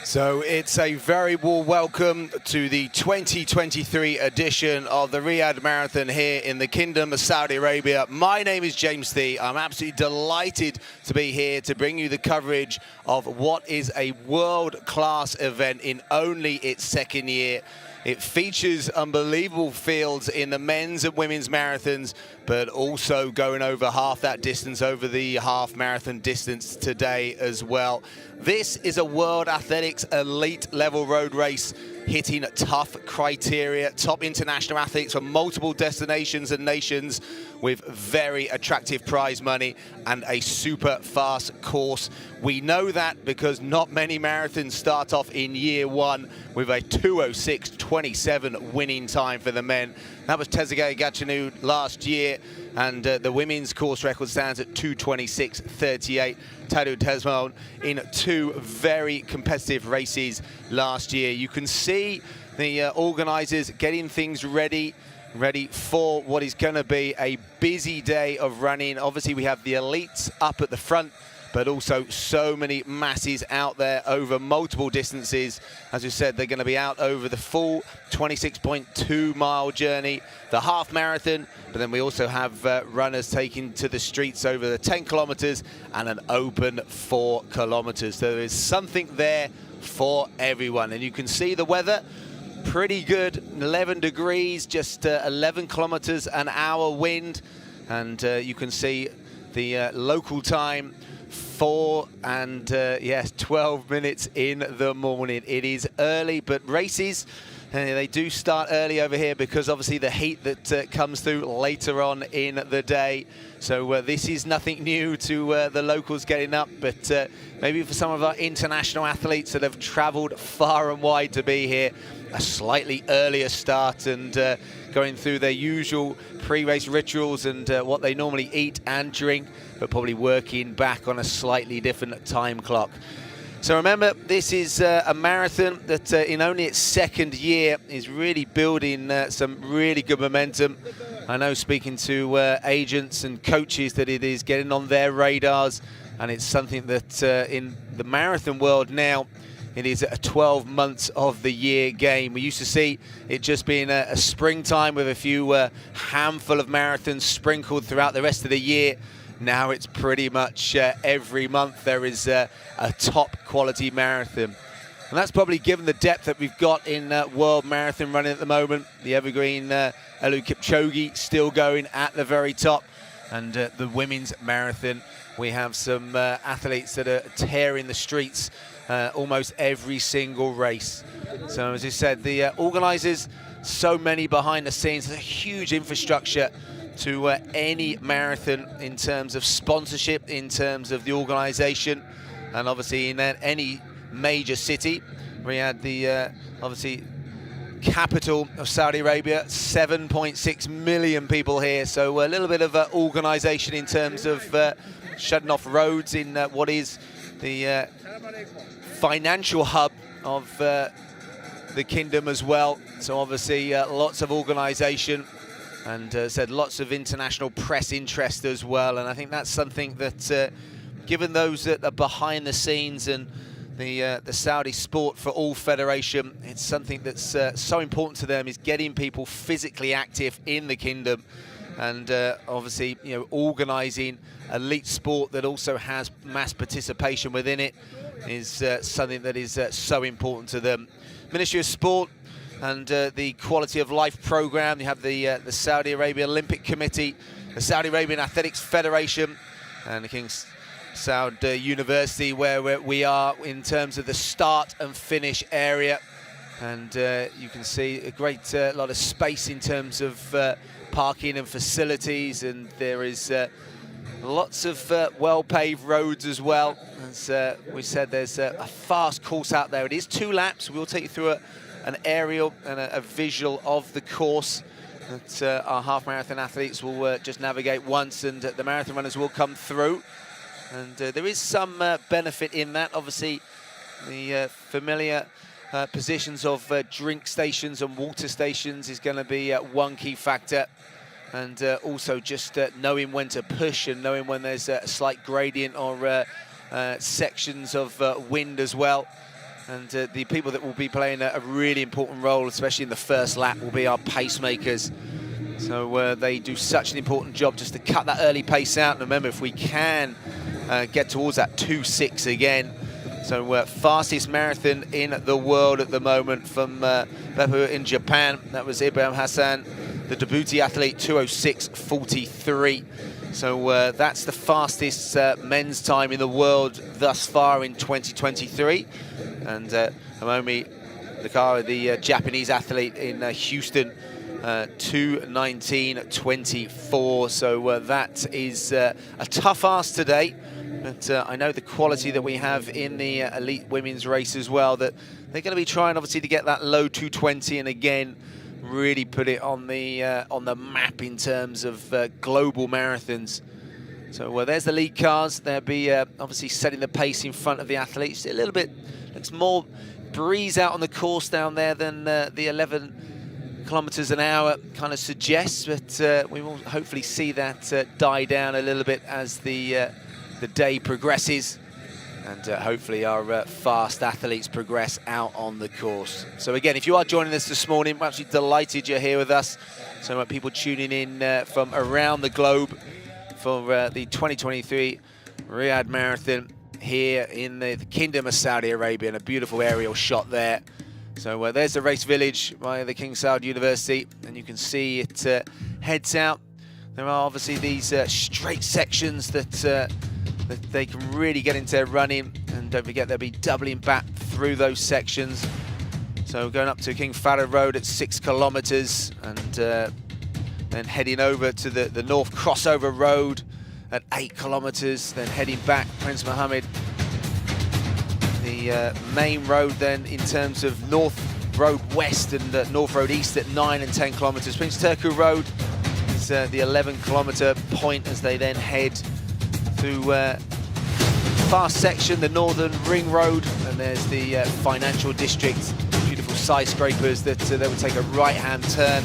So it's a very warm welcome to the 2023 edition of the Riyadh Marathon here in the Kingdom of Saudi Arabia. My name is James Thee. I'm absolutely delighted to be here to bring you the coverage of what is a world-class event in only its second year. It features unbelievable fields in the men's and women's marathons, but also going over half that distance over the half marathon distance today as well. This is a World Athletics elite level road race hitting tough criteria, top international athletes from multiple destinations and nations with very attractive prize money and a super fast course. We know that because not many marathons start off in year one with a 2:06.27 winning time for the men. That was Tezegay Gachanu last year, and the women's course record stands at 2:26.38. Tadu Tesmone in two very competitive races last year. You can see the organisers getting things ready for what is going to be a busy day of running. Obviously, we have the elites up at the front, but also so many masses out there over multiple distances. As we said, they're going to be out over the full 26.2 mile journey, the half marathon, but then we also have runners taking to the streets over the 10 kilometers and an open 4 kilometers. So there is something there for everyone. And you can see the weather, pretty good, 11 degrees, just 11 kilometers an hour wind. And you can see the local time, 12 minutes in the morning. It is early, but races, they do start early over here because obviously the heat that comes through later on in the day. So this is nothing new to the locals getting up, but maybe for some of our international athletes that have traveled far and wide to be here, a slightly earlier start and going through their usual pre-race rituals and what they normally eat and drink, but probably working back on a slightly different time clock. So remember, this is a marathon that in only its second year is really building some really good momentum. I know, speaking to agents and coaches, that it is getting on their radars, and it's something that in the marathon world now, it is a 12 months of the year game. We used to see it just being a springtime with a few handful of marathons sprinkled throughout the rest of the year. Now it's pretty much every month there is a top quality marathon. And that's probably given the depth that we've got in world marathon running at the moment. The evergreen Eliud Kipchoge still going at the very top. And the women's marathon, we have some athletes that are tearing the streets almost every single race. So as I said, the organisers, so many behind the scenes, there's a huge infrastructure to any marathon in terms of sponsorship, in terms of the organisation, and obviously in any major city. Riyadh, the obviously capital of Saudi Arabia, 7.6 million people here, so a little bit of organisation in terms of shutting off roads in what is the financial hub of the kingdom as well. So obviously lots of organisation, and said lots of international press interest as well. And I think that's something that, given those that are behind the scenes and the Saudi Sport for All Federation, it's something that's so important to them, is getting people physically active in the kingdom, and obviously, you know, organising elite sport that also has mass participation within it is something that is so important to them. Ministry of Sport and the Quality of Life program. You have the Saudi Arabian Olympic Committee, the Saudi Arabian Athletics Federation, and the King Saud University, where we are in terms of the start and finish area. And you can see a great lot of space in terms of parking and facilities, and there is lots of well-paved roads as well. As we said, there's a fast course out there. It is 2 laps. We'll take you through an aerial and a visual of the course that our half marathon athletes will just navigate once, and the marathon runners will come through. And there is some benefit in that. Obviously, the familiar positions of drink stations and water stations is going to be one key factor. And also just knowing when to push and knowing when there's a slight gradient or sections of wind as well. And the people that will be playing a really important role, especially in the first lap, will be our pacemakers. So they do such an important job just to cut that early pace out. And remember, if we can get towards that 2:06 again, so fastest marathon in the world at the moment from Beppu in Japan. That was Ibrahim Hassan, the Djibouti athlete, 2:06.43. So that's the fastest men's time in the world thus far in 2023. And Hiromi Nakara, the Japanese athlete in Houston, 2:19.24. So that is a tough ask today. But I know the quality that we have in the elite women's race as well, that they're going to be trying obviously to get that low 2:20 and again really put it on the map in terms of global marathons. So there's the lead cars. They'll be obviously setting the pace in front of the athletes. A little bit looks more breeze out on the course down there than the 11 kilometers an hour kind of suggests, but we will hopefully see that die down a little bit as the day progresses, and hopefully our fast athletes progress out on the course. So again, if you are joining us this morning, we're absolutely delighted you're here with us. So people tuning in from around the globe for the 2023 Riyadh Marathon here in the Kingdom of Saudi Arabia, and a beautiful aerial shot there. So there's the race village by the King Saud University, and you can see it heads out. There are obviously these straight sections that they can really get into their running, and don't forget they'll be doubling back through those sections. So going up to King Fahd Road at 6 kilometers, and then heading over to the North Crossover Road at 8 kilometers, then heading back Prince Mohammed. The main road then in terms of North Road West and North Road East at 9 and 10 kilometers. Prince Turku Road is the 11-kilometer point as they then head through fast section, the Northern Ring Road, and there's the financial district, beautiful skyscrapers that they will take a right-hand turn.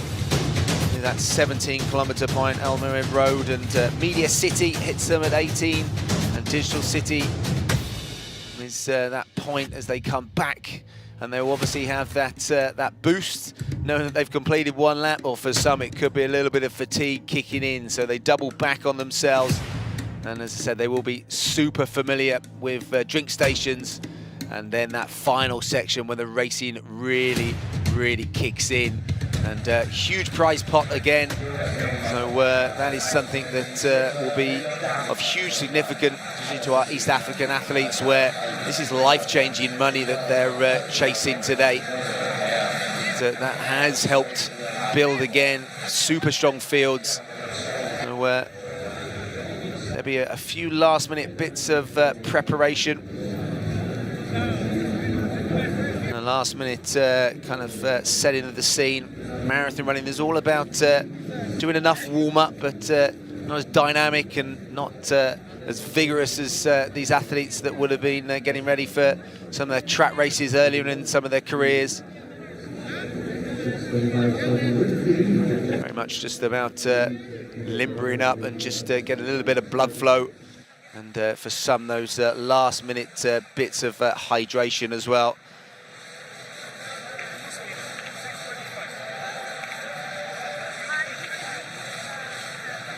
That 17-kilometer point, El Mirib Road, and Media City hits them at 18, and Digital City is that point as they come back, and they'll obviously have that boost, knowing that they've completed one lap, or for some it could be a little bit of fatigue kicking in, so they double back on themselves. And as I said, they will be super familiar with drink stations, and then that final section where the racing really kicks in. And huge prize pot again, so that is something that will be of huge significance, especially to our East African athletes, where this is life-changing money that they're chasing today. And, that has helped build again super strong fields. So there'll be a few last-minute bits of preparation. Last minute kind of setting of the scene. Marathon running is all about doing enough warm-up, but not as dynamic and not as vigorous as these athletes that would have been getting ready for some of their track races earlier in some of their careers. Very much just about limbering up and just get a little bit of blood flow, and for some those last minute bits of hydration as well.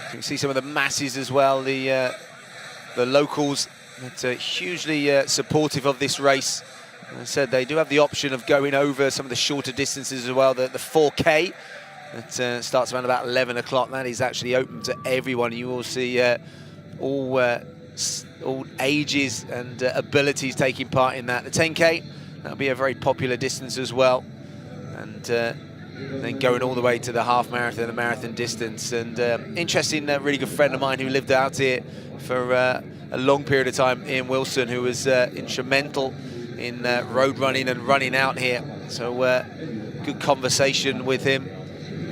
You can see some of the masses as well, the locals that are hugely supportive of this race. As I said, they do have the option of going over some of the shorter distances as well. The 4K that starts around about 11 o'clock. That is actually open to everyone. You will see all ages and abilities taking part in that. The 10K, that'll be a very popular distance as well. And then going all the way to the half marathon, the marathon distance. And interesting, really good friend of mine who lived out here for a long period of time, Ian Wilson, who was instrumental in road running and running out here. So good conversation with him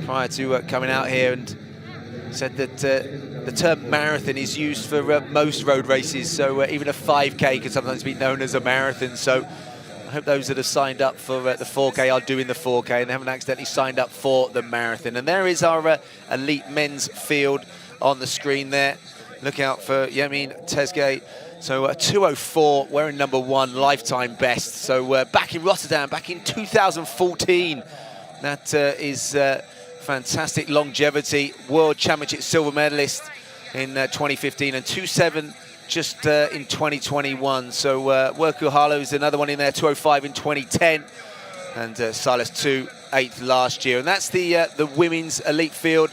prior to coming out here, and said that the term marathon is used for most road races. So even a 5K can sometimes be known as a marathon. So I hope those that have signed up for the 4K are doing the 4K and they haven't accidentally signed up for the marathon. And there is our elite men's field on the screen there. Look out for Yamin Tezgay, So 2:04, wearing #1, lifetime best. So back in Rotterdam, back in 2014. That is fantastic longevity. World Championship silver medalist in 2015 and 2:07 just in 2021. So Worku Harlow is another one in there, 2:05 in 2010. And Silas 2, 8th last year. And that's the women's elite field.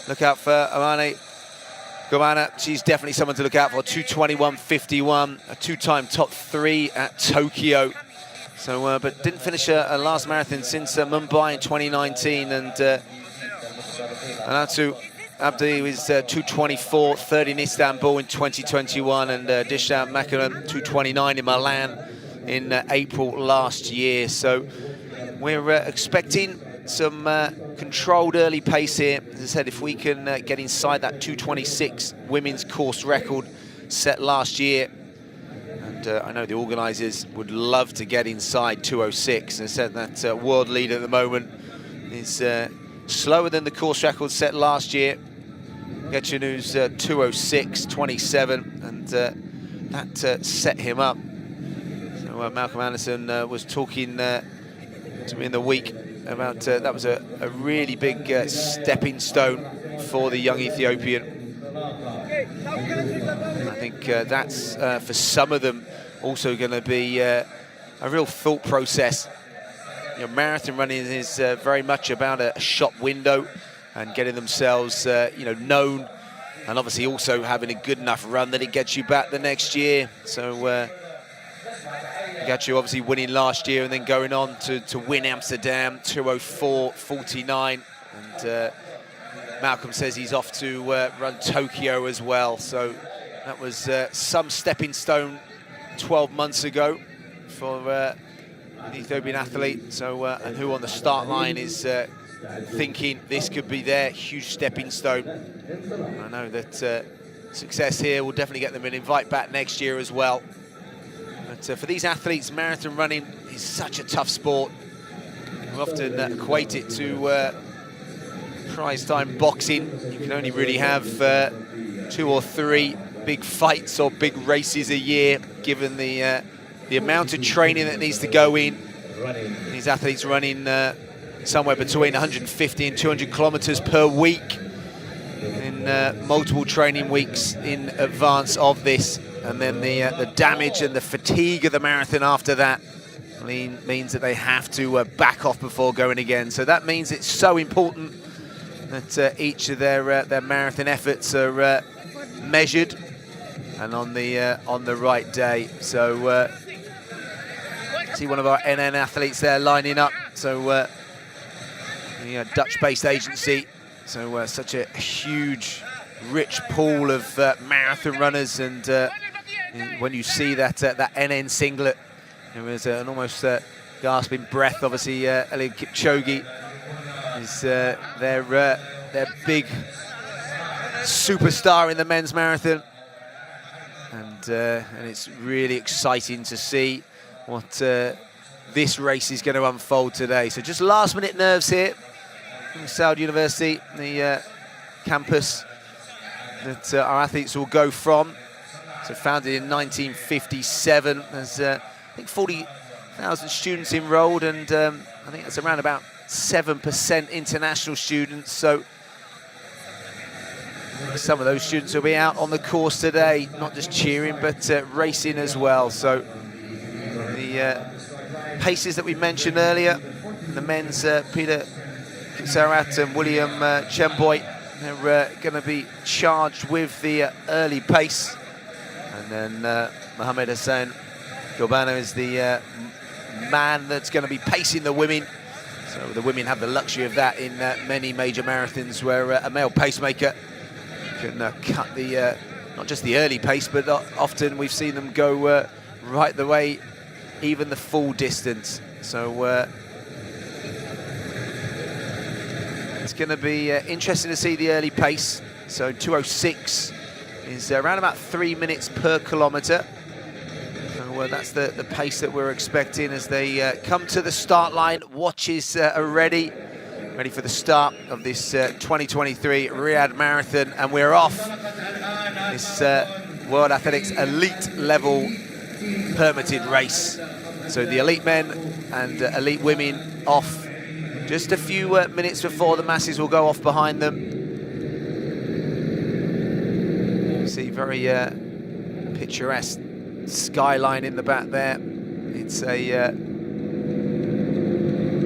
Look out for Amane Gomana. She's definitely someone to look out for. 2:21.51, a two-time top 3 at Tokyo. So, but didn't finish a last marathon since Mumbai in 2019. And Anatu Abdi was 2:24.30 in Istanbul in 2021, and Disha Makaram 2:29 in Milan in April last year. So we're expecting some controlled early pace here. As I said, if we can get inside that 2:26 women's course record set last year, and I know the organisers would love to get inside 2:06. As I said, that world leader at the moment is slower than the course record set last year. Getchanu's 2:06.27, and that set him up. So Malcolm Anderson was talking to me in the week about that was a really big stepping stone for the young Ethiopian. I think that's for some of them also going to be a real thought process. You know, marathon running is very much about a shop window and getting themselves you know, known, and obviously also having a good enough run that it gets you back the next year. So got you obviously winning last year and then going on to win Amsterdam, 2:04.49. And Malcolm says he's off to run Tokyo as well. So that was some stepping stone 12 months ago for the Ethiopian athlete. So and who on the start line is thinking this could be their huge stepping stone. I know that success here will definitely get them an invite back next year as well. But for these athletes, marathon running is such a tough sport. We often equate it to prize time boxing. You can only really have 2 or 3 big fights or big races a year, given the amount of training that needs to go in. These athletes running somewhere between 150 and 200 kilometers per week in multiple training weeks in advance of this. And then the damage and the fatigue of the marathon after that means that they have to back off before going again. So that means it's so important that each of their marathon efforts are measured and on the right day. So see one of our NN athletes there lining up. So the Dutch-based agency. So such a huge, rich pool of marathon runners, and when you see that NN singlet, there was an almost gasping breath. Obviously, Eliud Kipchoge is their big superstar in the men's marathon, and it's really exciting to see what this race is going to unfold today. So just last-minute nerves here from Saudi University, the campus that our athletes will go from. So founded in 1957, there's I think 40,000 students enrolled, and I think that's around about 7% international students. So some of those students will be out on the course today, not just cheering, but racing as well. So the paces that we mentioned earlier, the men's Peter Sarat and William Chemboy, they're going to be charged with the early pace. And then Mohamed Hassan Gobano is the man that's going to be pacing the women. So the women have the luxury of that in many major marathons, where a male pacemaker can cut the, not just the early pace, but often we've seen them go right the way, even the full distance. So it's going to be interesting to see the early pace. So 2:06 is around about 3 minutes per kilometre. So that's the pace that we're expecting as they come to the start line. Watches are ready for the start of this 2023 Riyadh Marathon, and we're off. This World Athletics elite level permitted race. So the elite men and elite women off just a few minutes before the masses will go off behind them. You see very picturesque skyline in the back there. It's a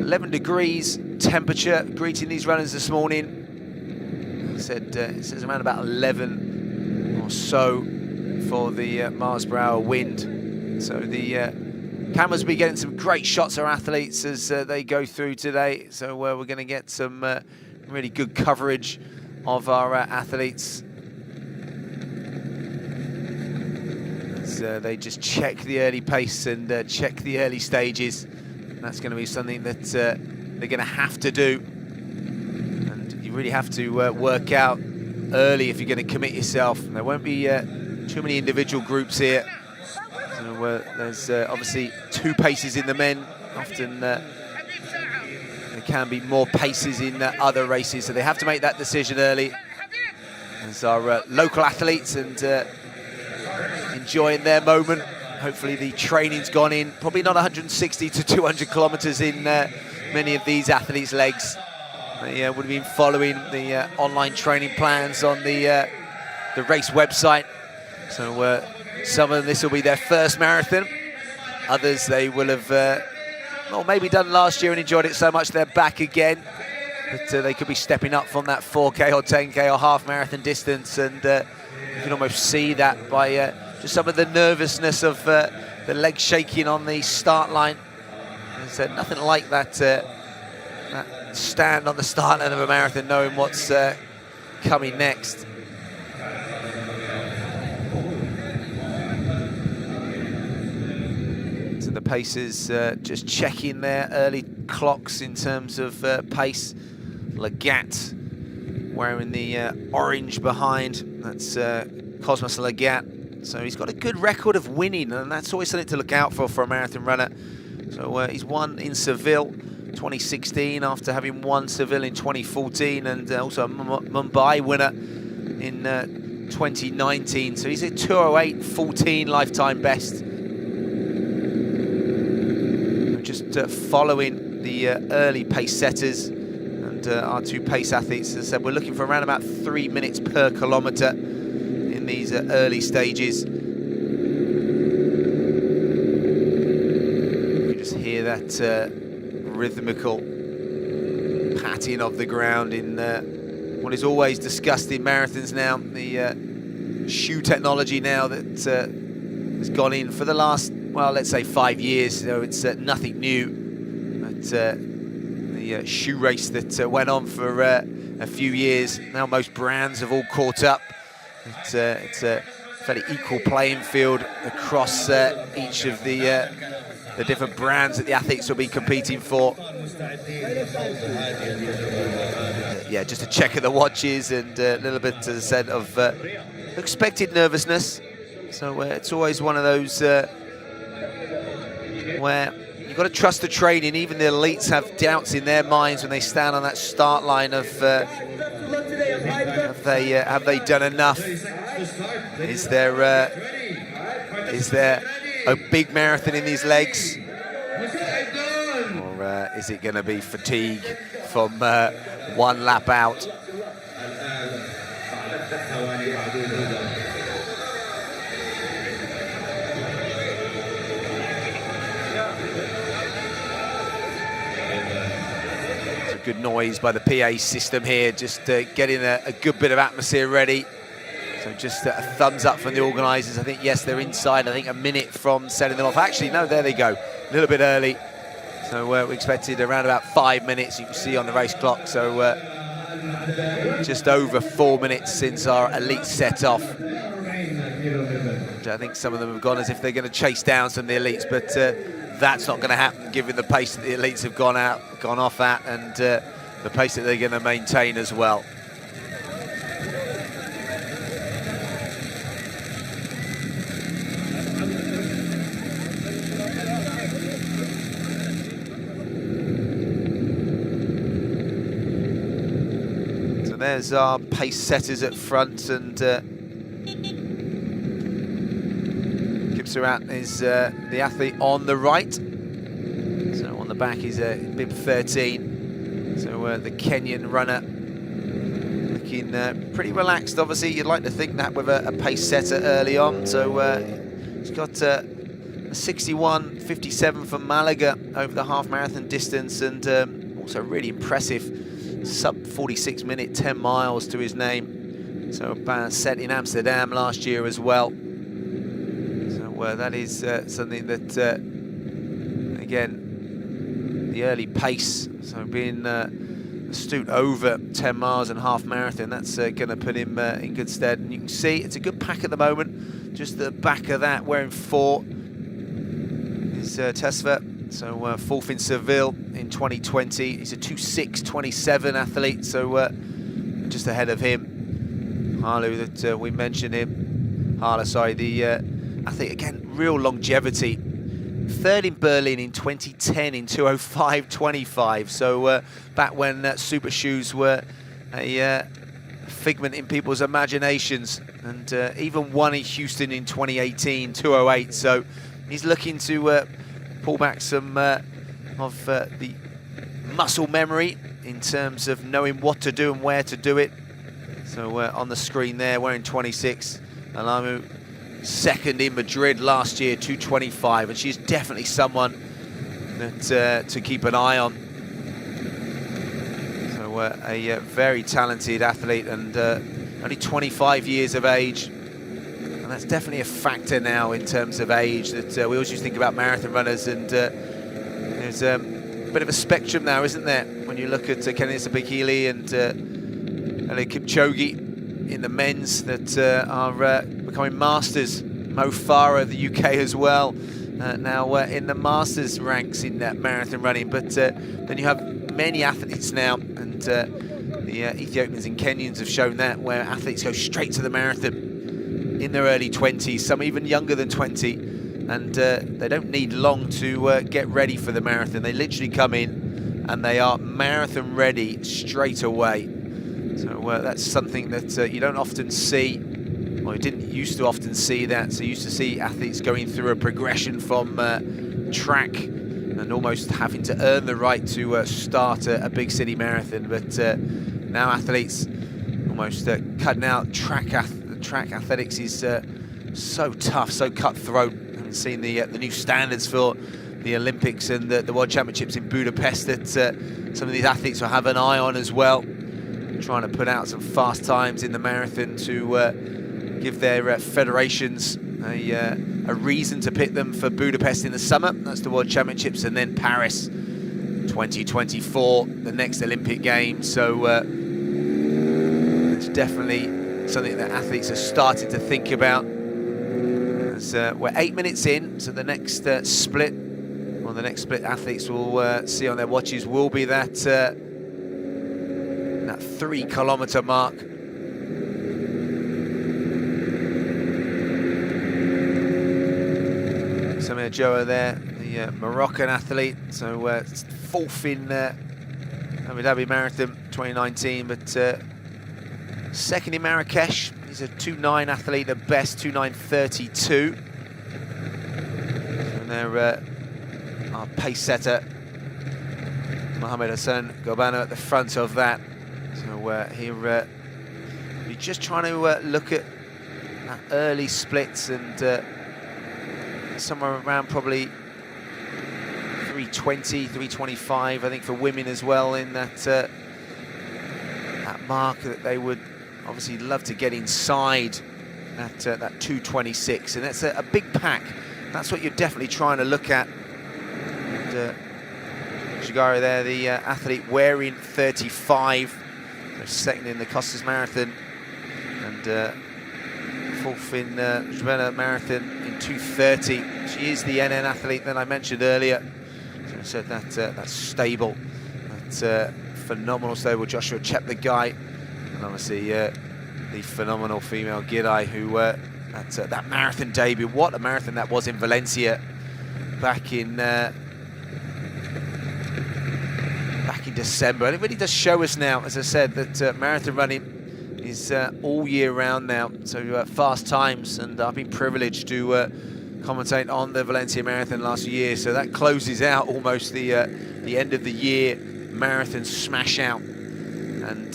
11 degrees temperature greeting these runners this morning. It says around about 11 or so for the miles per hour wind. So the cameras will be getting some great shots of our athletes as they go through today. So we're going to get some really good coverage of our athletes as they just check the early pace and check the early stages. That's going to be something that they're going to have to do. You really have to work out early if you're going to commit yourself. There won't be too many individual groups here. So there's obviously 2 paces in the men. Often there can be more paces in other races, so they have to make that decision early. As our local athletes and enjoying their moment. Hopefully the training's gone in. Probably not 160 to 200 kilometers in many of these athletes' legs. They would have been following the online training plans on the race website. So some of them, this will be their first marathon. Others, they will have well, maybe done last year and enjoyed it so much they're back again. But they could be stepping up from that 4K or 10K or half marathon distance. And you can almost see that by just some of the nervousness of the legs shaking on the start line. There's nothing like that, that stand on the start line of a marathon, knowing what's coming next. So the pacers just checking their early clocks in terms of pace. Lagat wearing the orange behind. That's Cosmos Lagat. So he's got a good record of winning, and that's always something to look out for a marathon runner. So he's won in Seville 2016 after having won Seville in 2014, and also a Mumbai winner in 2019. So he's a 2:08.14 lifetime best. Just following the early pace setters and our 2 pace athletes. As I said, we're looking for around about 3 minutes per kilometre in these early stages. You just hear that rhythmical patting of the ground in what is always discussed in marathons now, the shoe technology now that has gone in for the last, well, let's say 5 years. So it's nothing new. But the shoe race that went on for a few years, now most brands have all caught up. It's a fairly equal playing field across each of the different brands that the athletes will be competing for. Yeah, just a check of the watches and a little bit, as I said, of expected nervousness. So it's always one of those where you've got to trust the training. Even the elites have doubts in their minds when they stand on that start line of have they done enough? Is there a big marathon in these legs, or is it going to be fatigue from one lap out? Good noise by the PA system here, just getting a good bit of atmosphere ready. So just a thumbs up from the organisers. I think, yes, they're inside, I think, a minute from setting them off. Actually, no, there they go, a little bit early. So we expected around about 5 minutes, you can see on the race clock. So just over 4 minutes since our elite set off. I think some of them have gone as if they're going to chase down some of the elites, but that's not going to happen given the pace that the elites have gone off at, and the pace that they're going to maintain as well. So there's our pace setters at front, and Surat is the athlete on the right. So on the back is bib 13. So the Kenyan runner looking pretty relaxed. Obviously, you'd like to think that with a pace setter early on. So he's got a 61.57 from Malaga over the half marathon distance, and also really impressive sub 46 minute 10 miles to his name. So set in Amsterdam last year as well. So that is something that, again, the early pace, so being astute over 10 miles and half marathon, that's going to put him in good stead. And you can see it's a good pack at the moment. Just the back of that, wearing 4 is Tesfa. So fourth in Seville in 2020. He's a 2:6:27 athlete, so just ahead of him. Harlu, that we mentioned him. Harla, sorry, the athlete, again, real longevity. Third in Berlin in 2010 in 2:05:25. So back when super shoes were a figment in people's imaginations, and even won in Houston in 2018, 2:08. So he's looking to pull back some of the muscle memory in terms of knowing what to do and where to do it. So on the screen there, wearing 26, Alamu, second in Madrid last year, 2:25, and she's definitely someone that to keep an eye on. So a very talented athlete, and only 25 years of age. And that's definitely a factor now in terms of age, that we always used to think about marathon runners, and there's a bit of a spectrum now, isn't there, when you look at Kenenisa Bekele and Eliud Kipchoge in the men's that are becoming masters. Mo Farah of the UK as well, now in the masters ranks in marathon running. But then you have many athletes now, and the Ethiopians and Kenyans have shown that, where athletes go straight to the marathon in their early 20s, some even younger than 20, and they don't need long to get ready for the marathon. They literally come in and they are marathon ready straight away. So that's something that you don't often see, or you didn't used to often see that. So you used to see athletes going through a progression from track and almost having to earn the right to start a big city marathon. But now athletes almost cutting out track athletics is so tough, so cutthroat. I haven't seen the new standards for the Olympics and the World Championships in Budapest that some of these athletes will have an eye on as well, trying to put out some fast times in the marathon to give their federations a reason to pick them for Budapest in the summer. That's the World Championships, and then Paris 2024, the next Olympic Games. So it's definitely something that athletes are starting to think about. As we're 8 minutes in, so the next split, well, the next split athletes will see on their watches will be that 3 kilometer mark. Samir Joa there, the Moroccan athlete, so fourth in Abu Dhabi Marathon 2019, but second in Marrakesh. He's a 2:9 athlete at best, 2:9:32. And they're our pace setter, Mohamed Hassan Gobano, at the front of that. So here you're just trying to look at that early splits, and somewhere around probably 3:20, 3:25, I think, for women as well, in that that mark that they would obviously love to get inside at that 2:26, and that's a big pack. That's what you're definitely trying to look at. And Shigari there, the athlete, wearing 35, second in the Costas Marathon, and fourth in Ljubljana Marathon in 2:30. She is the NN athlete that I mentioned earlier. So I said that that's stable, that's phenomenal stable. Joshua Cheptegei, and obviously the phenomenal female Gidai, who that marathon debut. What a marathon that was in Valencia back in December. And it really does show us now, as I said, that marathon running is all year round now. So fast times, and I've been privileged to commentate on the Valencia Marathon last year, so that closes out almost the end of the year marathon smash out, and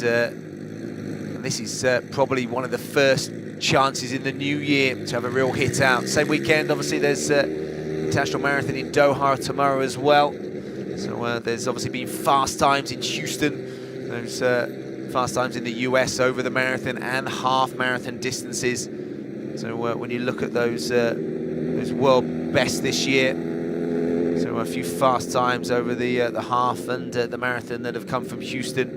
this is probably one of the first chances in the new year to have a real hit out. Same weekend, obviously, there's International Marathon in Doha tomorrow as well. So there's obviously been fast times in Houston, those fast times in the US over the marathon and half marathon distances. So when you look at those world best this year, so a few fast times over the half and the marathon that have come from Houston,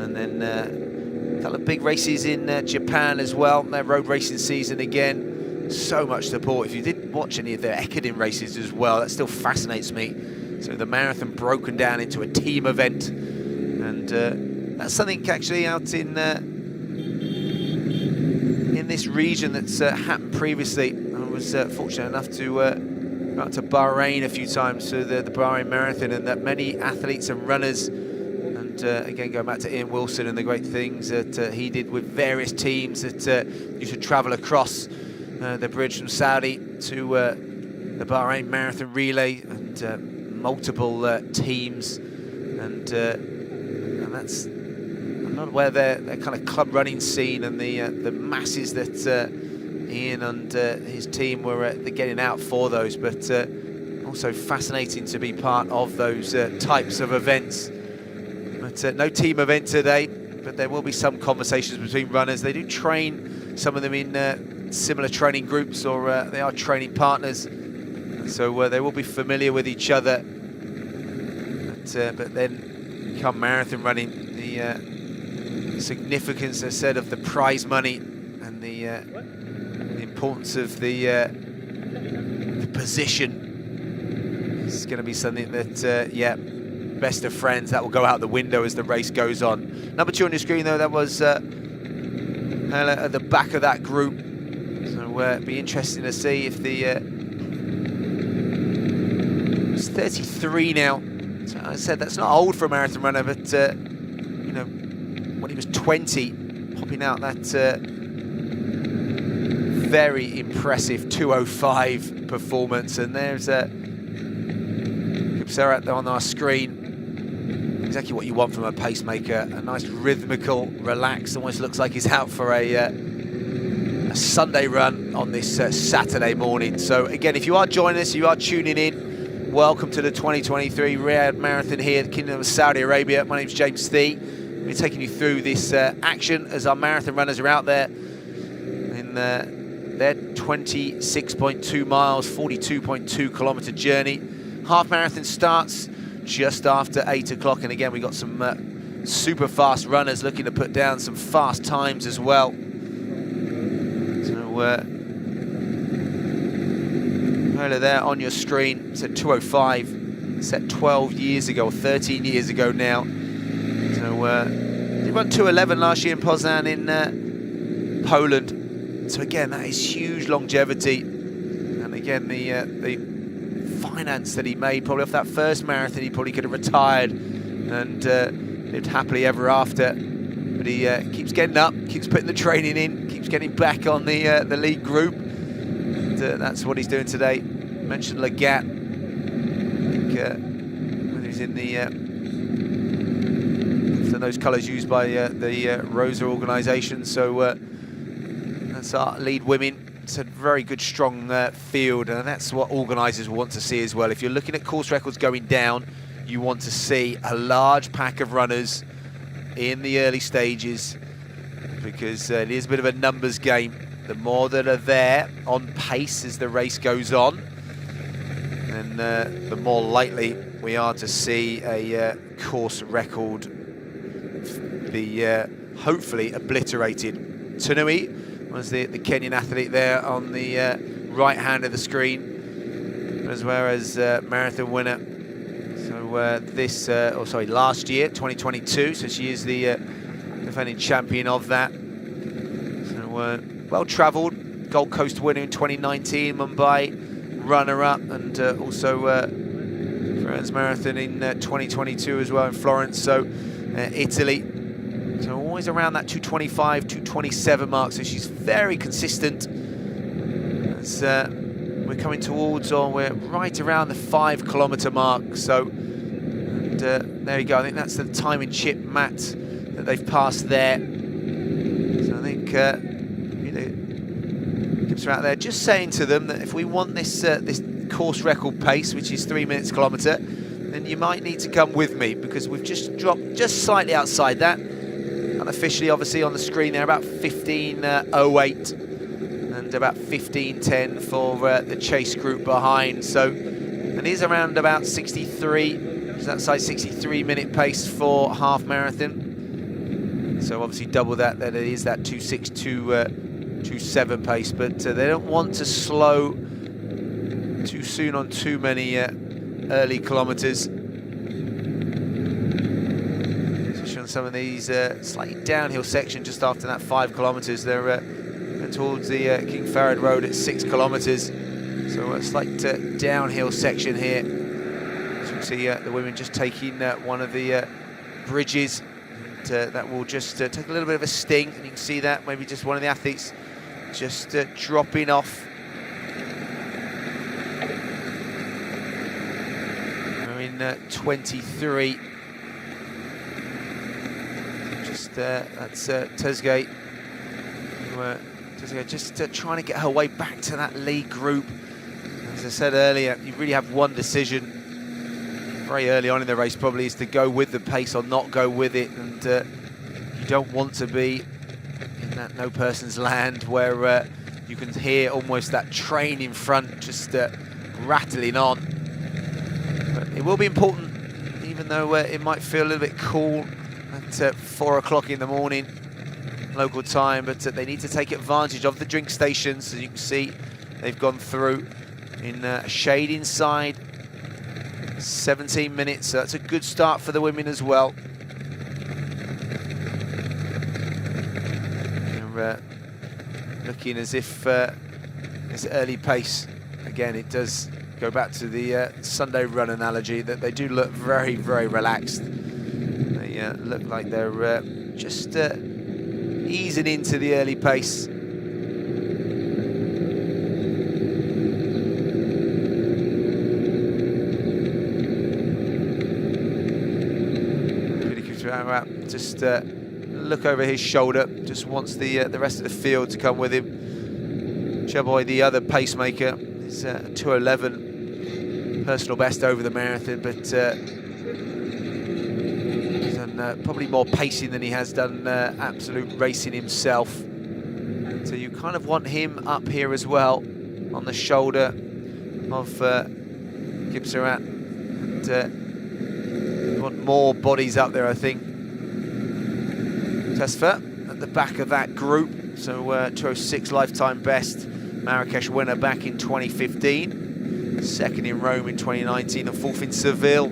and then a couple of big races in Japan as well. Their road racing season again, so much support. If you did watch any of their Ekiden races as well, that still fascinates me. So the marathon broken down into a team event, and that's something actually out in this region that's happened previously. I was fortunate enough to go out to Bahrain a few times to the Bahrain Marathon, and that many athletes and runners, and again going back to Ian Wilson and the great things that he did with various teams that used to travel across the bridge from Saudi to the Bahrain Marathon Relay, and multiple teams, and that's a lot where their kind of club running scene and the masses that Ian and his team were getting out for those, but also fascinating to be part of those types of events. But no team event today, but there will be some conversations between runners. They do train, some of them in similar training groups, or they are training partners, so they will be familiar with each other. But then come marathon running, the significance, as I said, of the prize money and the importance of the position is going to be something that, yeah, best of friends, that will go out the window as the race goes on. Number 2 on your screen, though, that was at the back of that group. So it'd be interesting to see if the it's 33 now. So I said that's not old for a marathon runner, but you know, when he was 20, popping out that very impressive 2:05 performance, and there's Sarah on our screen. Exactly what you want from a pacemaker, a nice rhythmical, relaxed, almost looks like he's out for a Sunday run on this Saturday morning. So again, if you are joining us, you are tuning in, welcome to the 2023 Riyadh Marathon here at the Kingdom of Saudi Arabia. My name's James Thee. We're taking you through this action as our marathon runners are out there in their 26.2 miles, 42.2 kilometer journey. Half marathon starts just after 8 o'clock, and again, we got some super fast runners looking to put down some fast times as well. So earlier there on your screen, it's at 2:05, set 12 years ago, or 13 years ago now. So they run 2:11 last year in Poznan in Poland. So again, that is huge longevity, and again the finance that he made probably off that first marathon, he probably could have retired and lived happily ever after. But he keeps getting up, keeps putting the training in, keeps getting back on the lead group. And, that's what he's doing today. I mentioned Legat. I think whether he's in the those colours used by the Rosa organisation. So that's our lead women. It's a very good, strong field, and that's what organisers want to see as well. If you're looking at course records going down, you want to see a large pack of runners in the early stages, because it is a bit of a numbers game. The more that are there on pace as the race goes on, then the more likely we are to see a course record be hopefully obliterated. Tanui was the Kenyan athlete there on the right hand of the screen, as well as marathon winner. So last year, 2022, so she is the defending champion of that. So well-travelled, Gold Coast winner in 2019, Mumbai runner-up, and also Friends Marathon in 2022 as well in Florence, so Italy. So always around that 2:25, 2:27 mark, so she's very consistent. That's we're coming towards, or we're right around the 5 kilometre mark. So, and there you go. I think that's the timing chip mat that they've passed there. So I think Gibbs are out there just saying to them that if we want this this course record pace, which is 3 minutes kilometre, then you might need to come with me, because we've just dropped just slightly outside that. Unofficially, obviously, on the screen there, about 15:08 and about 15:10 for the chase group behind. So, and he's around about 63, just outside 63-minute pace for half marathon. So obviously double that it is that 2:06.27 pace, but they don't want to slow too soon on too many early kilometres. Especially on some of these slightly downhill section just after that 5 kilometres. They're towards the King Fahd Road at 6 kilometres. So a slight downhill section here. As you can see, the women just taking one of the bridges. And, that will just take a little bit of a sting. And you can see that, maybe just one of the athletes just dropping off. We're in 23. Just that's Tezgay. Just trying to get her way back to that lead group. As I said earlier, you really have one decision very early on in the race, probably, is to go with the pace or not go with it. And you don't want to be in that no person's land where you can hear almost that train in front just rattling on. But it will be important, even though it might feel a little bit cool at 4 o'clock in the morning local time, but they need to take advantage of the drink stations. As you can see, they've gone through in shade inside. 17 minutes, so that's a good start for the women as well. They're looking as if this early pace, again, it does go back to the Sunday run analogy, that they do look very, very relaxed. They look like they're just easing into the early pace. Just look over his shoulder, just wants the rest of the field to come with him. Chaboy, the other pacemaker, is 2:11 personal best over the marathon, but he's done probably more pacing than he has done absolute racing himself. So you kind of want him up here as well on the shoulder of Gibsarat. And you want more bodies up there, I think. Tesfa at the back of that group, so 2:06 lifetime best, Marrakesh winner back in 2015, second in Rome in 2019, and fourth in Seville,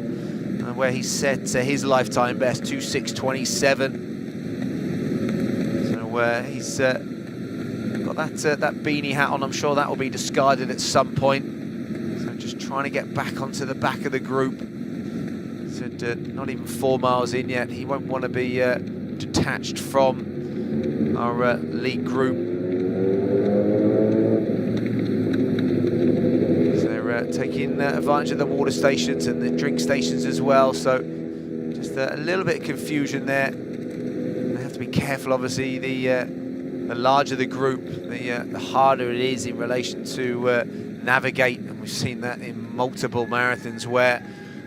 where he set his lifetime best, 2:06.27. So he's got that beanie hat on. I'm sure that will be discarded at some point. So just trying to get back onto the back of the group. So not even 4 miles in yet. He won't want to be detached from our lead group. So they're taking advantage of the water stations and the drink stations as well, so just a little bit of confusion there. They have to be careful, obviously. The larger the group, the harder it is in relation to navigate, and we've seen that in multiple marathons where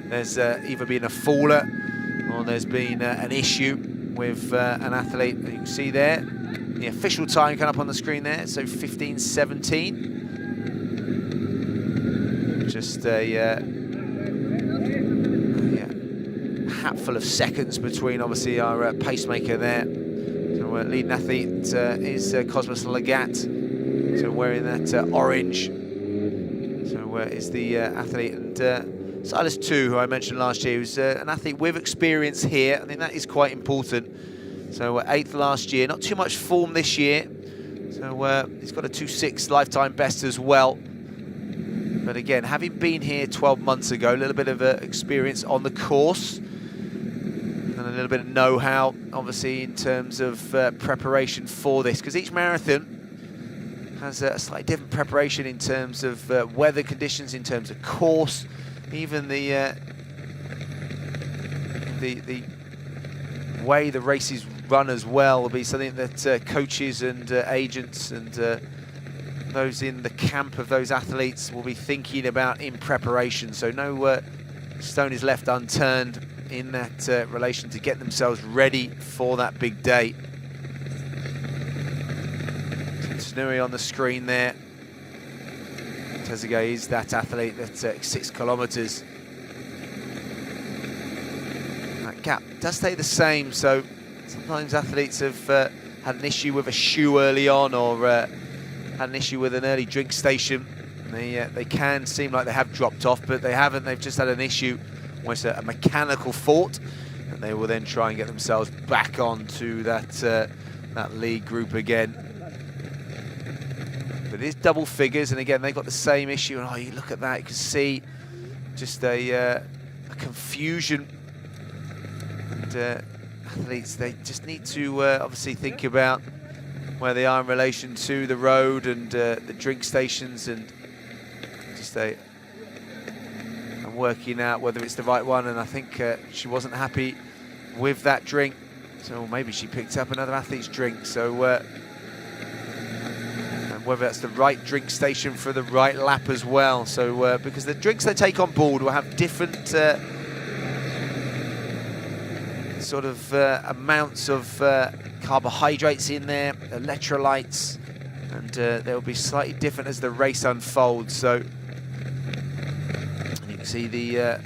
there's either been a faller or there's been an issue with an athlete. You can see there the official time coming up on the screen there, so 15:17. Just a hatful of seconds between, obviously, our pacemaker there. So leading athlete is Cosmos Lagat, so wearing that orange. So is the athlete, and Silas too, who I mentioned last year, who's an athlete with experience here. I think that is quite important. So 8th last year, not too much form this year. So he's got a 2:06 lifetime best as well. But again, having been here 12 months ago, a little bit of experience on the course, and a little bit of know-how, obviously, in terms of preparation for this. Because each marathon has a slightly different preparation in terms of weather conditions, in terms of course, even the way the races run as well will be something that coaches and agents and those in the camp of those athletes will be thinking about in preparation. So no stone is left unturned in that relation to get themselves ready for that big day. Tanui on the screen there. Trezeguet is that athlete that's 6 kilometers. That gap does stay the same, so sometimes athletes have had an issue with a shoe early on, or had an issue with an early drink station. They can seem like they have dropped off, but they haven't. They've just had an issue, almost a mechanical fault, and they will then try and get themselves back onto that that lead group again. But it is double figures, and again they've got the same issue. And oh, you look at that, you can see just a confusion. And athletes, they just need to obviously think about where they are in relation to the road and the drink stations, and just and working out whether it's the right one. And I think she wasn't happy with that drink, so maybe she picked up another athlete's drink. So and whether that's the right drink station for the right lap as well. So because the drinks they take on board will have different sort of amounts of carbohydrates in there, electrolytes, and they'll be slightly different as the race unfolds. So you can see the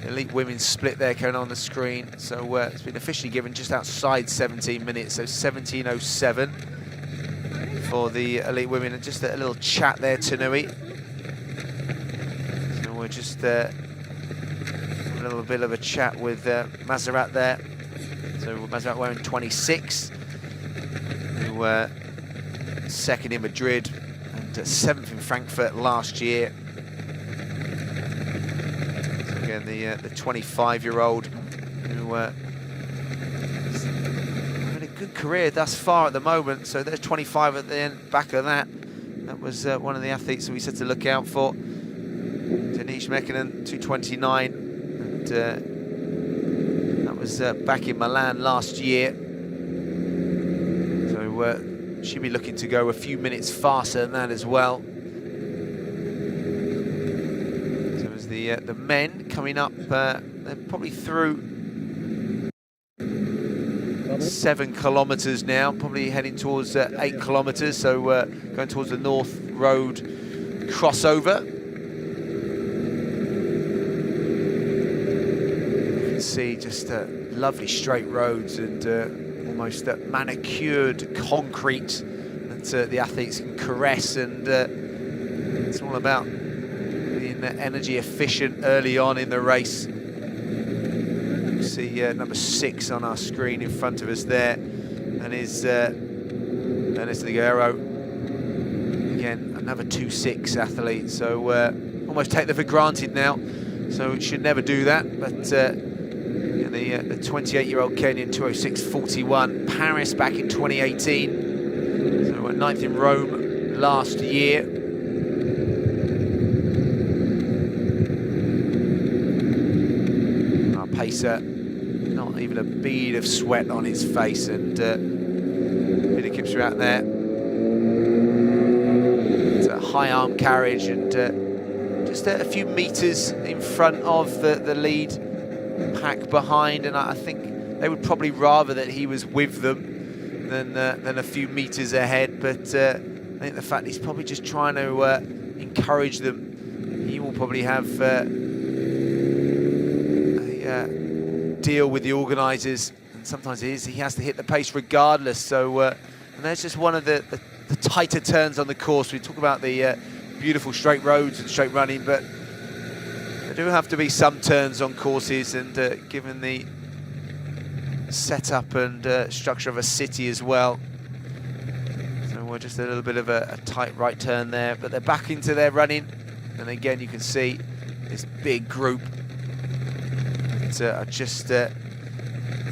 elite women's split there going on the screen. So it's been officially given just outside 17 minutes, so 17:07 for the elite women. And just a little chat there, Tanui. So we're just a little bit of a chat with Mazerat there. So Mazerat wearing 26, who were second in Madrid and 7th in Frankfurt last year. So again, the 25-year-old who had a good career thus far at the moment. So there's 25 at the end, back of that. That was one of the athletes that we said to look out for. Denise Mekinen, 229, and that was back in Milan last year. So she'll be looking to go a few minutes faster than that as well. So as the men coming up, they're probably through 7 kilometers now, probably heading towards 8 kilometers. So going towards the North Road crossover. You can see just lovely straight roads and almost manicured concrete that the athletes can caress, and it's all about being energy efficient early on in the race. You see number 6 on our screen in front of us there, and is Ernesto Guerrero. Again, another 2.6 athlete, so almost take them for granted now, so it should never do that. But the 28-year-old Kenyan, 2:06.41, Paris back in 2018, so 9th in Rome last year. Our pacer, not even a bead of sweat on his face, and Peter Kipser out there. It's a high arm carriage, and just a few meters in front of the lead pack behind, and I think they would probably rather that he was with them than a few meters ahead. But I think the fact he's probably just trying to encourage them. He will probably have a deal with the organisers, and sometimes he has to hit the pace regardless. So and there's just one of the tighter turns on the course. We talk about the beautiful straight roads and straight running, but there do have to be some turns on courses, and given the setup and structure of a city as well. So we're just a little bit of a tight right turn there, but they're back into their running, and again you can see this big group that are just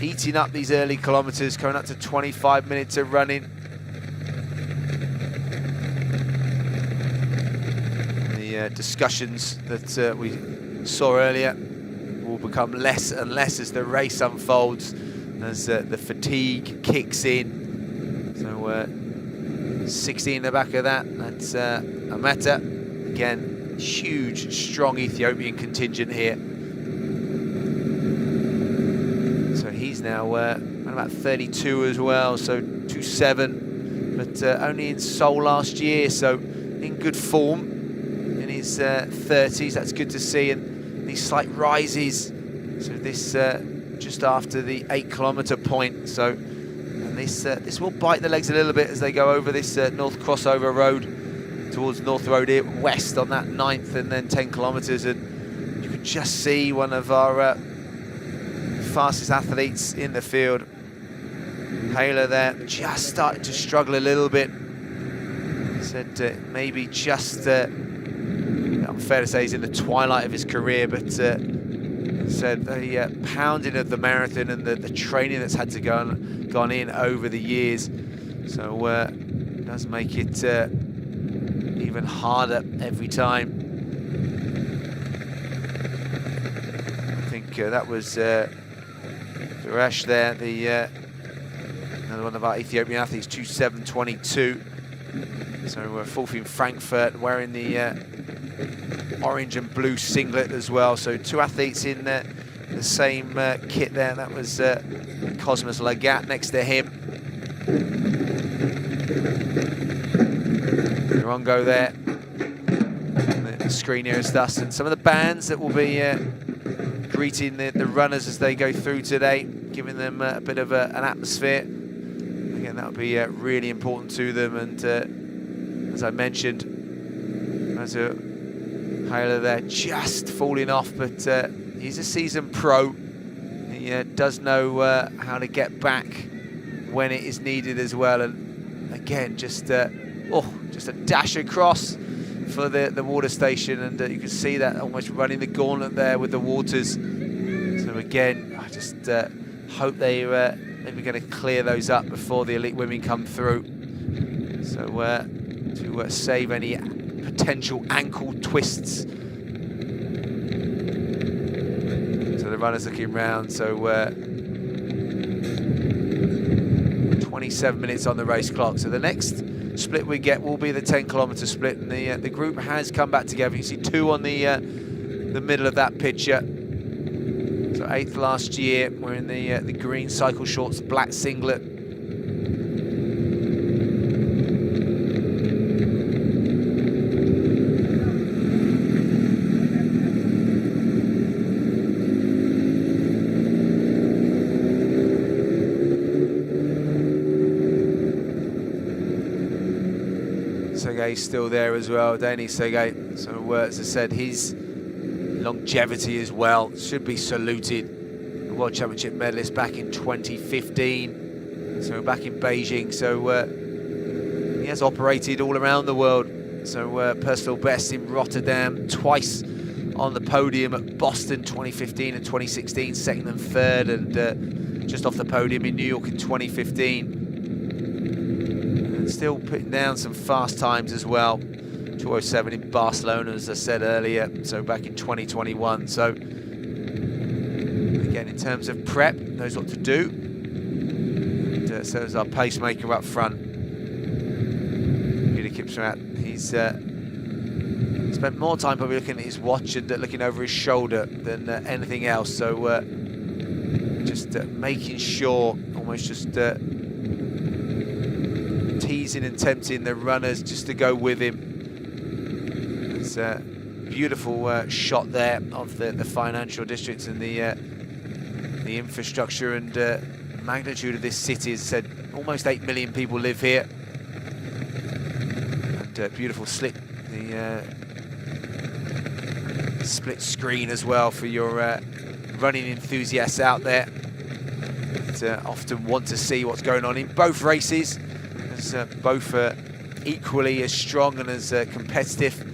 eating up these early kilometers, coming up to 25 minutes of running. the discussions that we saw earlier will become less and less as the race unfolds, as the fatigue kicks in. So 60 in the back of that, that's Ameta. Again, huge, strong Ethiopian contingent here. So he's now around about 32 as well, so 2.7, but only in Seoul last year, so in good form in his 30s. That's good to see, and these slight rises. So this just after the 8-kilometre point. So and this will bite the legs a little bit as they go over this North Crossover Road towards North Road here, west on that 9th and then 10 kilometres, and you can just see one of our fastest athletes in the field, Hayla, there, just starting to struggle a little bit. Said maybe just, unfair to say he's in the twilight of his career, but said the pounding of the marathon and the training that's had to gone in over the years, so it does make it even harder every time. I think that was Duresh there, another one of our Ethiopian athletes, 2.7.22. So fourth in Frankfurt, wearing the orange and blue singlet as well. So two athletes in the same kit there. That was Cosmas Lagat next to him. Rongo there. The screen here is us, and some of the bands that will be greeting the runners as they go through today, giving them a bit of an atmosphere. Again, that will be really important to them. And as I mentioned, there's a Hayla there just falling off, but he's a seasoned pro. He does know how to get back when it is needed as well. And again, just a dash across for the water station, and you can see that almost running the gauntlet there with the waters. So again, I just hope they maybe going to clear those up before the elite women come through, so to save any potential ankle twists. So the runners looking round. So 27 minutes on the race clock. So the next split we get will be the 10-kilometre split, and the group has come back together. You see two on the middle of that picture. So 8th last year, wearing the green cycle shorts, black singlet. Sergey's still there as well, Danny Sergey. So as I said, his longevity as well should be saluted. The World Championship medalist back in 2015, so back in Beijing. So he has operated all around the world. So personal best in Rotterdam, twice on the podium at Boston 2015 and 2016, second and third, and just off the podium in New York in 2015. And still putting down some fast times as well. 2:07 in Barcelona, as I said earlier, so back in 2021. So again, in terms of prep, knows what to do. And so is our pacemaker up front, Peter Kipsrat. He's spent more time probably looking at his watch and looking over his shoulder than anything else. So just making sure, almost just teasing and tempting the runners just to go with him. It's a beautiful shot there of the financial districts and the infrastructure and magnitude of this city. As I said, almost 8 million people live here. And beautiful split screen as well for your running enthusiasts out there that often want to see what's going on in both races, as both are equally as strong and as competitive.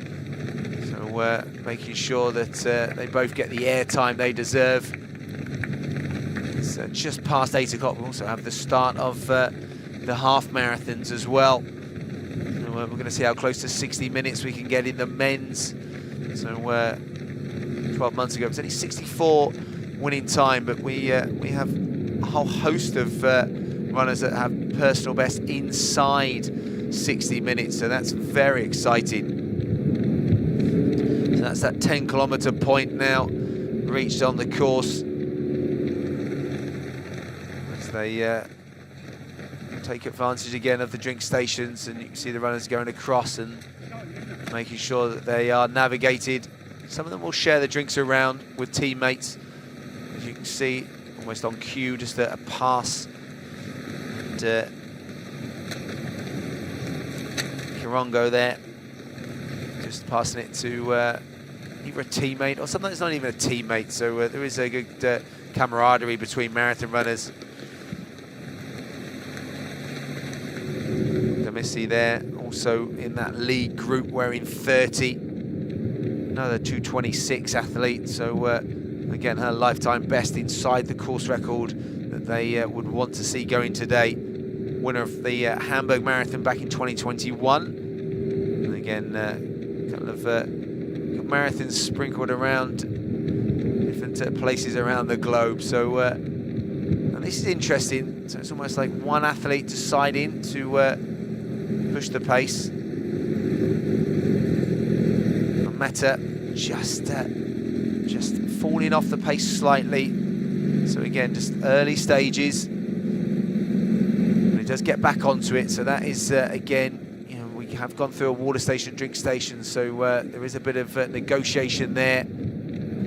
Making sure that they both get the airtime they deserve. It's just past 8 o'clock. We also have the start of the half marathons as well. So we're going to see how close to 60 minutes we can get in the men's So 12 months ago, it was only 64 winning time, but we have a whole host of runners that have personal best inside 60 minutes, so that's very exciting. So that's that 10-kilometre point now reached on the course, as they take advantage again of the drink stations, and you can see the runners going across and making sure that they are navigated. Some of them will share the drinks around with teammates, as you can see, almost on cue, just a pass. And Kirongo there, just passing it to either a teammate, or sometimes not even a teammate, so there is a good camaraderie between marathon runners. Missy there, also in that lead group, wearing 30. Another 2:26 athlete, so again, her lifetime best inside the course record that they would want to see going today. Winner of the Hamburg Marathon back in 2021. And again, a couple of marathons sprinkled around different places around the globe. So and this is interesting. So it's almost like one athlete deciding to push the pace. Meta just falling off the pace slightly. So again, just early stages. And he does get back onto it. So that is again, you know, we have gone through a water station, drink station. So there is a bit of negotiation there.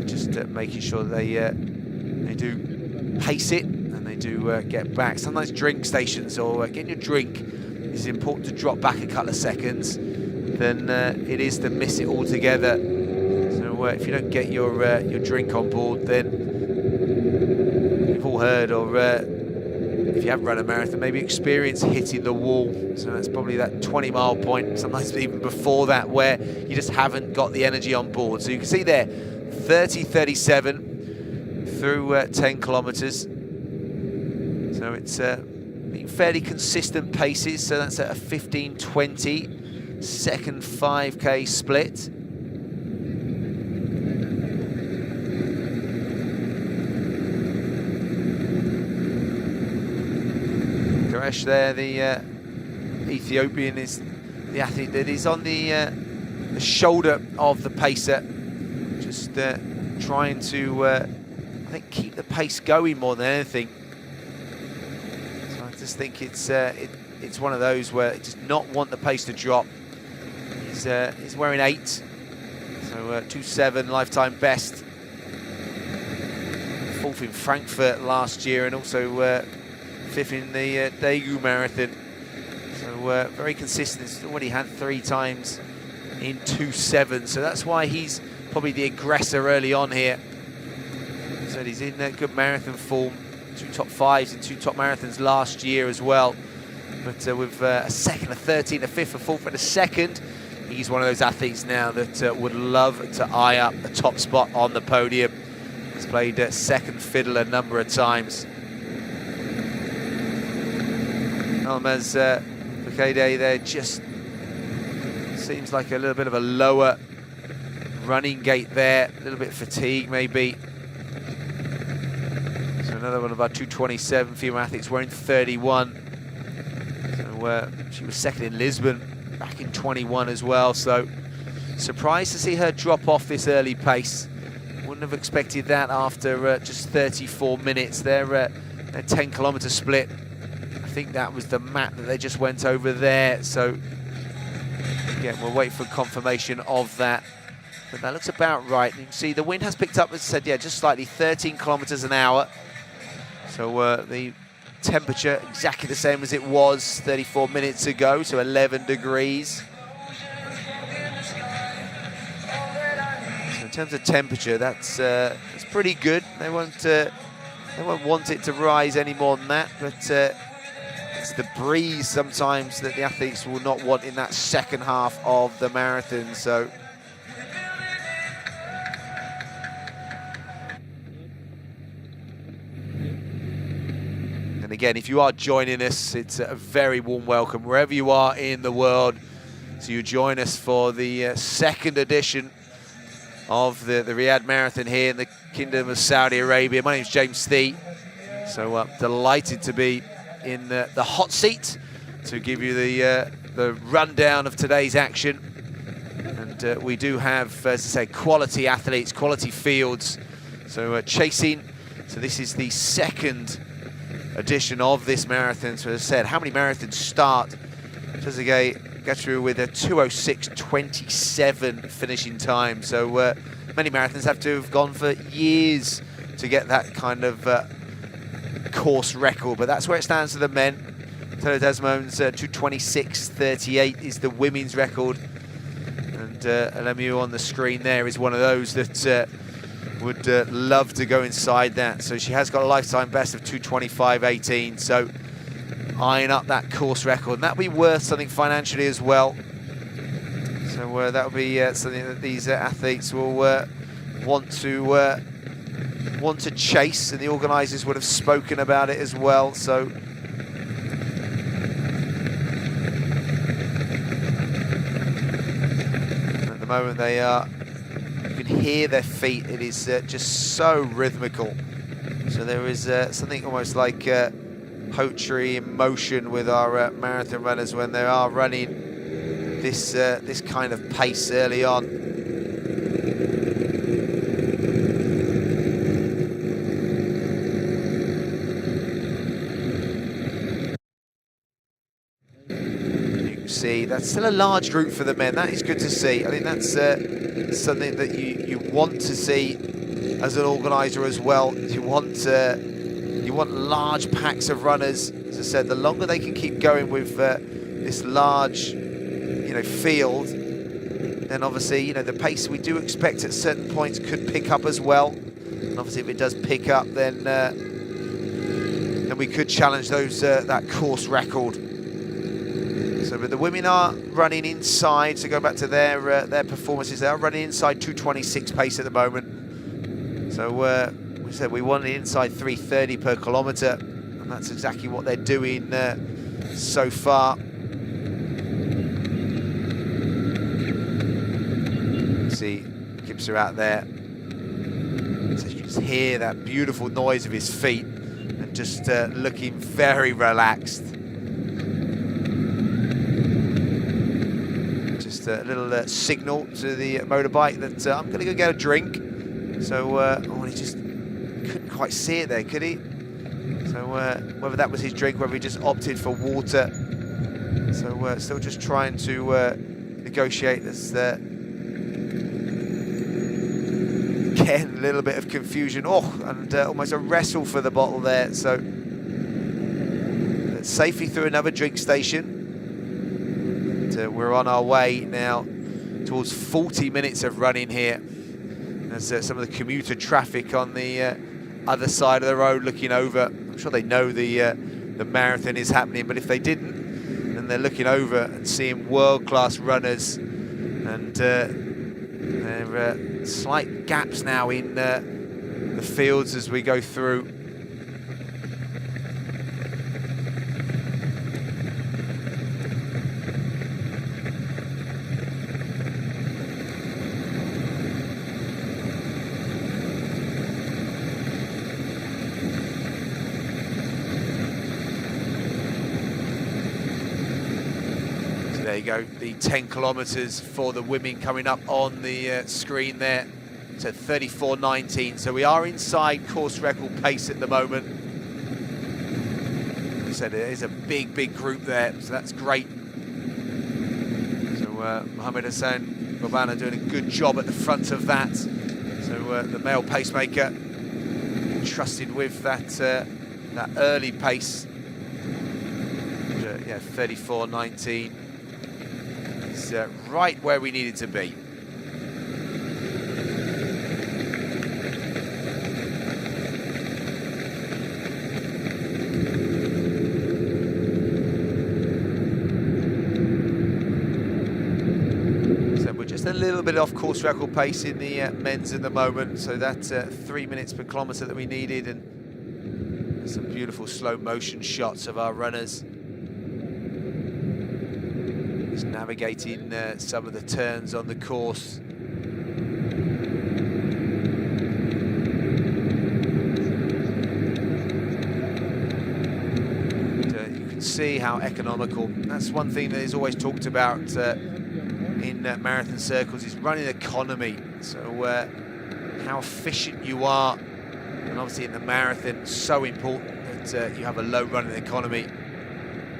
Just making sure they do pace it and they do get back. Sometimes drink stations or getting your drink, it's important to drop back a couple of seconds than it is to miss it altogether. So if you don't get your drink on board, then you've all heard, or if you haven't run a marathon, maybe experience hitting the wall. So that's probably that 20-mile point, sometimes even before that, where you just haven't got the energy on board. So you can see there, 30:37 through 10 kilometers. So it's been fairly consistent paces, so that's at a 15:20 second 5K split. Goresh there, the Ethiopian, is the athlete that is on the shoulder of the pacer, just trying to, I think, keep the pace going more than anything. I just think it's one of those where it does not want the pace to drop. He's wearing 8, so 2:7 lifetime best. 4th in Frankfurt last year, and also 5th in the Daegu Marathon. So very consistent. He's already had 3 times in 2:7, so that's why he's probably the aggressor early on here. So he's in good marathon form. 2 top 5s and 2 top marathons last year as well. But with a 2nd, a 13th, a 5th, a 4th, and a 2nd, he's one of those athletes now that would love to eye up a top spot on the podium. He's played 2nd fiddle a number of times. Almaz Bukede there, just seems like a little bit of a lower running gait there, a little bit fatigued maybe. So another one of our 2:27 female athletes wearing 31. So she was 2nd in Lisbon back in 21 as well. So surprised to see her drop off this early pace. Wouldn't have expected that after just 34 minutes. Their 10-kilometre split, I think that was the map that they just went over there. So again, we'll wait for confirmation of that. But that looks about right. You can see the wind has picked up, as I said, yeah, just slightly, 13 kilometers an hour. So the temperature exactly the same as it was 34 minutes ago, so 11 degrees. So in terms of temperature, that's it's pretty good. They won't want it to rise any more than that, but it's the breeze sometimes that the athletes will not want in that second half of the marathon. So again, if you are joining us, it's a very warm welcome wherever you are in the world. So you join us for the 2nd edition of the Riyadh Marathon here in the Kingdom of Saudi Arabia. My name's James Thee, so delighted to be in the hot seat to give you the rundown of today's action. And we do have, as I say, quality athletes, quality fields. So chasing, so this is the second edition of this marathon. So as I said, how many marathons start? Trezeguet got through with a 2:06.27 finishing time. So many marathons have to have gone for years to get that kind of course record, but that's where it stands for the men. Tolo Desmond's 2:26.38 is the women's record, and Lemieux on the screen there is one of those that would love to go inside that. So she has got a lifetime best of 2:25.18, so eyeing up that course record, and that'll be worth something financially as well. So that'll be something that these athletes will want to chase, and the organisers would have spoken about it as well. So at the moment they are, you can hear their feet. It is just so rhythmical. So there is something almost like poetry in motion with our marathon runners when they are running this kind of pace early on. You can see that's still a large group for the men. That is good to see. I think that's something that you want to see as an organizer as well. You want large packs of runners. As I said, the longer they can keep going with this large, field, then obviously, the pace we do expect at certain points could pick up as well. And obviously, if it does pick up, then we could challenge those that course record. So, but the women are running inside. So, go back to their performances. They are running inside 2:26 pace at the moment. So, we said we want it inside 3:30 per kilometre, and that's exactly what they're doing so far. See, Gibbs are out there. So you can just hear that beautiful noise of his feet, and just looking very relaxed. Just a little signal to the motorbike that I'm going to go get a drink. So, he just couldn't quite see it there, could he? So whether that was his drink, whether he just opted for water. So still just trying to negotiate this. Again, a little bit of confusion. And almost a wrestle for the bottle there. So safely through another drink station. And we're on our way now towards 40 minutes of running here. There's some of the commuter traffic on the other side of the road looking over. I'm sure they know the marathon is happening, but if they didn't, then they're looking over and seeing world-class runners, and there are slight gaps now in the fields as we go through. There you go, the 10 kilometres for the women coming up on the screen there. So 34.19. So we are inside course record pace at the moment. As I said, it is a big group there, so that's great. So Mohamed Hassan Bobana doing a good job at the front of that. So the male pacemaker trusted with that early pace. Yeah, 34.19. Is right where we needed to be. So we're just a little bit off course record pace in the men's at the moment. So that's 3 minutes per kilometre that we needed, and some beautiful slow motion shots of our runners. Just navigating some of the turns on the course. see how economical. That's one thing that is always talked about in marathon circles, is running economy. So how efficient you are, and obviously in the marathon, so important that you have a low running economy.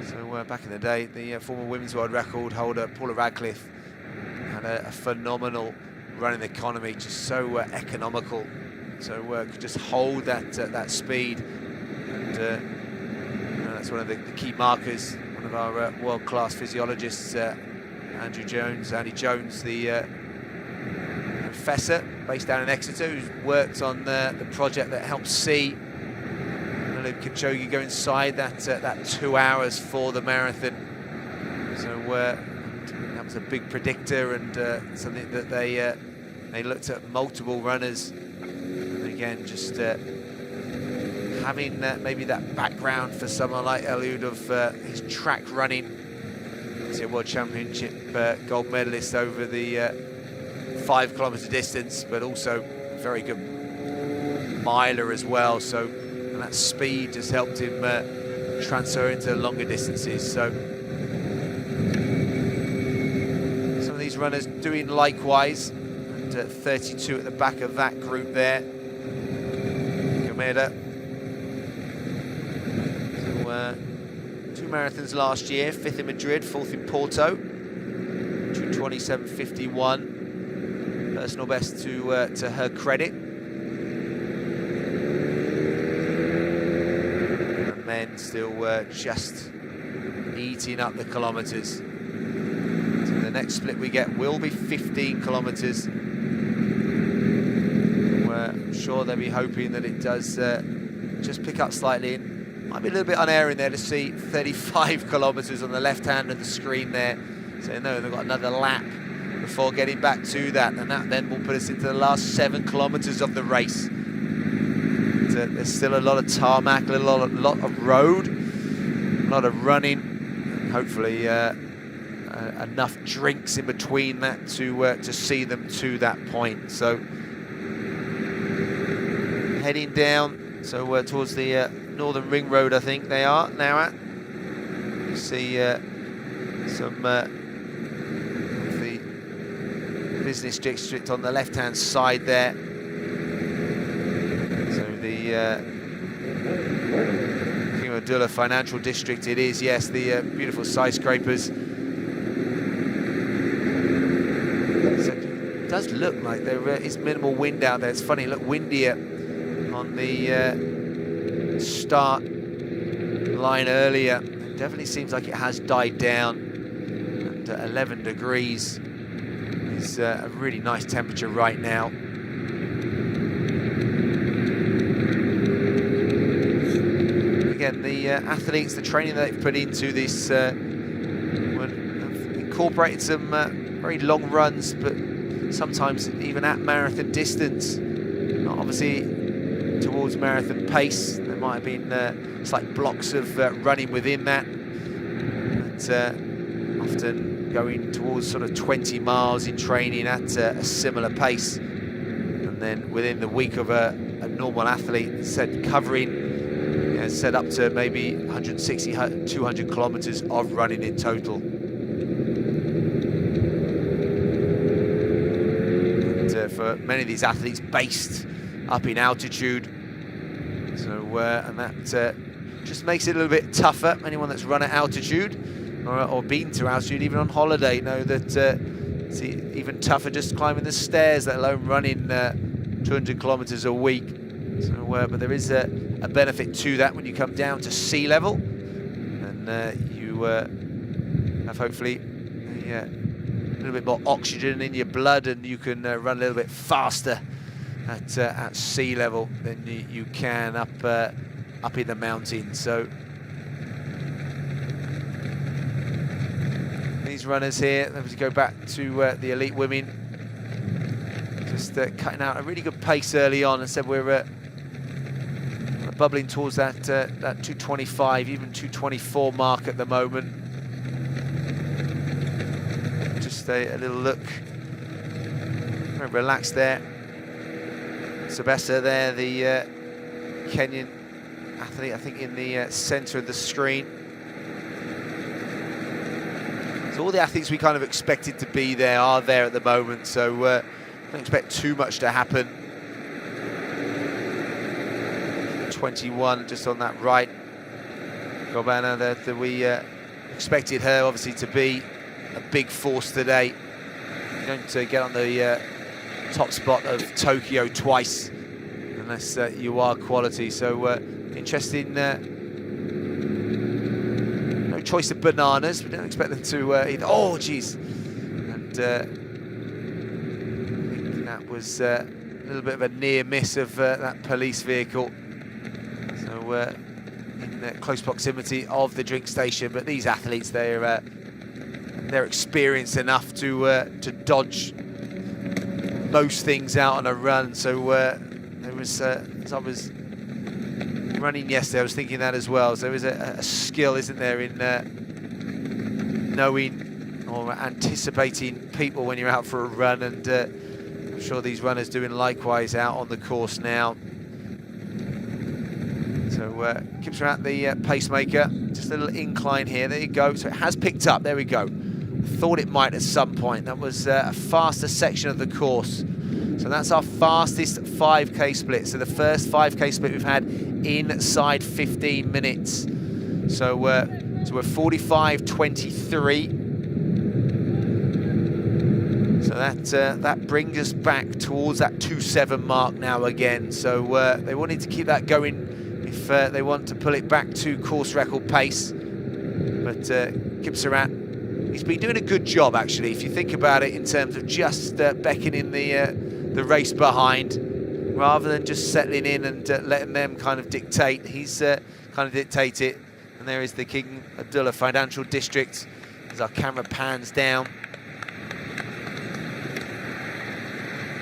So back in the day, the former women's world record holder Paula Radcliffe had a phenomenal running economy, just so economical. So could just hold that speed, and that's one of the key markers. One of our world-class physiologists, Andy Jones, the professor based down in Exeter, who's worked on the project that helps see Eliud Kipchoge go inside that 2 hours for the marathon. So that was a big predictor, and something that they looked at multiple runners. And again, just having maybe that background for someone like Eliud of his track running. He's a World Championship gold medalist over the 5 kilometer distance, but also a very good miler as well. So, and that speed just helped him transfer into longer distances. So some of these runners doing likewise, and 32 at the back of that group there. Gomeda. So 2 marathons last year, 5th in Madrid, 4th in Porto, 2:27:51. Personal best to her credit. And men still just eating up the kilometres. So the next split we get will be 15 kilometres. I'm sure they'll be hoping that it does just pick up slightly. Might be a little bit unerring there to see 35 kilometres on the left hand of the screen there. So no, they've got another lap before getting back to that, and that then will put us into the last 7 kilometres of the race. There's still a lot of tarmac, a lot of road, a lot of running, and hopefully enough drinks in between that to see them to that point. So heading down, so towards the Northern Ring Road, I think they are now at. You see some of the business district on the left-hand side there. So the King Abdullah Financial District it is, yes, the beautiful skyscrapers. So it does look like there is minimal wind out there. It's funny, look windier on the start line earlier. It definitely seems like it has died down, and 11 degrees is a really nice temperature right now. Again, the athletes, the training that they've put into this have incorporated some very long runs, but sometimes even at marathon distance, not obviously towards marathon pace. There might have been slight blocks of running within that, but often going towards sort of 20 miles in training at a similar pace, and then within the week of a normal athlete, said covering set up to maybe 160, 200 kilometers of running in total. And for many of these athletes based up in altitude, so and that just makes it a little bit tougher. Anyone that's run at altitude or been to altitude, even on holiday, know that it's even tougher just climbing the stairs, let alone running 200 kilometers a week. So, but there is a benefit to that when you come down to sea level, and you have hopefully a little bit more oxygen in your blood, and you can run a little bit faster at sea level than you can up in the mountains. So these runners here, let me go back to the elite women, just cutting out a really good pace early on. I said we're bubbling towards that 225, even 224 mark at the moment. Just a little look, very relaxed there. Sabessa there, the Kenyan athlete, I think in the centre of the screen. all the athletes we kind of expected to be there are there at the moment, so don't expect too much to happen. 21 just on that right. Gorbana, that we expected her obviously to be a big force today. You don't get on the top spot of Tokyo twice unless you are quality. So interesting. No choice of bananas. We don't expect them to either. Oh, geez. And I think that was a little bit of a near miss of that police vehicle. So in close proximity of the drink station, but these athletes, they're experienced enough to dodge most things out on a run. So there was, as I was running yesterday, I was thinking that as well. So there is a skill, isn't there, in knowing or anticipating people when you're out for a run, and I'm sure these runners doing likewise out on the course now. So keeps her at the pacemaker, just a little incline here. There you go. So it has picked up. There we go. Thought it might at some point. That was a faster section of the course. So that's our fastest 5K split. So the first 5K split we've had inside 15 minutes. So we're 45:23. So that brings us back towards that 2:07 mark now again. So they wanted to keep that going if they want to pull it back to course record pace. But Kipsarat, he's been doing a good job actually, if you think about it, in terms of just beckoning the race behind, rather than just settling in and letting them kind of dictate. He's kind of dictated. And there is the King Abdullah Financial District as our camera pans down.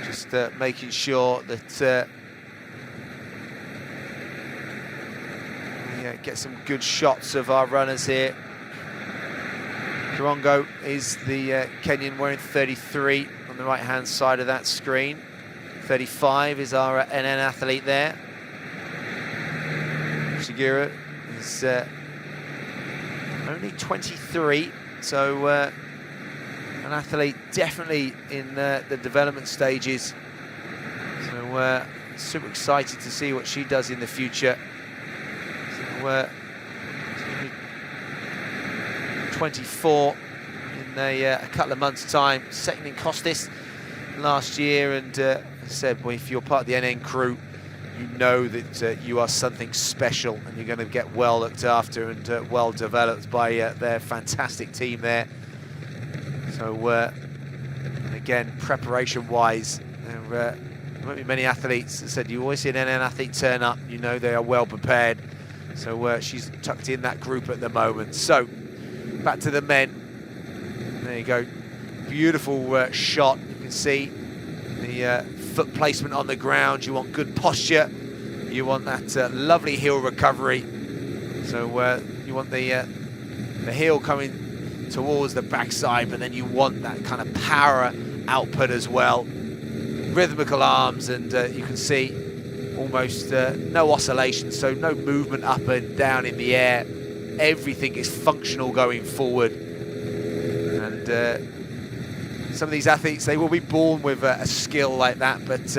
Just making sure that we get some good shots of our runners here. Kirongo is the Kenyan wearing 33 on the right-hand side of that screen. 35 is our NN athlete there. Shigeru is only 23, so an athlete definitely in the development stages. So super excited to see what she does in the future. So 24 in a couple of months' time, second in Costis last year, and as I said, well, if you're part of the NN crew, you know that you are something special, and you're going to get well looked after and well developed by their fantastic team there. So and again, preparation-wise, there won't be many athletes. As I said, you always see an NN athlete turn up, you know they are well prepared. So she's tucked in that group at the moment. So back to the men. There you go. Beautiful shot. You can see the foot placement on the ground. You want good posture. You want that lovely heel recovery. So you want the heel coming towards the backside, but then you want that kind of power output as well. Rhythmical arms, and you can see almost no oscillation, so no movement up and down in the air. Everything is functional going forward. And some of these athletes, they will be born with a skill like that, but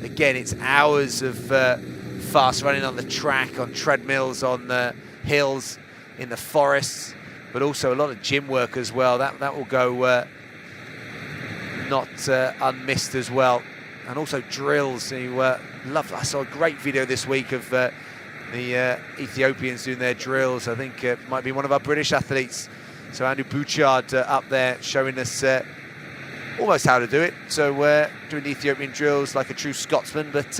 again, it's hours of fast running on the track, on treadmills, on the hills, in the forests, but also a lot of gym work as well. That will go not unmissed as well. And also drills. I saw a great video this week of the Ethiopians doing their drills. I think it might be one of our British athletes. So Andrew Bouchard up there showing us almost how to do it. So doing the Ethiopian drills like a true Scotsman, but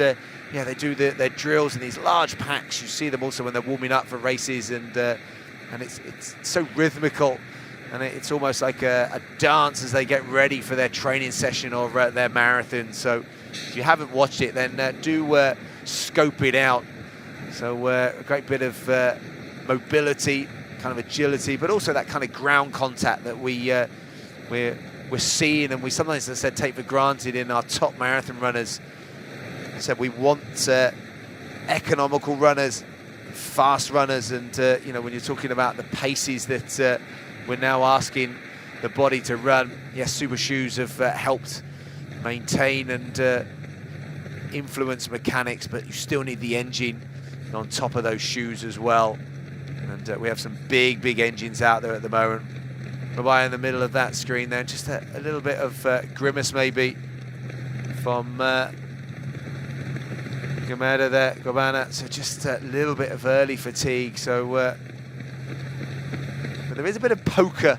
yeah, they do their drills in these large packs. You see them also when they're warming up for races, and it's so rhythmical, and it's almost like a dance as they get ready for their training session or their marathon. So if you haven't watched it, then do scope it out. So a great bit of mobility, kind of agility, but also that kind of ground contact that we're seeing, and we sometimes, as I said, take for granted in our top marathon runners. I said we want economical runners, fast runners, and you know, when you're talking about the paces that we're now asking the body to run. Yes, super shoes have helped maintain and influence mechanics, but you still need the engine on top of those shoes as well. And we have some big engines out there at the moment. Right in the middle of that screen there, just a little bit of grimace maybe from Gomeda there, Gobana. So just a little bit of early fatigue. So but there is a bit of poker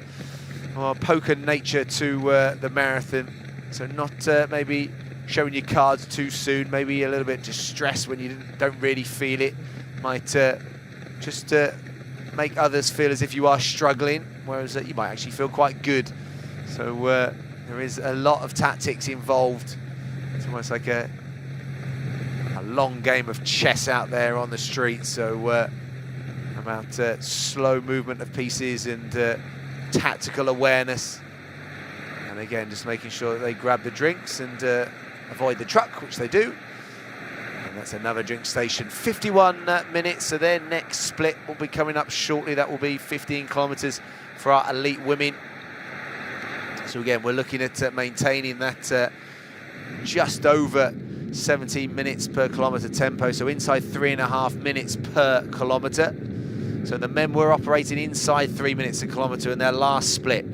nature to the marathon. So not maybe showing your cards too soon, maybe a little bit distressed when you don't really feel it. Might just make others feel as if you are struggling, whereas you might actually feel quite good. So there is a lot of tactics involved. It's almost like a long game of chess out there on the street. So about slow movement of pieces and tactical awareness. And again, just making sure that they grab the drinks and avoid the truck, which they do. And that's another drink station. 51 minutes, so their next split will be coming up shortly. That will be 15 kilometers for our elite women. So again, we're looking at maintaining that just over 17 minutes per kilometer tempo, so inside 3.5 minutes per kilometer. So the men were operating inside 3 minutes a kilometer in their last split.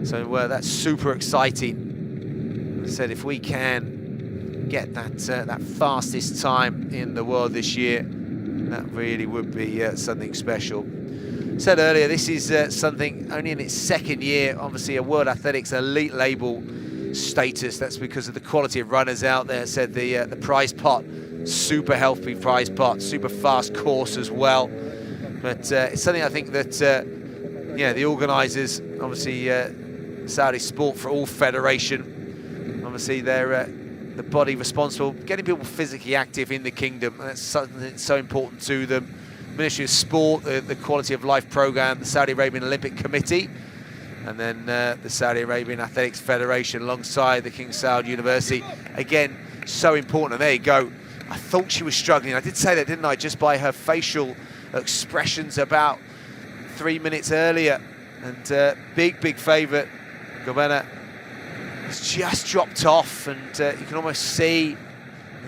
So that's super exciting. As I said, if we can get that fastest time in the world this year, that really would be something special. Said earlier, this is something only in its second year. Obviously, a World Athletics elite label status. That's because of the quality of runners out there. Said the prize pot, super healthy prize pot, super fast course as well. But it's something I think that the organisers, obviously Saudi Sport for All Federation, obviously they're the body responsible getting people physically active in the kingdom, and that's something that's so important to them. Ministry of Sport, the Quality of Life Programme, the Saudi Arabian Olympic Committee, and then the Saudi Arabian Athletics Federation alongside the King Saud University. Again, so important. And there you go. I thought she was struggling. I did say that, didn't I? Just by her facial expressions about 3 minutes earlier. And big favourite, Gobena, has just dropped off, and you can almost see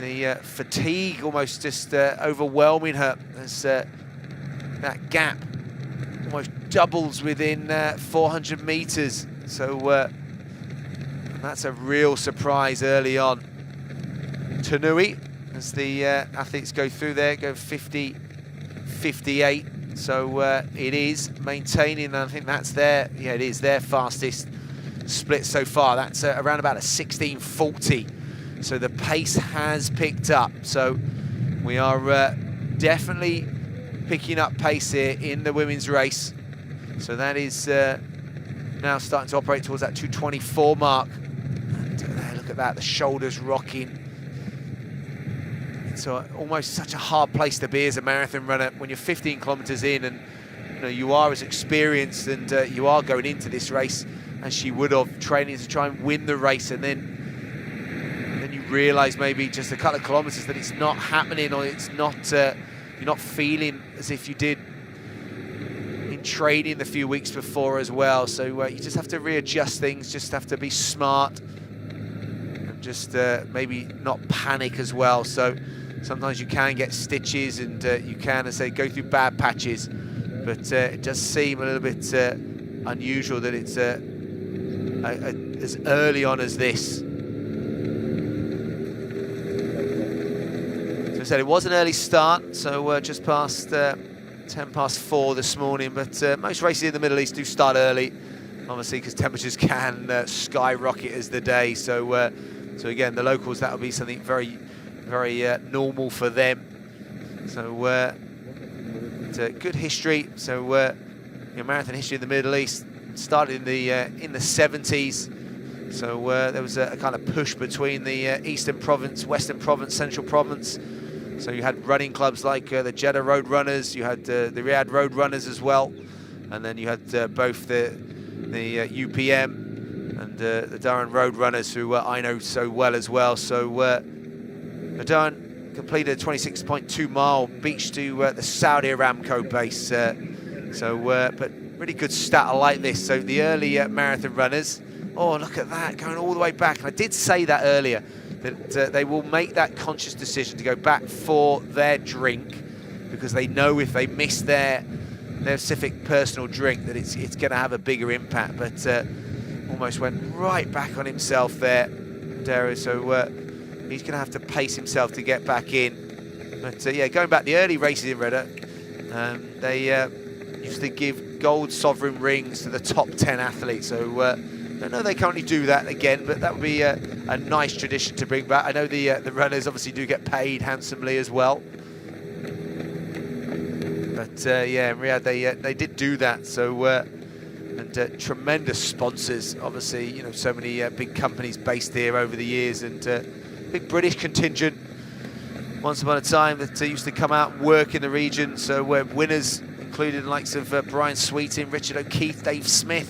the fatigue almost just overwhelming her as that gap almost doubles within 400 meters. So that's a real surprise early on. Tanui, as the athletes go through there, go 50-58. So it is maintaining, and I think that's it is their fastest split so far. That's around about a 16:40. So the pace has picked up. So we are definitely picking up pace here in the women's race. So that is now starting to operate towards that 2:24 mark. And look at that, the shoulders rocking. It's almost such a hard place to be as a marathon runner when you're 15 kilometers in, and you are as experienced, and you are going into this race as she would have, training to try and win the race, and then you realise maybe just a couple of kilometers that it's not happening, or it's not you're not feeling as if you did in training the few weeks before as well. So you just have to readjust things, just have to be smart, and just maybe not panic as well. So sometimes you can get stitches, and you can, as I say, go through bad patches, but it does seem a little bit unusual that it's as early on as this. So I said it was an early start, so just past 4 this morning, but most races in the Middle East do start early, obviously because temperatures can skyrocket as the day. So so again, the locals, that will be something very normal for them. So it's a good history. So marathon history in the Middle East started in the 70s. So there was a kind of push between the Eastern Province, Western Province, Central Province. So you had running clubs like the Jeddah Road Runners, you had the Riyadh Road Runners as well, and then you had both the UPM and the Durham Road Runners, who I know so well as well. So Durham completed a 26.2 mile beach to the Saudi Aramco base. But really good stat. I like this. So the early marathon runners, oh, look at that, going all the way back. And I did say that earlier, that they will make that conscious decision to go back for their drink, because they know if they miss their specific personal drink that it's going to have a bigger impact. But almost went right back on himself there, Dero. So he's going to have to pace himself to get back in. But yeah, going back the early races in Riyadh, they used to give gold sovereign rings to the top 10 athletes. So I don't know if they currently do that again, but that would be a nice tradition to bring back. I know the runners obviously do get paid handsomely as well. But yeah, in Riyadh they did do that. So and tremendous sponsors, obviously, you know, so many big companies based here over the years, and big British contingent once upon a time that used to come out and work in the region. So winners included the likes of Brian Sweeting, Richard O'Keefe, Dave Smith.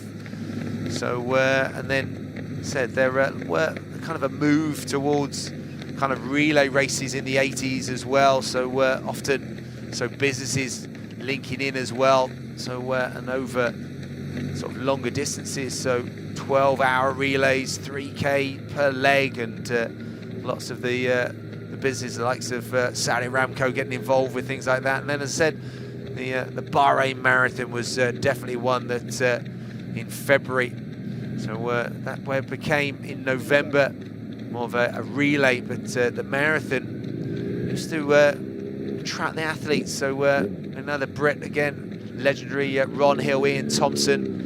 So and then said there were kind of a move towards kind of relay races in the 80s as well. So often, so businesses linking in as well. So and over sort of longer distances, so 12-hour relays, 3K per leg, and lots of the business, the likes of Saudi Aramco getting involved with things like that. And then, as I said, the Bahrain Marathon was definitely one that in February, so that where it became in November more of a relay, but the marathon used to attract the athletes. So another Brit again, legendary Ron Hill, Ian Thompson.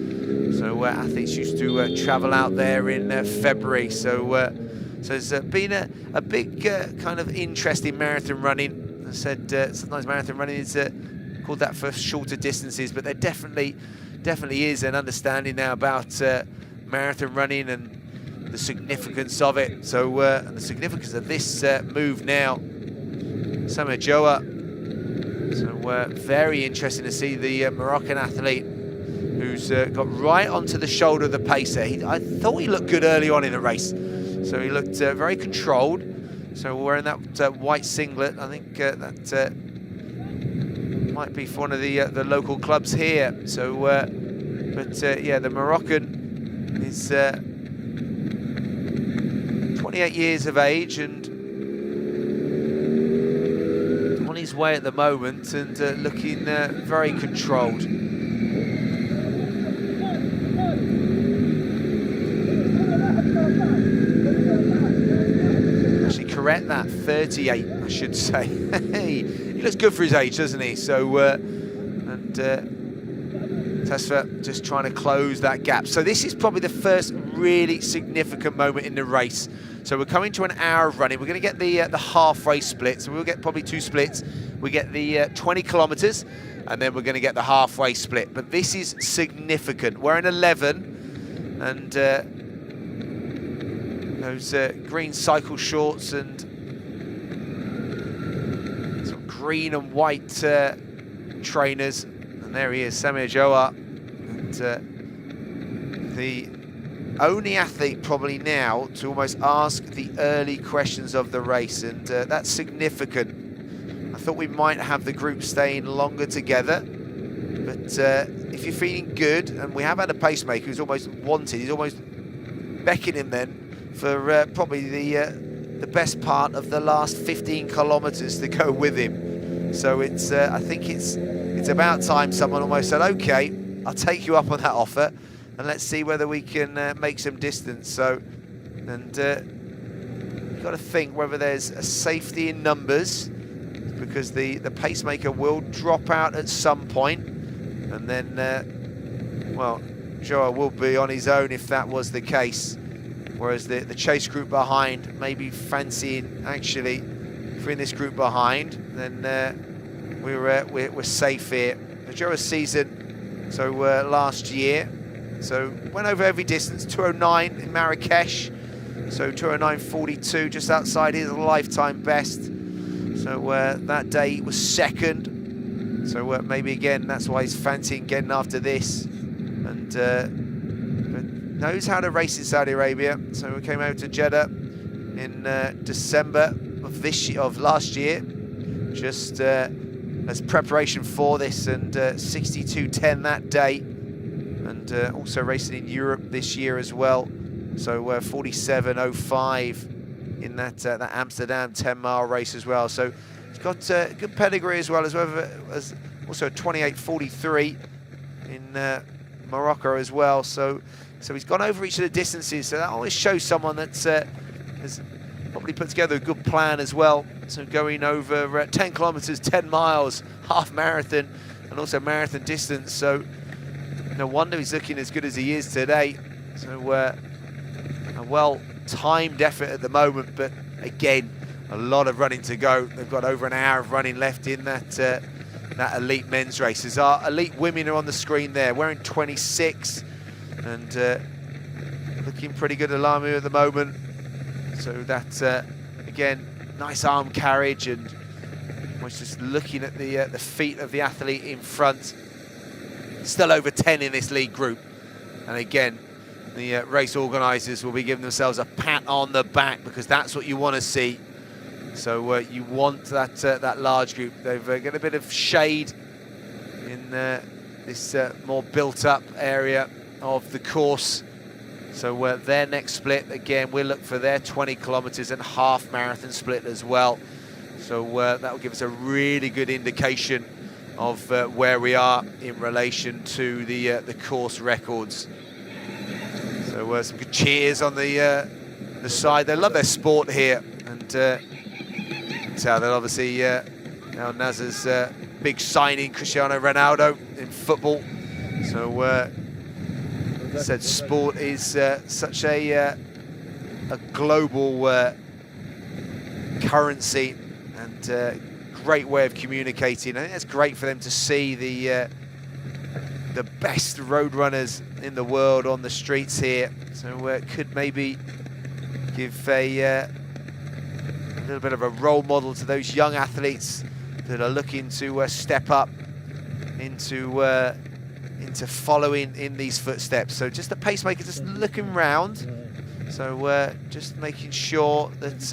So athletes used to travel out there in February. So so it's been a big kind of interest in marathon running. As I said, sometimes marathon running is called that for shorter distances, but there definitely is an understanding now about marathon running and the significance of it. So and the significance of this move now, Samuel Joa. So very interesting to see the Moroccan athlete who's got right onto the shoulder of the pacer. I thought he looked good early on in the race. So he looked very controlled. So wearing that white singlet, I think that might be for one of the local clubs here. So, but yeah, the Moroccan is 28 years of age and on his way at the moment, and looking very controlled. Correct that, 38, I should say. He looks good for his age, doesn't he? So, and Tesfa just trying to close that gap. So this is probably the first really significant moment in the race. So we're coming to an hour of running. We're going to get the halfway split. So we'll get probably two splits. We get the 20 kilometers, and then we're going to get the halfway split. But this is significant. We're in 11, and those green cycle shorts and some green and white trainers. And there he is, Samir Joa. And the only athlete probably now to almost ask the early questions of the race. And that's significant. I thought we might have the group staying longer together. But if you're feeling good, and we have had a pacemaker who's almost wanted, he's almost beckoning then for probably the best part of the last 15 kilometers to go with him. So it's I think it's about time someone almost said, okay, I'll take you up on that offer, and let's see whether we can make some distance. So, and you've got to think whether there's a safety in numbers, because the pacemaker will drop out at some point, and then well, Joa will be on his own if that was the case. Whereas the chase group behind maybe fancying, actually, if we're in this group behind, then we're safe here. The Joa season, so last year, so went over every distance, 209 in Marrakesh, so 209.42, just outside his lifetime best. So that day he was second, so maybe again that's why he's fancying getting after this. And knows how to race in Saudi Arabia. So we came out to Jeddah in December of last year, just as preparation for this, and 62.10 that day. and also racing in Europe this year as well. So 47.05 in that Amsterdam 10-mile race as well. So he's got good pedigree as well, as also 28.43 in Morocco as well. So he's gone over each of the distances. So that always shows someone that has probably put together a good plan as well. So going over 10 kilometers, 10 miles, half marathon, and also marathon distance. So no wonder he's looking as good as he is today. So a well-timed effort at the moment, but again, a lot of running to go. They've got over an hour of running left in that elite men's races. Our elite women are on the screen there, wearing 26 and looking pretty good, Alamu, at the moment. So that, again, nice arm carriage, and we're just looking at the feet of the athlete in front. Still over 10 in this lead group. And again, the race organisers will be giving themselves a pat on the back, because that's what you want to see. So you want that large group. They've got a bit of shade in this more built-up area of the course. So their next split, again, we'll look for their 20 kilometres and half marathon split as well. So that will give us a really good indication of where we are in relation to the course records. So some good cheers on the side. They love their sport here, and so that obviously now Naz's big signing, Cristiano Ronaldo in football. So said sport is such a global currency, and great way of communicating. I think it's great for them to see the best road runners in the world on the streets here. So it could maybe give a little bit of a role model to those young athletes that are looking to step up into following in these footsteps. So just the pacemaker, just looking round. So just making sure that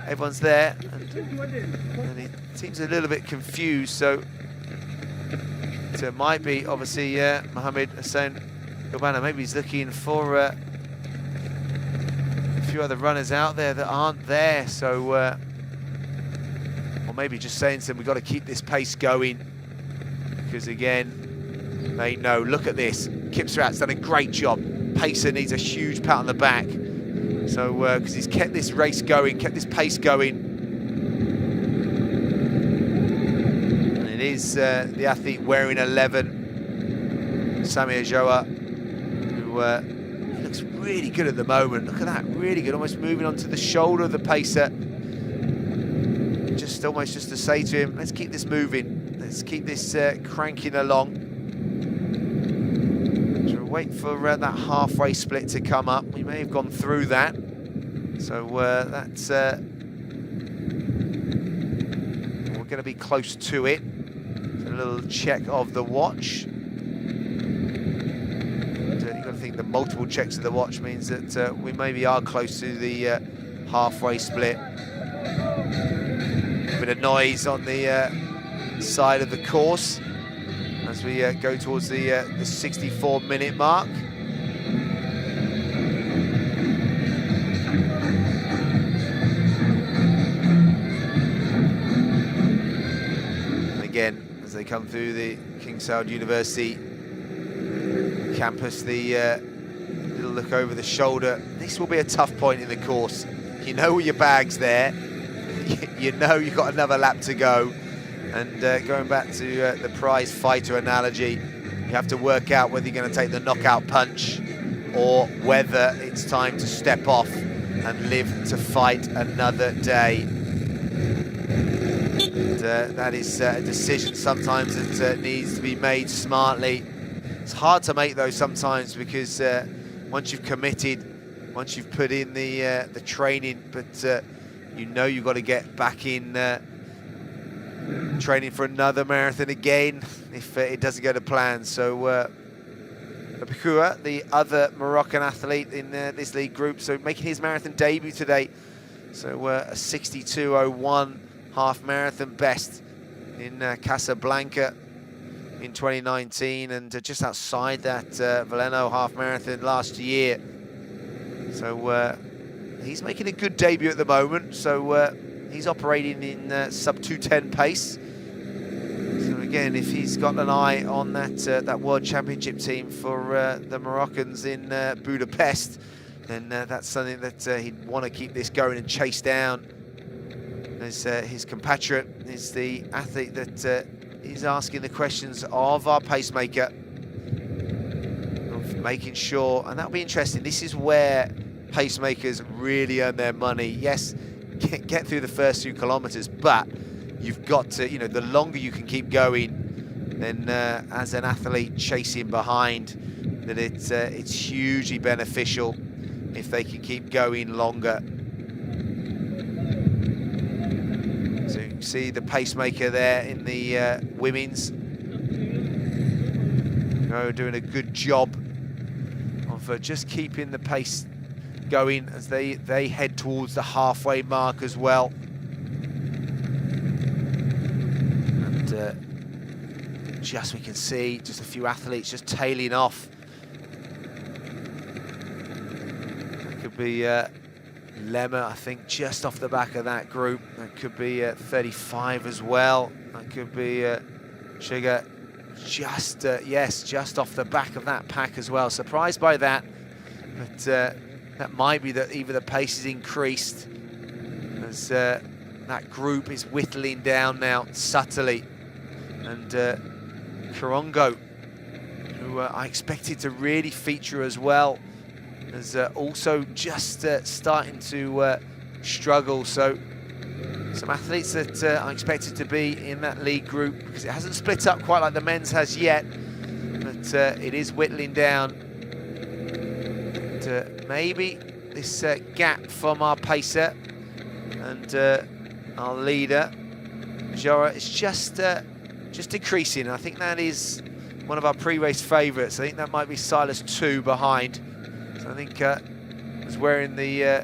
everyone's there, and he seems a little bit confused. So it might be obviously Mohamed Hussein Gobana. Maybe he's looking for a few other runners out there that aren't there. So or maybe just saying to them, we've got to keep this pace going, because again, they know. Look at this. Kipsrat's done a great job. Pacer needs a huge pat on the back. So, because he's kept this race going, kept this pace going. And it is the athlete wearing 11, Sami Ajoa, who looks really good at the moment. Look at that, really good. Almost moving onto the shoulder of the pacer. Just almost just to say to him, let's keep this moving. Let's keep this cranking along. So wait for that halfway split to come up. We may have gone through that. So that's we're going to be close to it. So a little check of the watch. And, you've got to think the multiple checks of the watch means that we maybe are close to the halfway split. A bit of noise on the side of the course as we go towards the 64-minute mark. Again, as they come through the King Saud University campus, the little look over the shoulder. This will be a tough point in the course. You know your bag's there. You know you've got another lap to go. And going back to the prize fighter analogy, you have to work out whether you're going to take the knockout punch or whether it's time to step off and live to fight another day. And that is a decision sometimes that needs to be made smartly. It's hard to make those sometimes, because once you've committed, once you've put in the training, but you know you've got to get back in training for another marathon again if it doesn't go to plan. So Abikoua, the other Moroccan athlete in this league group, so making his marathon debut today. So a 62.01 half marathon best in Casablanca. in 2019, and just outside that Veleno half marathon last year. So he's making a good debut at the moment. So he's operating in sub 2:10 pace. So again, if he's got an eye on that World Championship team for the Moroccans in Budapest, then that's something that he'd want to keep this going and chase down. As his compatriot is the athlete that is asking the questions of our pacemaker, of making sure, and that'll be interesting. This is where pacemakers really earn their money. Yes, get through the first few kilometers, but you've got to, you know, the longer you can keep going, then as an athlete chasing behind, that it's hugely beneficial if they can keep going longer. So you can see the pacemaker there in the women's. Doing a good job of just keeping the pace going as they head towards the halfway mark as well. And just we can see just a few athletes just tailing off. That could be Lemmer, I think, just off the back of that group. That could be 35 as well. That could be Sugar, just yes, just off the back of that pack as well. Surprised by that, but that might be that either the pace is increased as that group is whittling down now subtly. And Karongo, who I expected to really feature as well, is also just starting to struggle. So some athletes that I expected to be in that lead group, because it hasn't split up quite like the men's has yet, but it is whittling down. And maybe this gap from our pacer and our leader, Jora, is just decreasing. I think that is one of our pre-race favourites. I think that might be Silas 2 behind. So I think he's wearing the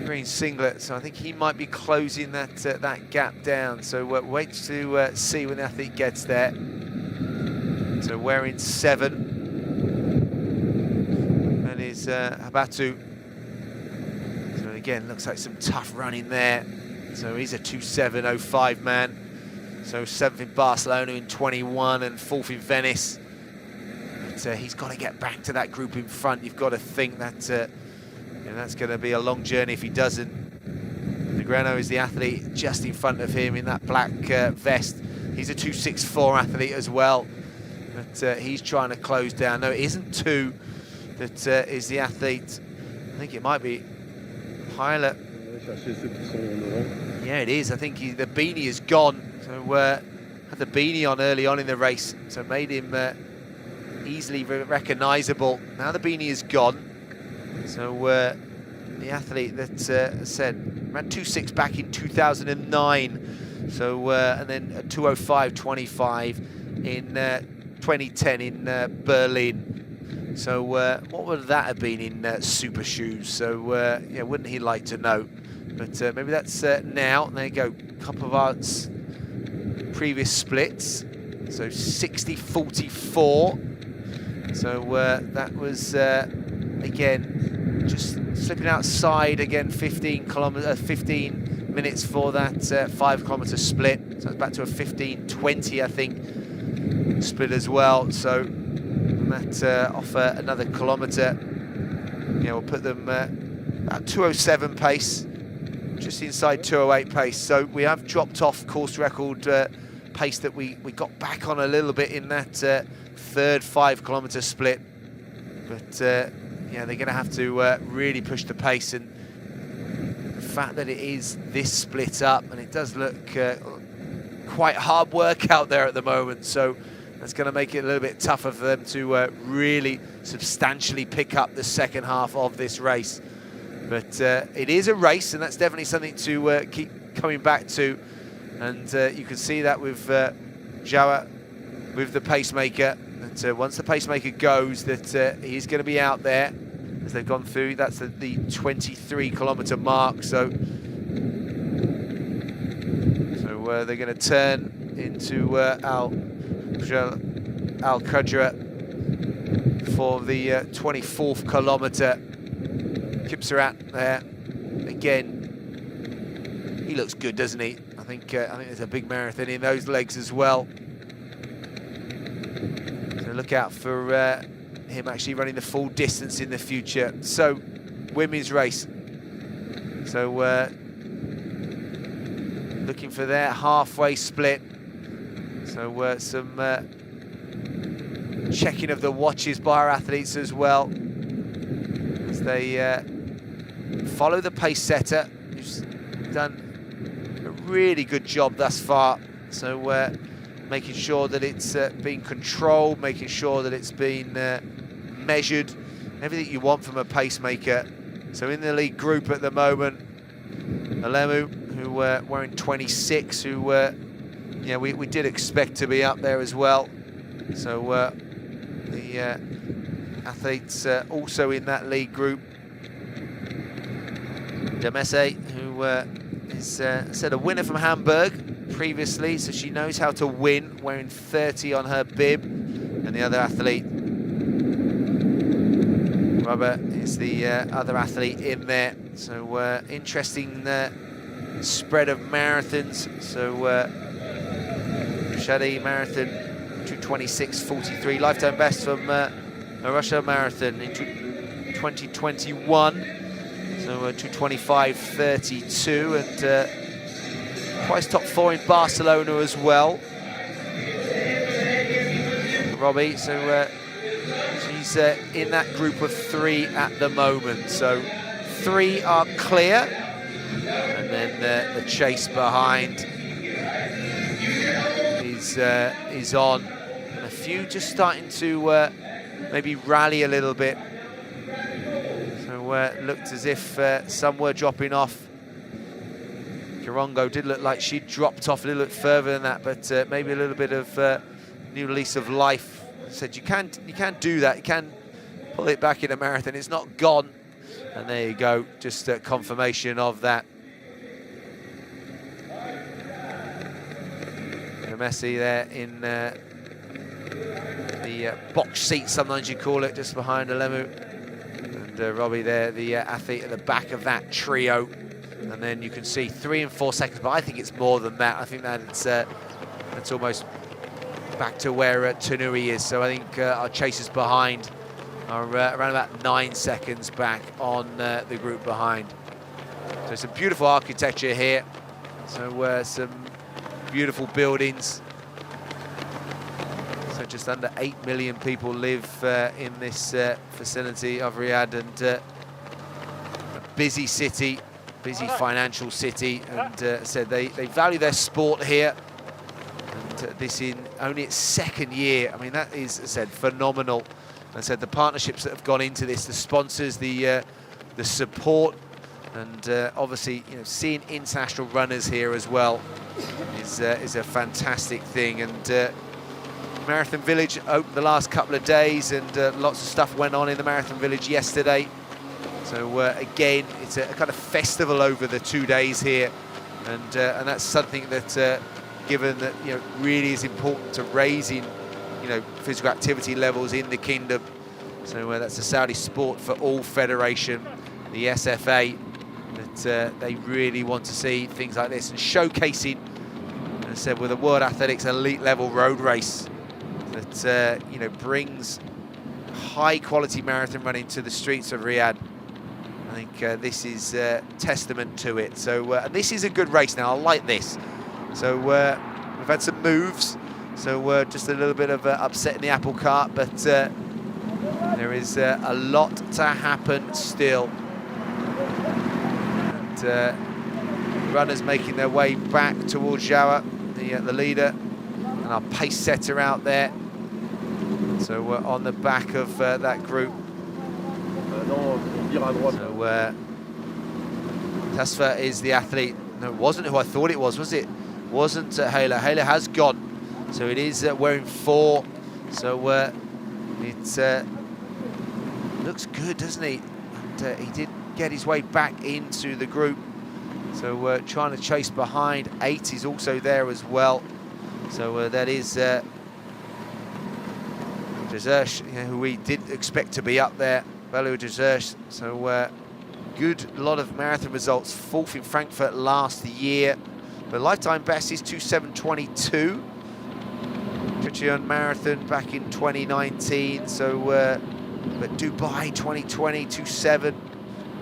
green singlet, so I think he might be closing that gap down. So wait to see when the athlete gets there. So wearing 7, and is Habatu. So again, looks like some tough running there. So he's a 2:7:05 man. So 7th in Barcelona in 21 and 4th in Venice. But he's got to get back to that group in front. You've got to think that that's going to be a long journey if he doesn't. Negrano is the athlete just in front of him in that black vest. He's a 2:64 athlete as well, but he's trying to close down. No, it isn't 2 that is the athlete. I think it might be Pilot. Yeah, it is. I think the beanie is gone. So had the beanie on early on in the race, so made him easily recognisable. Now the beanie is gone. So the athlete that said ran 2:6 back in 2009. So and then 2:05:25 in 2010 in Berlin. So what would that have been in super shoes? So yeah, wouldn't he like to know? But maybe that's now. There you go. Couple of our previous splits. So 60:44. So that was again just slipping outside again. 15 minutes for that 5 kilometer split. So it's back to a 15:20, I think, split as well. So that off another kilometer. Yeah, we'll put them about 2:07 pace, just inside 2:08 pace. So we have dropped off course record pace that we got back on a little bit in that third 5 kilometer split. But yeah, they're going to have to really push the pace, and the fact that it is this split up, and it does look quite hard work out there at the moment. So that's going to make it a little bit tougher for them to really substantially pick up the second half of this race. But it is a race, and that's definitely something to keep coming back to. And you can see that with Jawa, with the pacemaker. That once the pacemaker goes, that he's going to be out there as they've gone through. That's the 23 kilometer mark. So So they're going to turn into Al Qudra for the 24th kilometre. Kipsarat there again. He looks good, doesn't he? I think there's a big marathon in those legs as well. So look out for him actually running the full distance in the future. So women's race. So looking for their halfway split. So some checking of the watches by our athletes as well, as they follow the pace setter, who's done a really good job thus far. So making sure that it's being controlled, making sure that it's been measured, everything you want from a pacemaker. So in the lead group at the moment, Alemu, who wearing 26, who yeah, we did expect to be up there as well. So the athletes also in that lead group. Demese, who is said a winner from Hamburg previously, so she knows how to win, wearing 30 on her bib. And the other athlete, Robert, is the other athlete in there. So interesting spread of marathons. So Shadi Marathon 2:26:43, lifetime best from Russia Marathon in 2021. So 2:25:32, and twice top 4 in Barcelona as well. Robbie, so she's in that group of 3 at the moment. So 3 are clear, and then the chase behind is on. And a few just starting to maybe rally a little bit. So looked as if some were dropping off. Kirongo did look like she dropped off a little bit further than that, but maybe a little bit of new lease of life. I said you can't do that. You can pull it back in a marathon. It's not gone. And there you go, just confirmation of that. Messi there in the box seat, sometimes you call it, just behind Alemu. And Robbie there, the athlete at the back of that trio. And then you can see 3 and 4 seconds, but I think it's more than that. I think that's almost back to where Tanui is. So I think our chasers behind are around about 9 seconds back on the group behind. So some beautiful architecture here. So some beautiful buildings. So just under 8 million people live in this vicinity of Riyadh, and a busy city, busy financial city, and said they value their sport here. And this in only its 2nd year. I mean, that is, as I said, phenomenal. I said the partnerships that have gone into this, the sponsors, the support, and obviously, you know, seeing international runners here as well is a fantastic thing. And Marathon Village opened the last couple of days, and lots of stuff went on in the Marathon Village yesterday. So again, it's a kind of festival over the 2 days here, and that's something that, given that, you know, really is important to raising, you know, physical activity levels in the kingdom. So that's the Saudi Sport for All Federation, the SFA, that they really want to see things like this, and showcasing, as I said, with a World Athletics elite level road race that you know, brings high quality marathon running to the streets of Riyadh. I think this is testament to it. So and this is a good race now. I like this. So we've had some moves. So just a little bit of upset in the apple cart, but there is a lot to happen still. And runners making their way back towards Jawa, the leader, and our pace setter out there. So we're on the back of that group. So Tasfa is the athlete. No, it wasn't who I thought it was it? Wasn't Hayla. Hayla has gone. So it is wearing 4. So it looks good, doesn't he? And he did get his way back into the group. So trying to chase behind. 8 is also there as well. So that is Desersh, who we did expect to be up there. Valou Desersh. So good lot of marathon results. 4th in Frankfurt last year. The lifetime best is 2:7:22. Trichion Marathon back in 2019. So but Dubai 2020, 2:7.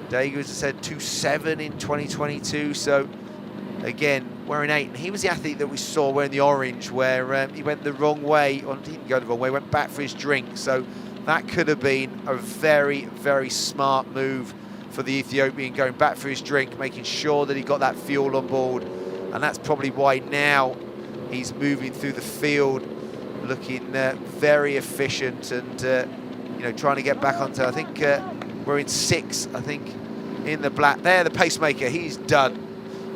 Daegu, as I said, 2:7 in 2022. So again, wearing 8. And he was the athlete that we saw wearing the orange, where he went the wrong way, or didn't go the wrong way, went back for his drink. So that could have been a very, very smart move for the Ethiopian, going back for his drink, making sure that he got that fuel on board. And that's probably why now he's moving through the field, looking very efficient and trying to get back onto, I think we're in 6, I think, in the black. There, the pacemaker, he's done.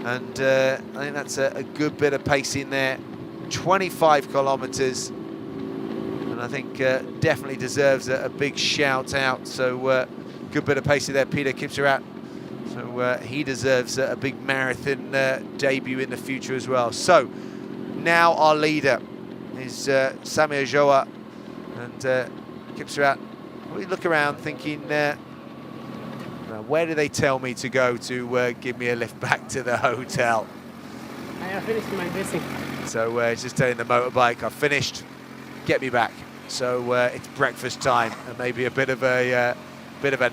And I think that's a good bit of pace in there. 25 kilometers. And I think definitely deserves a big shout out. So good bit of pace in there, Peter Kipserath. So he deserves a big marathon debut in the future as well. So now our leader is Samir Joa, and Kipserath. We look around thinking, where do they tell me to go to give me a lift back to the hotel? I have finished my dressing. So it's just telling the motorbike, I've finished, get me back. So it's breakfast time and maybe a bit of a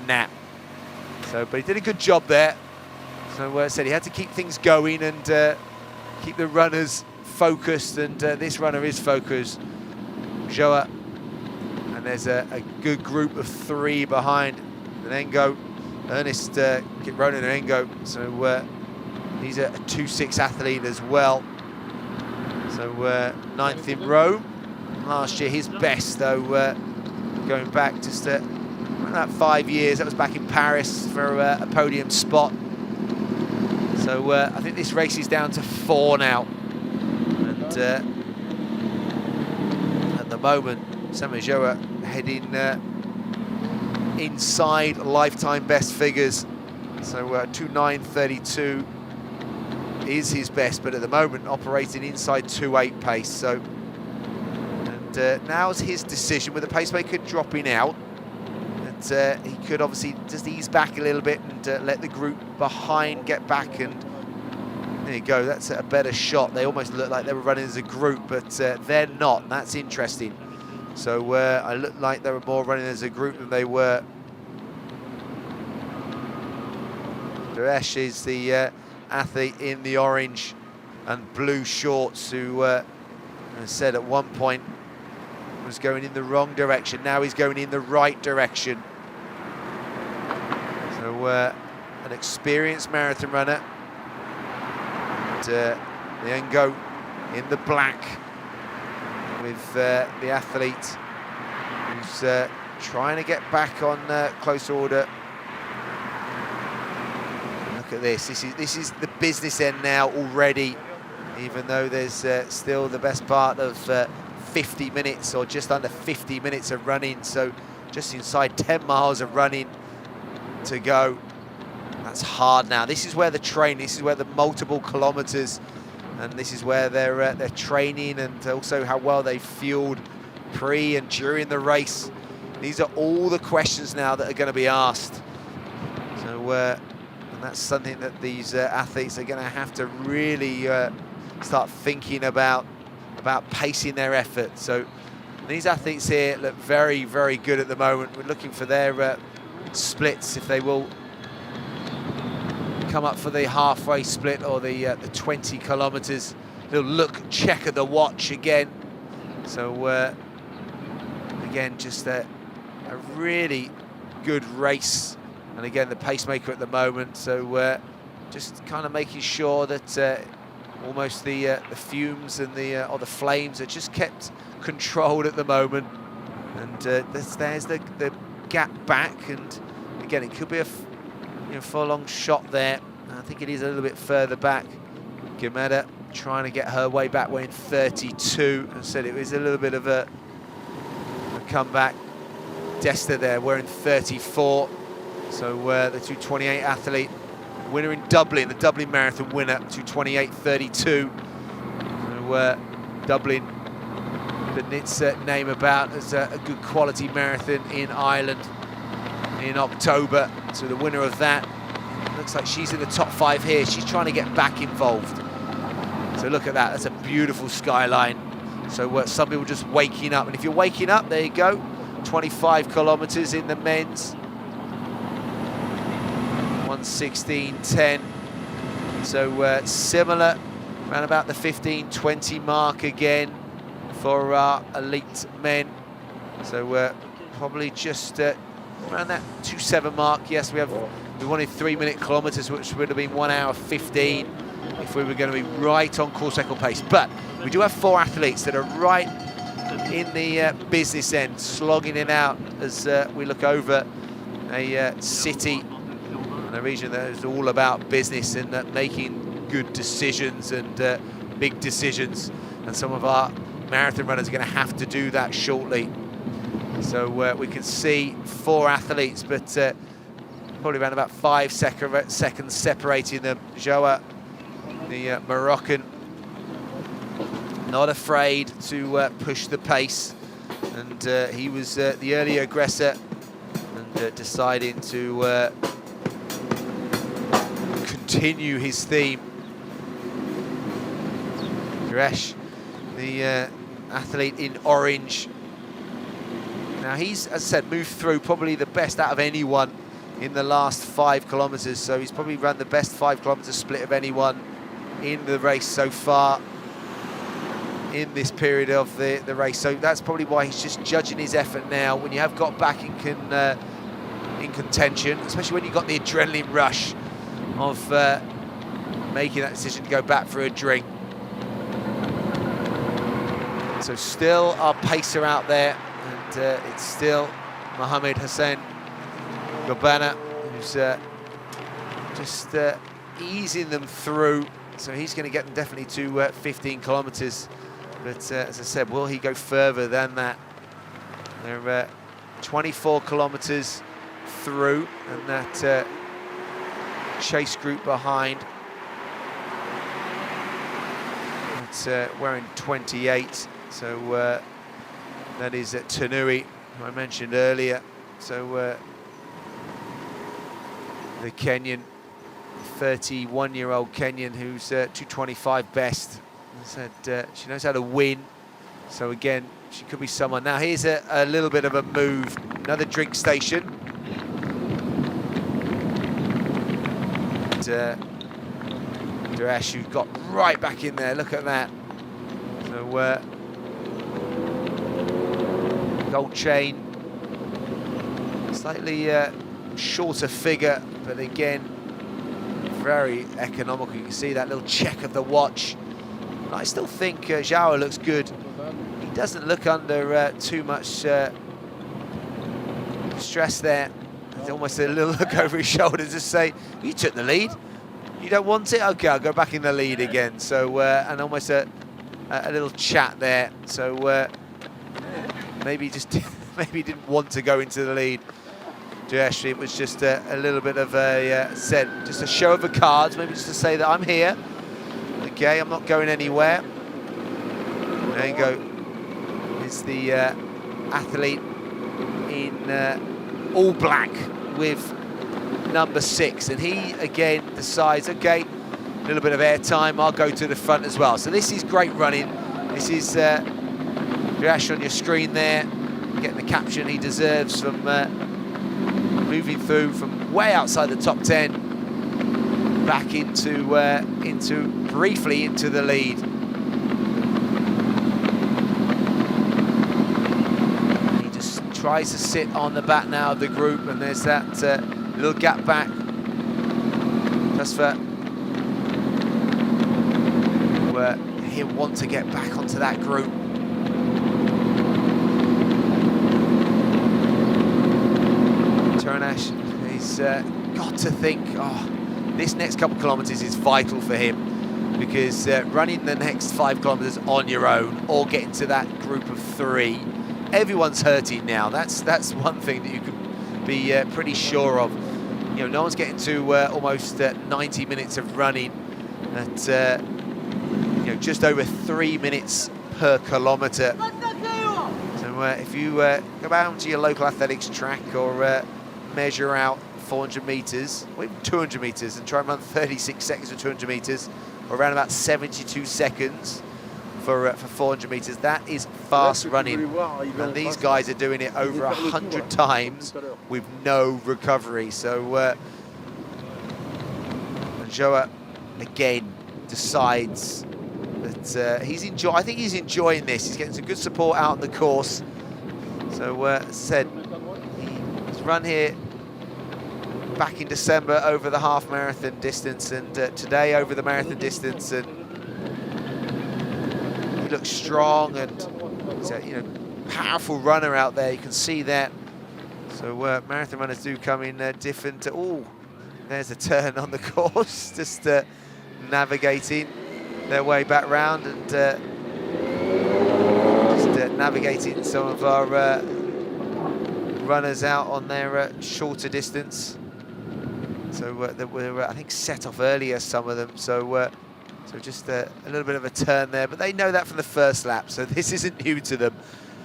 nap. So, but he did a good job there. So said he had to keep things going and keep the runners focused, and this runner is focused. Joa, and there's a good group of 3 behind Nengo, Ernest Kiprono Nengo. So he's a 2:6 athlete as well. So 9th in Rome. Last year his best though, going back just about 5 years. That was back in Paris for a podium spot. So I think this race is down to 4 now. And at the moment, Samir Joa heading inside lifetime best figures. So 2:9:32 is his best, but at the moment operating inside 2:8 pace. So, and now's his decision with the pacemaker dropping out. And he could obviously just ease back a little bit and let the group behind get back, and there you go, that's a better shot. They almost look like they were running as a group, but they're not, and that's interesting. So I looked like they were more running as a group than they were. Duresh is the athlete in the orange and blue shorts who, as I said at one point, was going in the wrong direction. Now he's going in the right direction. So an experienced marathon runner. And Nengo in the black with the athlete who's trying to get back on close order. Look at this. This is the business end now already, even though there's still the best part of 50 minutes or just under 50 minutes of running. So just inside 10 miles of running to go. That's hard now. This is where the training, this is where the multiple kilometers, and this is where they're training, and also how well they fueled pre and during the race. These are all the questions now that are going to be asked. So and that's something that these athletes are going to have to really start thinking about pacing their effort. So these athletes here look very, very good at the moment. We're looking for their splits, if they will come up for the halfway split or the 20 kilometers. Little look, check at the watch again. So again, just a really good race. And again, the pacemaker at the moment. So just kind of making sure that almost the fumes and or the flames are just kept controlled at the moment. And there's the gap back, and again, it could be a full-on shot there. I think it is a little bit further back. Gemeda trying to get her way back, weighing 32, and said it was a little bit of a comeback. Desta there wearing 34, so the 2:28 athlete winner in Dublin, the Dublin Marathon winner, 2:28:32. So Dublin, the knits name about as a good quality marathon in Ireland in October. So the winner of that, looks like she's in the top 5 here. She's trying to get back involved. So look at that, that's a beautiful skyline. So some people just waking up, and if you're waking up, there you go, 25 kilometers in the men's, 1:16:10. So similar, around about the 15:20 mark again for our elite men. So probably just around that 2:07 mark. Yes, we wanted 3-minute kilometers, which would have been 1:15 if we were going to be right on course record pace. But we do have 4 athletes that are right in the business end, slogging it out as we look over a city and a region that is all about business and making good decisions and big decisions. And some of our marathon runners are going to have to do that shortly. So we can see 4 athletes, but probably around about 5 seconds separating them. Joa, the Moroccan, not afraid to push the pace, and he was the early aggressor, and deciding to continue his theme. Gresh, the athlete in orange. Now he's, as I said, moved through probably the best out of anyone in the last 5 kilometers. So he's probably run the best 5 kilometer split of anyone in the race so far in this period of the race. So that's probably why he's just judging his effort now. When you have got back in contention, especially when you've got the adrenaline rush of making that decision to go back for a drink. So still our pacer out there, and it's still Mohamed Hassan Gobana, who's just easing them through. So he's going to get them definitely to 15 kilometers. But as I said, will he go further than that? They're 24 kilometers through, and that chase group behind. It's wearing 28. So that is Tanui, who I mentioned earlier. So the Kenyan, 31-year-old Kenyan, who's 2:25 best. As I said, she knows how to win. So again, she could be someone. Now here's a little bit of a move. Another drink station. And Duresh, who got right back in there. Look at that. So gold chain, slightly shorter figure, but again, very economical. You can see that little check of the watch. But I still think Joao looks good. He doesn't look under too much stress there. There's almost a little look over his shoulder to say, you took the lead. You don't want it? Okay, I'll go back in the lead again. So, and almost a little chat there. So maybe just maybe didn't want to go into the lead. Actually, it was just a little bit of a just a show of the cards, maybe just to say that I'm here. Okay, I'm not going anywhere. There you go. It's the athlete in all black with number 6, and he again decides, okay, a little bit of airtime, I'll go to the front as well. So this is great running. This is Rash on your screen there, getting the caption he deserves from moving through from way outside the top 10 back into briefly into the lead. He just tries to sit on the back now of the group, and there's that little gap back just for he'll want to get back onto that group. Turnash, he's got to think, oh, this next couple of kilometres is vital for him, because running the next 5 kilometres on your own or getting to that group of 3, everyone's hurting now. That's one thing that you can be pretty sure of. You know, no one's getting to almost 90 minutes of running at you know, just over 3 minutes per kilometre. So if you go down to your local athletics track or measure out 400 metres, or even 200 metres, and try and run 36 seconds for 200 metres, or around about 72 seconds for 400 metres, that is fast running. And these guys are doing it over 100 times with no recovery. So Joa again decides that I think he's enjoying this. He's getting some good support out on the course. So as I said, he's run here back in December over the half marathon distance, and today over the marathon distance, and he looks strong, and he's a, you know, powerful runner out there. You can see that. So marathon runners do come in different. Oh, there's a turn on the course, just navigating their way back round, and just navigating some of our runners out on their shorter distance. So that were, I think, set off earlier, some of them. So so just a little bit of a turn there, but they know that from the first lap, so this isn't new to them.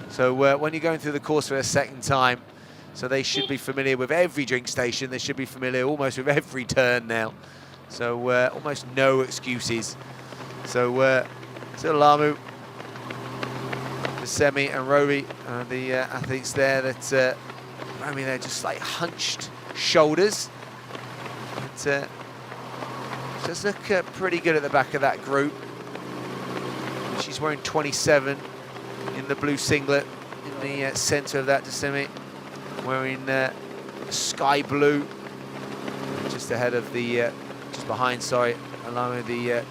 So when you're going through the course for a second time, so they should be familiar with every drink station. They should be familiar almost with every turn now. So almost no excuses. So Lamu, Semi and Rory are the athletes there that, I mean, they're just like hunched shoulders. But, does look pretty good at the back of that group. She's wearing 27 in the blue singlet in the centre of that, Semi, wearing sky blue, just ahead of the, just behind, sorry, along with the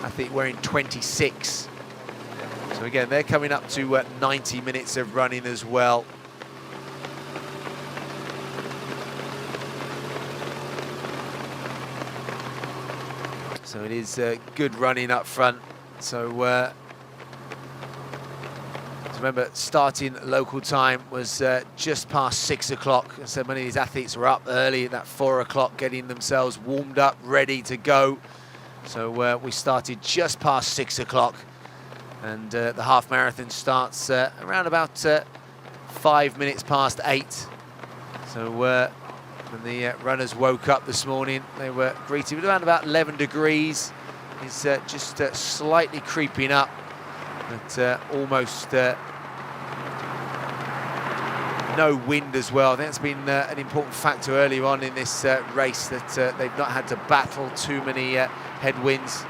athlete wearing 26. So again, they're coming up to 90 minutes of running as well. So it is good running up front. So remember, starting local time was just past 6 o'clock. So many of these athletes were up early at that 4 o'clock, getting themselves warmed up, ready to go. So we started just past 6 o'clock, and the half marathon starts around about 5 minutes past 8. So when the runners woke up this morning, they were greeted with around about 11 degrees. It's just slightly creeping up, but almost no wind as well. I think that's been an important factor earlier on in this race, that they've not had to battle too many headwinds.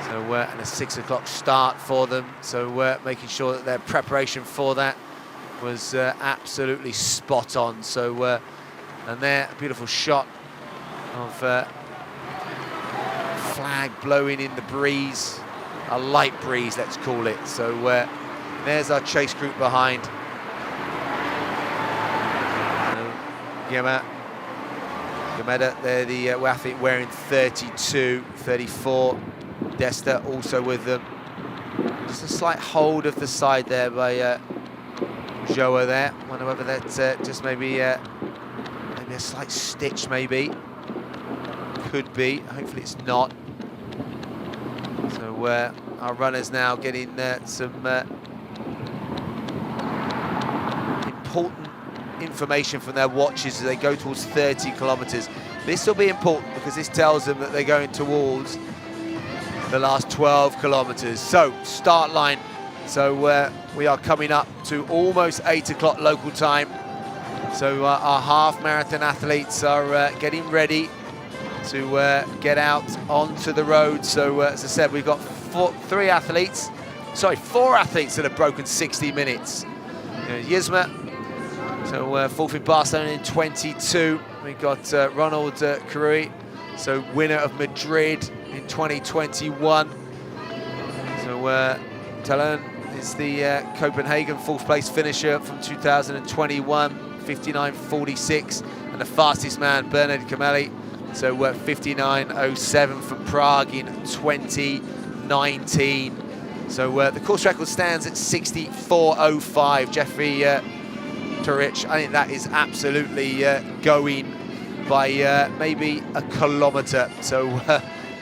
So and a 6 o'clock start for them, so making sure that their preparation for that was absolutely spot on. So and there, a beautiful shot of flag blowing in the breeze, a light breeze, let's call it. So there's our chase group behind. Gameda, they're the athlete wearing 32, 34. Desta also with them. Just a slight hold of the side there by Joa there. Wonder whether that's just maybe a slight stitch, maybe. Could be, hopefully it's not. So our runners now getting some important information from their watches as they go towards 30 kilometers. This will be important because this tells them that they're going towards the last 12 kilometers. So start line. So we are coming up to almost 8 o'clock local time. So our half marathon athletes are getting ready to get out onto the road. So as I said, we've got four athletes that have broken 60 minutes. Yisma, so fourth in Barcelona in 22. We've got Ronald Karui, so winner of Madrid in 2021. So Talon is the Copenhagen fourth place finisher from 2021, 59.46, and the fastest man, Bernard Kameli, so 59.07 from Prague in 2019. So the course record stands at 64.05. Jeffrey Turich, I think that is absolutely going by maybe a kilometre, so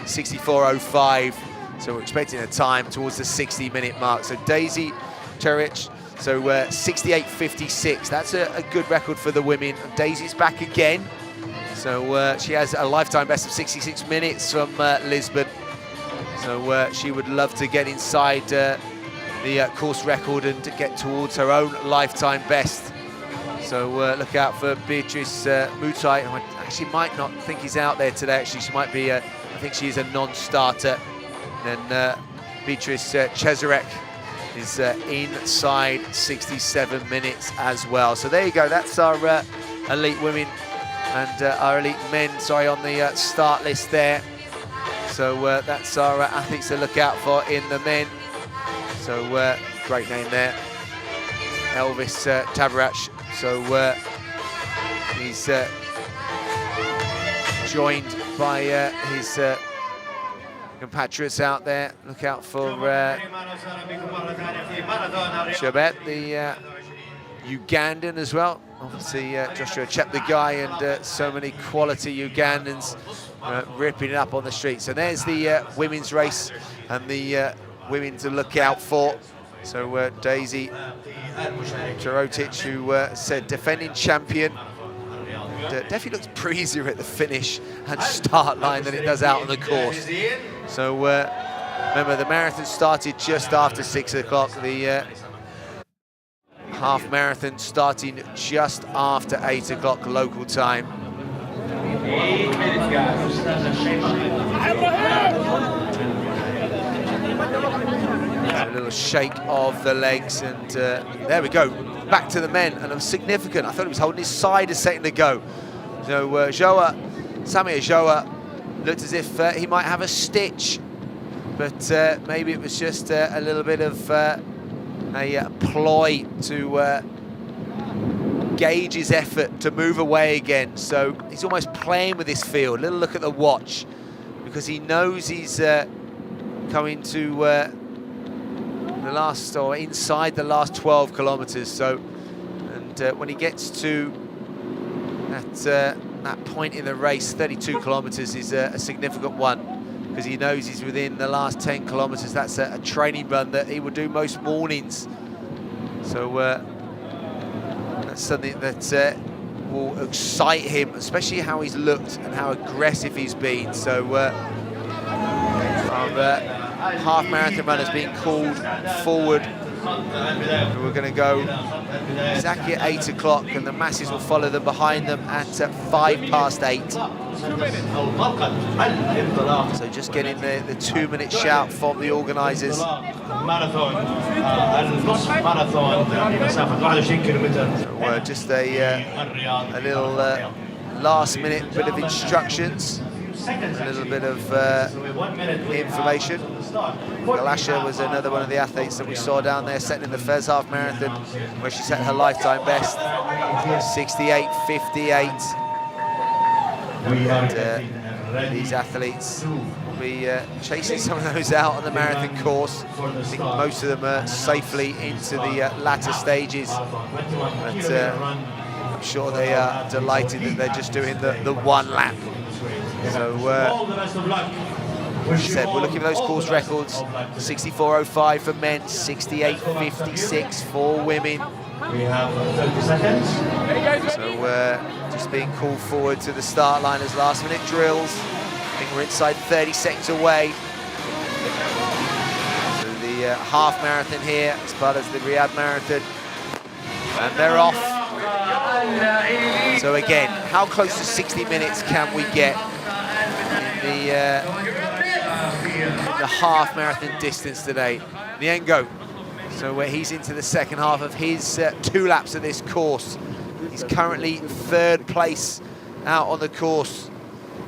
64.05. So we're expecting a time towards the 60-minute mark. So Daisy Teric, so 68.56. That's a good record for the women. And Daisy's back again. So she has a lifetime best of 66 minutes from Lisbon. So she would love to get inside the course record and to get towards her own lifetime best. So look out for Beatrice Mutai, who I actually might not think he's out there today. Actually, she might be, I think she's a non-starter. Then Beatrice Cesarek is inside 67 minutes as well. So there you go, that's our elite women and our elite men, sorry, on the start list there. So that's our athletes to look out for in the men. So great name there, Elvis Tabarach. So he's joined by his compatriots out there. Look out for Shabet, the Ugandan as well. Obviously Joshua Cheptegei and so many quality Ugandans ripping it up on the street. So there's the women's race and the women to look out for. So Daisy Teric, who said defending champion, definitely looks breezier at the finish and start line than it does out on the course. So remember, the marathon started just after 6 o'clock. The half marathon starting just after 8 o'clock local time. 8 minutes, guys. A little shake of the legs, and there we go. Back to the men, and it was significant. I thought he was holding his side a second ago. So Samir Joa looked as if he might have a stitch, but maybe it was just a little bit of a ploy to gauge his effort to move away again. So he's almost playing with his field. A little look at the watch, because he knows he's coming to the last, or inside the last 12 kilometers. So, and when he gets to that point in the race, 32 kilometers is a significant one, because he knows he's within the last 10 kilometers. That's a training run that he would do most mornings. So that's something that will excite him, especially how he's looked and how aggressive he's been. So our half marathon runners being called forward. We're going to go exactly at 8 o'clock, and the masses will follow them behind them at 8:05. So just getting the 2-minute shout from the organisers. So just a little last-minute bit of instructions. A little bit of information. Galasha was another one of the athletes that we saw down there setting in the Fez half marathon, where she set her lifetime best, 68.58. And these athletes will be chasing some of those out on the marathon course. I think most of them are safely into the latter stages. But I'm sure they are delighted that they're just doing the one lap. So, said, we're looking for those course records. 64.05 for men, 68.56 for women. We have 30 seconds. So just being called forward to the start line as last-minute drills. I think we're inside 30 seconds away. So the half marathon here, as part of the Riyadh Marathon. And they're off. So again, how close to 60 minutes can we get in the half marathon distance today? Niengo, so where he's into the second half of his 2 laps of this course. He's currently 3rd place out on the course,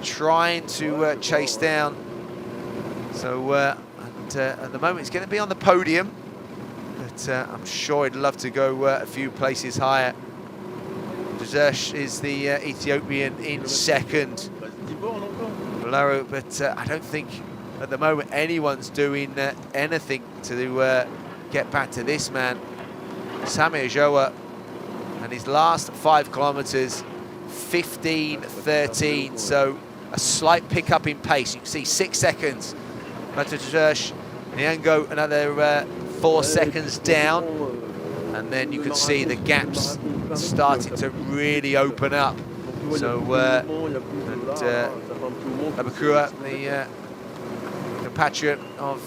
trying to chase down. So at the moment, he's going to be on the podium, but I'm sure he'd love to go a few places higher. Dzersh is the Ethiopian in 2nd. Below, but I don't think at the moment anyone's doing anything to get back to this man. Samir Joa, and his last 5 kilometers, 15:13. So a slight pickup in pace. You can see 6 seconds. Matajursh, Nyango another 4 seconds down. And then you can see the gaps starting to really open up. So, Abakura, the compatriot of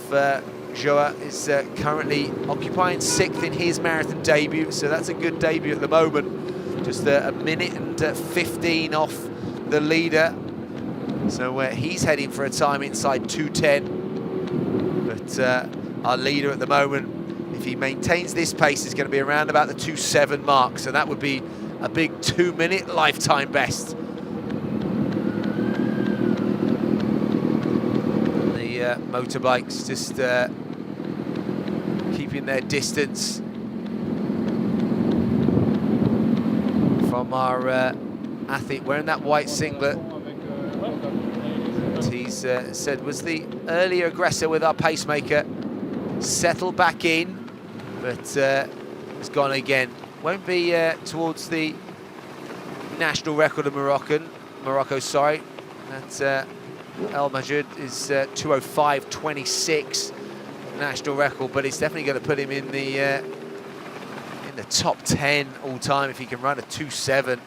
Joa, is currently occupying 6th in his marathon debut. So that's a good debut at the moment. Just a minute and 15 off the leader. So he's heading for a time inside 2:10. But our leader at the moment, if he maintains this pace, is going to be around about the 2:7 mark. So that would be a big 2-minute lifetime best. The motorbikes just keeping their distance from our athlete wearing that white singlet. He's said was the earlier aggressor with our pacemaker. Settled back in, but it's gone again. Won't be towards the national record of Morocco, sorry. That's El Majid is 2:05.26 national record, but it's definitely going to put him in the top 10 all time if he can run a 2:7.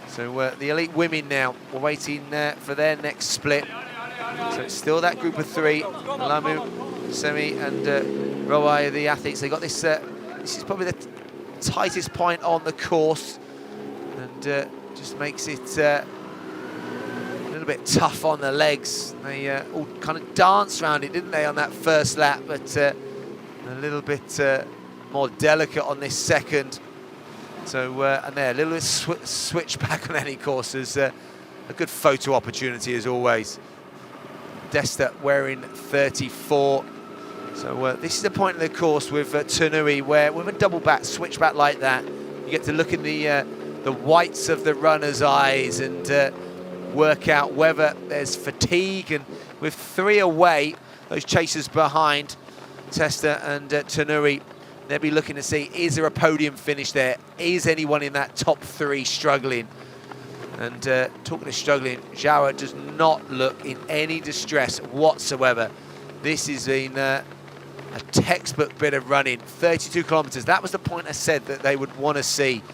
So the elite women now, we're waiting for their next split. So it's still that group of 3, Lamu, Semi and Rawai, the athletes. They got this, this is probably the tightest point on the course, and just makes it a little bit tough on the legs. They all kind of danced around it, didn't they, on that first lap, but a little bit more delicate on this second. So, and there, a little bit switch back on any course. There's a good photo opportunity as always. Desta wearing 34. So this is the point of the course with Tanui, where with a double back, switch back like that, you get to look in the whites of the runner's eyes and work out whether there's fatigue. And with 3 away, those chasers behind, Testa and Tanui, they'll be looking to see, is there a podium finish there? Is anyone in that top 3 struggling? And talking of struggling, Joa does not look in any distress whatsoever. This has been a textbook bit of running, 32 kilometers. That was the point I said that they would want to see,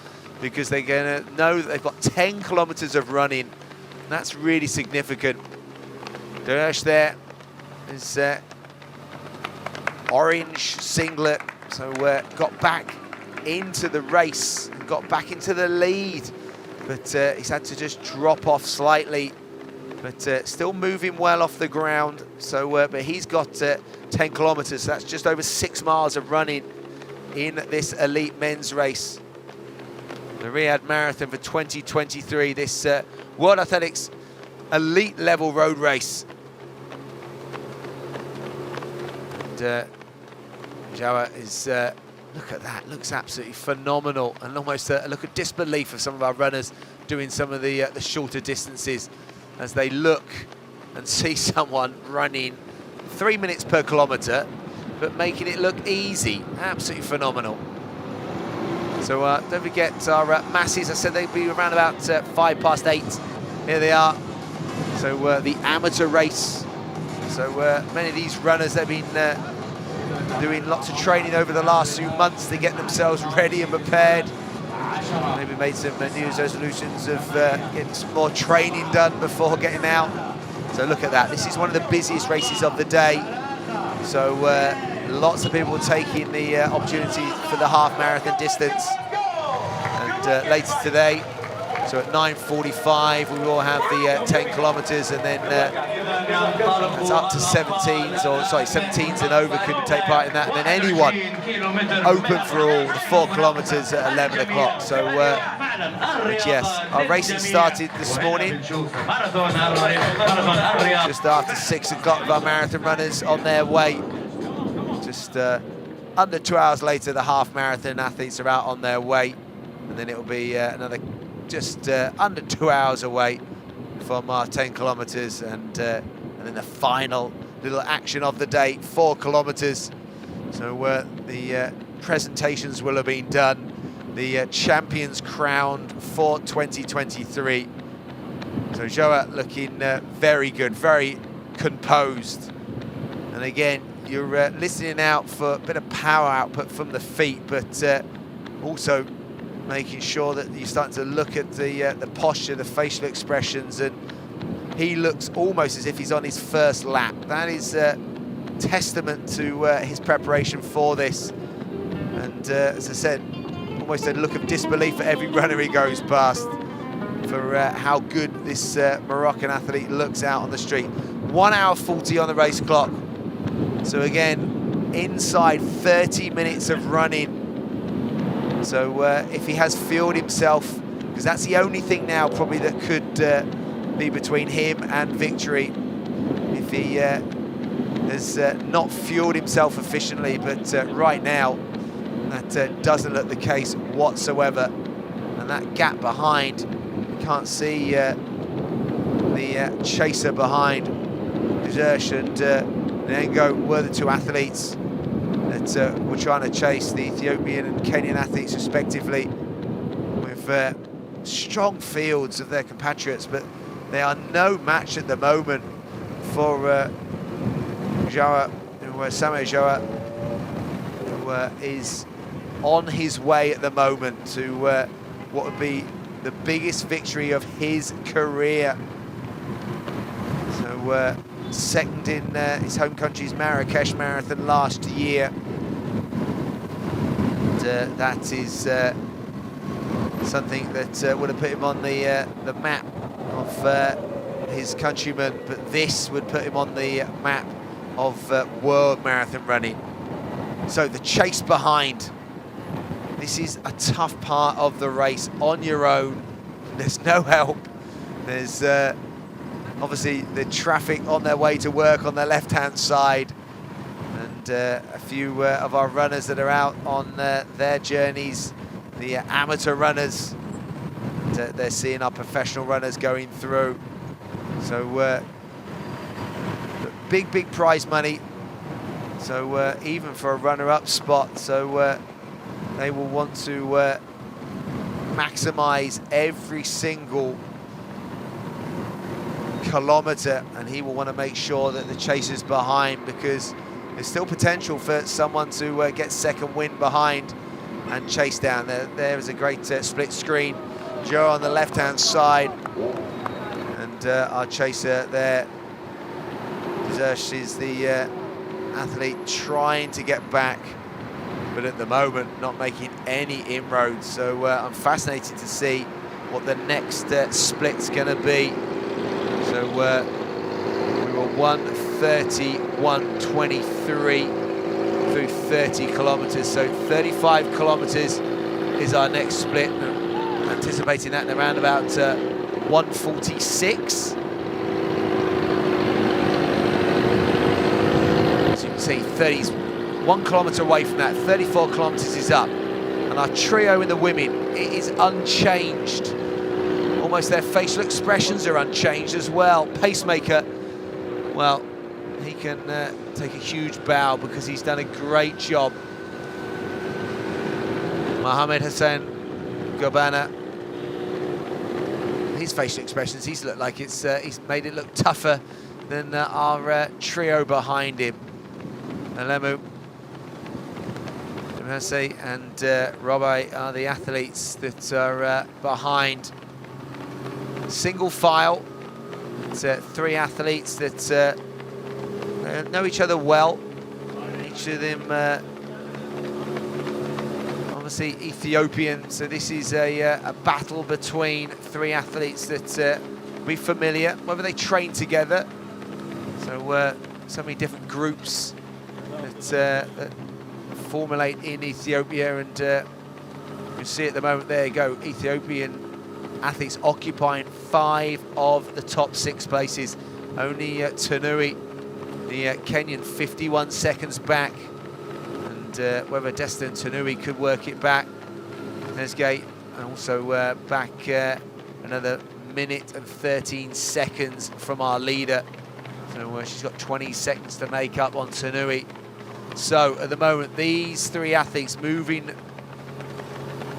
because they're going to know that they've got 10 kilometers of running. That's really significant. Dersh there is orange singlet, so got back into the race, got back into the lead, but he's had to just drop off slightly, but still moving well off the ground. So, but he's got 10 kilometers, so that's just over 6 miles of running in this elite men's race. The Riyadh Marathon for 2023, this World Athletics elite level road race. And Joa is, look at that, looks absolutely phenomenal, and almost a look of disbelief of some of our runners doing some of the shorter distances as they look and see someone running 3 minutes per kilometre, but making it look easy. Absolutely phenomenal. So don't forget our masses. I said they'd be around about 8:05. Here they are. So the amateur race. So many of these runners, they've been doing lots of training over the last few months to get themselves ready and prepared. Maybe made some New Year's resolutions of getting some more training done before getting out. So look at that. This is one of the busiest races of the day. So lots of people taking the opportunity for the half marathon distance. And later today, so at 9:45, we will have the 10 kilometers, and then it's up to 17s, or sorry, 17s and over couldn't take part in that. And then anyone open for all, the 4 kilometers at 11 o'clock. So, but yes, our racing started this morning, just after 6 o'clock of our marathon runners on their way. Just under 2 hours later, the half marathon athletes are out on their way. And then it will be another just under 2 hours away from our 10 kilometers, and then the final little action of the day, 4 kilometers. So the presentations will have been done, the champions crowned for 2023. So Joa looking very good, very composed. And again, you're listening out for a bit of power output from the feet, but also making sure that you're starting to look at the posture, the facial expressions, and he looks almost as if he's on his first lap. That is testament to his preparation for this. And as I said, almost a look of disbelief for every runner he goes past for how good this Moroccan athlete looks out on the street. 1 hour 40 on the race clock. So again, inside 30 minutes of running. So if he has fueled himself, because that's the only thing now probably that could be between him and victory. If he has not fueled himself efficiently, but right now that doesn't look the case whatsoever. And that gap behind, you can't see the chaser behind Zersh and Nengo were the two athletes that were trying to chase the Ethiopian and Kenyan athletes respectively, with strong fields of their compatriots, but they are no match at the moment for Joa, Samuel Joa, who is on his way at the moment to what would be the biggest victory of his career. So second in his home country's Marrakesh Marathon last year. And that is something that would have put him on the map of his countrymen, but this would put him on the map of world marathon running. So the chase behind. This is a tough part of the race on your own. There's no help. There's obviously the traffic on their way to work on the left-hand side, and a few of our runners that are out on their journeys, the amateur runners, and they're seeing our professional runners going through. So big prize money. So even for a runner-up spot, so they will want to maximize every single kilometer, and he will want to make sure that the chaser's behind, because there's still potential for someone to get second wind behind and chase down. There is a great split screen. Joe on the left-hand side, and our chaser there, Zersh, is the athlete trying to get back, but at the moment not making any inroads. So I'm fascinated to see what the next split's going to be. So we were 1:30, 1:23 through 30 kilometers. So 35 kilometers is our next split. I'm anticipating that in around about 1:46. As you can see, 30's 1 kilometer away from that. 34 kilometers is up. And our trio in the women, it is unchanged. Almost their facial expressions are unchanged as well. Pacemaker, well, he can take a huge bow because he's done a great job. Mohamed Hassan Gobana, his facial expressions, he's looked like he's made it look tougher than our trio behind him. Alemu, Jemase and Robai are the athletes that are behind. Single file. It's 3 athletes that know each other well. Each of them obviously Ethiopian, so this is a battle between 3 athletes that be familiar, whether they train together. So so many different groups that formulate in Ethiopia, and you can see at the moment, there you go, Ethiopian athletes occupying 5 of the top 6 places. Only Tanui, the Kenyan, 51 seconds back, and whether Destin Tanui could work it back. Nesgate also back another minute and 13 seconds from our leader. So she's got 20 seconds to make up on Tanui. So at the moment, these 3 athletes moving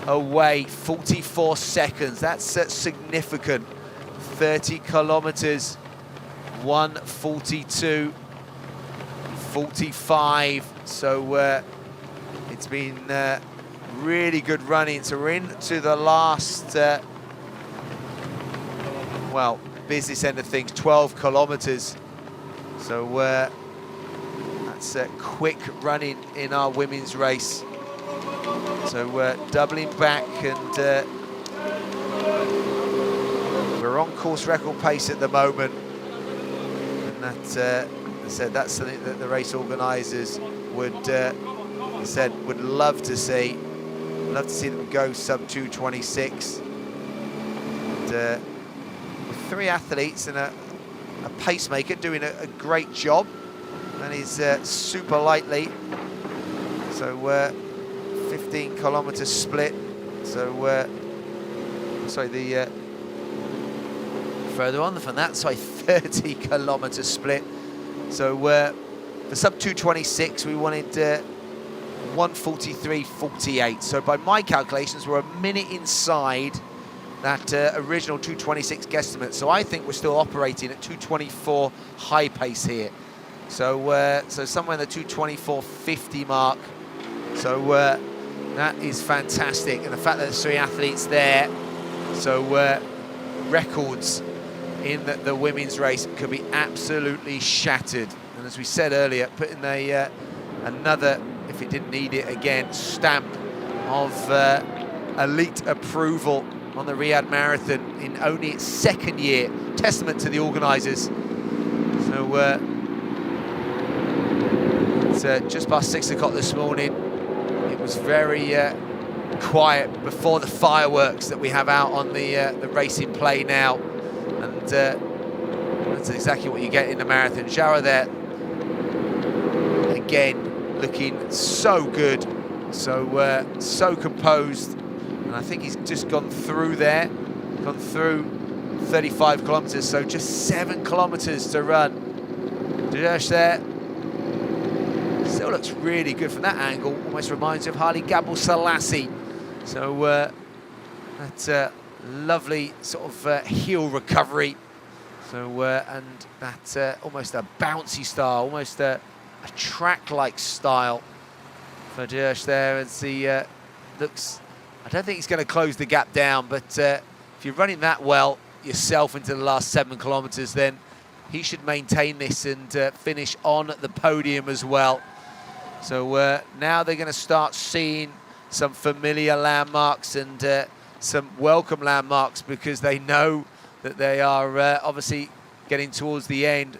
away, 44 seconds. That's significant. 30 kilometers, 1:42:45. So it's been really good running. So we're into the last, well, business end of things, 12 kilometers. So that's quick running in our women's race. So doubling back, and we're on course record pace at the moment. And that, as I said, that's something that the race organisers would, would love to see. Love to see them go sub 2:26. And with 3 athletes and a pacemaker doing a great job, and he's super lightly. So 15 kilometer split. So sorry, the further on from that, sorry, 30 kilometer split. So for sub 2:26, we wanted 1:43:48. So by my calculations, we're a minute inside that original 2:26 guesstimate. So I think we're still operating at 2:24 high pace here. So so somewhere in the 2:24:50 mark. So that is fantastic, and the fact that there's 3 athletes there, so records in the women's race could be absolutely shattered. And as we said earlier, putting another, if it didn't need it again, stamp of elite approval on the Riyadh Marathon in only its 2nd year. Testament to the organisers. So it's just past 6 o'clock this morning. It was very quiet before the fireworks that we have out on the racing play now, and that's exactly what you get in the marathon. Jara there again, looking so good, so so composed, and I think he's just gone through there, gone through 35 kilometers, so just 7 kilometers to run. Dirsh there. Still looks really good from that angle. Almost reminds you of Haile Gebrselassie. So that's a lovely sort of heel recovery. So and that's almost a bouncy style, almost a track-like style for Dirsh there. As he looks, I don't think he's going to close the gap down, but if you're running that well yourself into the last 7 kilometers, then he should maintain this and finish on the podium as well. So now they're going to start seeing some familiar landmarks and some welcome landmarks, because they know that they are obviously getting towards the end.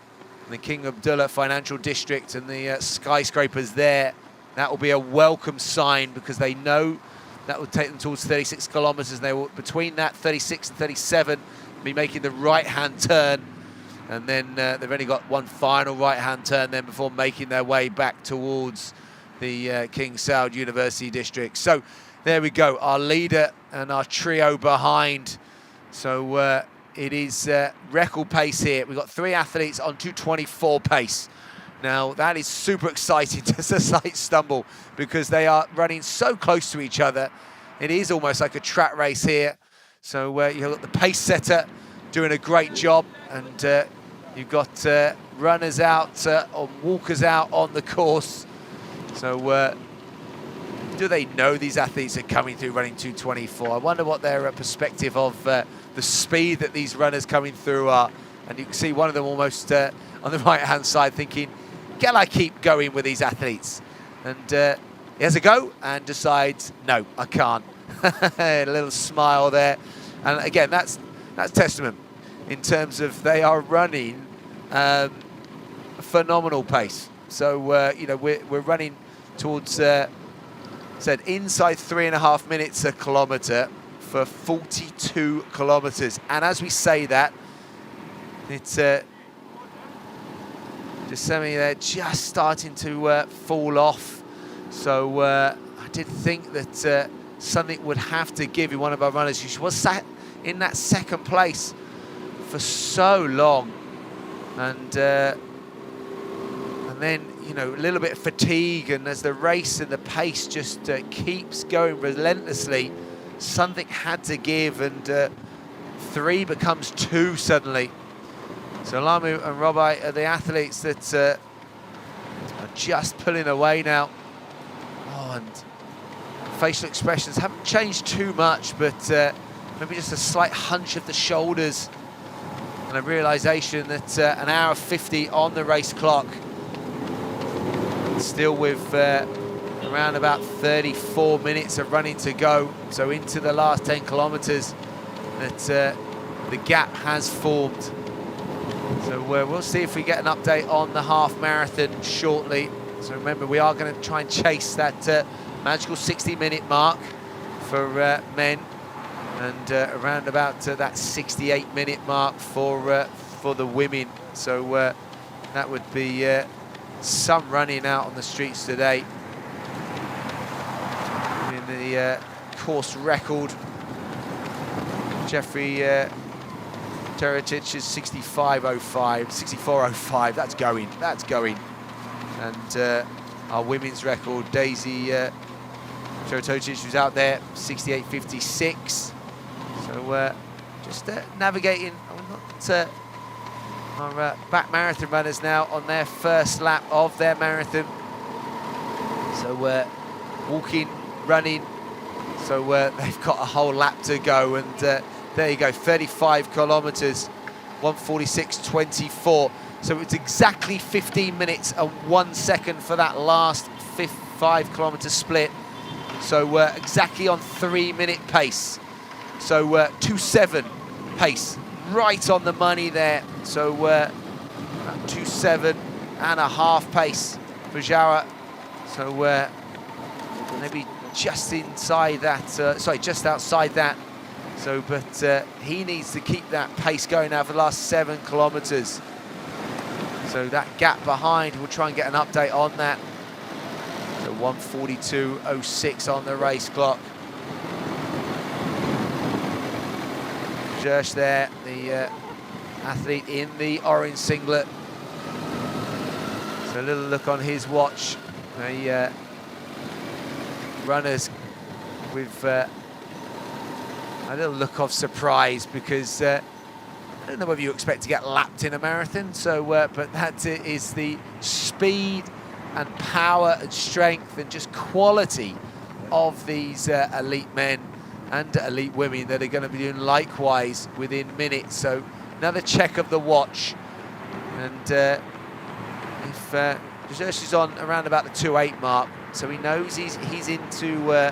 The King Abdullah Financial District and the skyscrapers there, that will be a welcome sign, because they know that will take them towards 36 kilometers. And they will, between that 36 and 37, be making the right-hand turn. And then they've only got one final right-hand turn then before making their way back towards the King Saud University District. So there we go, our leader and our trio behind. So it is record pace here. We've got 3 athletes on 2:24 pace. Now that is super exciting, just a slight stumble, because they are running so close to each other. It is almost like a track race here. So you've got the pace setter doing a great job, and you've got runners out or walkers out on the course. So do they know these athletes are coming through running 2:24? I wonder what their perspective of the speed that these runners coming through are. And you can see one of them almost on the right-hand side thinking, can I keep going with these athletes? And he has a go and decides, no, I can't. A little smile there. And again, that's testament in terms of they are running a phenomenal pace. So, you know, we're running towards, said inside 3.5 minutes a kilometre for 42 kilometres. And as we say that, it's just something they're just starting to fall off. So I did think that something would have to give in one of our runners. She was sat in that 2nd place for so long, and then, you know, a little bit of fatigue, and as the race and the pace just keeps going relentlessly, something had to give, and 3 becomes 2 suddenly. So Lamu and Robai are the athletes that are just pulling away now. Oh, and facial expressions haven't changed too much, but maybe just a slight hunch of the shoulders and a realisation that an hour 50 on the race clock, still with around about 34 minutes of running to go, so into the last 10 kilometres, that the gap has formed. So we'll see if we get an update on the half marathon shortly. So remember, we are going to try and chase that magical 60-minute mark for men, and around about that 68-minute mark for the women. So that would be some running out on the streets today. In the course record, Jeffrey Teretic is 65.05, 64.05. That's going. And our women's record, Daisy Teretic, who's out there, 68.56. So just navigating. Our back marathon runners now on their first lap of their marathon. So walking, running. So they've got a whole lap to go, and there you go, 35 kilometres, 1:46.24. So it's exactly 15 minutes and 1 second for that last 5 kilometre split. So exactly on 3-minute pace. So 2:07 pace, right on the money there. So 2:07 and a half pace for Jawa. So maybe just inside that, sorry, just outside that. So, but he needs to keep that pace going now for the last 7 kilometres. So that gap behind, we'll try and get an update on that. So 1:42.06 on the race clock. Jersh there, the athlete in the orange singlet. So a little look on his watch. The runners with a little look of surprise, because I don't know whether you expect to get lapped in a marathon, so but that is the speed and power and strength and just quality of these elite men and elite women that are going to be doing likewise within minutes. So another check of the watch, and if Jersh is on around about the 2:08 mark, so he knows he's into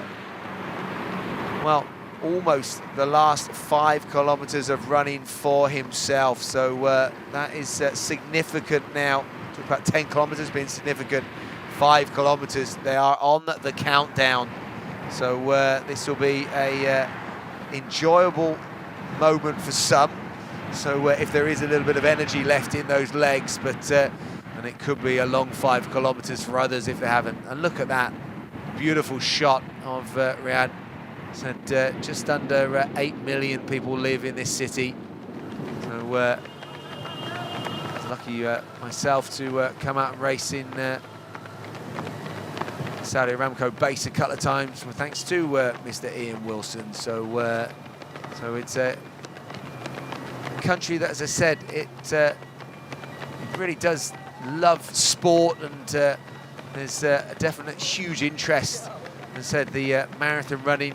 well, almost the last 5 kilometres of running for himself. So that is significant now. Talk about 10 kilometres being significant. 5 kilometres, they are on the countdown. So this will be a enjoyable moment for some. So if there is a little bit of energy left in those legs, but and it could be a long 5 kilometres for others if they haven't. And look at that beautiful shot of Riyadh. Said just under 8 million people live in this city. So I was lucky myself to come out and race in Saudi Aramco base a couple of times, well, thanks to Mr. Ian Wilson. So so it's a country that, as I said, it really does love sport, and there's a definite huge interest. As I said, the marathon running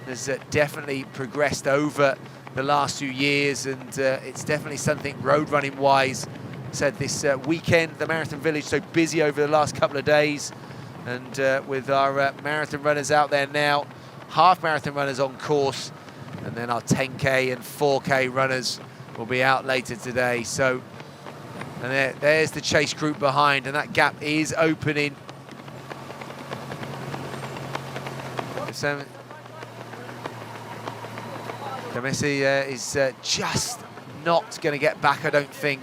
has definitely progressed over the last few years, and it's definitely something road running wise. Said this weekend, the Marathon Village so busy over the last couple of days, and with our marathon runners out there now, half marathon runners on course, and then our 10K and 4K runners will be out later today. So, and there's the chase group behind, and that gap is opening. Messi is just not going to get back, I don't think,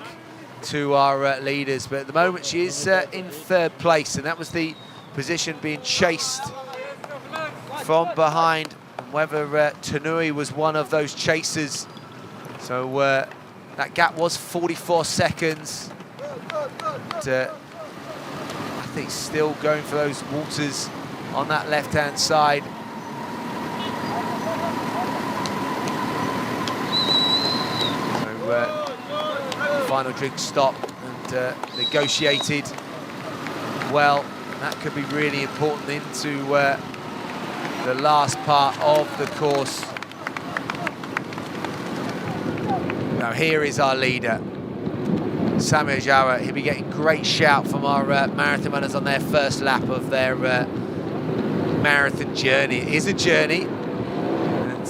to our leaders. But at the moment, she is in 3rd place, and that was the position being chased from behind. And whether Tanui was one of those chasers. So that gap was 44 seconds. But, I think still going for those waters on that left-hand side. final drink stop and negotiated well. That could be really important into the last part of the course. Now here is our leader, Samuel Jawa. He'll be getting great shout from our marathon runners on their first lap of their marathon journey. It is a journey, and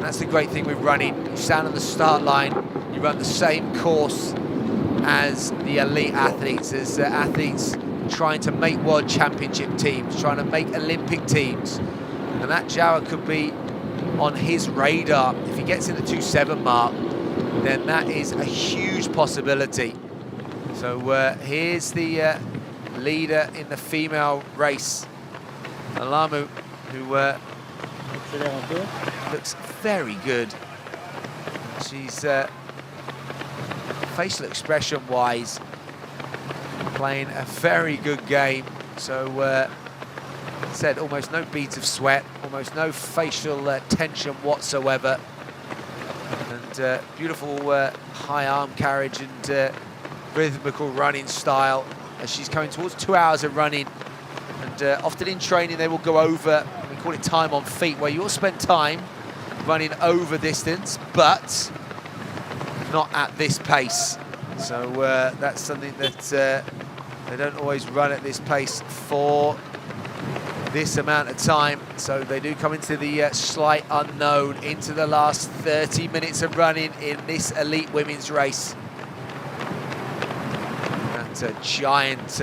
that's the great thing with running. You stand on the start line, you run the same course as the elite athletes, as athletes trying to make world championship teams, trying to make Olympic teams. And that Jawa could be on his radar. If he gets in the 2:7 mark, then that is a huge possibility. So here's the leader in the female race, Alamu, who looks very good. She's facial expression-wise playing a very good game. So said almost no beads of sweat, almost no facial tension whatsoever, and beautiful high arm carriage and rhythmical running style as she's coming towards 2 hours of running. And often in training they will go over, we call it time on feet, where you'll spend time running over distance, but not at this pace. So that's something that they don't always run at this pace for this amount of time. So they do come into the slight unknown, into the last 30 minutes of running in this elite women's race. That's a giant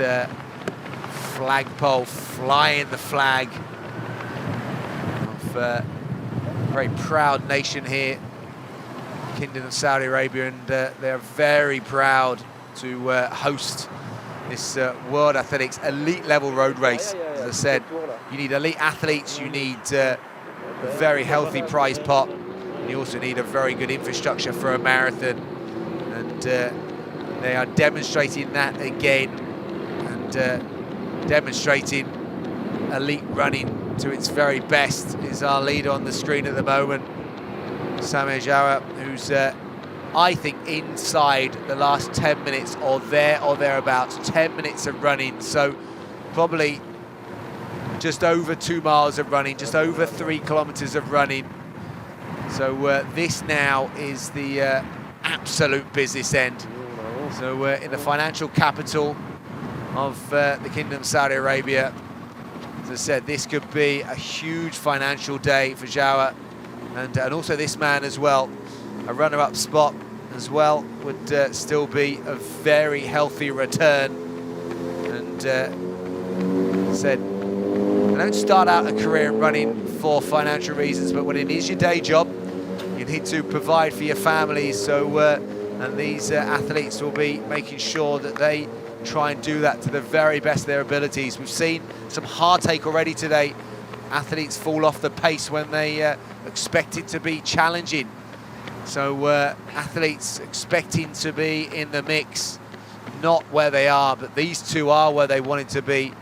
flagpole flying the flag of a very proud nation here, Kingdom of Saudi Arabia, and they're very proud to host this World Athletics elite level road race. As I said, you need elite athletes, you need a very healthy prize pot, and you also need a very good infrastructure for a marathon. And they are demonstrating that again, and demonstrating elite running to its very best is our leader on the screen at the moment, Samuel Jawa, who's I think inside the last 10 minutes or thereabouts, 10 minutes of running. So probably just over 2 miles of running, just over 3 kilometers of running. So this now is the absolute business end. So in the financial capital of the Kingdom of Saudi Arabia, as I said, this could be a huge financial day for Jawa, and also this man as well. A runner-up spot as well would still be a very healthy return. And said, I don't start out a career in running for financial reasons, but when it is your day job, you need to provide for your family. So, and these athletes will be making sure that they try and do that to the very best of their abilities. We've seen some heartache already today. Athletes fall off the pace when they expect it to be challenging. So athletes expecting to be in the mix, not where they are, but these two are where they wanted to be.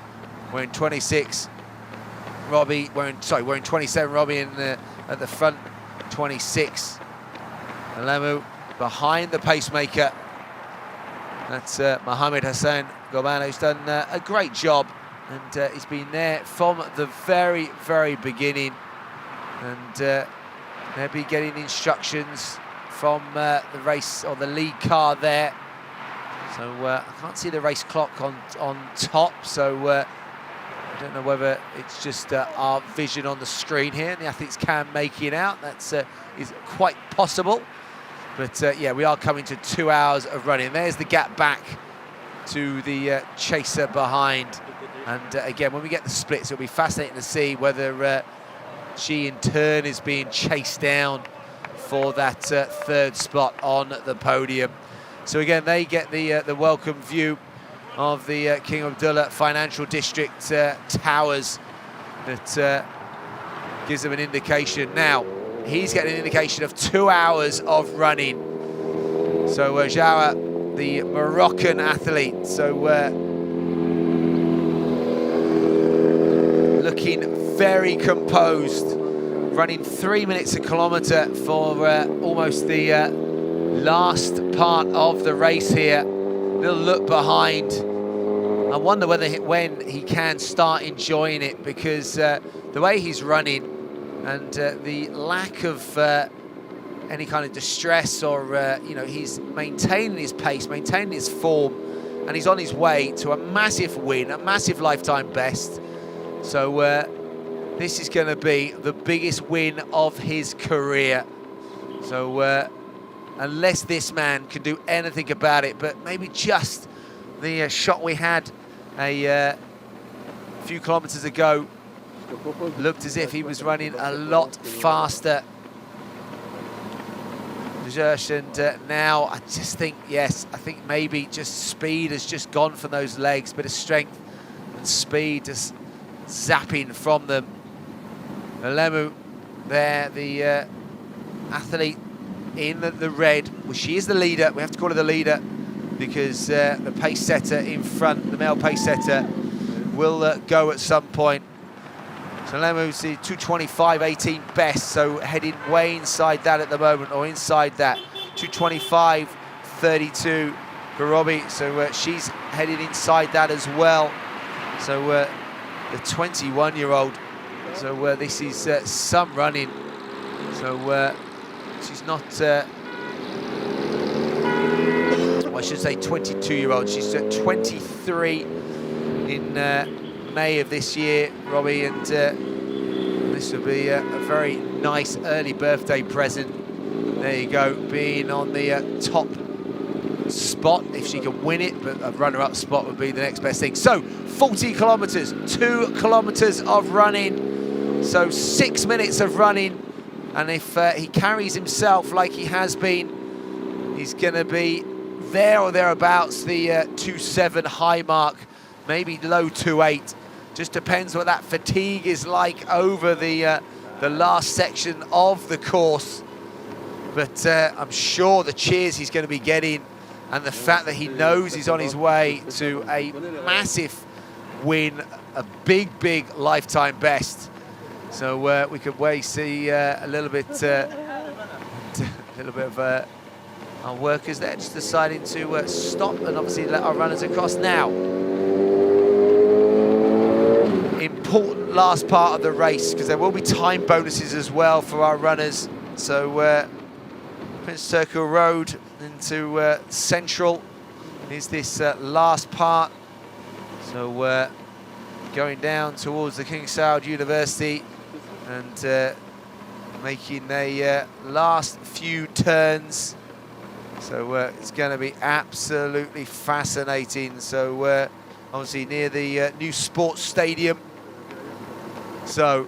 We're in 26, Robbie, we're in 27, Robbie at the front, 26. Alemu behind the pacemaker. That's Mohammed Hassan Goban, who's done a great job, and he's been there from the very, very beginning. And they'll be getting instructions from the race, or the lead car there. So I can't see the race clock on top, so I don't know whether it's just our vision on the screen here, and the athletes can make it out. That's is quite possible. But yeah, we are coming to 2 hours of running. There's the gap back to the chaser behind. And again, when we get the splits, it'll be fascinating to see whether she in turn is being chased down for that third spot on the podium. So again, they get the welcome view of the King Abdullah Financial District towers that gives them an indication. Now, he's getting an indication of 2 hours of running. So Jawa, the Moroccan athlete, so looking very composed, running 3 minutes a kilometre for almost the last part of the race here. Little look behind. I wonder when he can start enjoying it, because the way he's running and the lack of any kind of distress or, you know, he's maintaining his pace, maintaining his form, and he's on his way to a massive win, a massive lifetime best. So this is going to be the biggest win of his career. So unless this man can do anything about it, but maybe just the shot we had a few kilometers ago looked as if he was running a lot faster. And now I just think, yes, I think maybe just speed has just gone from those legs, bit of strength and speed just zapping from them. Lemu there, the athlete in the red. Well, she is the leader. We have to call her the leader because the pace setter in front, the male pace setter, will go at some point. So Lemu's the 2:25.18 best, so heading way inside that at the moment, or inside that. 2:25.32 for Robbie, so she's headed inside that as well. So the 21-year-old, so this is some running. So she's not, well, I should say 22-year-old. She's 23 in May of this year, Robbie, and this will be a very nice early birthday present. There you go, being on the top spot if she can win it, but a runner-up spot would be the next best thing. So 40 kilometers, 2 kilometers of running, so 6 minutes of running, and if he carries himself like he has been, he's going to be there or thereabouts the 2.7 high mark, maybe low 2.8. Just depends what that fatigue is like over the last section of the course. But I'm sure the cheers he's going to be getting, and the fact that he knows he's on his way to a massive win, a big, big lifetime best. So we could see a little bit of our workers there just deciding to stop and obviously let our runners across now. Important last part of the race, because there will be time bonuses as well for our runners. So Prince Circle Road into Central is this last part. So going down towards the King Saud University and making a last few turns. So it's going to be absolutely fascinating. So obviously near the new sports stadium. So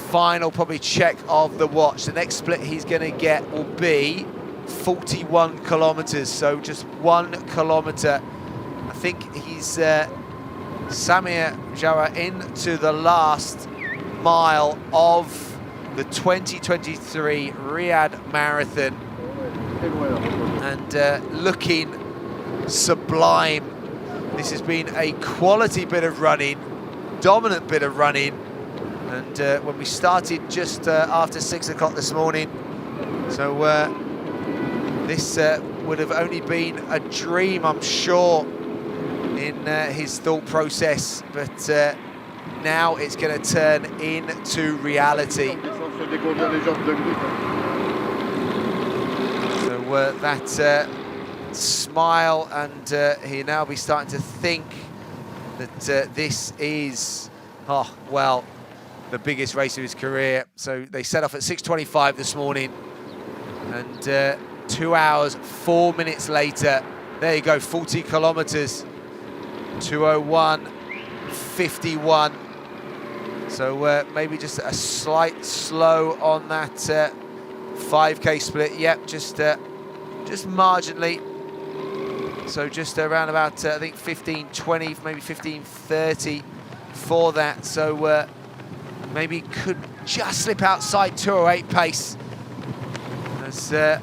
final probably check of the watch. The next split he's going to get will be 41 kilometers. So just 1 kilometer. I think he's Samir Jawara into the last mile of the 2023 Riyadh Marathon, and looking sublime. This has been a quality bit of running, dominant bit of running, and when we started just after 6 o'clock this morning, so this would have only been a dream, I'm sure, in his thought process, but now it's going to turn into reality. So that smile, and he'll now be starting to think that this is, oh, well, the biggest race of his career. So they set off at 6:25 this morning, and 2 hours, 4 minutes later, there you go, 40 kilometers, 2:01.51. So maybe just a slight slow on that 5K split. Yep, just marginally. So just around about, I think, 15:20, maybe 15:30 for that. So maybe could just slip outside 2:08 pace. As our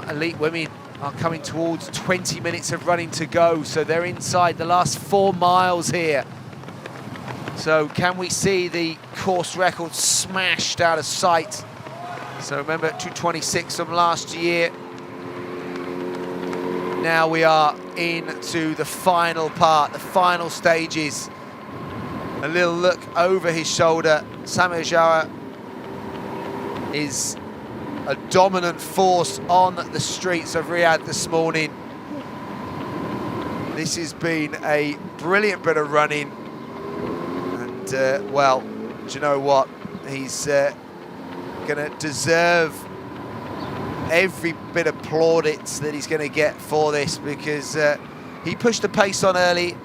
elite women are coming towards 20 minutes of running to go. So they're inside the last 4 miles here. So can we see the course record smashed out of sight? So remember, 2:26 from last year. Now we are into the final part, the final stages. A little look over his shoulder. Samir Jawara is a dominant force on the streets of Riyadh this morning. This has been a brilliant bit of running. And, well, do you know what? He's going to deserve every bit of plaudits that he's going to get for this, because he pushed the pace on early.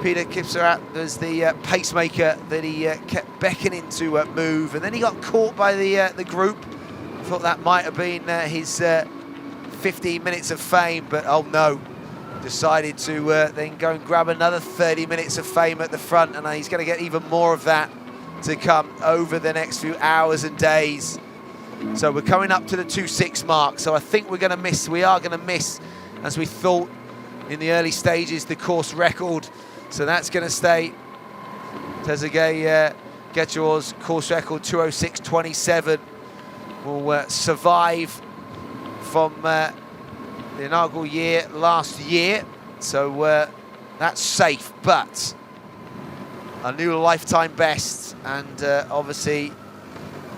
Peter Kipsarat was the pacemaker that he kept beckoning to move, and then he got caught by the group. I thought that might have been his 15 minutes of fame, but oh no, decided to then go and grab another 30 minutes of fame at the front, and he's going to get even more of that to come over the next few hours and days. So we're coming up to the 2:06 mark, so I think we are going to miss, as we thought in the early stages, the course record. So that's going to stay. Trezeguet Getchor's course record, 2:06.27, will survive from the inaugural year last year. So that's safe, but a new lifetime best, and obviously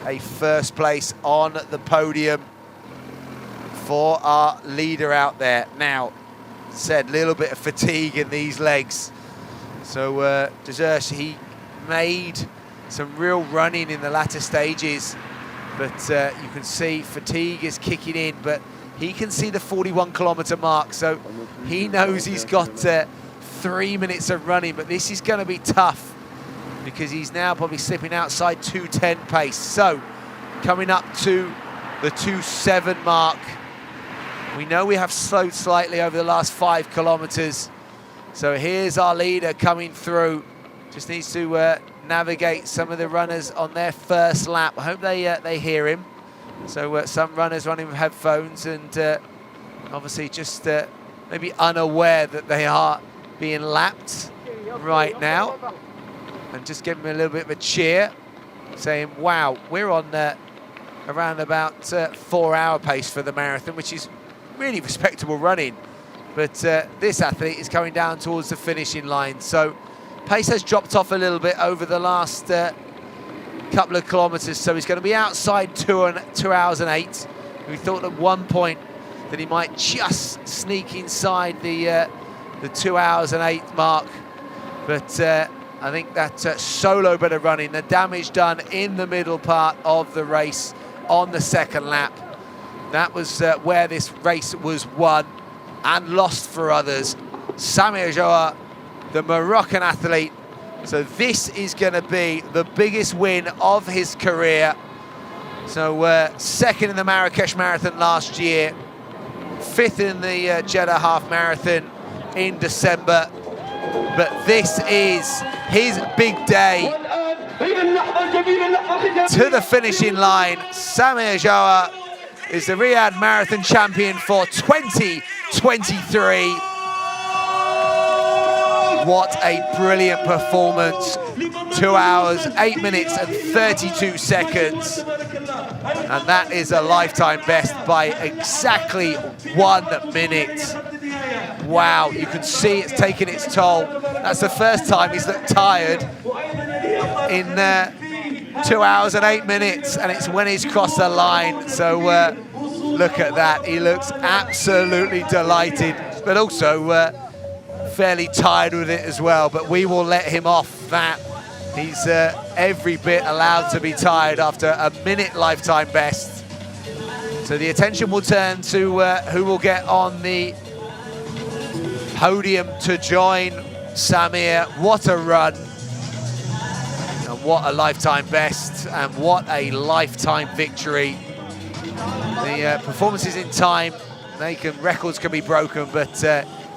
a first place on the podium for our leader out there. Now, said, little bit of fatigue in these legs. So Desersh, he made some real running in the latter stages, but you can see fatigue is kicking in, but he can see the 41-kilometer mark, so he knows he's got 3 minutes of running, but this is going to be tough, because he's now probably slipping outside 2:10 pace. So coming up to the 2:07 mark. We know we have slowed slightly over the last 5 kilometers. So here's our leader coming through. Just needs to navigate some of the runners on their first lap. I hope they hear him. So some runners running with headphones, and obviously just maybe unaware that they are being lapped right now. And just give him a little bit of a cheer, saying, wow, we're on around about 4-hour pace for the marathon, which is really respectable running. But this athlete is coming down towards the finishing line. So pace has dropped off a little bit over the last couple of kilometers. So he's going to be outside 2 hours and 8. We thought at one point that he might just sneak inside the 2 hours and 8 mark. But I think that solo bit of running, the damage done in the middle part of the race on the second lap, that was where this race was won and lost for others. Samir Jawara, the Moroccan athlete. So this is going to be the biggest win of his career. So second in the Marrakesh Marathon last year, 5th in the Jeddah Half Marathon in December. But this is his big day. To the finishing line, Samir Jawara is the Riyadh Marathon champion for 2023. What a brilliant performance. 2 hours, 8 minutes and 32 seconds. And that is a lifetime best by exactly 1 minute. Wow, you can see it's taking its toll. That's the first time he's looked tired in 2 hours and 8 minutes, and it's when he's crossed the line. So look at that. He looks absolutely delighted, but also fairly tired with it as well. But we will let him off that. He's every bit allowed to be tired after a minute lifetime best. So the attention will turn to who will get on the podium to join Samir. What a run, and what a lifetime best, and what a lifetime victory. The performances in time, records can be broken, but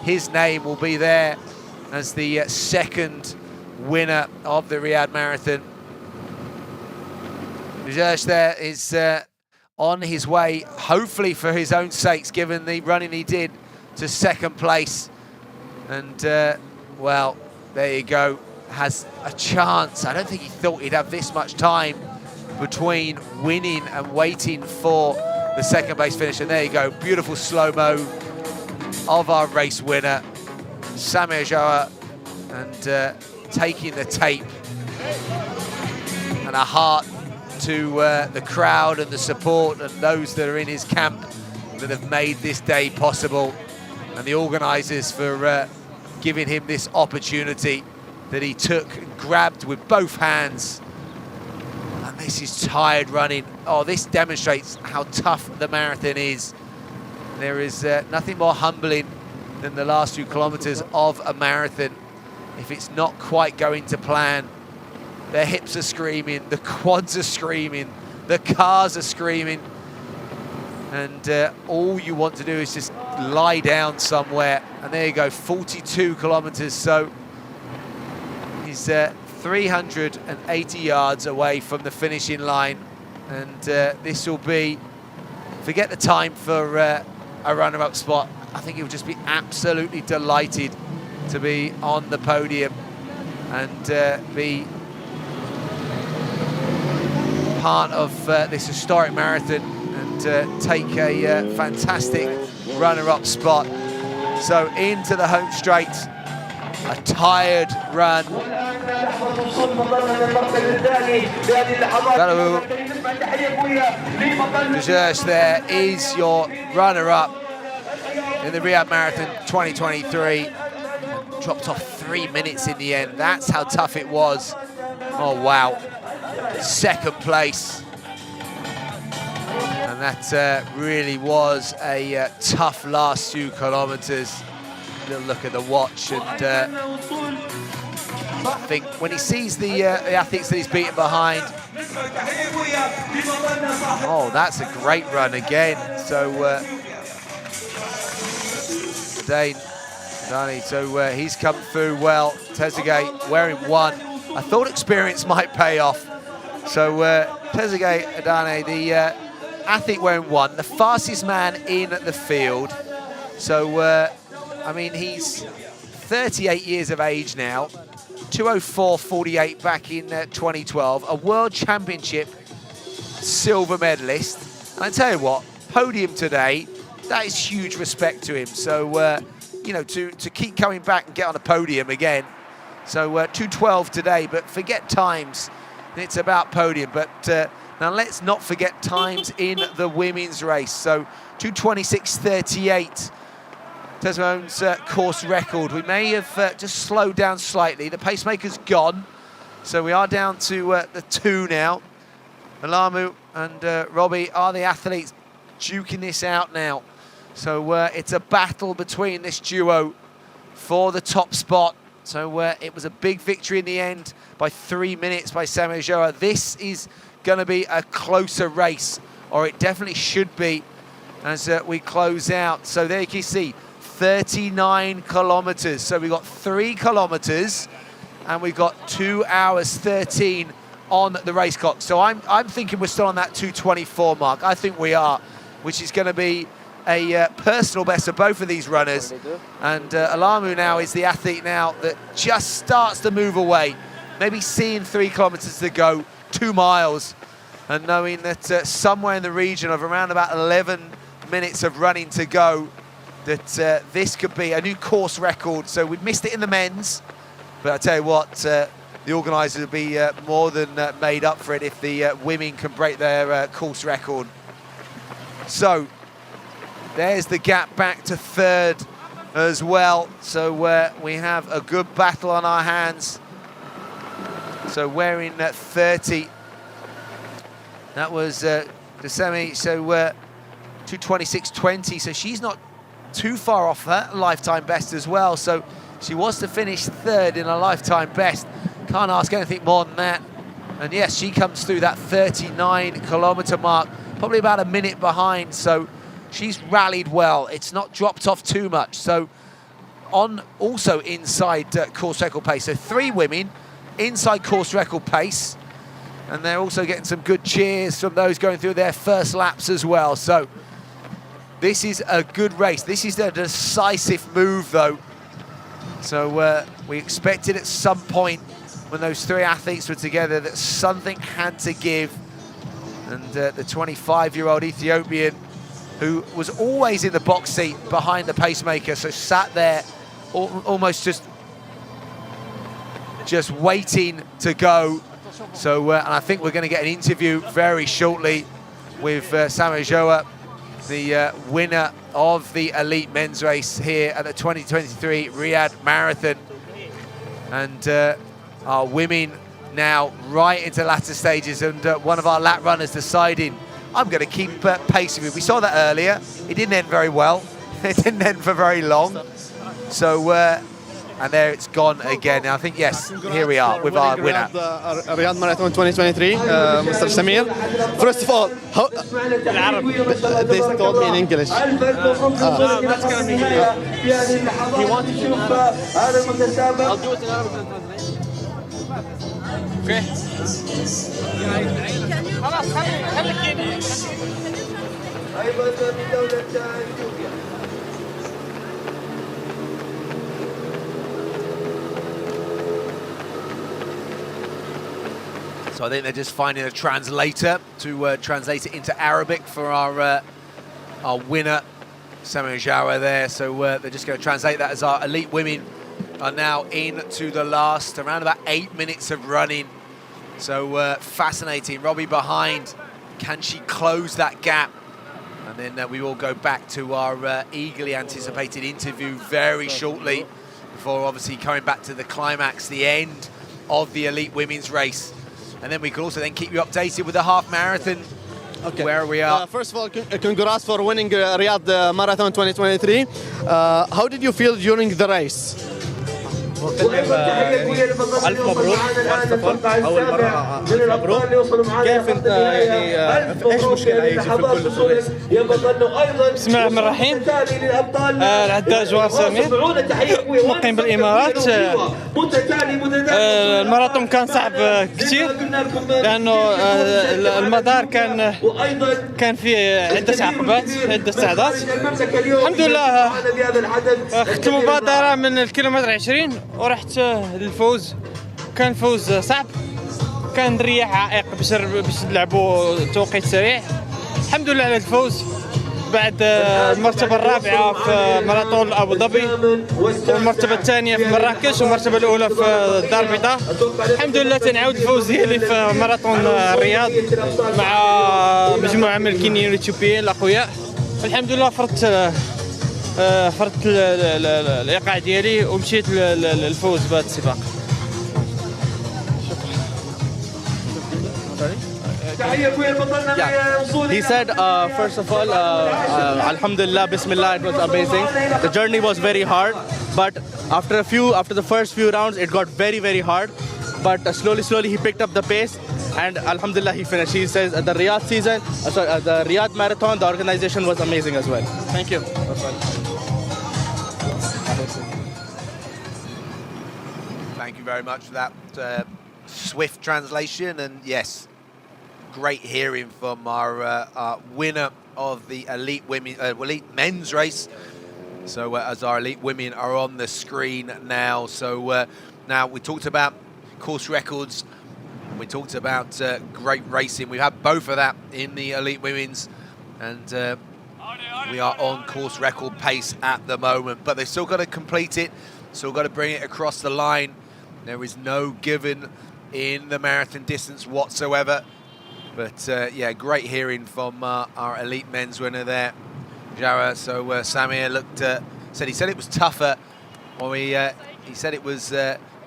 his name will be there as the second winner of the Riyadh Marathon. Desersh there is on his way, hopefully for his own sakes, given the running he did, to second place. And, well, there you go. Has a chance. I don't think he thought he'd have this much time between winning and waiting for the second place finish. And there you go, beautiful slow-mo of our race winner, Sami Ajoa, and taking the tape. And a heart to the crowd and the support and those that are in his camp that have made this day possible, and the organisers for giving him this opportunity that he took and grabbed with both hands. And this is tired running. Oh, this demonstrates how tough the marathon is. There is nothing more humbling than the last few kilometres of a marathon. If it's not quite going to plan, their hips are screaming, the quads are screaming, the cars are screaming, and all you want to do is just lie down somewhere. And there you go, 42 kilometres. So he's 380 yards away from the finishing line, and this will be, forget the time for a runner-up spot. I think he'll just be absolutely delighted to be on the podium and be part of this historic marathon and take a fantastic runner-up spot. So into the home straight, a tired run. There is your runner-up in the Riyadh Marathon 2023. Dropped off 3 minutes in the end. That's how tough it was. Oh, wow. Second place. And that really was a tough last few kilometres. Little look at the watch, and I think when he sees the athletes that he's beaten behind, oh, that's a great run again. So Dani, so he's come through well. Trezeguet wearing 1. I thought experience might pay off. So Trezeguet Adane, the athlete wearing 1, the fastest man in the field. So I mean, he's 38 years of age now, 2:04.48 back in 2012, a World Championship silver medalist. And I tell you what, podium today, that is huge respect to him. So, you know, to keep coming back and get on a podium again. So 2:12 today, but forget times, it's about podium. But now let's not forget times in the women's race. So 2:26.38. Tesmone's course record. We may have just slowed down slightly. The pacemaker's gone, so we are down to the 2 now. Alamu and Robbie are the athletes duking this out now. So it's a battle between this duo for the top spot. So it was a big victory in the end by 3 minutes by Sami Ajoa. This is going to be a closer race, or it definitely should be, as we close out. So there you can see 39 kilometers. So we've got 3 kilometers and we've got 2 hours 13 on the race clock. So I'm thinking we're still on that 2:24 mark. I think we are, which is going to be a personal best of both of these runners. And Alamu now is the athlete now that just starts to move away, maybe seeing 3 kilometers to go, 2 miles, and knowing that somewhere in the region of around about 11 minutes of running to go, that this could be a new course record. So we've missed it in the men's, but I tell you what, the organisers will be more than made up for it if the women can break their course record. So there's the gap back to 3rd as well. So we have a good battle on our hands. So wearing 30, that was Desemi, so 2:26.20, so she's not too far off her lifetime best as well. So she was to finish 3rd in a lifetime best. Can't ask anything more than that. And yes, she comes through that 39 kilometer mark, probably about a minute behind. So she's rallied well. It's not dropped off too much. So on also inside course record pace. So 3 women inside course record pace. And they're also getting some good cheers from those going through their first laps as well. So this is a good race. This is a decisive move, though. So we expected at some point when those 3 athletes were together that something had to give. And the 25-year-old Ethiopian, who was always in the box seat behind the pacemaker, so sat there almost just waiting to go. So, and I think we're going to get an interview very shortly with Samuel Joa, the winner of the elite men's race here at the 2023 Riyadh Marathon. And our women now right into latter stages, and one of our lap runners deciding, I'm going to keep pacing with. We saw that earlier. It didn't end very well. It didn't end for very long. So, and there it's gone again. Now, I think, yes, here we are with our winner. Riyadh Marathon 2023, Mr. Samir. First of all, how, they told me in English. He wanted to. I'll do it in Arabic. Okay. خلاص خليك يعني. So I think they're just finding a translator to translate it into Arabic for our winner, Samuel Jawa there. So they're just going to translate that as our elite women are now into the last, around about 8 minutes of running. So fascinating. Robbie behind. Can she close that gap? And then we will go back to our eagerly anticipated interview very shortly, before obviously coming back to the climax, the end of the elite women's race. And then we can also then keep you updated with the half marathon, where we are. First of all, congrats for winning Riyadh Marathon 2023. How did you feel during the race? ألف مبروك أول مرة ألف مبروك كيف أنت يعني إيش مشكلة يجي في كل الريس؟ بسم الله الرحمن الرحيم. العداء جوار سمير مقيم بالإمارات. الماراثون كان صعب كثير لأنه المدار كان فيه عدة عقبات، عدة صعدات. الحمد لله أخذت المبادرة من الكيلومتر 20 ورحت للفوز. كان فوز صعب، كان رياح عائق باش نلعبوا توقيت سريع. الحمد لله على الفوز بعد المرتبة الرابعة في ماراثون أبو ظبي، والمرتبة الثانية في مراكش، والمرتبة الأولى في الدار البيضاء. الحمد لله تنعاود الفوز ديالي في ماراثون الرياض مع مجموعة من الكينيين والإثيوبيين الأقوياء. الحمد لله فرضت الإيقاع ديالي ومشيت للفوز بهذا السباق. Yeah. He said, first of all, Alhamdulillah, Bismillah, it was amazing. The journey was very hard, but after the first few rounds, it got very, very hard. But slowly he picked up the pace, and Alhamdulillah, he finished. He says the Riyadh the Riyadh Marathon, the organization was amazing as well. Thank you. Thank you very much for that swift translation, and yes, great hearing from our winner of the elite men's race. So as our elite women are on the screen now, so now we talked about course records, we talked about great racing. We have both of that in the elite women's, and we are on course record pace at the moment, but they've still got to complete it, still got to bring it across the line. There is no given in the marathon distance whatsoever. But yeah, great hearing from our elite men's winner there, Jara. So Samir said it was tougher, or he said it was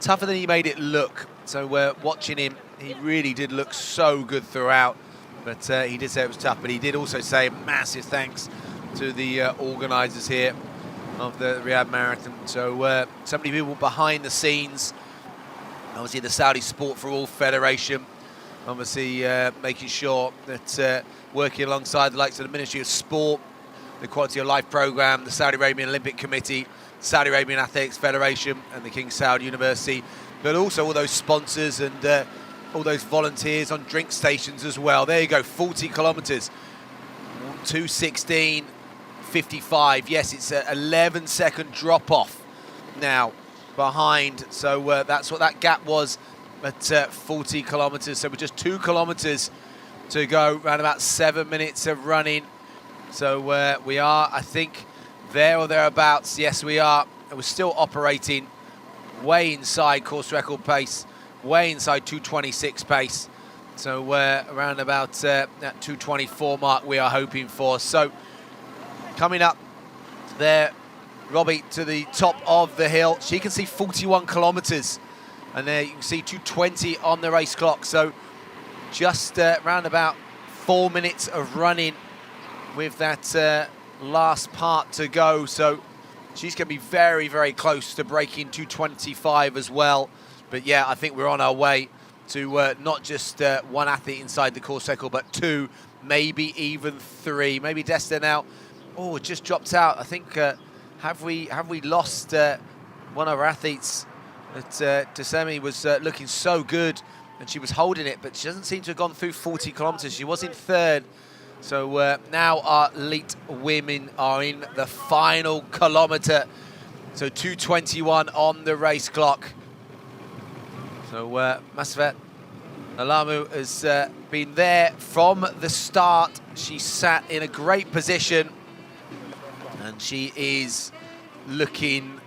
tougher than he made it look. So watching him, he really did look so good throughout. But he did say it was tough. But he did also say massive thanks to the organisers here of the Riyadh Marathon. So so many people behind the scenes. Obviously, the Saudi Sport for All Federation. Obviously, making sure that working alongside the likes of the Ministry of Sport, the Quality of Life Programme, the Saudi Arabian Olympic Committee, Saudi Arabian Athletics Federation, and the King Saud University, but also all those sponsors and all those volunteers on drink stations as well. There you go, 40 kilometres, 2:16:55. Yes, it's an 11-second drop-off now behind. So that's what that gap was at 40 kilometres. So we're just 2 kilometres to go, around about 7 minutes of running. So we are, I think, there or thereabouts. Yes, we are. We're still operating way inside course record pace, way inside 2:26 pace. So around about that 2:24 mark we are hoping for. So coming up there, Robbie, to the top of the hill. She can see 41 kilometers, and there you can see 2:20 on the race clock. So just around about 4 minutes of running with that last part to go. So she's going to be very, very close to breaking 2:25 as well. But yeah, I think we're on our way to not just one athlete inside the course record, but two, maybe even three. Maybe Desta now, oh, it just dropped out. I think, have we lost one of our athletes? Desemi was looking so good, and she was holding it, but she doesn't seem to have gone through 40 kilometers. She was in third. So now our elite women are in the final kilometer. So 2:21 on the race clock. So Masafet Alamu has been there from the start. She sat in a great position, and she is looking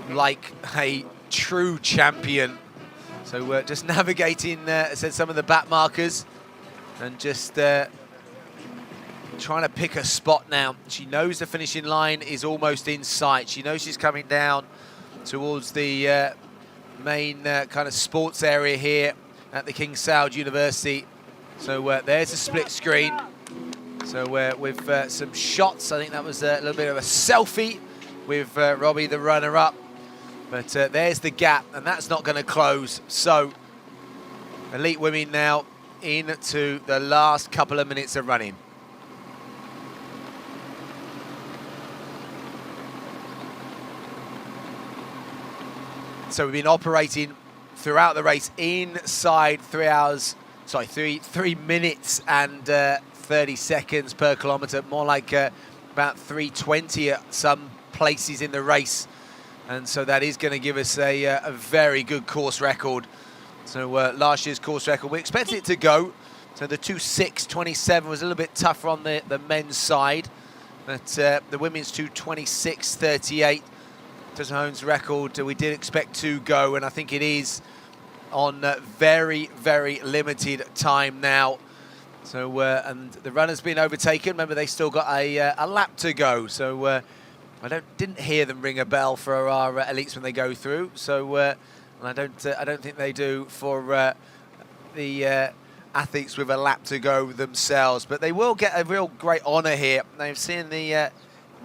like a true champion. So we're just navigating some of the back markers and just trying to pick a spot now. She knows the finishing line is almost in sight. She knows she's coming down towards the main kind of sports area here at the King Saud University. So there's a split screen. So with some shots, I think that was a little bit of a selfie with Robbie, the runner-up. But there's the gap, and that's not going to close. So elite women now into the last couple of minutes of running. So we've been operating throughout the race inside 3 minutes and 30 seconds per kilometre, more like about 3:20 at some places in the race. And so that is going to give us a very good course record. So last year's course record, we expected it to go. So the 2:6.27 was a little bit tougher on the men's side, but the women's 2:26.38. Hone's record we did expect to go, and I think it is on very, very limited time now. So and the runner's been overtaken. Remember, they still got a lap to go. So I didn't hear them ring a bell for our elites when they go through. So and I don't think they do for the athletes with a lap to go themselves. But they will get a real great honour here. They've seen the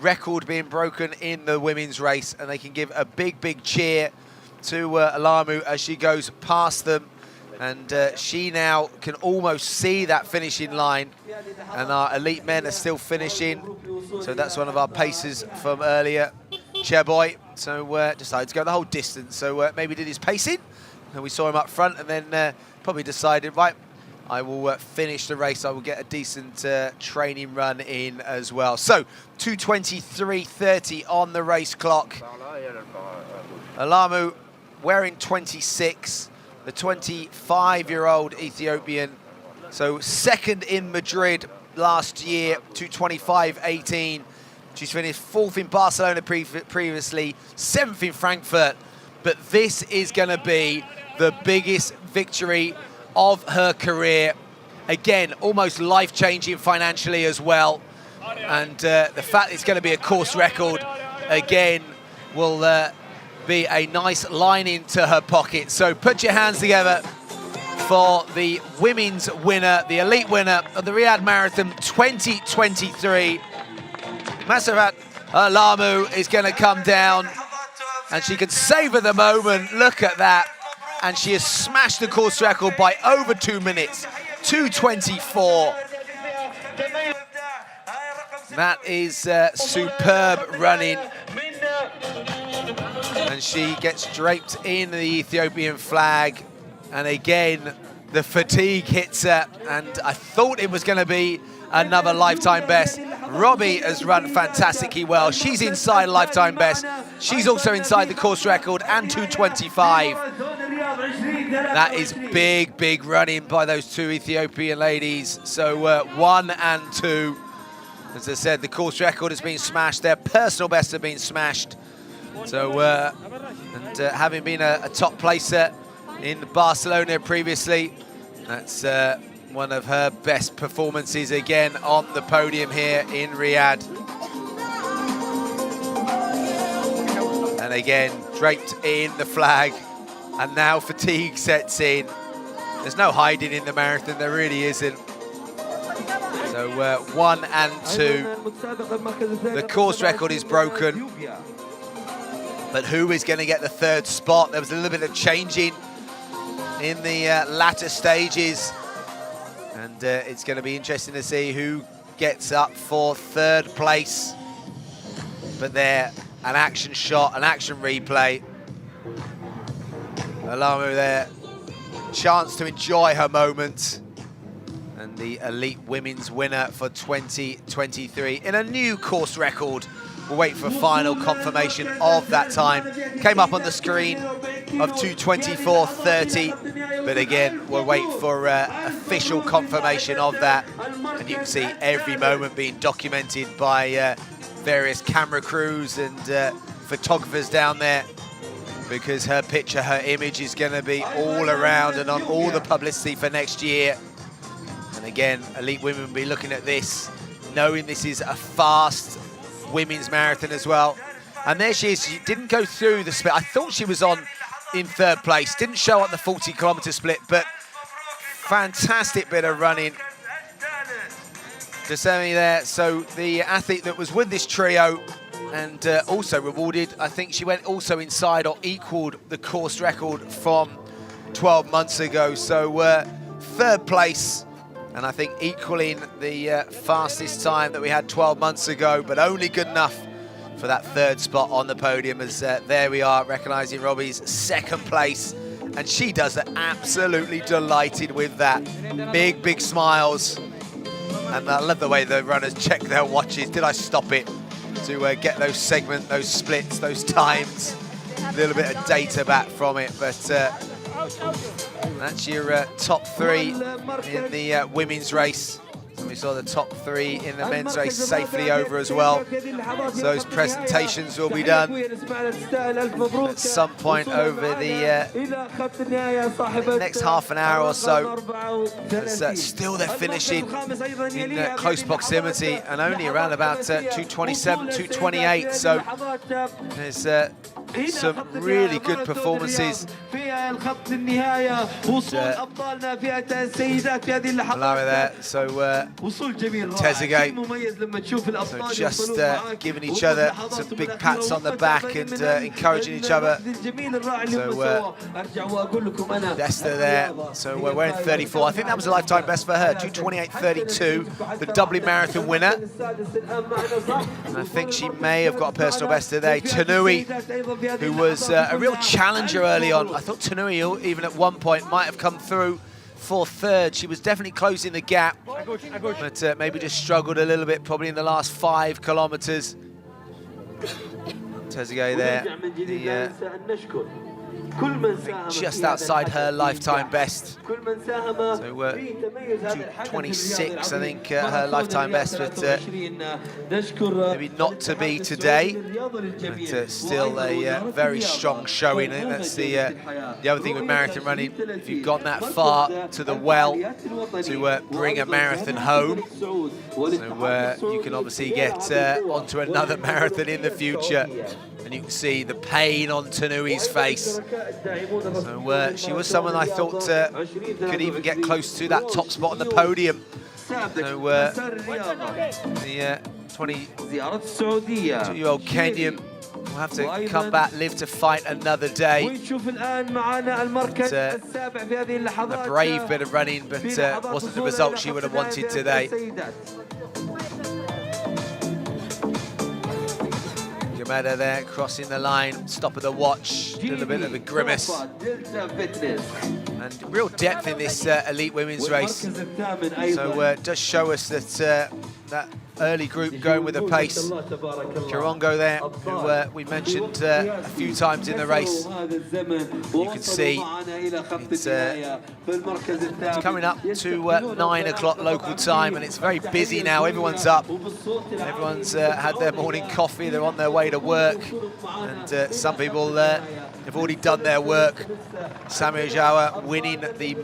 record being broken in the women's race, and they can give a big, big cheer to Alamu as she goes past them. And she now can almost see that finishing line, and our elite men are still finishing. So that's one of our pacers from earlier, Cheboy. So decided to go the whole distance. So maybe did his pacing, and we saw him up front, and then probably decided, right, I will finish the race. I will get a decent training run in as well. So 2:23.30 on the race clock. Alamu wearing 26, the 25-year-old Ethiopian. So second in Madrid last year, 2:25.18. She's finished fourth in Barcelona previously, seventh in Frankfurt. But this is going to be the biggest victory of her career. Again, almost life-changing financially as well. And the fact it's going to be a course record, again, will be a nice line into her pocket. So put your hands together for the women's winner, the elite winner of the Riyadh Marathon 2023. Masafet Alamu is going to come down, and she can savor the moment. Look at that. And she has smashed the course record by over 2 minutes, 2:24. That is superb running. And she gets draped in the Ethiopian flag. And again, the fatigue hits her. And I thought it was going to be another lifetime best. Robbie has run fantastically well. She's inside lifetime best. She's also inside the course record and 2:25. That is big running by those two Ethiopian ladies. So 1 and 2. As I said, the course record has been smashed. Their personal best have been smashed. So, having been a top placer in Barcelona previously, that's one of her best performances again on the podium here in Riyadh. And again, draped in the flag, and now fatigue sets in. There's no hiding in the marathon, there really isn't. So 1 and 2. The course record is broken, but who is going to get the third spot? There was a little bit of changing in the latter stages, and it's going to be interesting to see who gets up for third place. But there, an action shot, an action replay. Alamu there, chance to enjoy her moment. And the elite women's winner for 2023 in a new course record. We'll wait for final confirmation of that time. Came up on the screen of 2:24:30, but again, we'll wait for official confirmation of that. And you can see every moment being documented by various camera crews and photographers down there, because her picture, her image is going to be all around and on all the publicity for next year. And again, elite women will be looking at this, knowing this is a fast women's marathon as well. And there she is. She didn't go through the split. I thought she was in third place. Didn't show up the 40-kilometer split, but fantastic bit of running. Desemi there. So the athlete that was with this trio and also rewarded, I think she went also inside or equaled the course record from 12 months ago. So third place, and I think equaling the fastest time that we had 12 months ago, but only good enough for that third spot on the podium. As there we are, recognising Robbie's second place, and she does it absolutely delighted with that. Big smiles, and I love the way the runners check their watches. Did I stop it to get those segments, those splits, those times, a little bit of data back from it? But that's your top 3 in the women's race. And we saw the top 3 in the men's race safely over as well. So those presentations will be done at some point over the next half an hour or so. As, still they're finishing in close proximity, and only around about 2:27, 2:28. So there's some really good performances. Malawi there, so Tezegay, so just giving each other some big pats on the back and encouraging each other. So Desta there, so we're wearing 34. I think that was a lifetime best for her, 2:28:32, the Dublin Marathon winner. And I think she may have got a personal best today. Tanui, who was a real challenger early on. I thought Tanui, even at one point, might have come through for third. She was definitely closing the gap, but maybe just struggled a little bit, probably in the last 5 kilometers. Tezegay there, just outside her lifetime best. So 2:26, I think, her lifetime best, but maybe not to be today. But still a very strong showing. I think that's the other thing with marathon running. If you've gone that far to the well to bring a marathon home, so you can obviously get onto another marathon in the future. And you can see the pain on Tanui's face. So she was someone I thought could even get close to that top spot on the podium. So the 22-year-old Kenyan will have to come back, live to fight another day. But, a brave bit of running, but wasn't the result she would have wanted today. Gameda there, crossing the line, stop of the watch, a little bit of a grimace. And real depth in this elite women's race. So it does show us that that early group going with the pace. Kirongo there, who we mentioned a few times in the race. You can see it's coming up to 9 o'clock local time, and it's very busy now. Everyone's up. Everyone's had their morning coffee. They're on their way to work, and some people have already done their work. Samuel Jawa winning the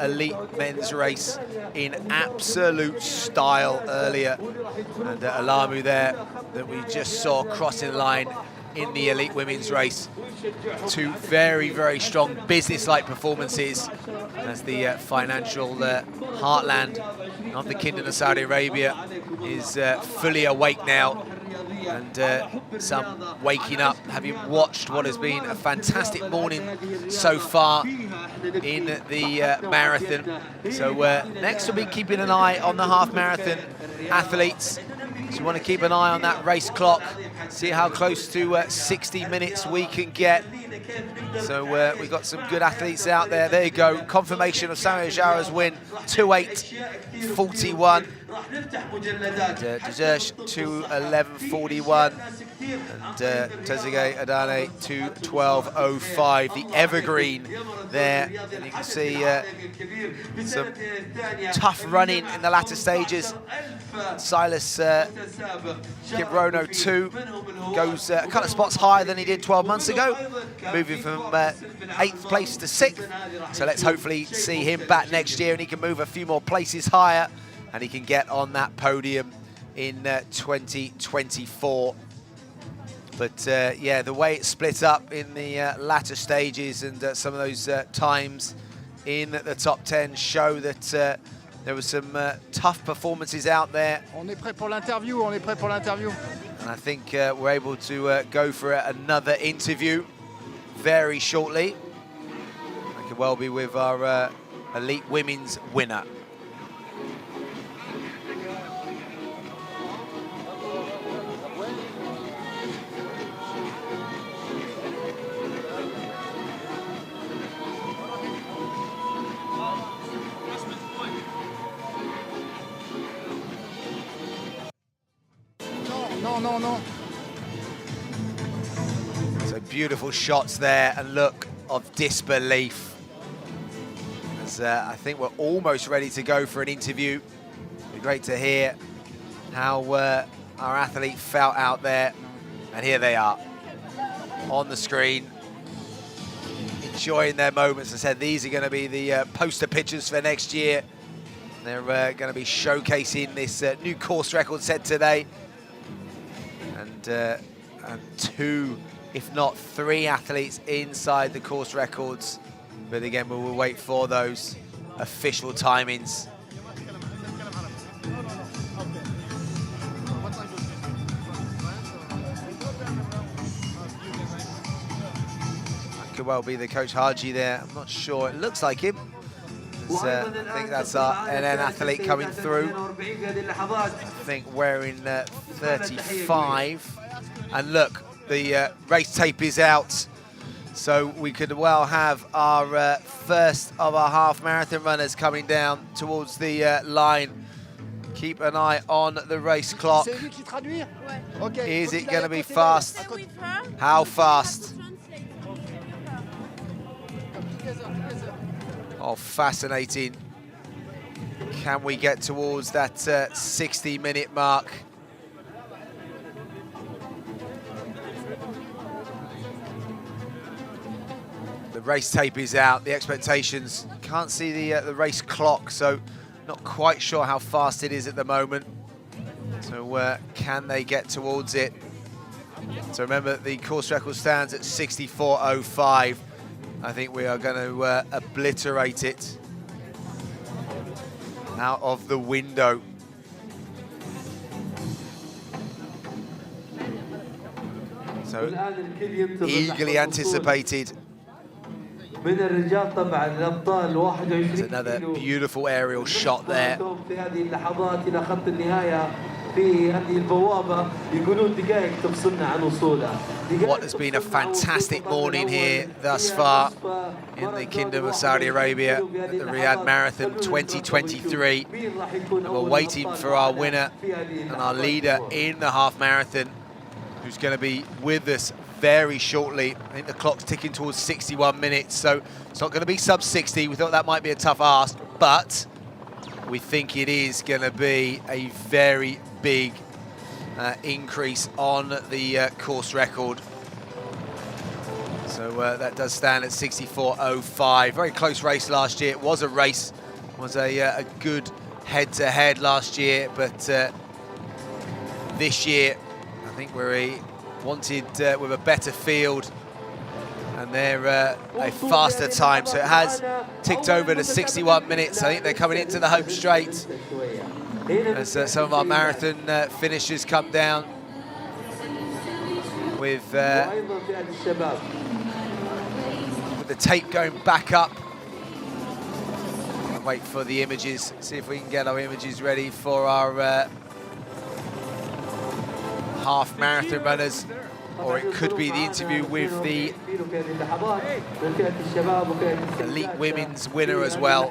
elite men's race in absolute style earlier, and Alamu there that we just saw crossing the line in the elite women's race. Two very, very strong business-like performances as the financial heartland of the Kingdom of Saudi Arabia is fully awake now, and some waking up, having watched what has been a fantastic morning so far in the marathon. So next we'll be keeping an eye on the half marathon athletes. So you want to keep an eye on that race clock, see how close to 60 minutes we can get. So we've got some good athletes out there. There you go, confirmation of Samuel Jawa's win, 2:08.41. Desersh 2:11.41, and Tezege Adane 2:12.05. The evergreen there, and you can see some tough running in the latter stages. Silas Kiprono too goes a couple of spots higher than he did 12 months ago, moving from 8th place to 6th. So let's hopefully see him back next year, and he can move a few more places higher, and he can get on that podium in 2024. But yeah, the way it's split up in the latter stages, and some of those times in the top 10 show that there were some tough performances out there. On est prêt pour l'interview, on est prêt pour l'interview. And I think we're able to go for another interview very shortly. I could well be with our elite women's winner. No. So beautiful shots there, and look of disbelief. As I think we're almost ready to go for an interview. It'd be great to hear how our athlete felt out there. And here they are on the screen, enjoying their moments. I said these are going to be the poster pictures for next year. They're going to be showcasing this new course record set today. And 2, if not 3 athletes inside the course records. But again, we will wait for those official timings. That could well be the Coach Haji there. I'm not sure. It looks like him. I think that's our NN athlete coming through. I think wearing 35. And look, the race tape is out. So we could well have our first of our half marathon runners coming down towards the line. Keep an eye on the race clock. Is it going to be fast? How fast? Oh, fascinating. Can we get towards that 60-minute mark? The race tape is out, the expectations. Can't see the race clock, so not quite sure how fast it is at the moment. So can they get towards it? So remember, the course record stands at 64.05. I think we are going to obliterate it out of the window. So eagerly anticipated. It's another beautiful aerial shot there. What has been a fantastic morning here thus far in the Kingdom of Saudi Arabia at the Riyadh Marathon 2023. And we're waiting for our winner and our leader in the half marathon, who's going to be with us very shortly. I think the clock's ticking towards 61 minutes, so it's not going to be sub 60. We thought that might be a tough ask, but we think it is going to be a very big increase on the course record. So that does stand at 64.05. Very close race last year. It was a race, was a good head-to-head last year, but this year I think we're wanted with a better field, and they're a faster time, so it has ticked over to 61 minutes. I think they're coming into the home straight as some of our marathon finishers come down with the tape going back up. I'll wait for the images, see if we can get our images ready for our half marathon runners, or it could be the interview with the elite women's winner as well.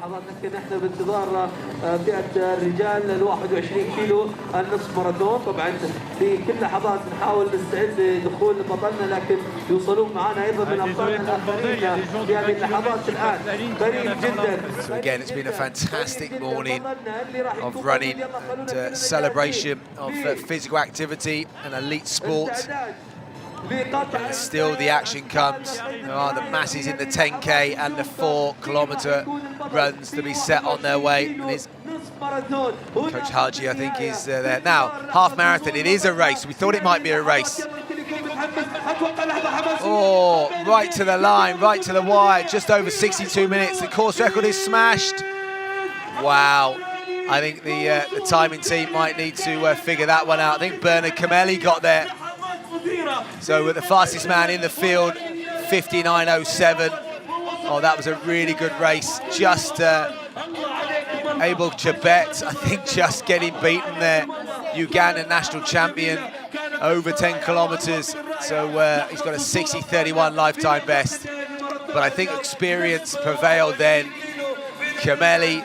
So again, it's been a fantastic morning of running and celebration of physical activity and elite sport. But still the action comes. There are the masses in the 10K and the 4-kilometre runs to be set on their way. And it's Coach Haji, I think, is there. Now, half marathon, it is a race. We thought it might be a race. Oh, right to the line, right to the wire, just over 62 minutes. The course record is smashed. Wow. I think the timing team might need to figure that one out. I think Bernard Kameli got there. So with the fastest man in the field, 59.07. Oh, that was a really good race. Just Abel Chebet, I think, just getting beaten there. Ugandan national champion, over 10 kilometers. So he's got a 60.31 lifetime best. But I think experience prevailed then. Kameli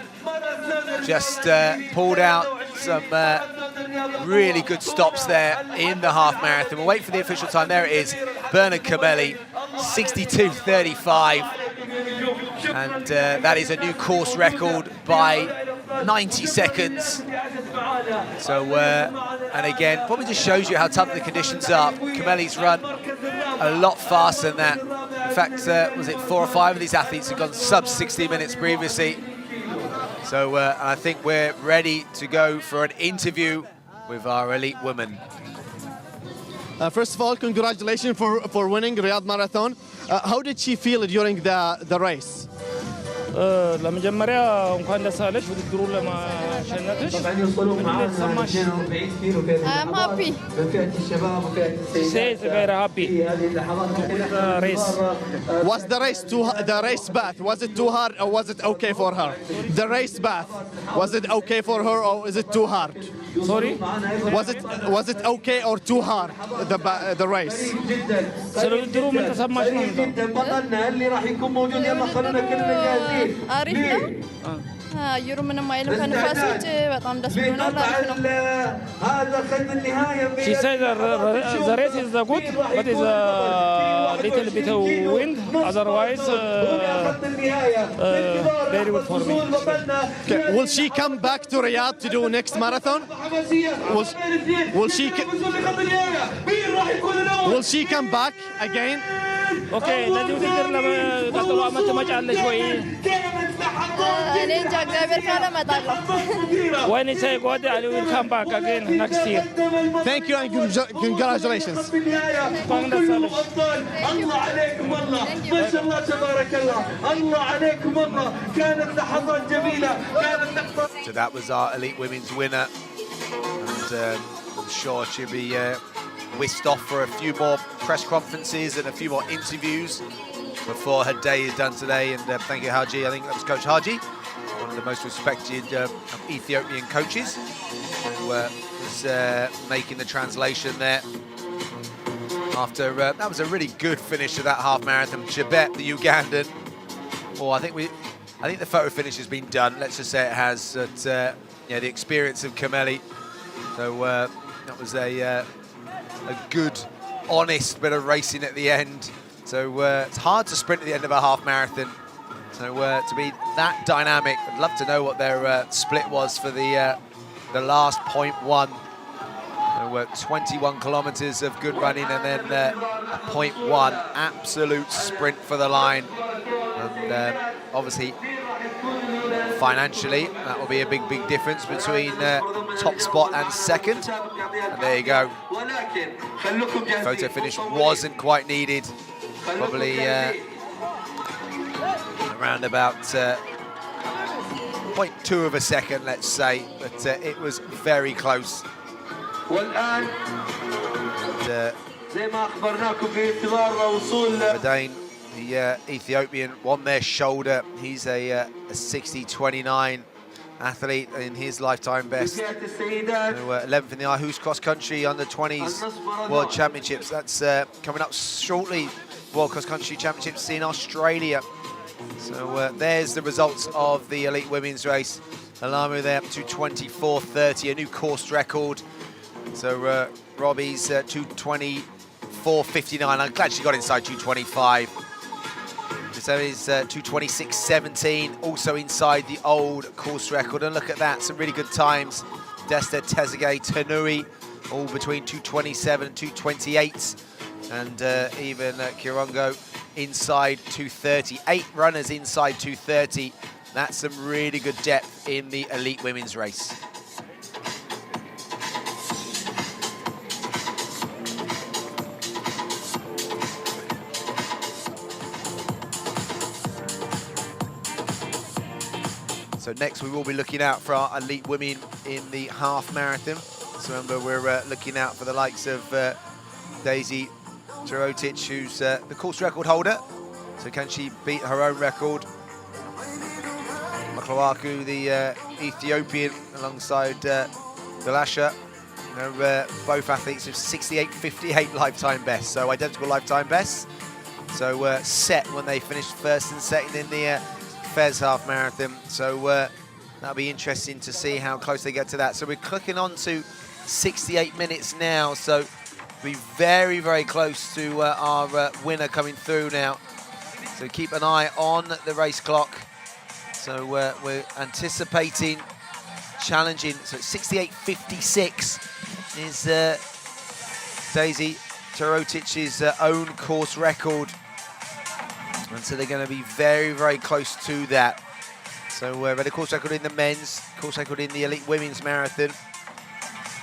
just pulled out some really good stops there in the half marathon. We'll wait for the official time. There it is, Bernard Kameli, 62.35. And that is a new course record by 90 seconds. So, and again, probably just shows you how tough the conditions are. Kameli's run a lot faster than that. In fact, was it 4 or 5 of these athletes have gone sub 60 minutes previously. So I think we're ready to go for an interview with our elite women. First of all, congratulations for winning Riyadh Marathon. How did she feel during the race? ለመጀመሪያ እንኳን ደስ አለሽ ውድድሩ ለማሸነፍሽ I'm happy. She says very happy to the race. Was the race path, was it too hard or was it okay for her? The race path, was it okay for her or is it too hard? Sorry? Was it okay or too hard, the race? ስለ ውድድሩ ምን ተሰማሽ ነው አሪፍ ነው። አየሩ ምንም አይልም ከንፋስ ውጭ በጣም ደስ ብሎናል። አሪፍ ነው። She said the race is good, but is a little bit of wind. Otherwise, very good for me. Okay. Will she come back to Riyadh to do next marathon? Will she come back again? Okay, ለዚህ ውድድር ለቀጥሎ ዓመት ትመጫለሽ ወይ? እኔ እንጃ እግዚአብሔር ካለ እመጣለሁ። When he say God, I will come back again next year. Thank you and congratulations. እንኳን ደስ አለሽ። الله عليكم والله ما شاء الله تبارك الله الله عليكم والله كانت لحظات جميلة كانت لحظات. So that was our elite women's winner, and I'm sure she'll be whisked off for a few more press conferences and a few more interviews before her day is done today. And thank you, Haji. I think that was Coach Haji, one of the most respected Ethiopian coaches, who was making the translation there. After that was a really good finish to that half marathon. Jabet, the Ugandan. Oh, I think the photo finish has been done. Let's just say it has. At the experience of Kameli. So that was a good, honest bit of racing at the end. So it's hard to sprint at the end of a half marathon. So to be that dynamic, I'd love to know what their split was for the last 0.1. So 21 kilometers of good running, and then a 0.1 absolute sprint for the line. And obviously, financially, that will be a big difference between top spot and second. And there you go. Photo finish wasn't quite needed. Probably around about 0.2 of a second, let's say. But it was very close. Badane, the Ethiopian, won their shoulder. He's a 60-29 athlete in his lifetime best. So, 11th in the Aarhus Cross Country under 20s World Championships. That's coming up shortly. World Cross Country Championships in Australia. So there's the results of the elite women's race. Alamu there up to 24:30, a new course record. So Robbie's 2:24:59. I'm glad she got inside 2:25. So is 2:26:17, also inside the old course record. And look at that, some really good times. Desta, Tezegay, Tanui, all between 2:27 and 2:28. And even Kirongo inside 2:30. 8 runners inside 2:30. That's some really good depth in the elite women's race. So next we will be looking out for our elite women in the half marathon. So remember, we're looking out for the likes of Daisy Tarotic, who's the course record holder. So can she beat her own record? Maklawaku, the Ethiopian, alongside Galasha. Both athletes with 68.58 lifetime bests, so identical lifetime bests. So set when they finished first and second in the Fez half marathon. So that'll be interesting to see how close they get to that. So we're clicking on to 68 minutes now. So be very, very close to our winner coming through now. So keep an eye on the race clock. So we're anticipating challenging. So 68.56 is Daisy Tarotic's own course record. And so they're going to be very, very close to that. So we've had a course record in the men's, course record in the elite women's marathon.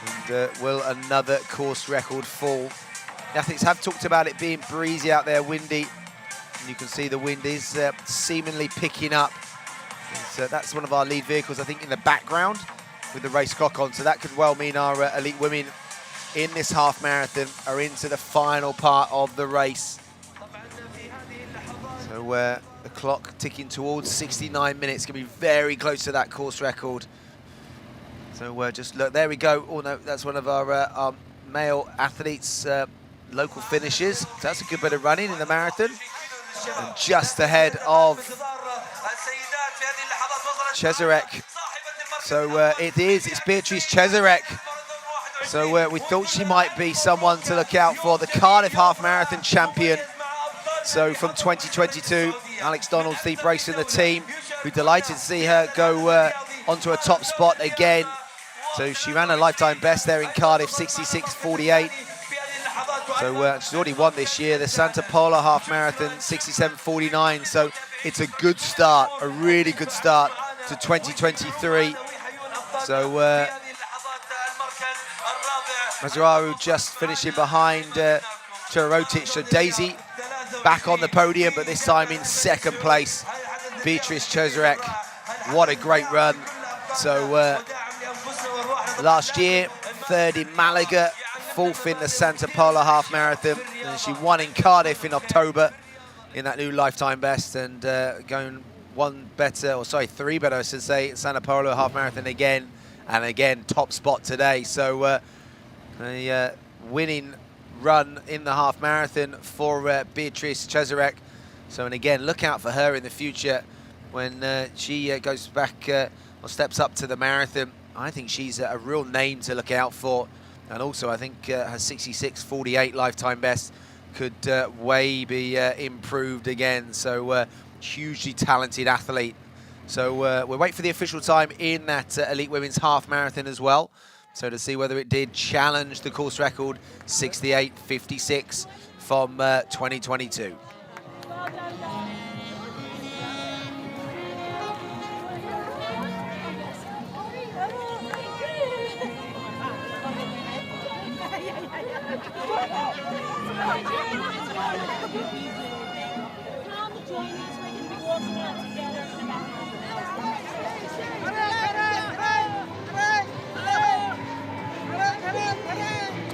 And will another course record fall? The athletes have talked about it being breezy out there, windy. And you can see the wind is seemingly picking up. So that's one of our lead vehicles, I think, in the background with the race clock on. So that could well mean our elite women in this half marathon are into the final part of the race. So the clock ticking towards 69 minutes, going to be very close to that course record. So just look, there we go. Oh no, that's one of our male athletes' local finishes. So that's a good bit of running in the marathon. And just ahead of Cesarek. So it's Beatrice Cesarek. So we thought she might be someone to look out for, the Cardiff Half Marathon champion. So from 2022, Alex Donald's the racing the team. We're delighted to see her go onto a top spot again. So she ran a lifetime best there in Cardiff, 66.48. So she's already won this year, the Santa Pola Half Marathon, 67.49. So it's a good start, a really good start to 2023. So Mazararu just finishing behind Tarotic. So Daisy back on the podium, but this time in second place. Beatrice Cesarek, what a great run. So last year, third in Malaga, fourth in the Santa Pola Half Marathon, and she won in Cardiff in October in that new lifetime best, and going three better, I should say, Santa Pola Half Marathon again, and again, top spot today. So a winning run in the half marathon for Beatrice Cesarek. So, and again, look out for her in the future when she goes back or steps up to the marathon. I think she's a real name to look out for. And also, I think her 66.48 lifetime best could way be improved again. So, hugely talented athlete. So, we'll wait for the official time in that elite women's half marathon as well. So, to see whether it did challenge the course record 68.56 from 2022.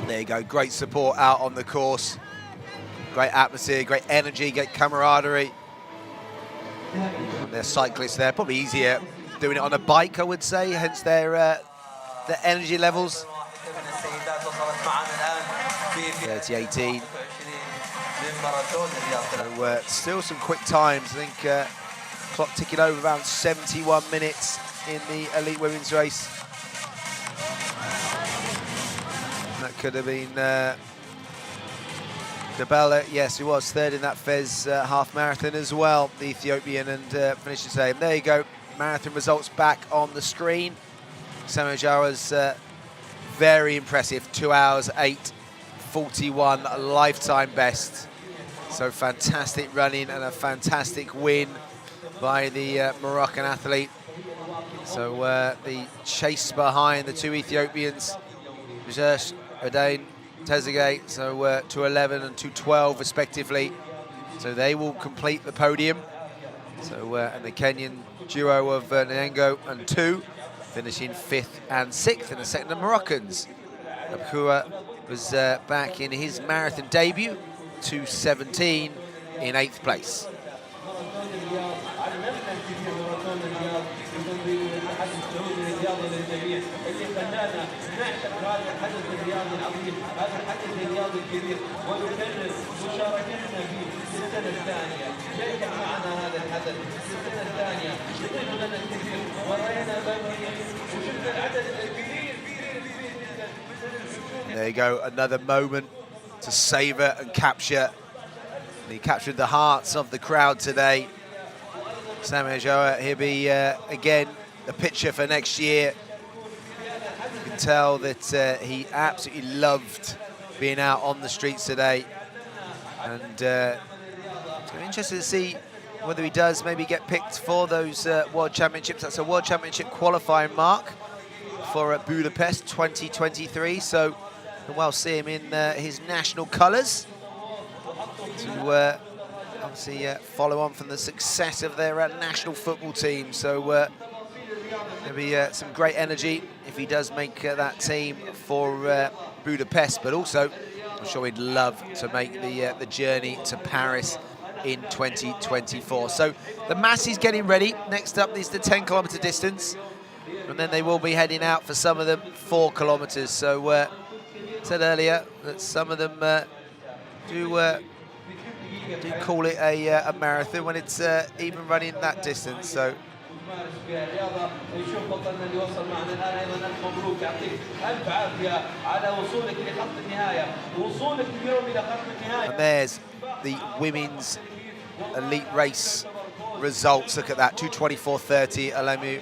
There you go, great support out on the course. Great atmosphere, great energy, great camaraderie. They're cyclists there, probably easier doing it on a bike, I would say, hence their energy levels. 30.18. So still some quick times. I think clock ticking over around 71 minutes in the elite women's race. That could have been Debella. Yes, he was third in that Fez half marathon as well, the Ethiopian, and finished the same. There you go, marathon results back on the screen. Samuel Jara's very impressive, 2 hours 8:41 lifetime best. So fantastic running and a fantastic win by the Moroccan athlete. So the chase behind the two Ethiopians, Bjersh, Adain, Tezegay, so 2:11 and 2:12 respectively. So they will complete the podium. So and the Kenyan duo of Nyango and Tu finishing 5th and 6th, and the second of Moroccans. Abkua was back in his marathon debut, 2:17 in 8th place. There you go, another moment to savour and capture. And he captured the hearts of the crowd today. Samuel Joa, he'll be, again, a picture for next year. You can tell that he absolutely loved being out on the streets today. And it's going to be interesting to see whether he does maybe get picked for those World Championships. That's a World Championship qualifying mark for Budapest 2023. So we'll see him in his national colours to obviously follow on from the success of their national football team. So there'll be some great energy if he does make that team for Budapest, but also I'm sure he'd love to make the journey to Paris in 2024. So the mass is getting ready. Next up is the 10-kilometre distance, and then they will be heading out for some of them 4 kilometres. So said earlier that some of them do call it a marathon when it's even running that distance. So and there's the women's elite race results. Look at that, 2:24.30 Alemu,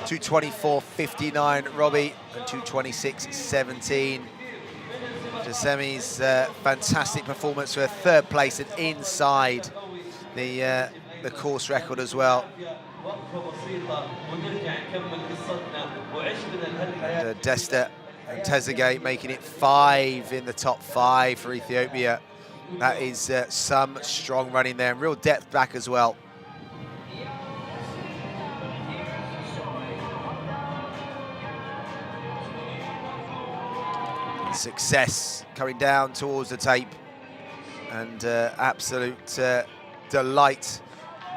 2:24.59 Robbie, and 2:26.17 Jasemi's fantastic performance for a 3rd place and inside the course record as well. And Desta and Tezegay making it 5 in the top 5 for Ethiopia. That is some strong running there, and real depth back as well. Success coming down towards the tape, and absolute delight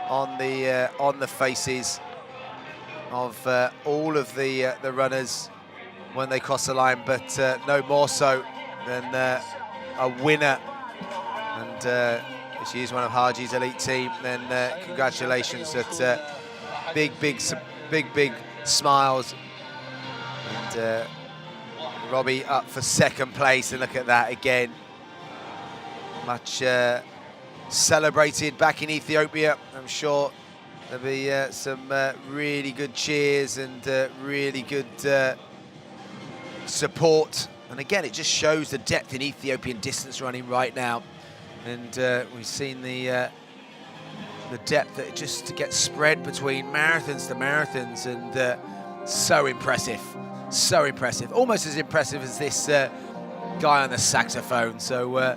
on the faces of all of the runners when they cross the line, but no more so than a winner. And if she is one of Haji's elite team, then congratulations. That big smiles. And Robbie up for second place, and look at that again. Much celebrated back in Ethiopia. I'm sure there'll be some really good cheers and really good support. And again, it just shows the depth in Ethiopian distance running right now. And we've seen the depth that just gets spread between marathons to marathons, and so impressive, so impressive. Almost as impressive as this guy on the saxophone. So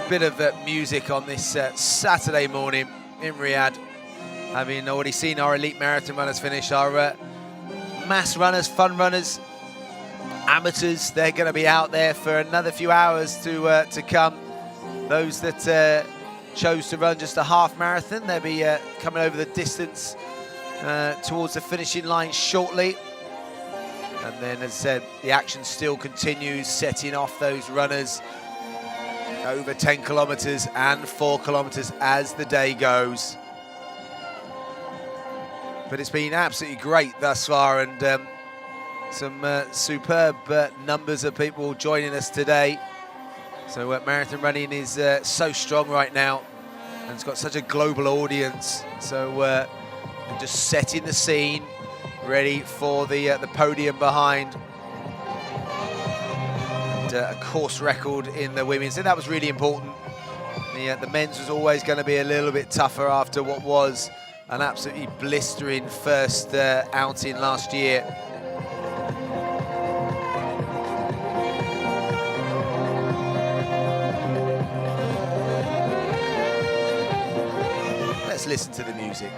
bit of music on this Saturday morning in Riyadh. Having already seen our elite marathon runners finish, our mass runners, fun runners, amateurs, they're going to be out there for another few hours to come. Those that chose to run just a half marathon, they'll be coming over the distance towards the finishing line shortly. And then, as I said, the action still continues, setting off those runners over 10 kilometers and 4 kilometers as the day goes. But it's been absolutely great thus far, and some superb numbers of people joining us today. So marathon running is so strong right now, and it's got such a global audience. So just setting the scene, ready for the podium behind. And a course record in the women's, and that was really important. The men's was always going to be a little bit tougher after what was an absolutely blistering first outing last year. Let's listen to the music.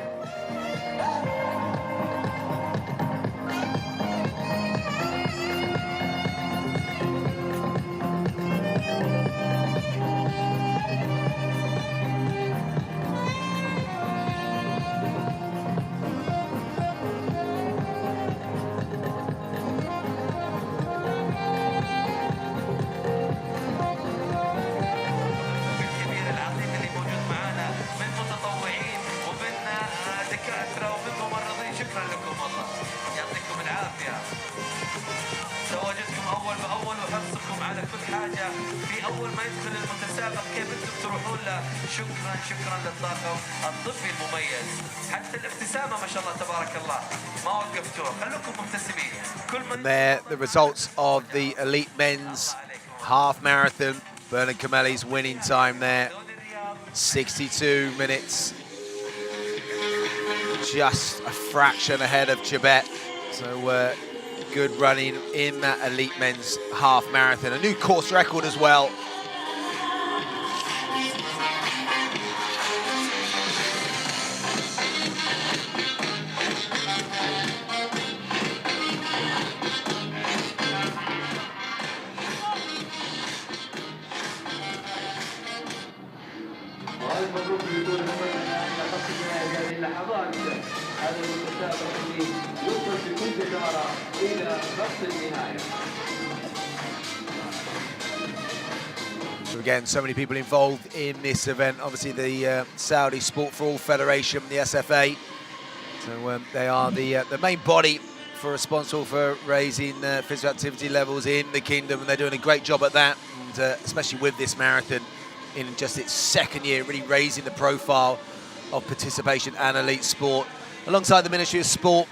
شكرا للطاقم الطبي المميز. حتى الابتسامة ما شاء الله تبارك الله ما وقفتوها، خلوكم مبتسمين. كل من There, the results of the elite men's half marathon. Bernard Kameli's winning time there, 62 minutes, just a fraction ahead of Chebet. So good running in that elite men's half marathon. A new course record as well. So again, so many people involved in this event. Obviously the Saudi Sport for All Federation, the SFA. So they are the main body responsible for raising physical activity levels in the kingdom, and they're doing a great job at that, and especially with this marathon in just its second year, really raising the profile of participation and elite sport. Alongside the Ministry of Sport,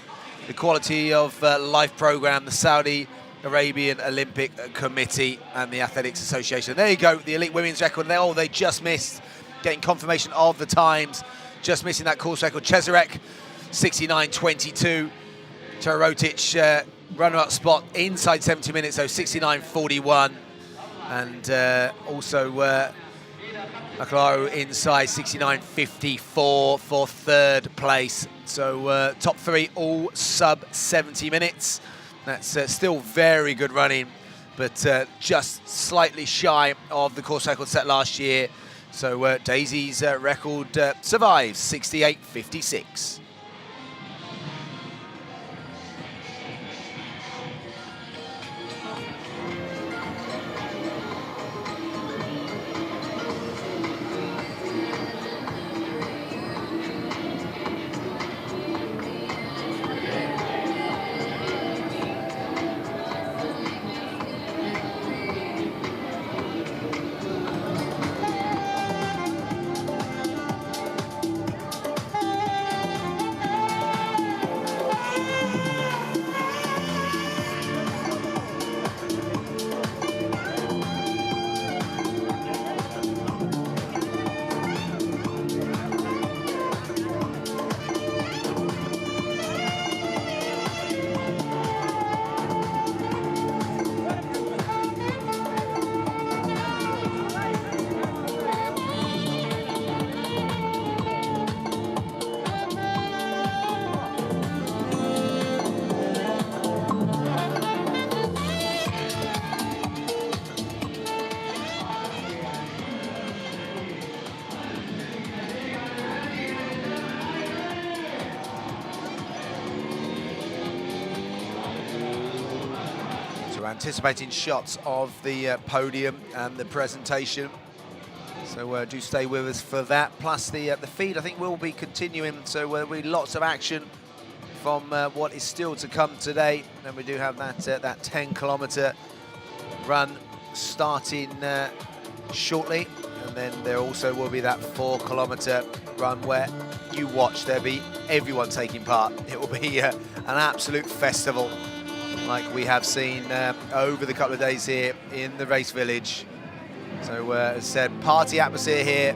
the Quality of Life Programme, the Saudi Arabian Olympic Committee and the Athletics Association. There you go, the elite women's record. They just missed getting confirmation of the times, just missing that course record. Cesarek, 69.22. Tararotic, runner-up spot inside 70 minutes, so 69.41. And also Maclaro inside 69.54 for third place. So top three all sub 70 minutes. That's still very good running, but just slightly shy of the course record set last year. So Daisy's record survives, 68.56. anticipating shots of the podium and the presentation. So do stay with us for that. Plus the feed, I think, will be continuing. So there'll be lots of action from what is still to come today. And we do have that 10-kilometre run starting shortly. And then there also will be that 4-kilometre run where you watch. There'll be everyone taking part. It will be an absolute festival, like we have seen over the couple of days here in the race village. So as I said, party atmosphere here.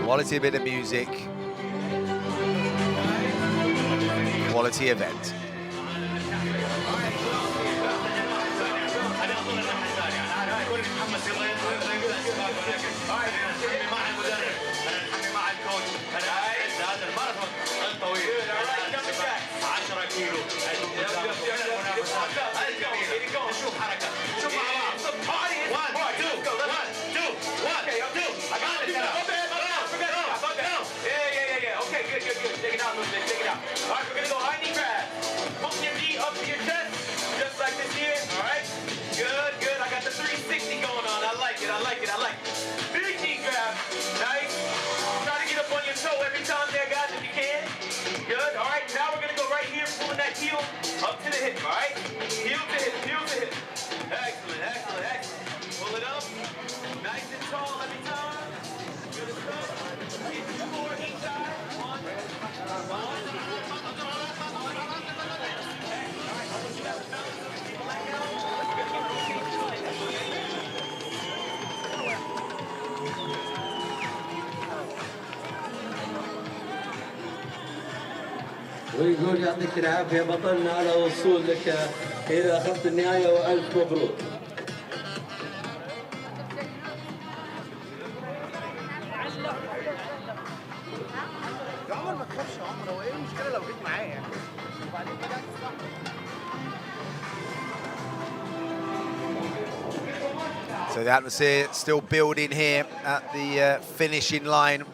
Quality bit of music. Quality event. All right, we're gonna go high knee grab. Put your knee up to your chest, just like this here. All right, good, good. I got the 360 going on. I like it, I like it, I like it. Big knee grab, nice. Try to get up on your toe every time there, guys, if you can. Good, all right. Now we're gonna go right here, pulling that heel up to the hip, all right? Heel to hip, heel to hip. Excellent, excellent, excellent. Pull it up, nice and tall every time. Good stuff. Get 2 more each side. ويقول يعطيك العافية بطلنا على وصول لك إلى خط النهاية وألف مبروك. So the atmosphere still building here at the finishing line.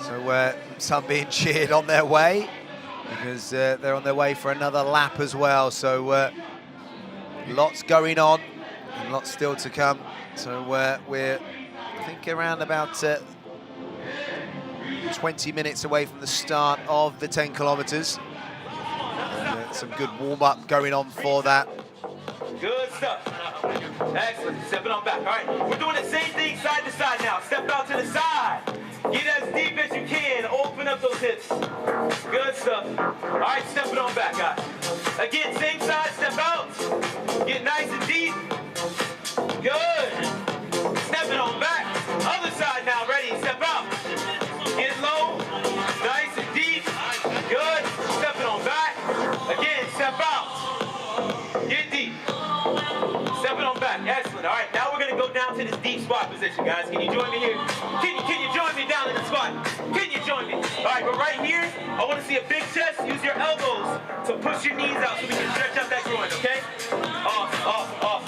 So some being cheered on their way, because they're on their way for another lap as well. So lots going on and lots still to come. So we're, I think, around about 20 minutes away from the start of the 10 kilometres. Some good warm-up going on for that. Good stuff. Excellent. Stepping on back. All right. We're doing the same thing side to side now. Step out to the side. Get as deep as you can. Open up those hips. Good stuff. All right. Stepping on back, guys. Again, same side. Step out. Get nice and deep. Good. Stepping on back. Other side now. Ready. Step out. Get low. Nice and deep. Good. Stepping on back. Again, step out. Get deep. Stepping on back. Excellent. All right, now we're going to go down to this deep squat position, guys. Can you join me here? Can you join me down in the squat? Can you join me? All right, but right here, I want to see a big chest. Use your elbows to push your knees out so we can stretch out that groin, okay? Off, off, off.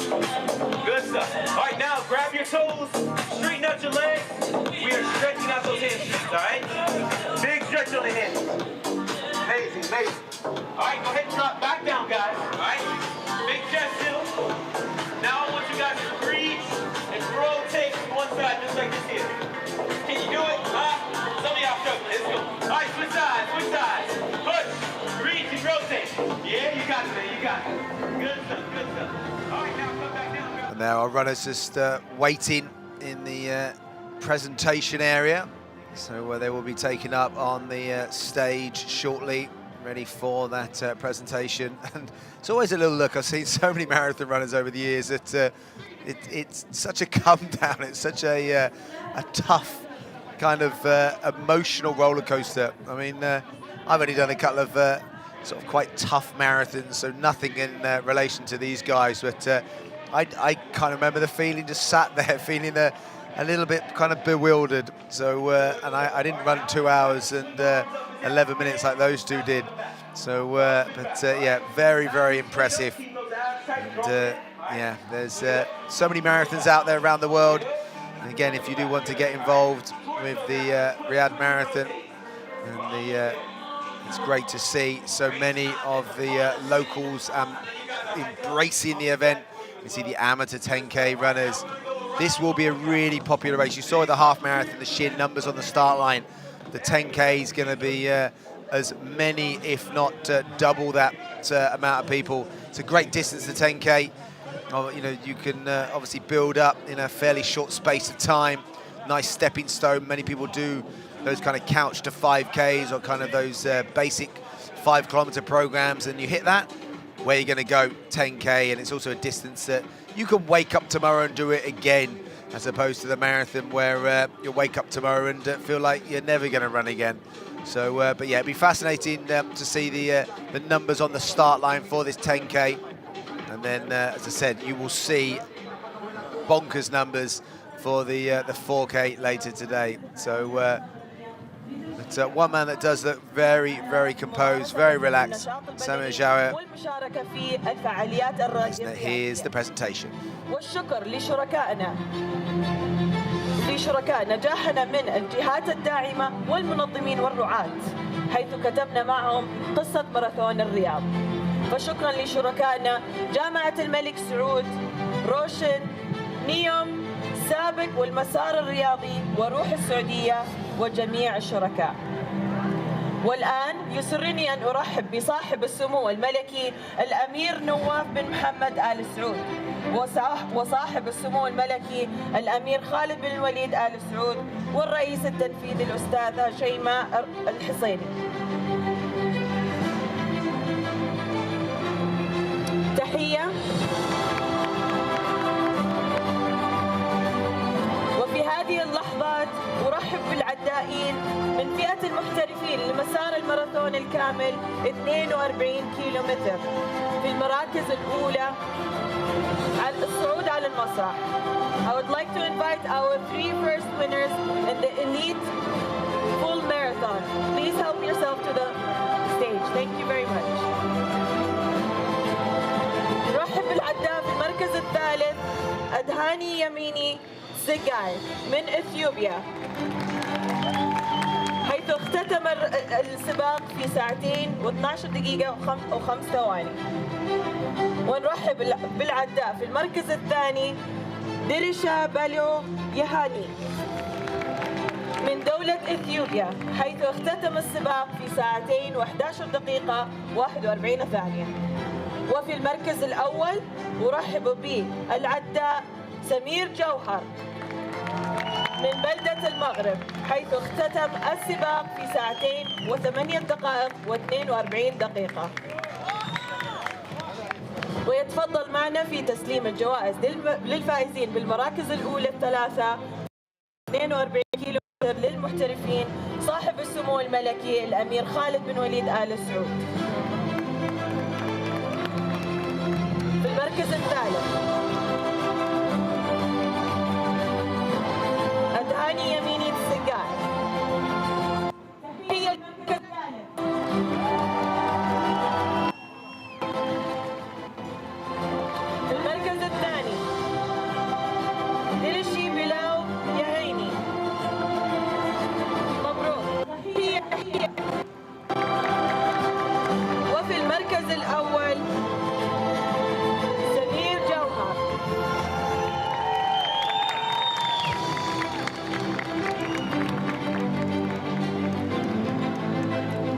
Good stuff. All right, now grab your toes. Straighten out your legs. We are stretching out those hamstrings, all right? Big stretch on the hands. Amazing, amazing. All right, go ahead and drop back down, guys. All right? Big chest still. Now I want you guys to breathe and rotate to one side just like this here. Can you do it? Some of y'all struggling. Let's go. All right, switch sides, switch sides. Push, reach, and rotate. Yeah, you got it, man. You got it. Good stuff, good stuff. All right, now come back down. And now our runners just waiting in the presentation area. So they will be taken up on the stage shortly, ready for that presentation. And it's always a little look. I've seen so many marathon runners over the years that it's such a come down. It's such a tough kind of emotional roller coaster. I mean, I've only done a couple of sort of quite tough marathons, so nothing in relation to these guys. But I kind of remember the feeling, just sat there feeling a little bit kind of bewildered. So, and I didn't run 2 hours and 11 minutes like those two did. So, yeah, very, very impressive. And yeah, there's so many marathons out there around the world. And again, if you do want to get involved with the Riyadh Marathon and the It's great to see so many of the locals embracing the event. You see the amateur 10K runners. This will be a really popular race. You saw the half marathon, the sheer numbers on the start line. The 10K is going to be as many, if not double that amount of people. It's a great distance, the 10K. You know, you can obviously build up in a fairly short space of time. Nice stepping stone. Many people do those kind of couch to 5Ks or kind of those basic 5-kilometer programs, and you hit that, where you're going to go 10K, and it's also a distance that you can wake up tomorrow and do it again, as opposed to the marathon where you'll wake up tomorrow and feel like you're never going to run again. So, but yeah, it'd be fascinating to see the numbers on the start line for this 10K. And then, as I said, you will see bonkers numbers for the 4K later today. So, but one man that does look very, very composed, very relaxed, Samuel Jaouer. Here's the presentation. لشركاء نجاحنا من الجهات الداعمة والمنظمين والرعاة، حيث كتبنا معهم قصة ماراثون الرياض. فشكرا لشركائنا جامعة الملك سعود، روشن، نيوم، سابق والمسار الرياضي وروح السعودية وجميع الشركاء. والآن يسرني أن أرحب بصاحب السمو الملكي الأمير نواف بن محمد آل سعود، وصاحب السمو الملكي الأمير خالد بن الوليد آل سعود، والرئيس التنفيذي الأستاذة شيماء الحصيني. تحية. وفي هذه اللحظات أرحب بالعدائين من فئة المحترفين لمسار الماراثون الكامل 42 كيلومتر في المراكز الأولى على الصعود على المسرح. I would like to invite our 3 first winners in the elite full marathon. Please help yourself to the stage. Thank you very much. نرحب بالعداء في المركز الثالث أدهاني يميني زيغاي من إثيوبيا، حيث اختتم السباق في 2 و12 دقيقة و5 ثواني. ونرحب بالعداء في المركز الثاني دريشا بالو يهاني من دولة إثيوبيا، حيث اختتم السباق في 2 و11 دقيقة و41 ثانية. وفي المركز الأول أرحب بالعداء سمير جوهر من بلدة المغرب، حيث اختتم السباق في 2 و8 دقائق و42 دقيقة. ويتفضل معنا في تسليم الجوائز للفائزين بالمراكز الأولى الثلاثة 42 كيلومتر للمحترفين صاحب السمو الملكي الأمير خالد بن وليد آل سعود. في المركز الثالث أدهاني يميني السقاي. هي المركز الثالث في المركز الثاني درشي بلاو يهيني. مبروك. وفي المركز الأول سمير جوهر.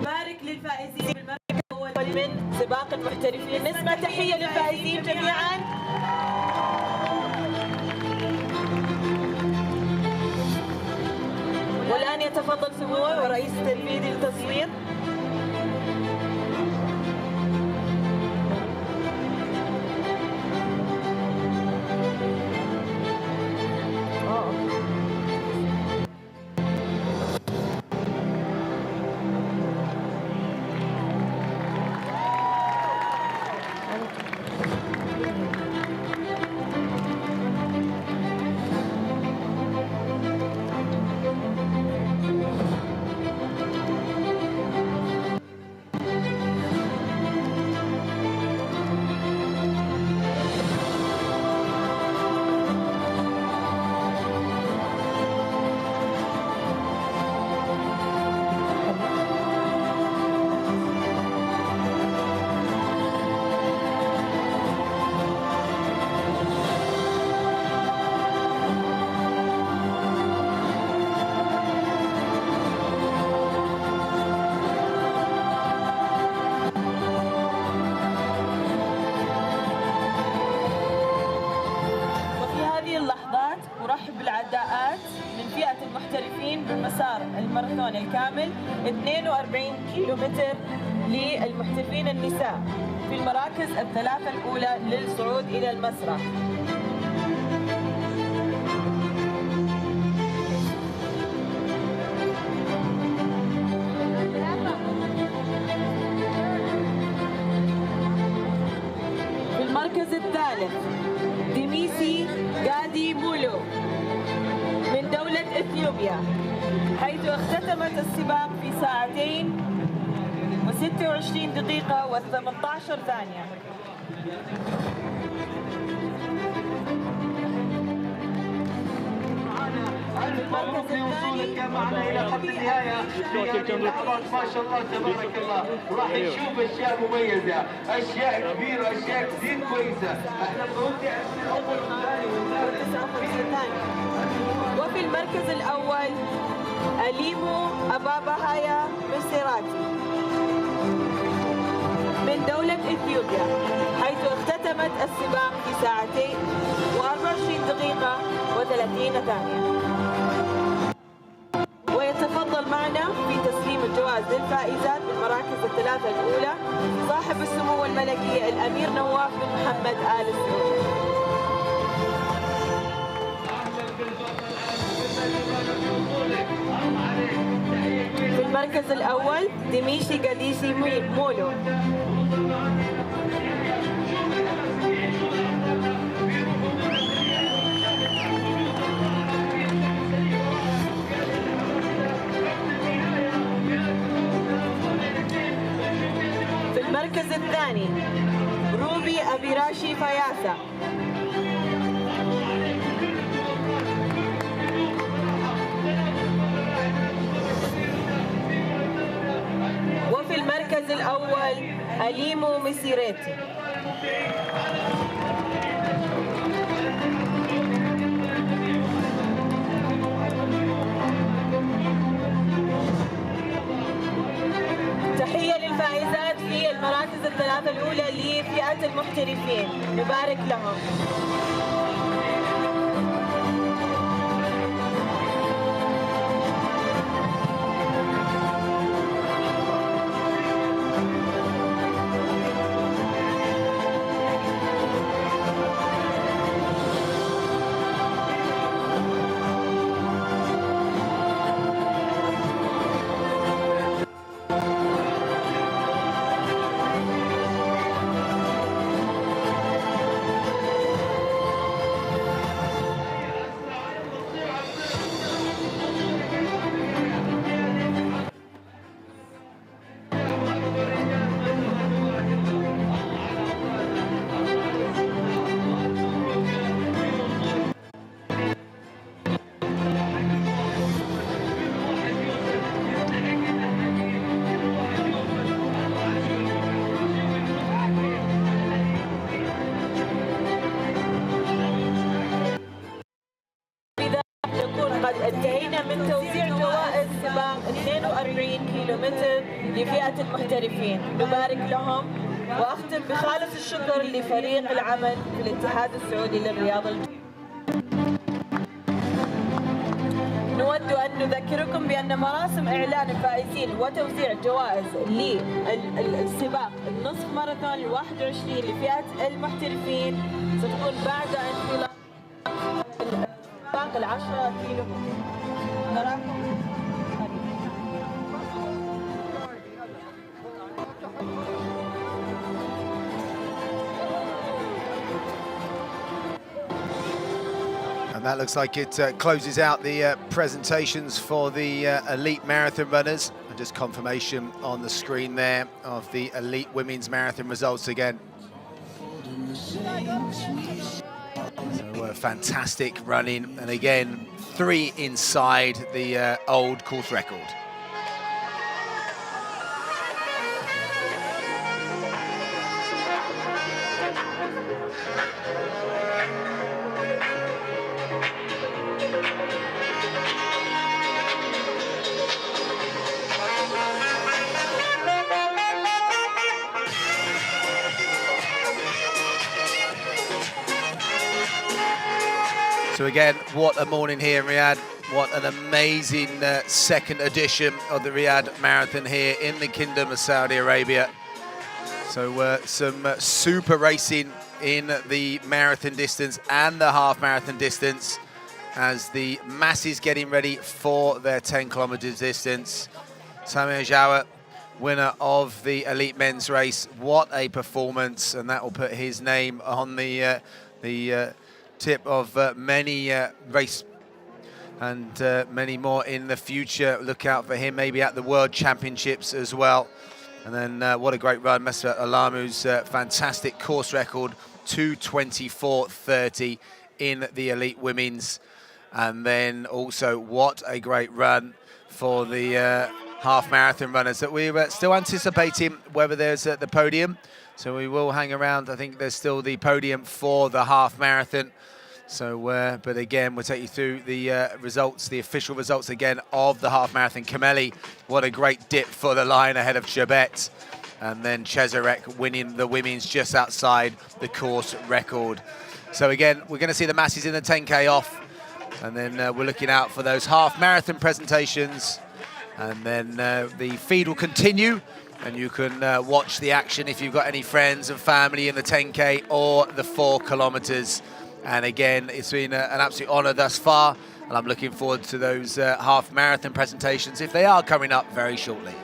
بارك للفائزين بالمركز الأول من سباق المحترفين. نسمع تحية للفائزين جميعا. والآن يتفضل سموه ورئيس التنفيذي للتصوير. المحترفين بالمسار الماراثون الكامل 42 كيلومتر للمحترفين النساء في المراكز الثلاثة الأولى للصعود إلى المسرح. في المركز الثالث ديميسي غادي مولو من دولة إثيوبيا، حيث اختتمت السباق في 2 و26 دقيقة و18 ثانية. مبروك لوصولك معنا الى خط النهايه في اللحظات. ما شاء الله تبارك الله راح نشوف اشياء مميزه، اشياء كبيره، اشياء كثير كويسه. احنا متوقع اول وثاني وفي المركز الاول أليمو أباباهايا مسيراتي من دولة إثيوبيا، حيث اختتمت السباق في 2 و24 دقيقة و30 ثانية. ويتفضل معنا في تسليم الجوائز للفائزات بالمراكز الثلاثة الأولى صاحب السمو الملكي الأمير نواف بن محمد آل سعود. في المركز الأول ديميشي قديسي مولو في المركز الثاني روبي أبيراشي فياسا وفي المركز الأول أليمو مسيراتي. تحية للفائزات في المراكز الثلاثة الأولى لفئة المحترفين، نبارك لهم. انتهينا من توزيع جوائز سباق 42 كيلومتر لفئة المحترفين، نبارك لهم. وأختم بخالص الشكر لفريق العمل في الاتحاد السعودي للرياضة. نود أن نذكركم بأن مراسم إعلان الفائزين وتوزيع جوائز للسباق النصف ماراثون 21 لفئة المحترفين ستكون بعد انطلاق السباق 10 كيلو. نراكم. And that looks like it closes out the presentations for the elite marathon runners. And just confirmation on the screen there of the elite women's marathon results again. So fantastic running, and again 3 inside the old course record. So again, what a morning here in Riyadh. What an amazing second edition of the Riyadh Marathon here in the Kingdom of Saudi Arabia. So some super racing in the marathon distance and the half marathon distance as the masses getting ready for their 10 kilometers distance. Samir Jawa, winner of the elite men's race. What a performance, and that will put his name on the tip of many race and many more in the future. Look out for him, maybe at the World Championships as well. And then what a great run, Mesut Alamu's fantastic course record, 2:24:30 in the elite women's. And then also what a great run for the half marathon runners that we're still anticipating whether there's the podium. So we will hang around. I think there's still the podium for the half marathon. So, but again, we'll take you through the results, the official results again of the half marathon. Kameli, what a great dip for the line ahead of Chebet. And then Cesarek winning the women's just outside the course record. So again, we're going to see the masses in the 10K off. And then we're looking out for those half marathon presentations. And then the feed will continue. And you can watch the action if you've got any friends and family in the 10K or the 4 kilometers. And again, it's been an absolute honor thus far, and I'm looking forward to those half marathon presentations if they are coming up very shortly.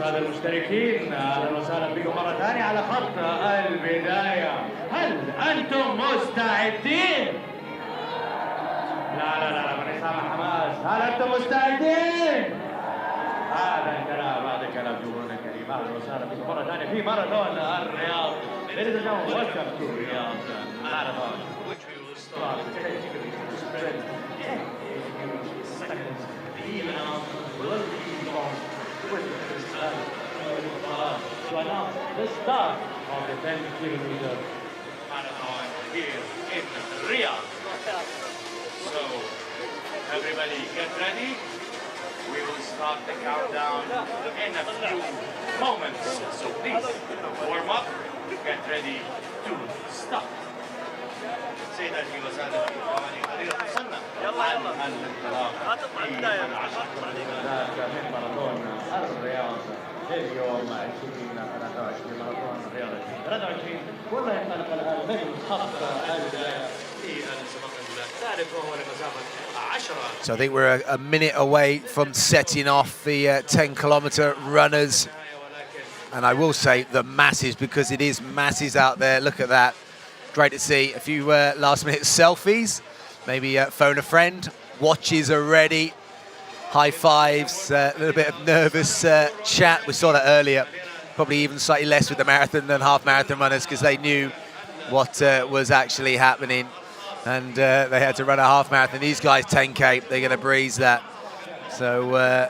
السادة المشتركين أهلا وسهلا بكم مرة ثانية على خط البداية. هل أنتم مستعدين؟ لا لا لا من إسامة حماس. هل أنتم مستعدين؟ هذا كلام جمهورنا الكريم. أهلا وسهلا بكم مرة ثانية في ماراثون الرياض. Ladies and gentlemen, welcome to Riyadh Marathon, which we will start with 10 seconds. Even after will be long with to announce the start of the 10-kilometer marathon here in Riyadh. So, everybody get ready. We will start the countdown in a few moments. So please, warm up, get ready to start. سيداتي وسادتي قريبا وصلنا عن الانطلاق في من ماراثون الرياض اليوم 2023 ماراثون الرياض 2023 والله ينطلق الان من خط البدايه في السباق الثالث وهو لمسافه 10. So I think we're a minute away from setting off the 10-kilometer runners. And I will say the masses, because it is masses out there. Look at that. Great to see a few last-minute selfies. Maybe phone a friend. Watches are ready. High fives. A little bit of nervous chat. We saw that earlier. Probably even slightly less with the marathon than half-marathon runners, because they knew what was actually happening. And they had to run a half-marathon. These guys, 10K, they're going to breeze that. So,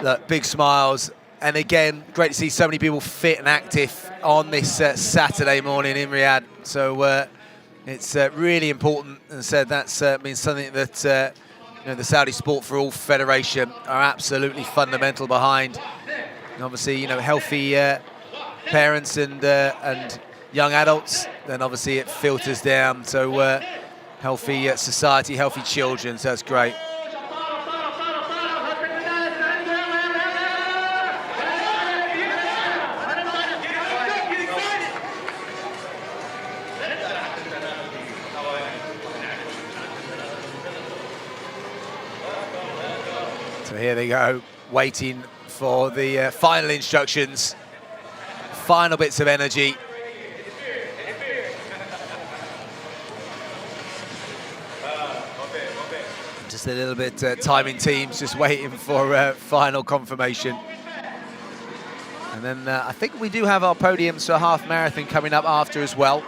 look, big smiles. And again, great to see so many people fit and active on this Saturday morning in Riyadh. So it's really important. And said that's been something that you know, the Saudi Sport for All Federation are absolutely fundamental behind. And obviously, you know, healthy parents and young adults. Then obviously it filters down. So healthy society, healthy children. So that's great. So here they go, waiting for the final instructions, final bits of energy. Just a little bit timing teams, just waiting for final confirmation. And then I think we do have our podiums for half marathon coming up after as well.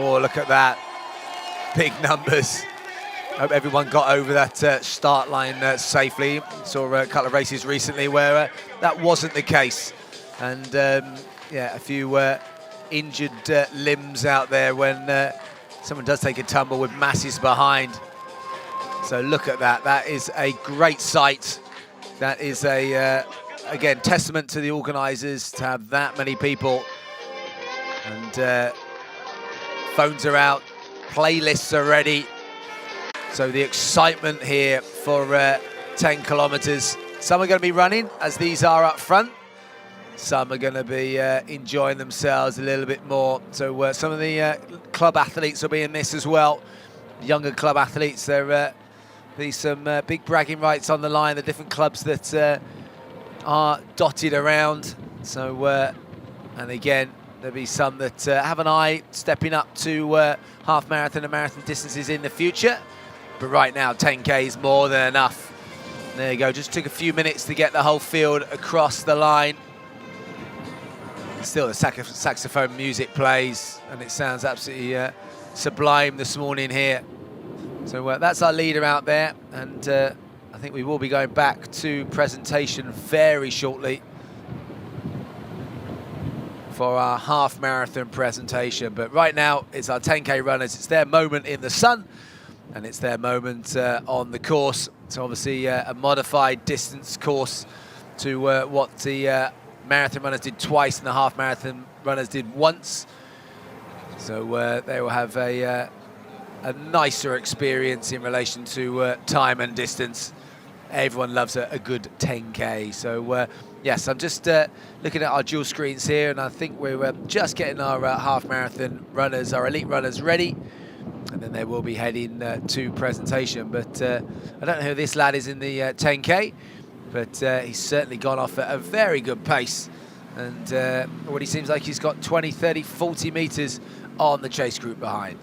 Oh, look at that. Big numbers. Hope everyone got over that start line safely. Saw a couple of races recently where that wasn't the case. And yeah, a few injured limbs out there when someone does take a tumble with masses behind. So look at that. That is a great sight. That is a, again, testament to the organisers to have that many people. And phones are out, playlists are ready. So the excitement here for 10 kilometres. Some are going to be running, as these are up front. Some are going to be enjoying themselves a little bit more. So some of the club athletes will be in this as well. Younger club athletes, there be some big bragging rights on the line, the different clubs that are dotted around. So, and again, there'll be some that have an eye stepping up to half marathon and marathon distances in the future. But right now, 10K is more than enough. There you go, just took a few minutes to get the whole field across the line. Still the saxophone music plays, and it sounds absolutely sublime this morning here. So that's our leader out there, and I think we will be going back to presentation very shortly for our half marathon presentation. But right now, it's our 10K runners. It's their moment in the sun, and it's their moment on the course. So obviously a modified distance course to what the marathon runners did twice and the half marathon runners did once. So they will have a nicer experience in relation to time and distance. everyone loves a good 10K. So yes, I'm just looking at our dual screens here, and I think we're just getting our half marathon runners, our elite runners, ready, and then they will be heading to presentation. But I don't know who this lad is in the 10K, but he's certainly gone off at a very good pace, and already seems like he's got 20, 30, 40 meters on the chase group behind.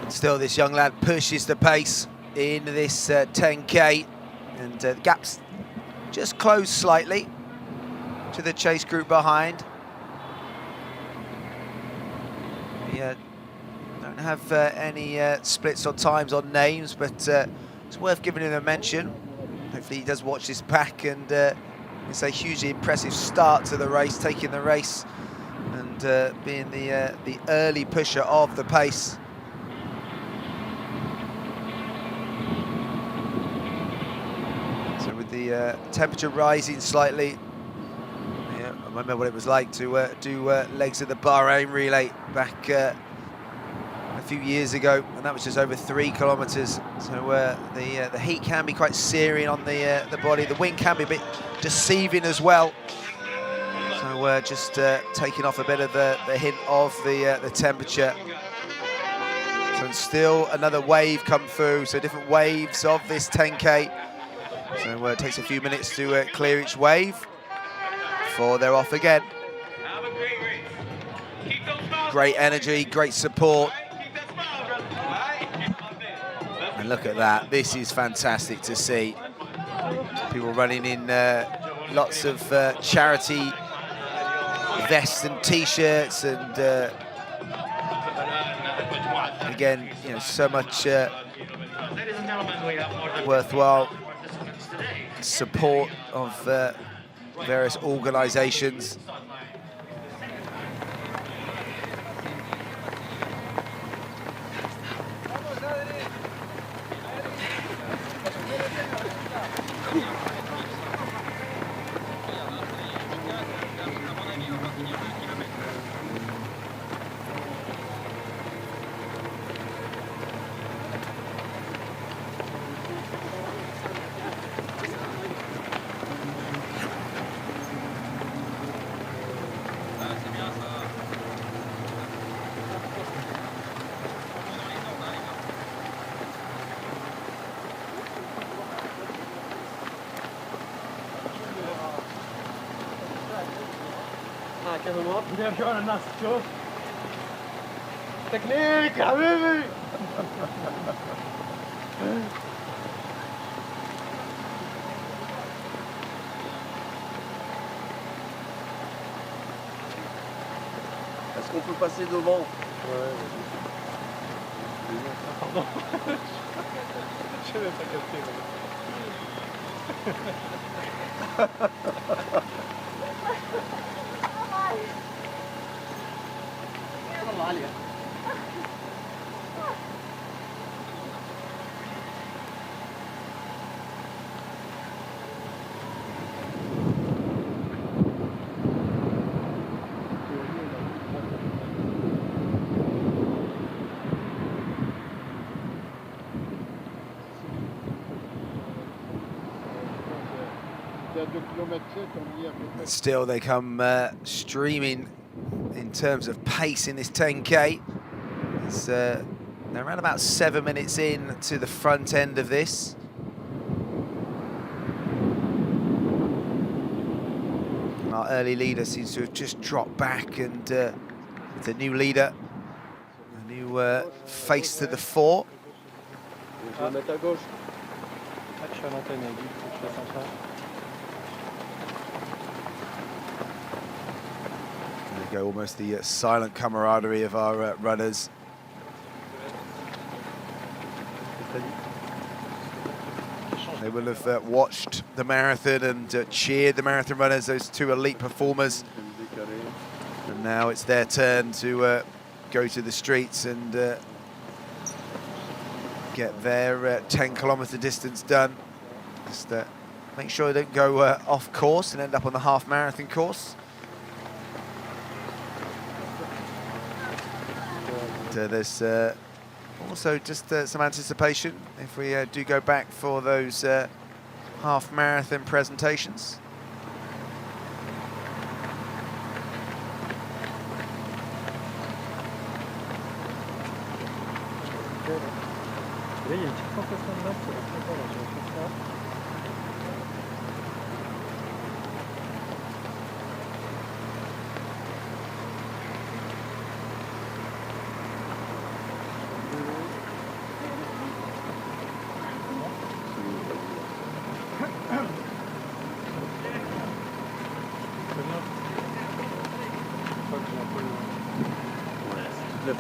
Still, this young lad pushes the pace in this 10K, and the gap's just closed slightly to the chase group behind. Yeah, don't have any splits on times on names, but it's worth giving him a mention. Hopefully he does watch this back, and it's a hugely impressive start to the race, taking the race and being the early pusher of the pace. So with the temperature rising slightly, yeah, I remember what it was like to do legs of the Bahrain relay back a few years ago, and that was just over 3 kilometers. So the heat can be quite searing on the body. The wind can be a bit deceiving as well. So we're just taking off a bit of the hint of the temperature. So still another wave come through. So different waves of this 10K. So it takes a few minutes to clear each wave before they're off again. Great energy, great support. And look at that, this is fantastic to see. People running in lots of charity vests and t-shirts, and again, you know, so much worthwhile support of various organizations. بيرجعون الناس تشوف تكنيك يا حبيبي. Est-ce qu'on peut passer devant? Ouais. Pardon. Je n'ai pas capté. والله عالية. Still, they come streaming in terms of pace in this 10K. They're around about 7 minutes in to the front end of this. Our early leader seems to have just dropped back, and the new leader, a new face to the fore. There you go, almost the silent camaraderie of our runners. They will have watched the marathon and cheered the marathon runners, those two elite performers. And now it's their turn to go to the streets and get their 10-kilometer distance done. Just make sure they don't go off course and end up on the half marathon course. And, there's also just some anticipation if we do go back for those half marathon presentations.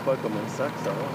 Pas comme un sac, ça va.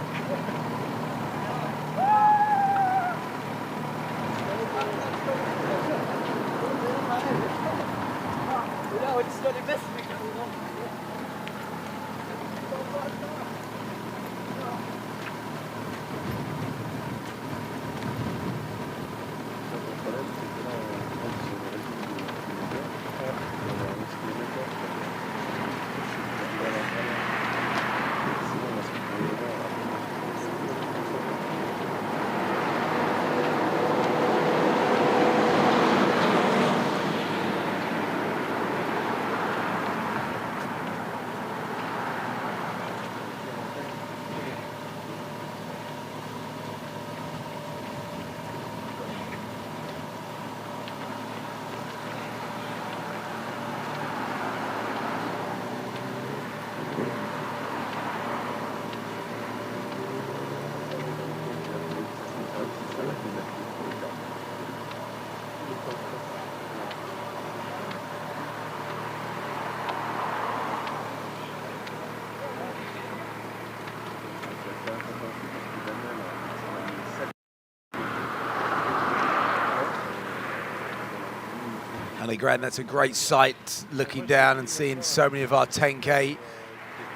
Grand, that's a great sight, looking down and seeing so many of our 10K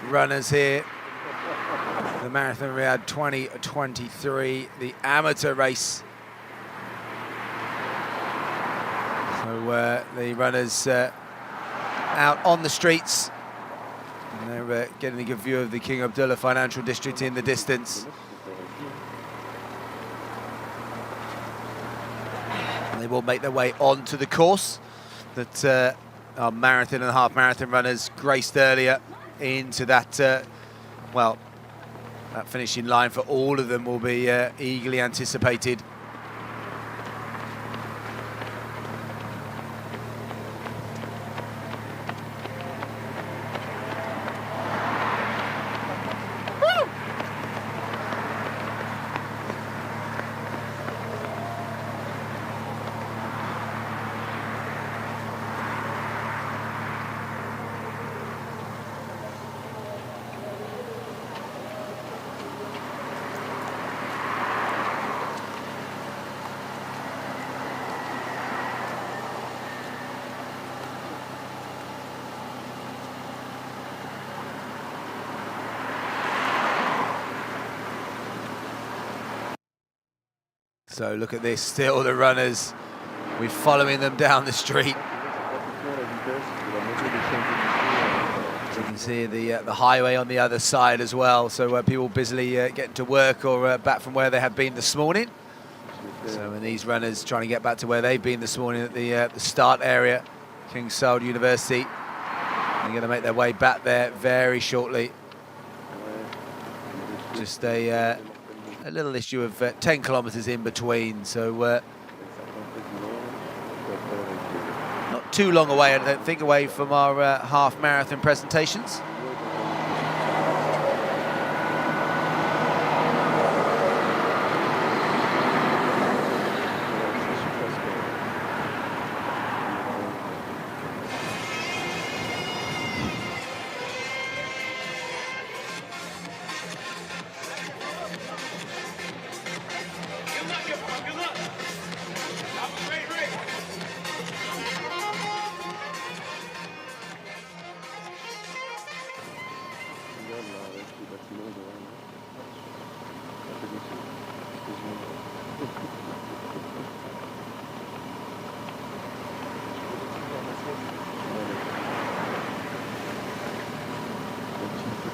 runners here. The Marathon Riyadh 2023, the amateur race. So the runners out on the streets. And they're getting a good view of the King Abdullah Financial District in the distance. And they will make their way onto the course that our marathon and half marathon runners graced earlier into that, well, that finishing line for all of them will be eagerly anticipated. So look at this, still the runners, we're following them down the street. So you can see the highway on the other side as well, so people busily getting to work or back from where they have been this morning. So, and these runners trying to get back to where they've been this morning at the start area, King Saud University. They're going to make their way back there very shortly. Just a little issue of 10 kilometers in between, so not too long away, I don't think, away from our half marathon presentations.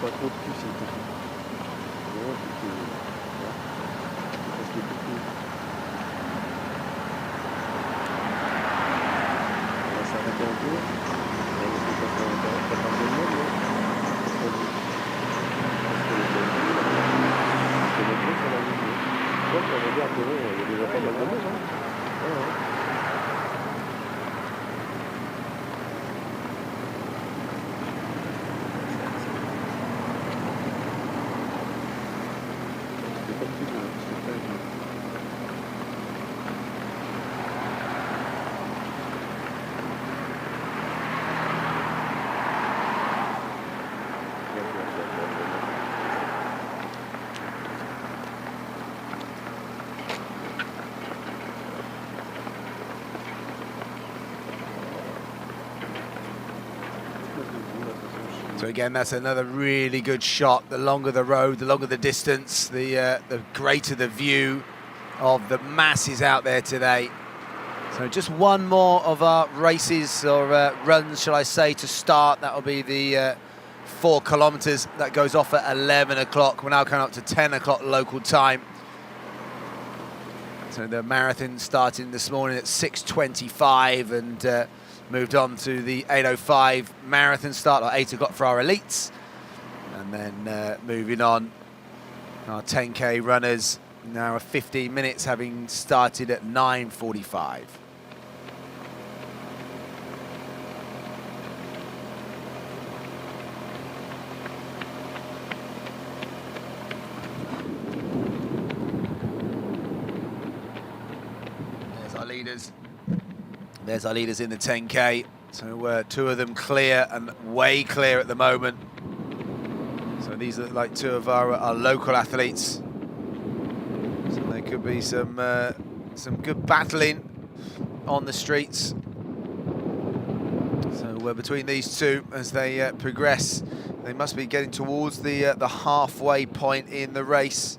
Pas trop de cul, c'est tout. Vraiment, parce que beaucoup. On va s'arrêter un peu. On va essayer de faire un peu de monde. Parce que les gens sur la ligne. Donc, on regarde, il y a déjà pas mal de monde. Ouais. So again, that's another really good shot. The longer the road, the longer the distance, the greater the view of the masses out there today. So just one more of our races, or runs, shall I say, to start. That'll be the 4 kilometers. That goes off at 11 o'clock. We're now coming up to 10 o'clock local time. So the marathon starting this morning at 6:25 and moved on to the 8:05 marathon start, or 8 o'clock for our elites. And then moving on, our 10K runners now are 15 minutes, having started at 9:45. There's our leaders. There's our leaders in the 10K. So 2 of them clear, and way clear at the moment. So these are like 2 of our local athletes. So there could be some good battling on the streets. So between these 2, as they progress, they must be getting towards the halfway point in the race.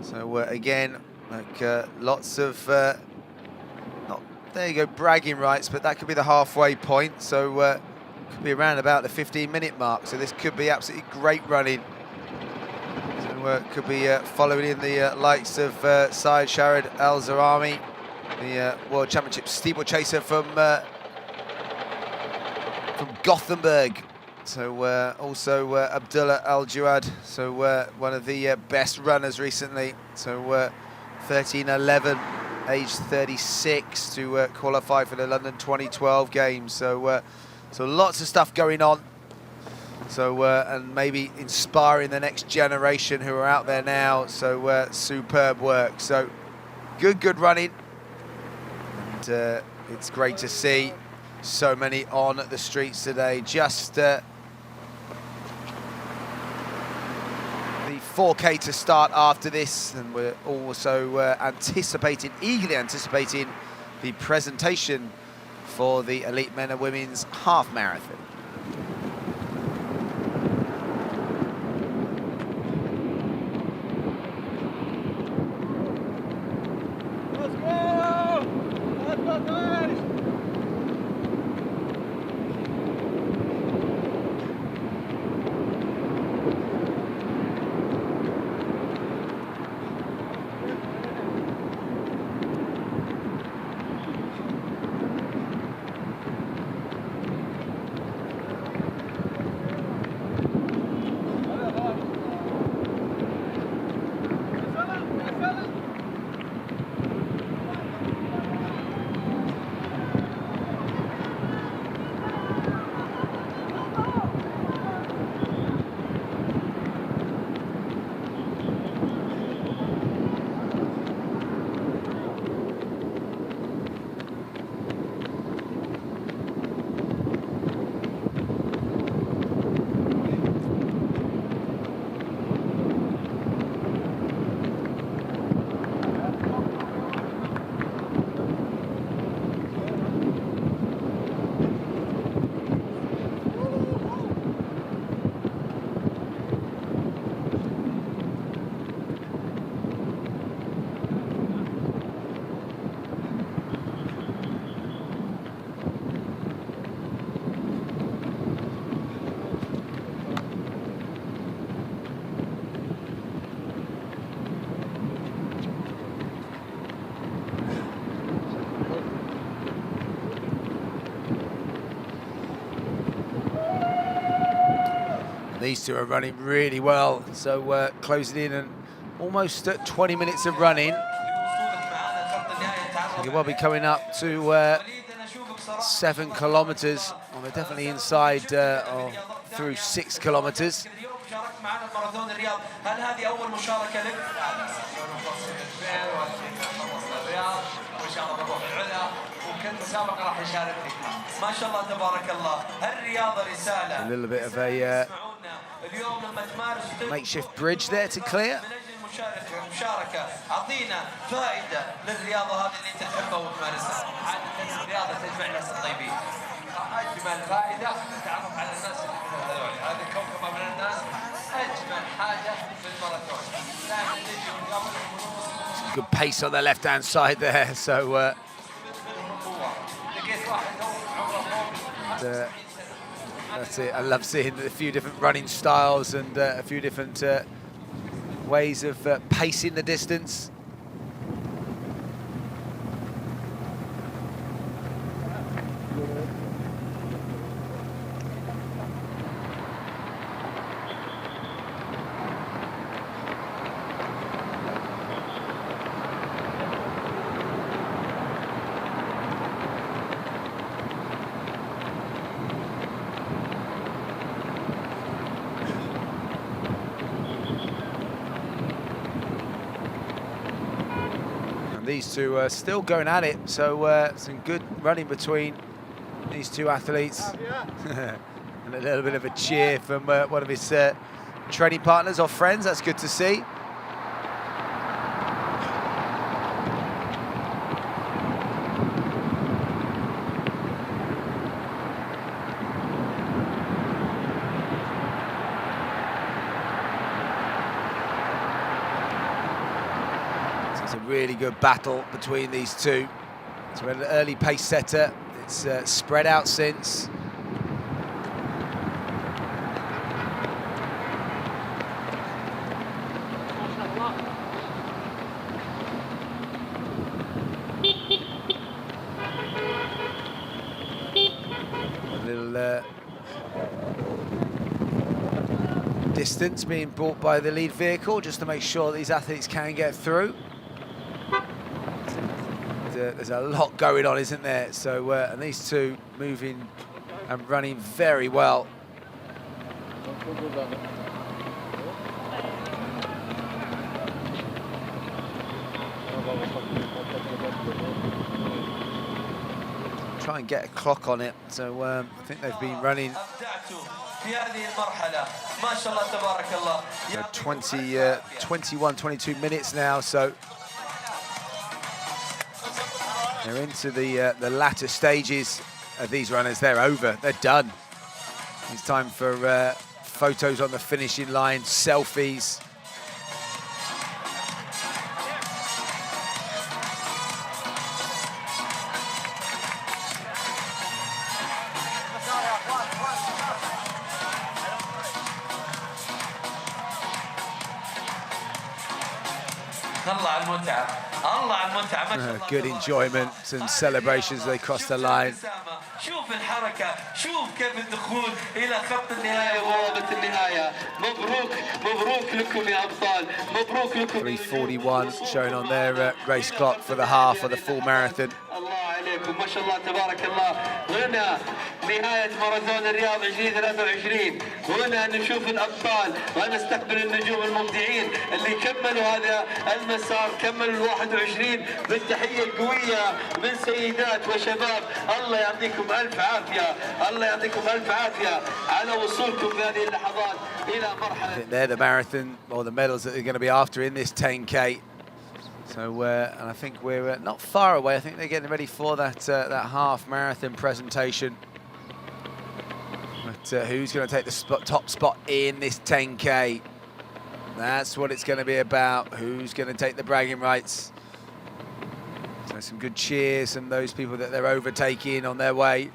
So again, like lots of there you go, bragging rights, but that could be the halfway point. So could be around about the 15-minute mark. So this could be absolutely great running. So could be following in the likes of Syed Sharad Al-Zarami, the World Championship steeplechaser from Gothenburg. So also Abdullah Al-Jawad, so one of the best runners recently. So 13:11. Age 36 to qualify for the London 2012 games. So lots of stuff going on. So and maybe inspiring the next generation who are out there now. So superb work. So good running. And it's great to see so many on the streets today. Just the 4K to start after this, and we're also eagerly anticipating the presentation for the elite men and women's half marathon. Let's go! Let's go, guys! These two are running really well, so closing in and almost at 20 minutes of running. You will be coming up to 7 kilometers. Well, they're definitely inside or through 6 kilometers. A little bit of a makeshift bridge there to clear. مشاركة أعطينا فائدة للرياضة هذه اللي أنت تحبها وتمارسها. عادة الرياضة تجمع ناس الطيبين. أجمل فائدة التعرف على الناس اللي هذول. هذه كوكبة من الناس أجمل حاجة في الماراثون. Good pace on the left-hand side there, so that's it. I love seeing a few different running styles and a few different ways of pacing the distance. These two are still going at it, so some good running between these two athletes. And a little bit of a cheer from one of his training partners or friends. That's good to see. Really good battle between these two. So an early pace setter. It's spread out since. A little distance being brought by the lead vehicle just to make sure these athletes can get through. There's a lot going on, isn't there? So, and these two moving and running very well. Try and get a clock on it. So, I think they've been running 21, 22 minutes now. So. They're into the latter stages of these runners. They're over, they're done. It's time for photos on the finishing line, selfies. Good enjoyment and celebrations as they cross the line. شوف الحركة، شوف كيف الدخول إلى خط النهاية ووابة النهاية. مبروك مبروك لكم يا أبطال، مبروك لكم. 3:41 showing on their race clock for the half of the full marathon. الله عليكم ما شاء الله تبارك الله. هنا نهاية ماراثون الرياض 2023. هنا نشوف الأبطال ونستقبل النجوم المبدعين اللي كملوا هذا المسار، كملوا 21 بالتحية القوية من سيدات وشباب. الله يعطيكم ألف عافية، الله يعطيكم ألف عافية على وصولكم في هذه اللحظات إلى مرحلة. They're the marathon or the medals that they're going to be after in this 10K. So, and I think we're not far away. I think they're getting ready for that that half marathon presentation. But who's going to take the top spot in this 10K? That's what it's going to be about. Who's going to take the bragging rights? So some good cheers from those people that they're overtaking on their way.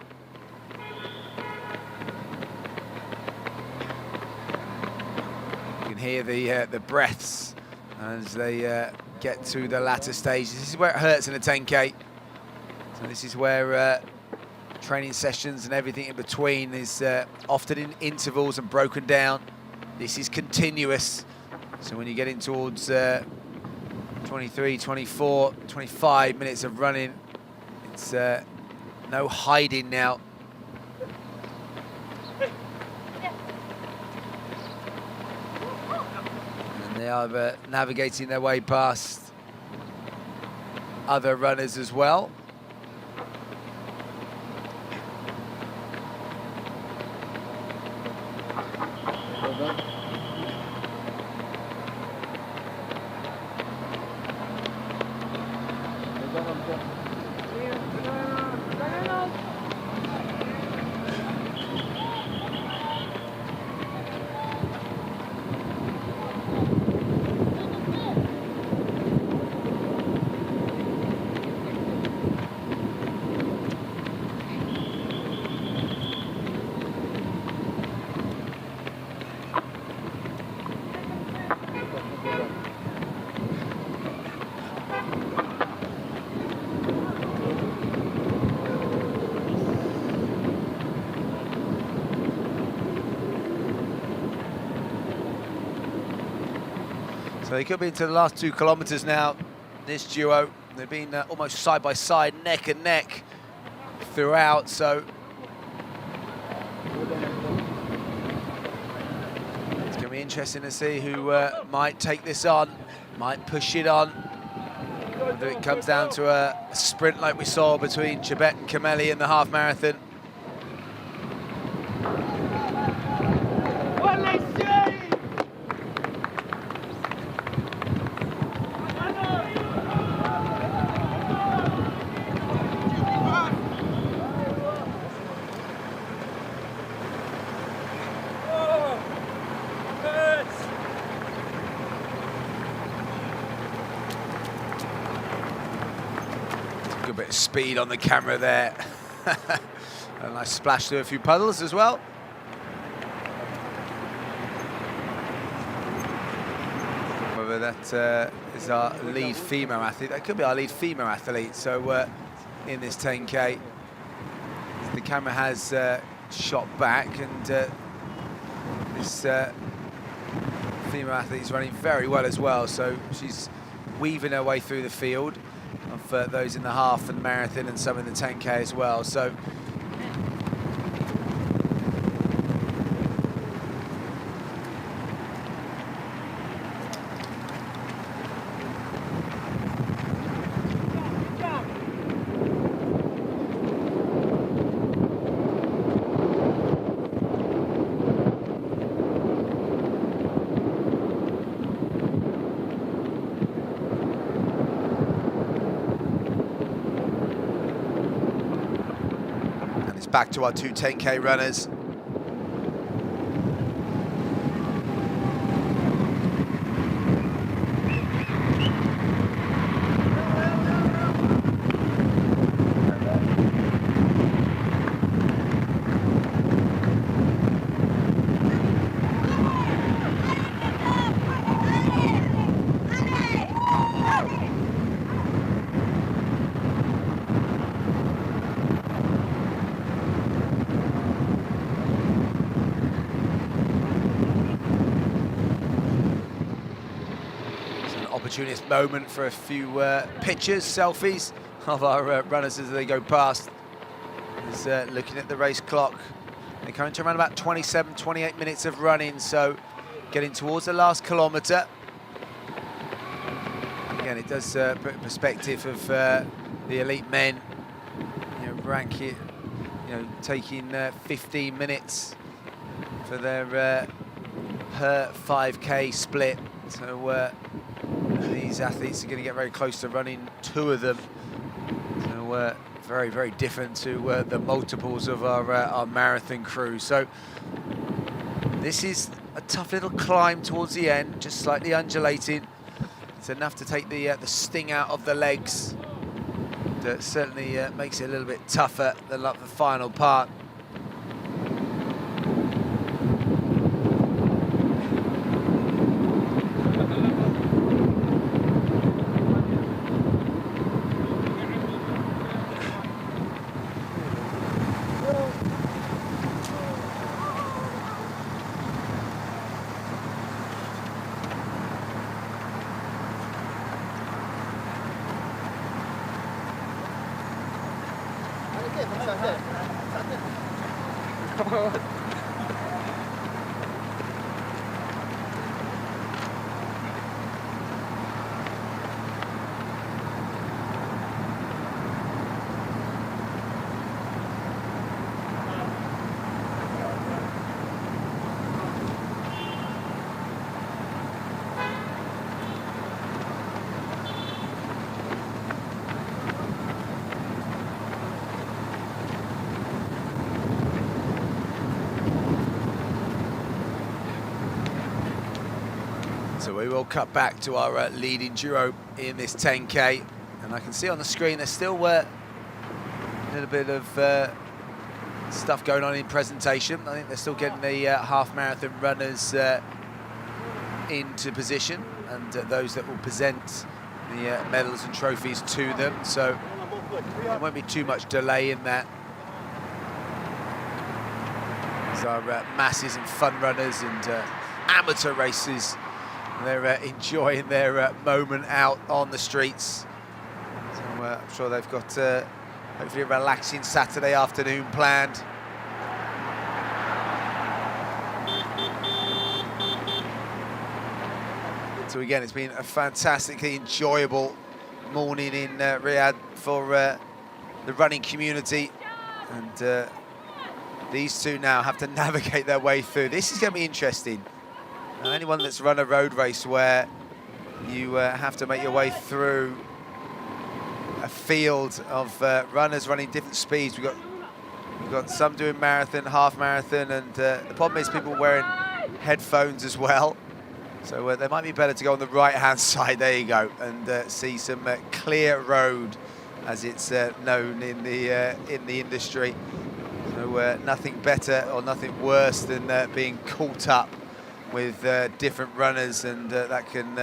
You can hear the breaths as they get to the latter stages. This is where it hurts in a 10K. So this is where training sessions and everything in between is often in intervals and broken down. this is continuous. So when you get in towards 23, 24, 25 minutes of running, it's no hiding now. And they are navigating their way past other runners as well. So they could be into the last 2 kilometers now, this duo. They've been almost side by side, neck and neck throughout, so it's going to be interesting to see who might take this on, might push it on. Whether it comes down to a sprint like we saw between Chebet and Kameli in the half marathon. Good bit of speed on the camera there. A nice splash through a few puddles as well. Whether that is our lead female athlete, that could be our lead female athlete. So in this 10K, the camera has shot back, and this female athlete is running very well as well. So she's weaving her way through the field of those in the half and marathon, and some in the 10K as well. So back to our 2 10K runners. Opportunist moment for a few pictures, selfies of our runners as they go past. Is looking at the race clock. They're coming to around about 27, 28 minutes of running, so getting towards the last kilometre. Again, it does put in perspective of the elite men, rank it, taking 15 minutes for their per 5K split. So these athletes are going to get very close to running 2 of them. So very, very different to the multiples of our marathon crew. So this is a tough little climb towards the end, just slightly undulating. It's enough to take the sting out of the legs. That certainly makes it a little bit tougher than the final part. So we will cut back to our leading duo in this 10K. And I can see on the screen there's still a little bit of stuff going on in presentation. I think they're still getting the half marathon runners into position, and those that will present the medals and trophies to them. So there won't be too much delay in that. These are masses and fun runners and amateur racers. They're enjoying their moment out on the streets. So I'm sure they've got hopefully a relaxing Saturday afternoon planned. So again, it's been a fantastically enjoyable morning in Riyadh for the running community. And these two now have to navigate their way through. This is going to be interesting. Anyone that's run a road race where you have to make your way through a field of runners running different speeds. We've got some doing marathon, half marathon, and the problem is people wearing headphones as well. So they might be better to go on the right-hand side. There you go, and see some clear road, as it's known in the industry. So nothing better or nothing worse than being caught up with different runners, and that can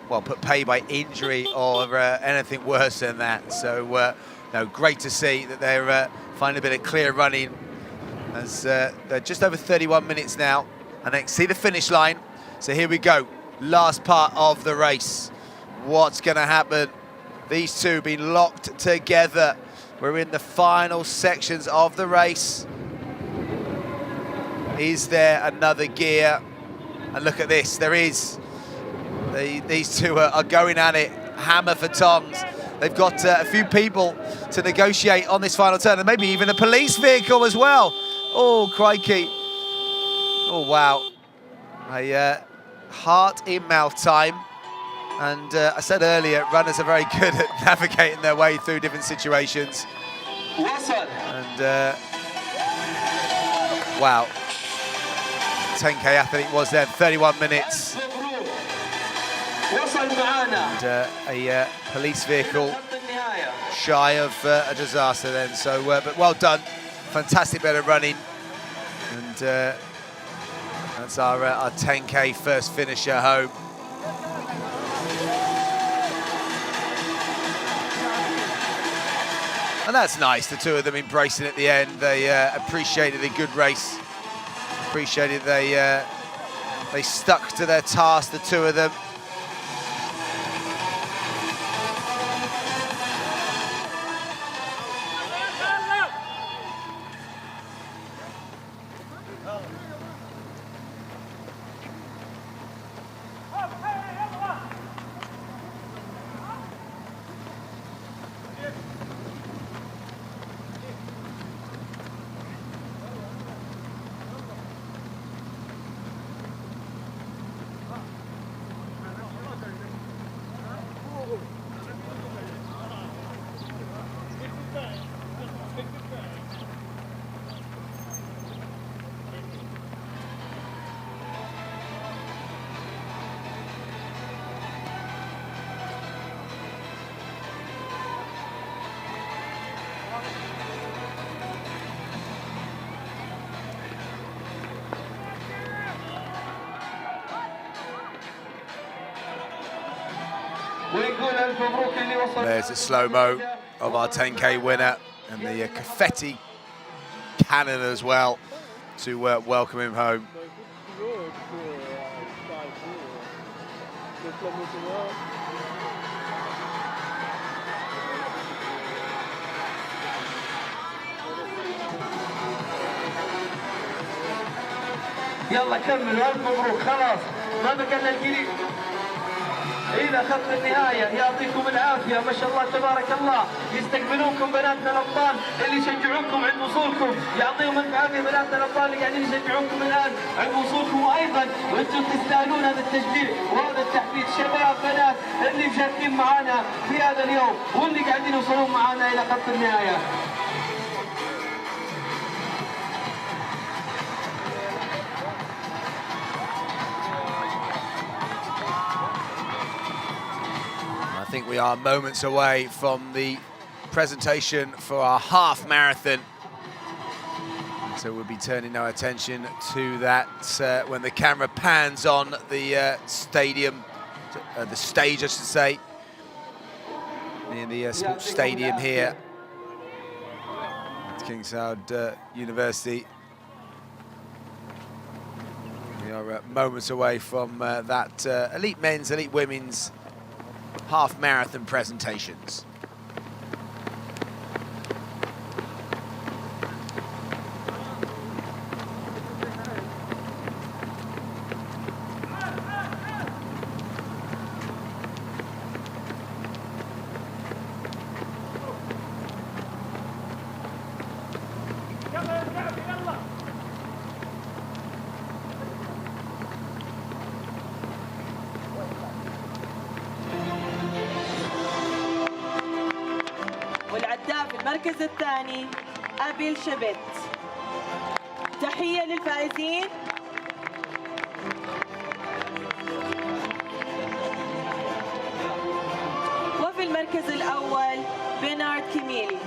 well pay by injury or anything worse than that. So no, great to see that they're finding a bit of clear running, as they're just over 31 minutes now, and they can see the finish line. So here we go, last part of the race. What's going to happen? These two have been locked together. We're in the final sections of the race. Is there another gear? And look at this, there is. These two are going at it, hammer for tongs. They've got a few people to negotiate on this final turn, and maybe even a police vehicle as well. Oh, crikey. Oh, wow. A heart in mouth time. And I said earlier, runners are very good at navigating their way through different situations. And wow. 10K athlete was there, 31 minutes. And a police vehicle shy of a disaster then. So, but well done. Fantastic bit of running. And that's our 10K first finisher home. And that's nice, the two of them embracing at the end. They appreciated a good race. Appreciated they stuck to their task, the two of them. There's a slow-mo of our 10K winner, and the confetti cannon as well to welcome him home. يلا كملوا ألف مبروك خلاص ما بقى لنا القليل إلى خط النهاية يعطيكم العافية ما شاء الله تبارك الله يستقبلونكم بناتنا الأبطال اللي يشجعونكم عند وصولكم يعطيهم ألف عافية بناتنا الأبطال اللي قاعدين يشجعونكم الآن عند وصولكم وأيضا وأنتم تستاهلون هذا التشجيع وهذا التحفيز شباب بنات اللي مشاركين معنا في هذا اليوم واللي قاعدين يوصلون معنا إلى خط النهاية. I think we are moments away from the presentation for our half marathon. So we'll be turning our attention to that when the camera pans on the stadium, the stage I should say, in the sports stadium here at King Saud University. We are moments away from that elite men's, elite women's half marathon presentations. المركز الثاني أبيل شبت. تحية للفائزين. وفي المركز الأول بينارد كيميلي.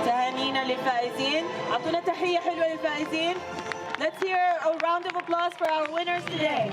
تهانينا للفائزين. أعطونا تحية حلوة للفائزين. Let's hear a round of applause for our winners today.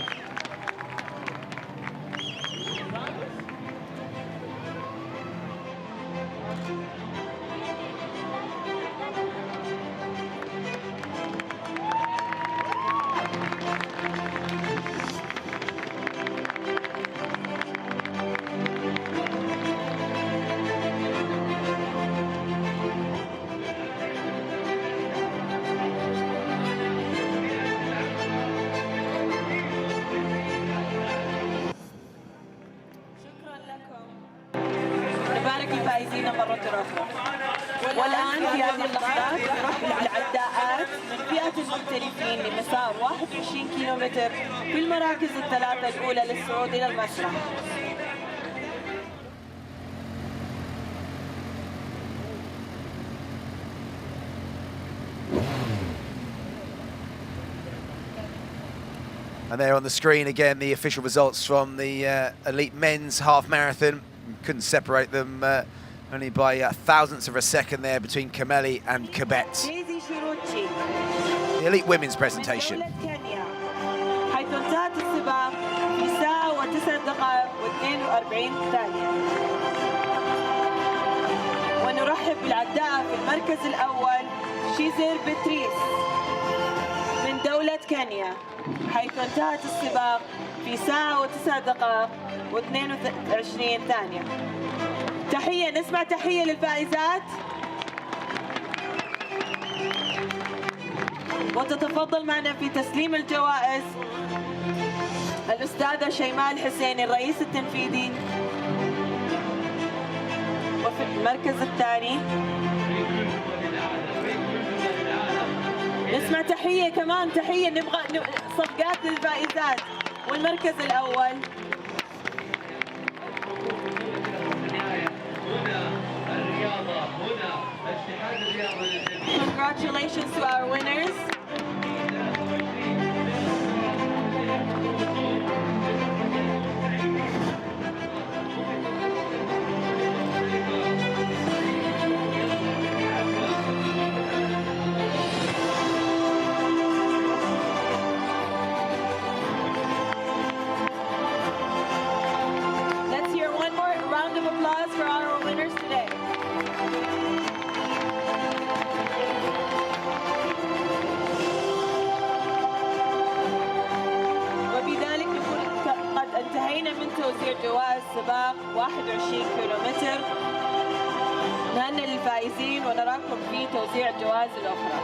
والآن في هذه اللحظات رحل العداءات من فئة المحترفين لمسار 21 كيلومتر في المراكز الثلاثة الأولى للصعود إلى المسرح. And there on the screen again, the official results from the elite men's half marathon. Couldn't separate them only by thousandths of a second there between Kameli and Kibet. The elite women's presentation. حيث انتهت السباق في ساعة و9 دقائق و42 ثانية. ونرحب بالعداءة في المركز الأول شيزير بتريس من دولة كينيا حيث انتهت السباق في ساعة و9 دقائق و22 ثانية. تحية، نسمع تحية للفائزات. وتتفضل معنا في تسليم الجوائز الأستاذة شيماء الحسيني الرئيس التنفيذي. وفي المركز الثاني نسمع تحية كمان، تحية نبغى صفقات للفائزات. والمركز الأول Congratulations to our winners. Let's hear one more round of applause for our winners today. توزيع جوائز سباق 21 كيلومتر. نهنئ للفائزين ونراكم في توزيع الجوائز الأخرى.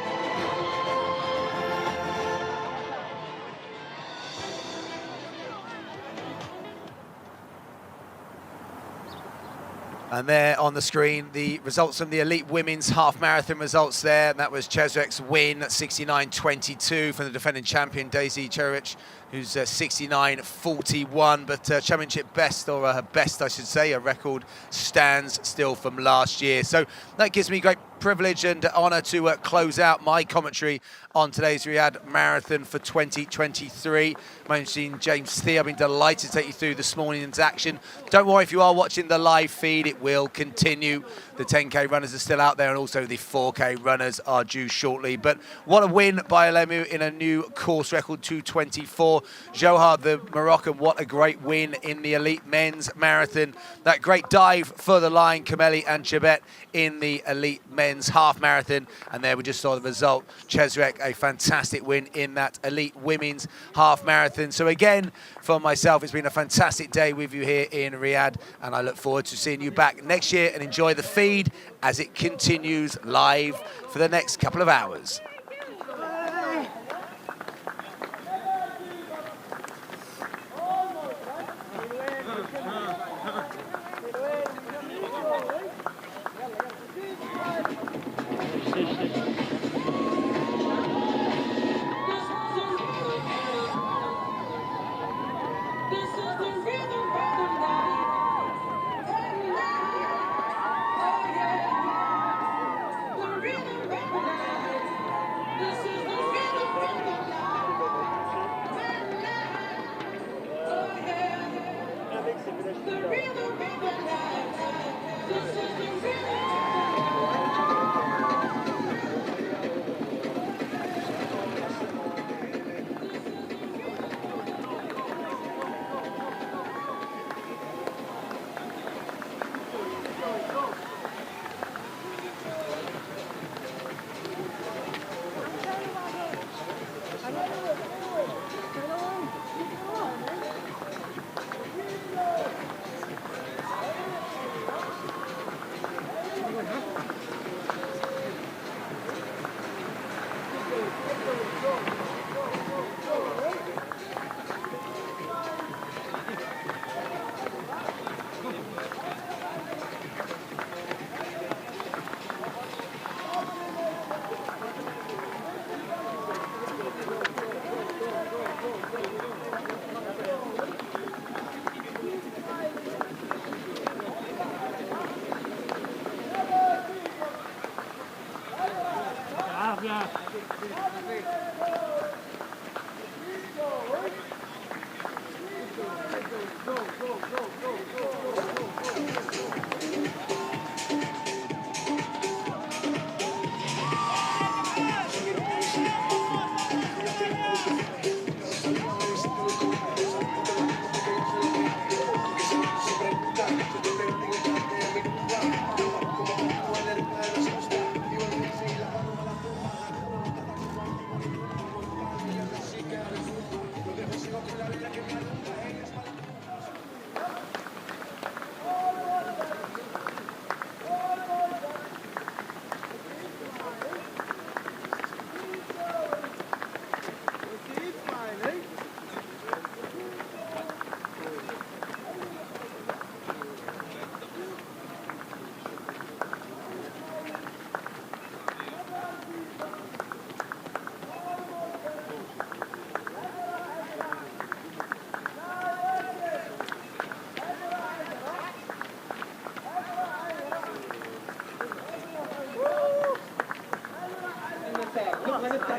And there on the screen, the results from the elite women's half marathon results there. And that was Cheswick's win, 69.22 from the defending champion, Daisy Cherich, who's 69.41. But championship best, or her best, I should say, a record stands still from last year. So that gives me great privilege and honour to close out my commentary on today's Riyadh Marathon for 2023. My name's James Thea. I've been delighted to take you through this morning's action. Don't worry if you are watching the live feed, it will continue. The 10K runners are still out there, and also the 4K runners are due shortly. But what a win by Alemu in a new course record, 2:24. Johar, the Moroccan, what a great win in the elite men's marathon. That great dive for the line, Kameli and Chebet in the elite men's half marathon. And there we just saw the result. Cheswick, a fantastic win in that elite women's half marathon. So again, for myself, it's been a fantastic day with you here in Riyadh, and I look forward to seeing you back next year, and enjoy the feed as it continues live for the next couple of hours.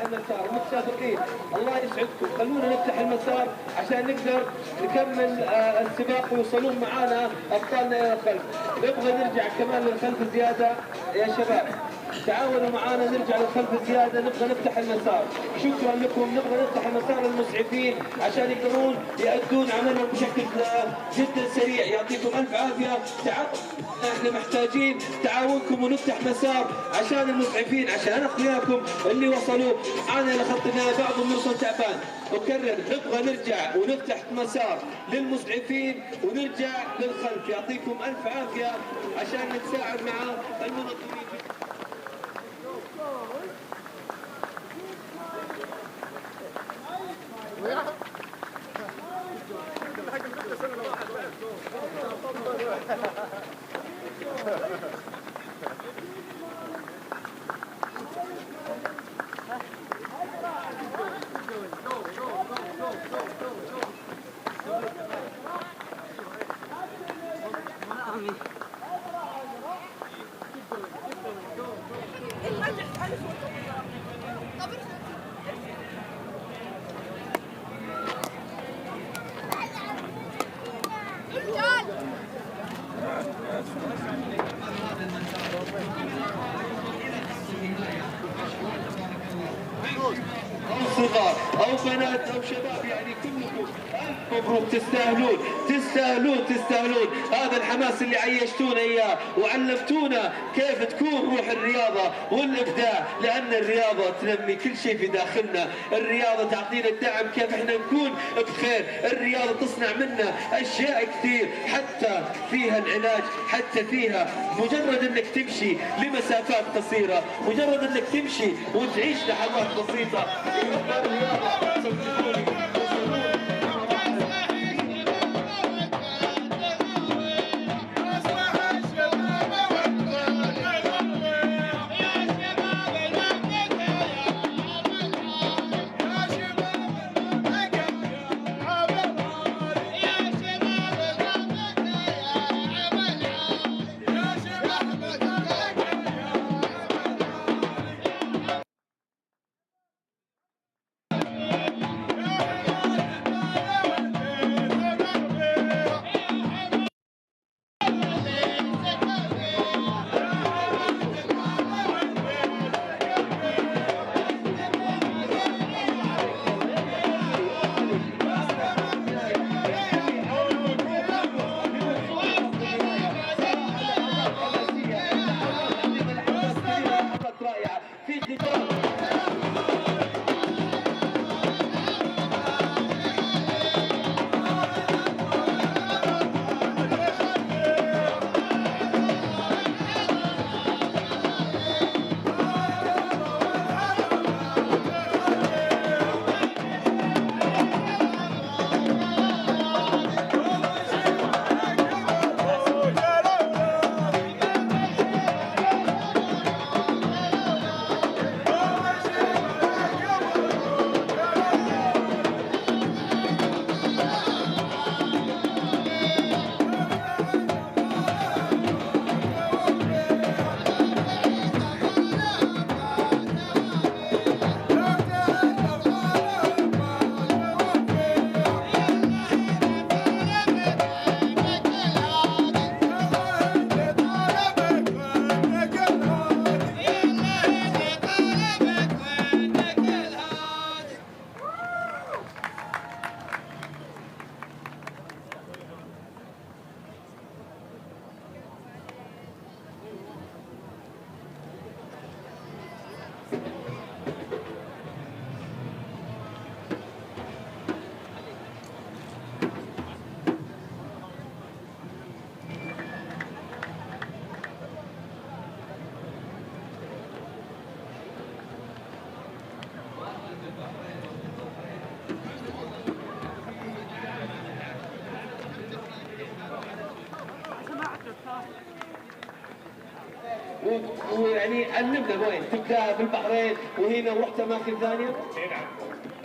المسار المتسابقين الله يسعدكم خلونا نفتح المسار عشان نقدر نكمل السباق ويوصلون معانا ابطالنا الى الخلف. نبغى نرجع كمان للخلف زياده يا شباب. تعاونوا معنا نرجع للخلف زياده، نبغى نفتح المسار. شكرا لكم، نبغى نفتح المسار للمسعفين عشان يقدرون يؤدون عملهم بشكل جدا سريع. يعطيكم الف عافيه. احنا محتاجين تعاونكم ونفتح مسار عشان المسعفين، عشان اخوياكم اللي وصلوا معنا الى خط النهايه، بعضهم يوصل تعبان. اكرر، نبغى نرجع ونفتح مسار للمسعفين ونرجع للخلف. يعطيكم الف عافيه عشان نتساعد مع المنظمين. صغار او بنات او شباب، يعني كلكم مبروك، تستاهلون تستاهلون تستاهلون هذا الحماس اللي عيشتونا اياه وعلمتونا كيف تكون روح الرياضه والابداع، لان الرياضه تنمي كل شيء في داخلنا، الرياضه تعطينا الدعم كيف احنا نكون بخير، الرياضه تصنع منا اشياء كثير، حتى فيها العلاج، حتى فيها مجرد انك تمشي لمسافات قصيره، مجرد انك تمشي وتعيش لحظات بسيطه. ويعني علمنا وين تبدا بالبحرين وهنا ورحت اماكن ثانيه؟ اي نعم،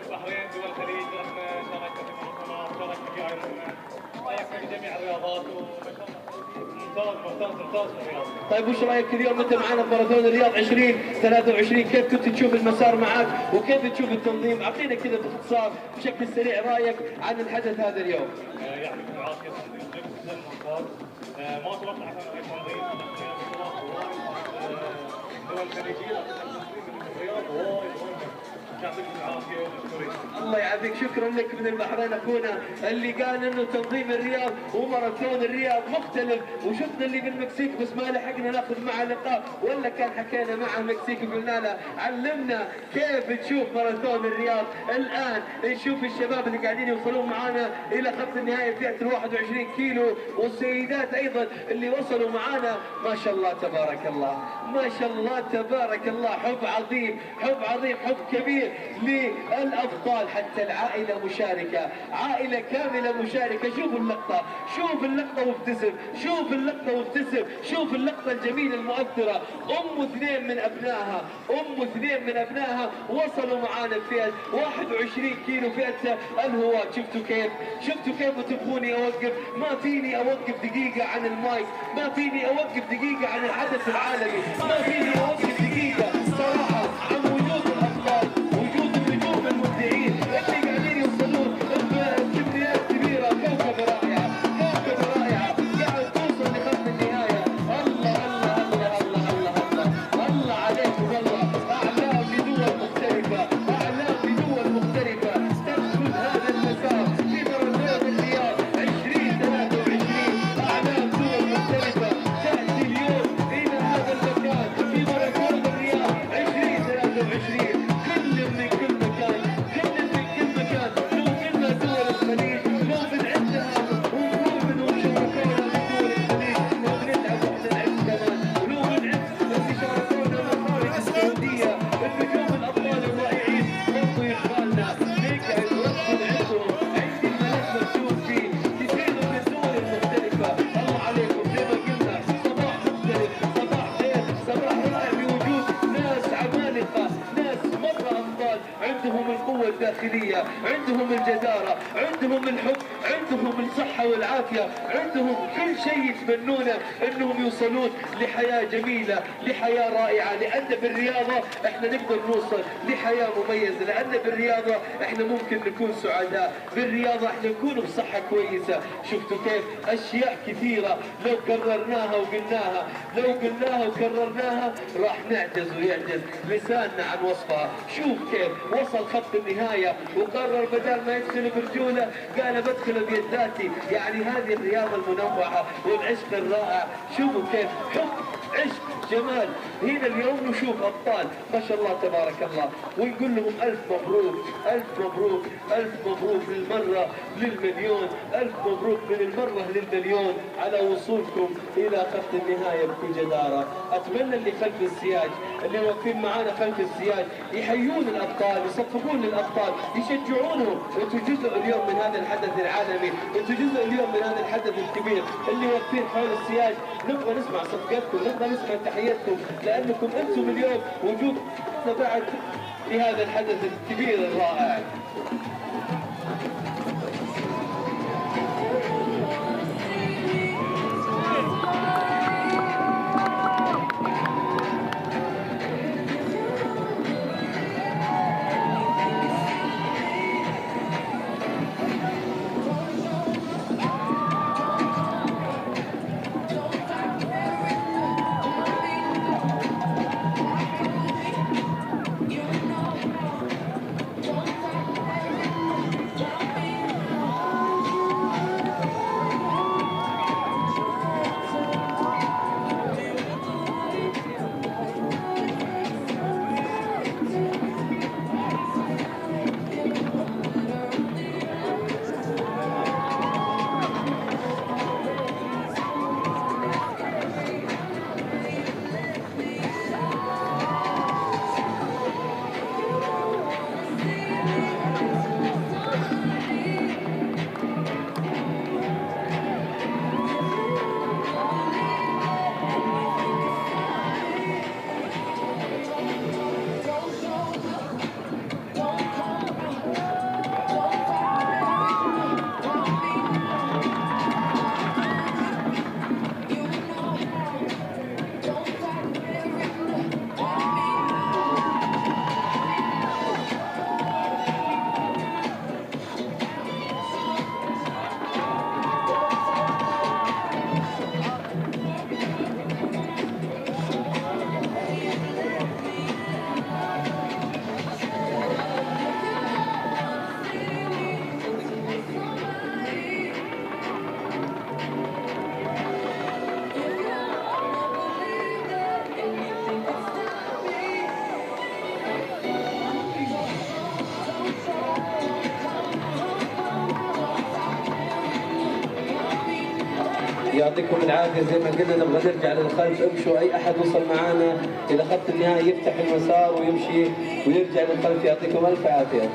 البحرين دول الخليج شاركت في منظمات، شاركت في جميع الرياضات وما شاء الله طيب وش رايك اليوم انت معنا بماراثون الرياض 2023 كيف كنت تشوف المسار معك وكيف تشوف التنظيم؟ اعطينا كذا باختصار بشكل سريع رايك عن الحدث هذا اليوم. يعطيكم العافيه، تنظيم جدا ممتاز. ما توقعت انه تنظيم دول خليجيه الرياض وايد يعطيكم العافيه ومشكورين. الله يعافيك، شكرا لك من البحرين اخونا اللي قال انه تنظيم الرياض وماراثون الرياض مختلف، وشفنا اللي بالمكسيك بس ما لحقنا ناخذ معه لقاء ولا كان حكينا مع المكسيك وقلنا له علمنا كيف تشوف ماراثون الرياض. الان نشوف الشباب اللي قاعدين يوصلون معانا الى خط النهايه فئه ال 21 كيلو، والسيدات ايضا اللي وصلوا معانا. ما شاء الله تبارك الله، ما شاء الله تبارك الله، حب عظيم، حب عظيم، حب كبير للأبطال. حتى العائلة مشاركة، عائلة كاملة مشاركة. شوف اللقطة، شوف اللقطة وابتسم، شوف اللقطة وابتسم، شوف اللقطة الجميلة المؤثرة. أم اثنين من أبنائها، أم اثنين من أبنائها وصلوا معانا فئة 21 كيلو فئة الهواة. شفتوا كيف؟ شفتوا كيف تبغوني أوقف؟ ما فيني أوقف دقيقة عن المايك، ما فيني أوقف دقيقة عن الحدث العالمي، ما فيني أوقف دقيقة صراحة عن وجود الأبطال، وجود النجوم المبدعين اللي قاعدين يوصلون بكميات كبيرة. كوكب رائعة، كوكب رائعة قاعد توصل لخط النهاية. الله الله الله الله الله الله عليكم والله. أعلام بدول مختلفة، أعلام بدول مختلفة تدخل هذا المسار في ماراثون الرياض 2023. أعلام دول مختلفة تأتي اليوم إلى هذا المكان في ماراثون الرياض 2023. كل من كل مكان، كل من كل مكان. لو قلنا دول الخليج، لو بنعدها ونقول انهم شاركونا من دول الخليج، لو بنلعب واحنا نعد كمان، ولو بنعد اللي شاركونا من خارج السعودية، النجوم الابطال الرائعين برضو يشغلنا. نقعد ونحصل عندهم، عندي الملف مكتوب فيه تفيدوا من الدول المختلفة. الله عليكم، زي ما قلنا صباح مختلف، صباح خير، صباح رائع بوجود ناس عمالقة، ناس مرة أبطال، عندهم القوة الداخلية، عندهم الجدارة، عندهم الحب، عندهم الصحة والعافية، عندهم كل شيء يتمنونه انهم يوصلون لحياة جميلة، لحياة رائعة. لأن بالرياضة احنا نقدر نوصل لحياة مميزة، لأن بالرياضة احنا ممكن نكون سعداء، بالرياضة احنا نكون بصحة كويسة. شفتوا كيف أشياء كثيرة لو كررناها وقلناها، لو قلناها وكررناها راح نعجز ويعجز لساننا عن وصفها. شوف كيف وصل خط النهاية وقرر بدل ما يدخل برجوله قال بدخل بيد ذاتي. يعني هذه الرياضة المنوعة والعشق الرائع. شوفوا كيف حب، عشق، جمال. هنا اليوم نشوف أبطال ما شاء الله تبارك الله، ونقول لهم ألف مبروك، ألف مبروك، ألف مبروك للمرة للمليون، ألف مبروك من المرة للمليون على وصولكم إلى خط النهاية بكل جدارة. أتمنى اللي خلف السياج، اللي واقفين معانا خلف السياج يحيون الأبطال، يصفقون للأبطال، يشجعونهم. أنتوا جزء اليوم من هذا الحدث العالمي، أنتوا جزء اليوم من هذا الحدث الكبير. اللي واقفين حول السياج نبغى نسمع صفقتكم، نبغى نسمع تحياتكم، لأنكم أنتم اليوم وجود بعد لهذا الحدث الكبير الرائع. يعطيكم العافيه. زي ما قلنا نبغى نرجع للخلف، امشوا اي احد وصل معانا الى خط النهايه يفتح المسار ويمشي ويرجع للخلف. يعطيكم الف عافيه.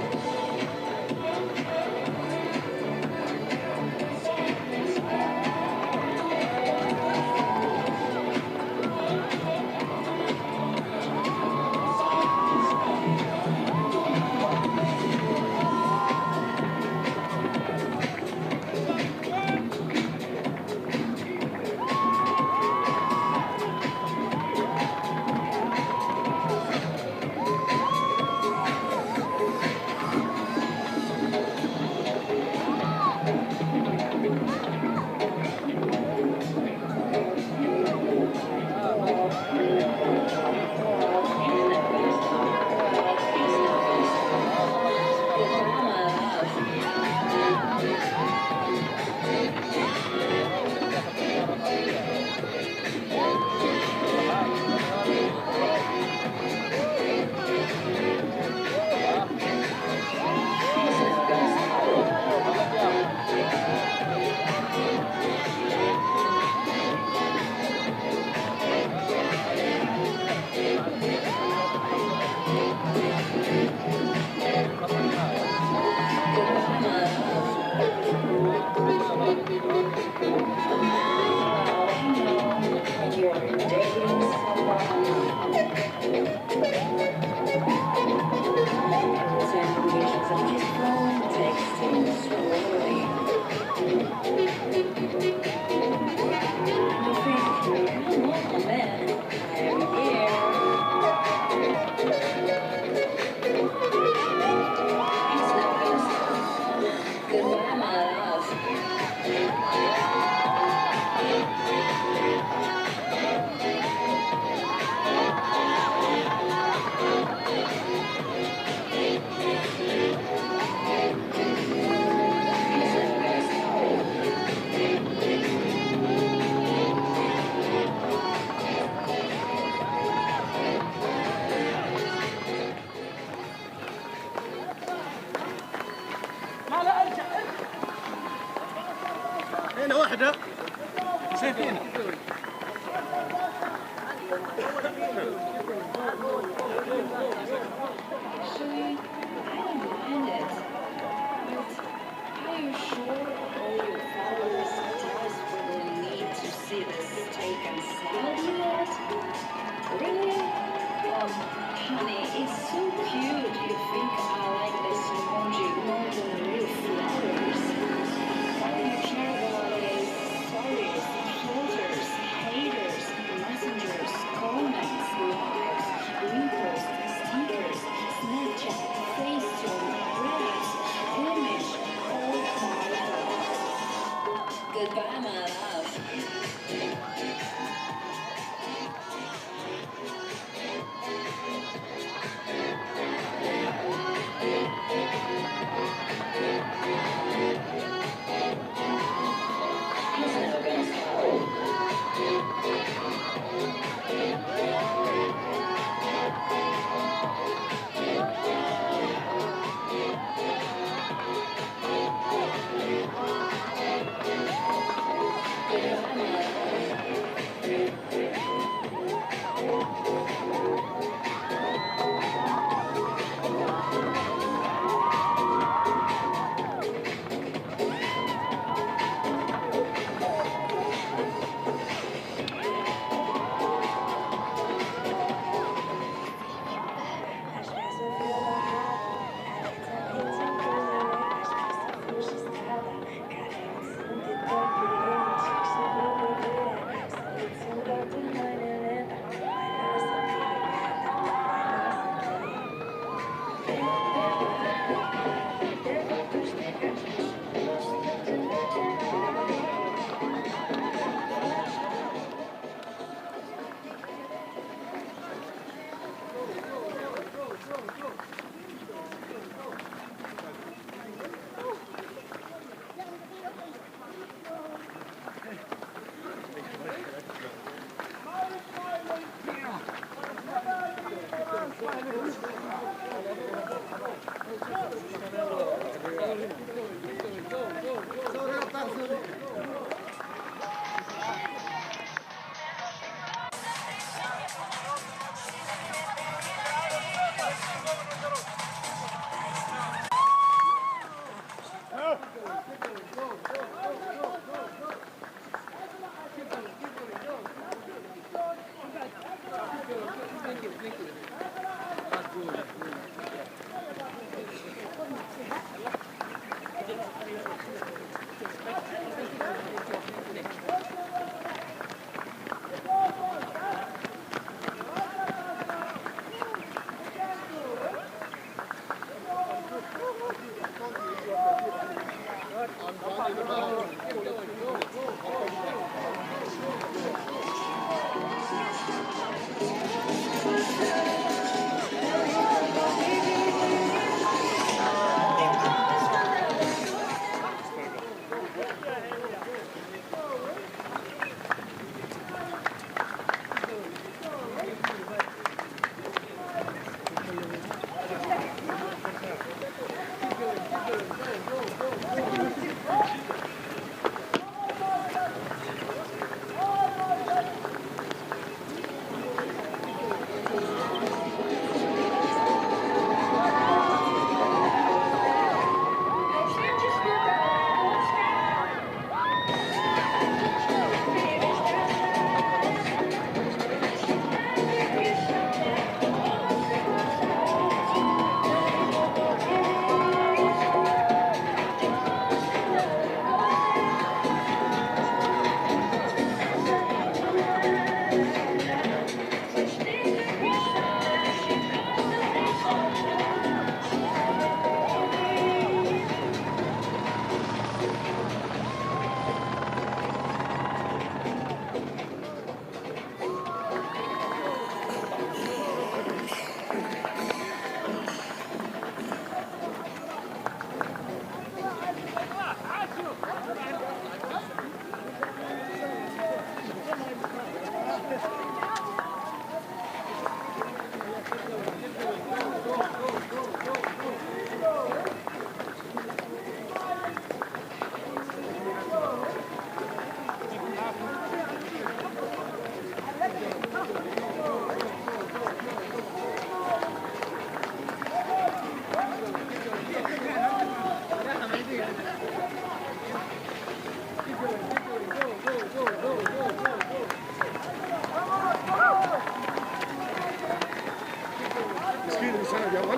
هنا واحدة سيفينة. Honey, it's so cute. You think I like this emoji more than the real flowers? All you care about is stories, filters, haters, messengers, comments, likes, reposts, stickers, Snapchat, Facetune, raps, image, all my love. Goodbye, my love.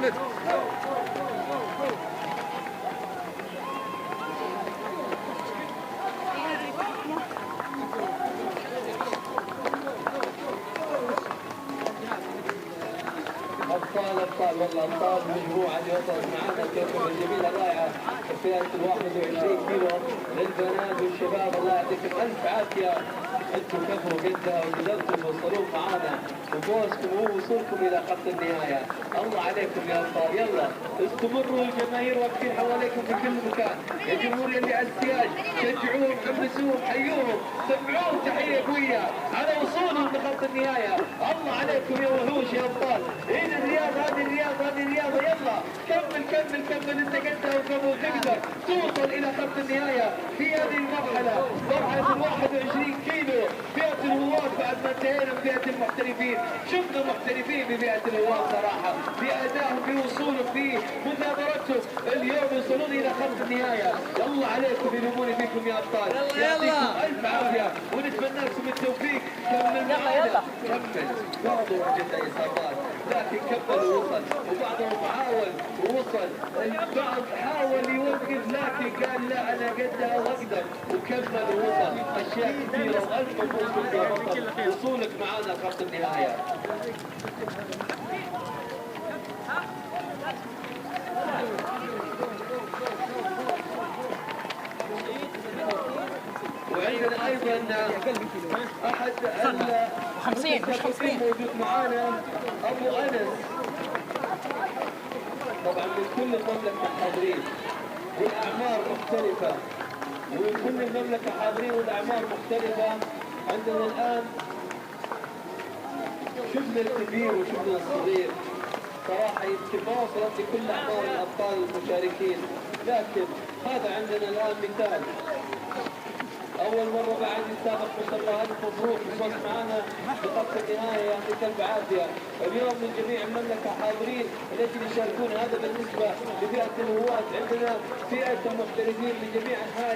أبطال والله أبطال مجموعة وصلت معنا الكوكب الجميلة الرائعة فئة 21 كيلو للبنات والشباب. الله يعطيكم ألف عافية، أنتم كفروا قدها وقدرتوا توصلون معانا وفوزكم هو وصولكم إلى خط النهاية. الله عليكم يا أبطال، يلا استمروا، الجماهير واقفين حواليكم في كل مكان، الجمهور اللي على السياج شجعوهم، حمسوهم، حيوهم، سمعوهم تحية قوية على وصولهم لخط النهاية. الله عليكم يا وحوش يا أبطال. هذه الرياضة، هذه الرياضة، هذه الرياضة، يلا كمل كمل كمل، انت قدها وتقدر توصل الى خط النهاية في هذه المرحلة، مرحلة 21 كيلو فئة الهواة. بعد ما انتهينا من فئة المحترفين شفنا محترفين بفئة الهواة صراحة بأدائهم، بوصولهم، في مثابرتهم، اليوم يوصلون الى خط النهاية. يلا عليكم، يلوموني فيكم يا ابطال، يعطيكم الف عافية ونتمنى لكم التوفيق. كمل معنا، كمل. بعضهم وجد اصابات لكن كمل ووصل، وبعضهم حاول ووصل، البعض حاول يوقف لكن قال لا انا قدها واقدر، وكمل ووصل. اشياء كثيره والف مبروك يا بطل، وصولك معنا لخط النهايه. وعندنا ايضا احد 50 مش 50 موجود معانا ابو انس، طبعا من كل المملكه حاضرين والاعمار مختلفه، ومن كل المملكه حاضرين والاعمار مختلفه. عندنا الان شفنا الكبير وشفنا الصغير، صراحه يمكن ما وصلت لكل اعمار الابطال المشاركين، لكن هذا عندنا الان مثال. أول مرة بعد يسابق ما شاء الله، ألف مبروك الفوز معنا بخط النهاية، يعطيك ألف عافية. اليوم من جميع المملكة حاضرين الذين يشاركون، هذا بالنسبة لفئة الهواة. عندنا فئة المحترفين من جميع أنحاء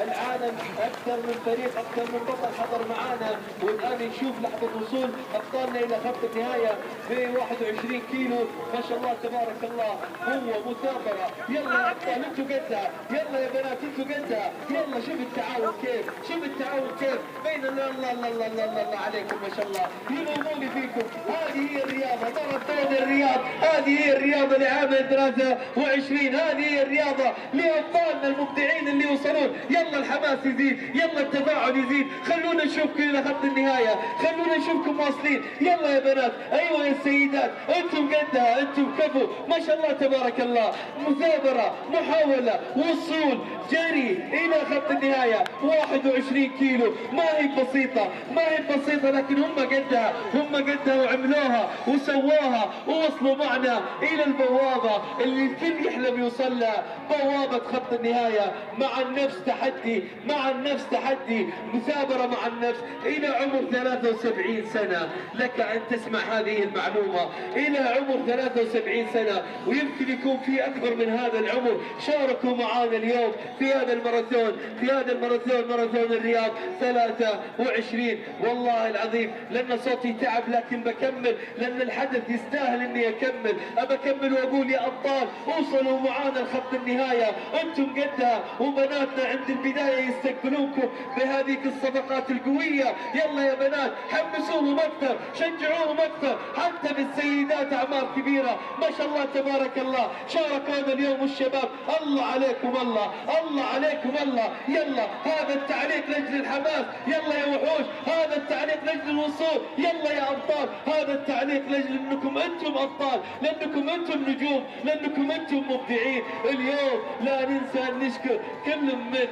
العالم، أكثر من فريق، أكثر من بطل حضر معنا. والآن نشوف لحظة وصول أبطالنا إلى خط النهاية ب 21 كيلو، ما شاء الله تبارك الله، قوة مثابرة. يلا يا أبطال أنتوا قدها، يلا يا بنات أنتوا قدها، يلا شوف التعاون كيف، شوف التعاون كيف بين الله الله الله الله الله, الله عليكم ما شاء الله. يلوموني فيكم، هذه هي الرياضة، ماراثون الرياض، هذه هي الرياضة لعام 23، هذه هي الرياضة لأبطالنا المبدعين اللي يوصلون. يلا الحماس يزيد، يلا التفاعل يزيد، خلونا نشوفكم إلى خط النهاية، خلونا نشوفكم واصلين. يلا يا بنات، أيوة يا السيدات، أنتم قدها، أنتم كفو ما شاء الله تبارك الله. مثابرة، محاولة، وصول، جري إلى خط النهاية 21 كيلو. ما هي بسيطة، ما هي بسيطة، لكن هم قدها، هم قدها وعملوها وسووها ووصلوا معنا إلى البوابة اللي الكل يحلم يوصل لها، بوابة خط النهاية. مع النفس تحدي، مع النفس تحدي، مثابرة مع النفس. إلى عمر 73 سنة لك أن تسمع هذه المعلومة، إلى عمر 73 سنة، ويمكن يكون في أكبر من هذا العمر شاركوا معنا اليوم في هذا الماراثون، في هذا الماراثون، ماراثون الرياض 23. والله العظيم لأن صوتي تعب لكن بكمل، لأن الحدث يستاهل إني أكمل. أبى أكمل وأقول يا أبطال اوصلوا معانا لخط النهاية، أنتم قدها، وبناتنا عند البداية يستقبلونكم بهذيك الصفقات القوية. يلا يا بنات حمسوهم أكثر، شجعوهم أكثر، حتى بالسيدات أعمار كبيرة ما شاء الله تبارك الله شاركونا اليوم الشباب. الله عليكم الله، الله عليكم الله. يلا هذا التعليق لأجل الحماس، يلا يا وحوش، هذا التعليق لأجل الوصول. يلا يا أبطال، هذا التعليق لأجل أنكم أنتم أبطال، لأنكم أنتم نجوم، لأنكم أنتم مبدعين. اليوم لا ننسى أن نشكر كل من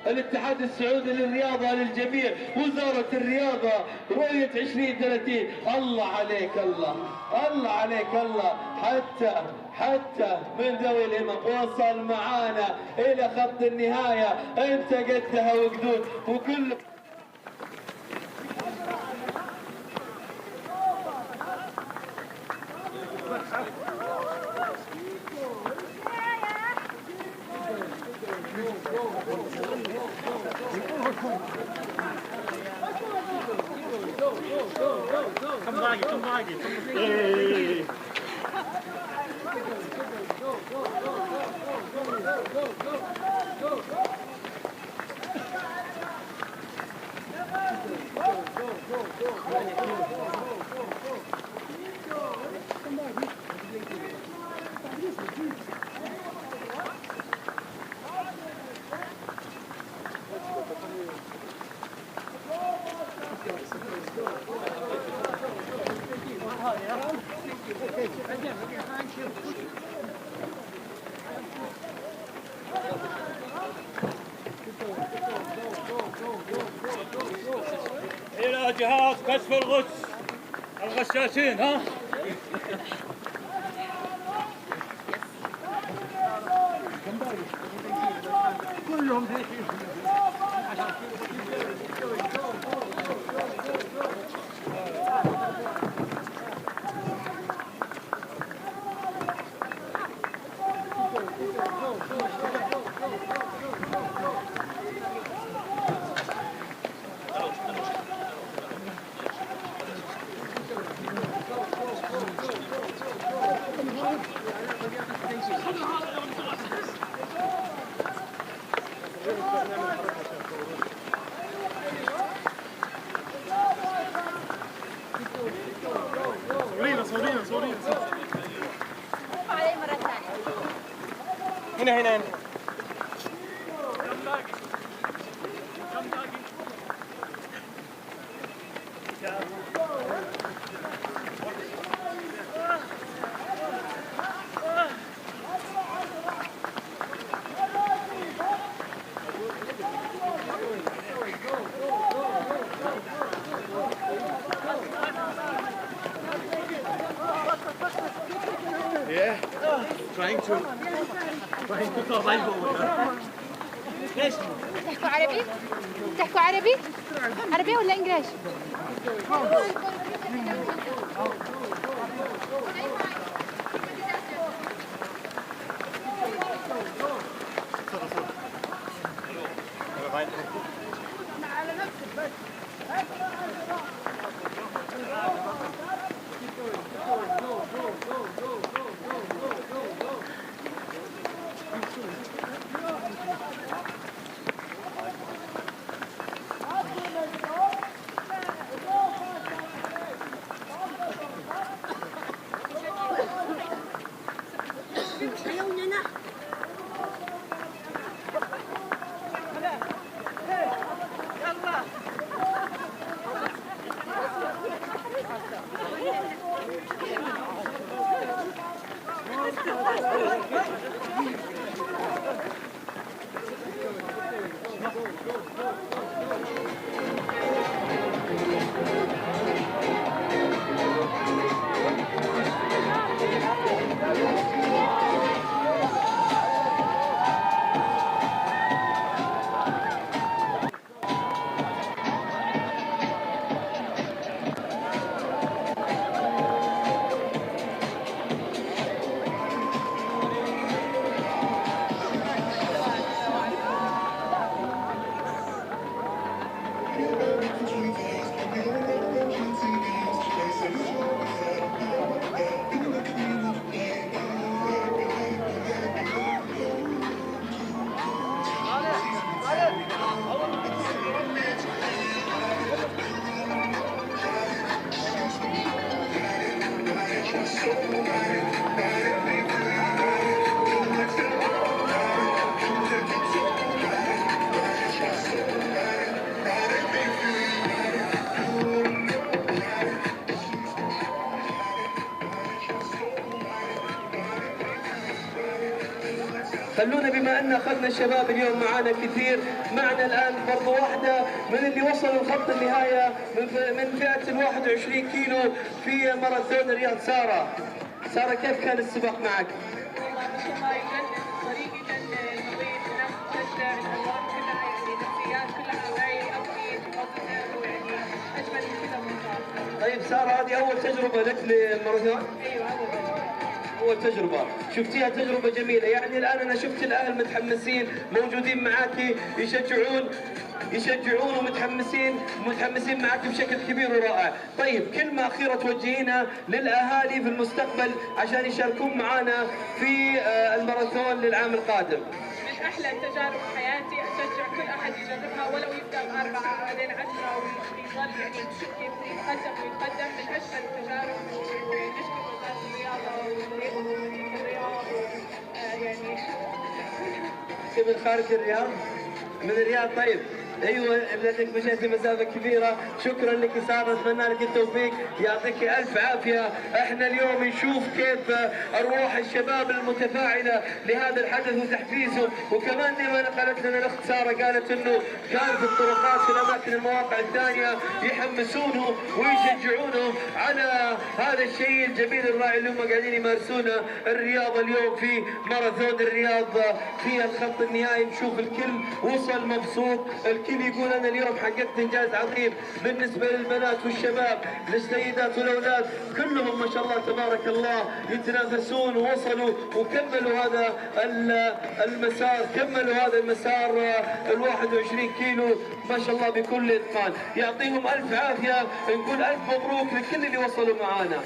الاتحاد السعودي للرياضة للجميع، وزارة الرياضة، رؤية 2030. الله عليك الله، الله عليك الله. حتى من ذوي الهمم وصل معانا إلى خط النهاية. أنت قدها وقدود وكل Come back. إلى جهاز كشف الغش الغشاشين ها. كلهم هنا Yeah, trying to survive over there. ليش؟ تحكوا عربي؟ تحكوا عربي؟ عربي ولا انجليش؟ خلونا بما ان اخذنا الشباب اليوم معانا كثير، معنا الان برضو واحده من اللي وصلوا لخط النهايه من فئه ال 21 كيلو في ماراثون الرياض. ساره كيف كان السباق معك؟ طيب ساره، هذه اول تجربه لك للماراثون؟ ايوه أول تجربة، شفتيها تجربة جميلة، يعني الآن أنا شفت الأهل متحمسين موجودين معاكي يشجعون ومتحمسين معاكي بشكل كبير ورائع. طيب كلمة أخيرة توجهينها للأهالي في المستقبل عشان يشاركون معنا في الماراثون للعام القادم. من أحلى التجارب في حياتي، أشجع كل أحد يجربها ولو يبدأ ب4 بعدين 10 ويظل يعني يتقدم من أجمل التجارب. ونشكر وزارة الرياضة ومدينة الرياض يعني من خارج الرياض؟ من الرياض. طيب ايوه لانك مشيت مسافه كبيره، شكرا لك ساره، اتمنى لك التوفيق، يعطيك الف عافيه. احنا اليوم نشوف كيف اروح الشباب المتفاعله لهذا الحدث وتحفيزه، وكمان زي ما نقلت لنا الاخت ساره قالت انه كان في الطرقات في الاماكن المواقع الثانيه يحمسونه ويشجعونه على هذا الشيء الجميل الرائع اللي هم قاعدين يمارسونه الرياضه اليوم في ماراثون الرياض. في الخط النهائي نشوف الكل وصل مبسوط، الكل يقول انا اليوم حققت انجاز عظيم بالنسبه للبنات والشباب، للسيدات والاولاد، كلهم ما شاء الله تبارك الله يتنافسون ووصلوا وكملوا هذا المسار، كملوا هذا المسار ال 21 كيلو ما شاء الله بكل اتقان. يعطيهم الف عافيه، نقول الف مبروك لكل اللي وصلوا معانا.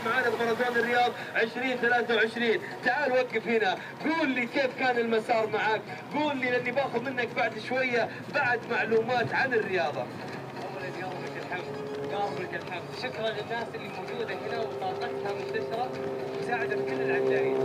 معانا بماراثون الرياض 2023. تعال وقف هنا، قول لي كيف كان المسار معك، قول لي لاني باخذ منك بعد شويه بعد معلومات عن الرياضه. اولا يوم لك الحمد، يوم لك الحمد، شكرا للناس اللي موجوده هنا وطاقتها منتشره مساعده كل العدائين.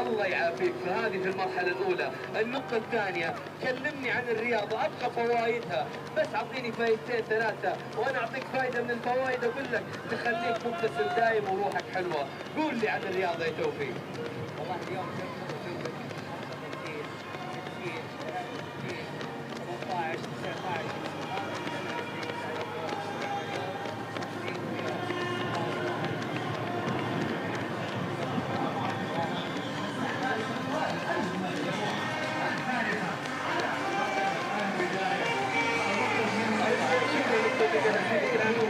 الله يعافيك. فهذه في المرحلة الأولى. النقطة الثانية، كلمني عن الرياضة، أبقى فوائدها، بس أعطيني فائدتين ثلاثة وأنا أعطيك فائدة من الفوائد أقول لك تخليك مبتسم دايم وروحك حلوة. قول لي عن الرياضة يا توفيق. والله اليوم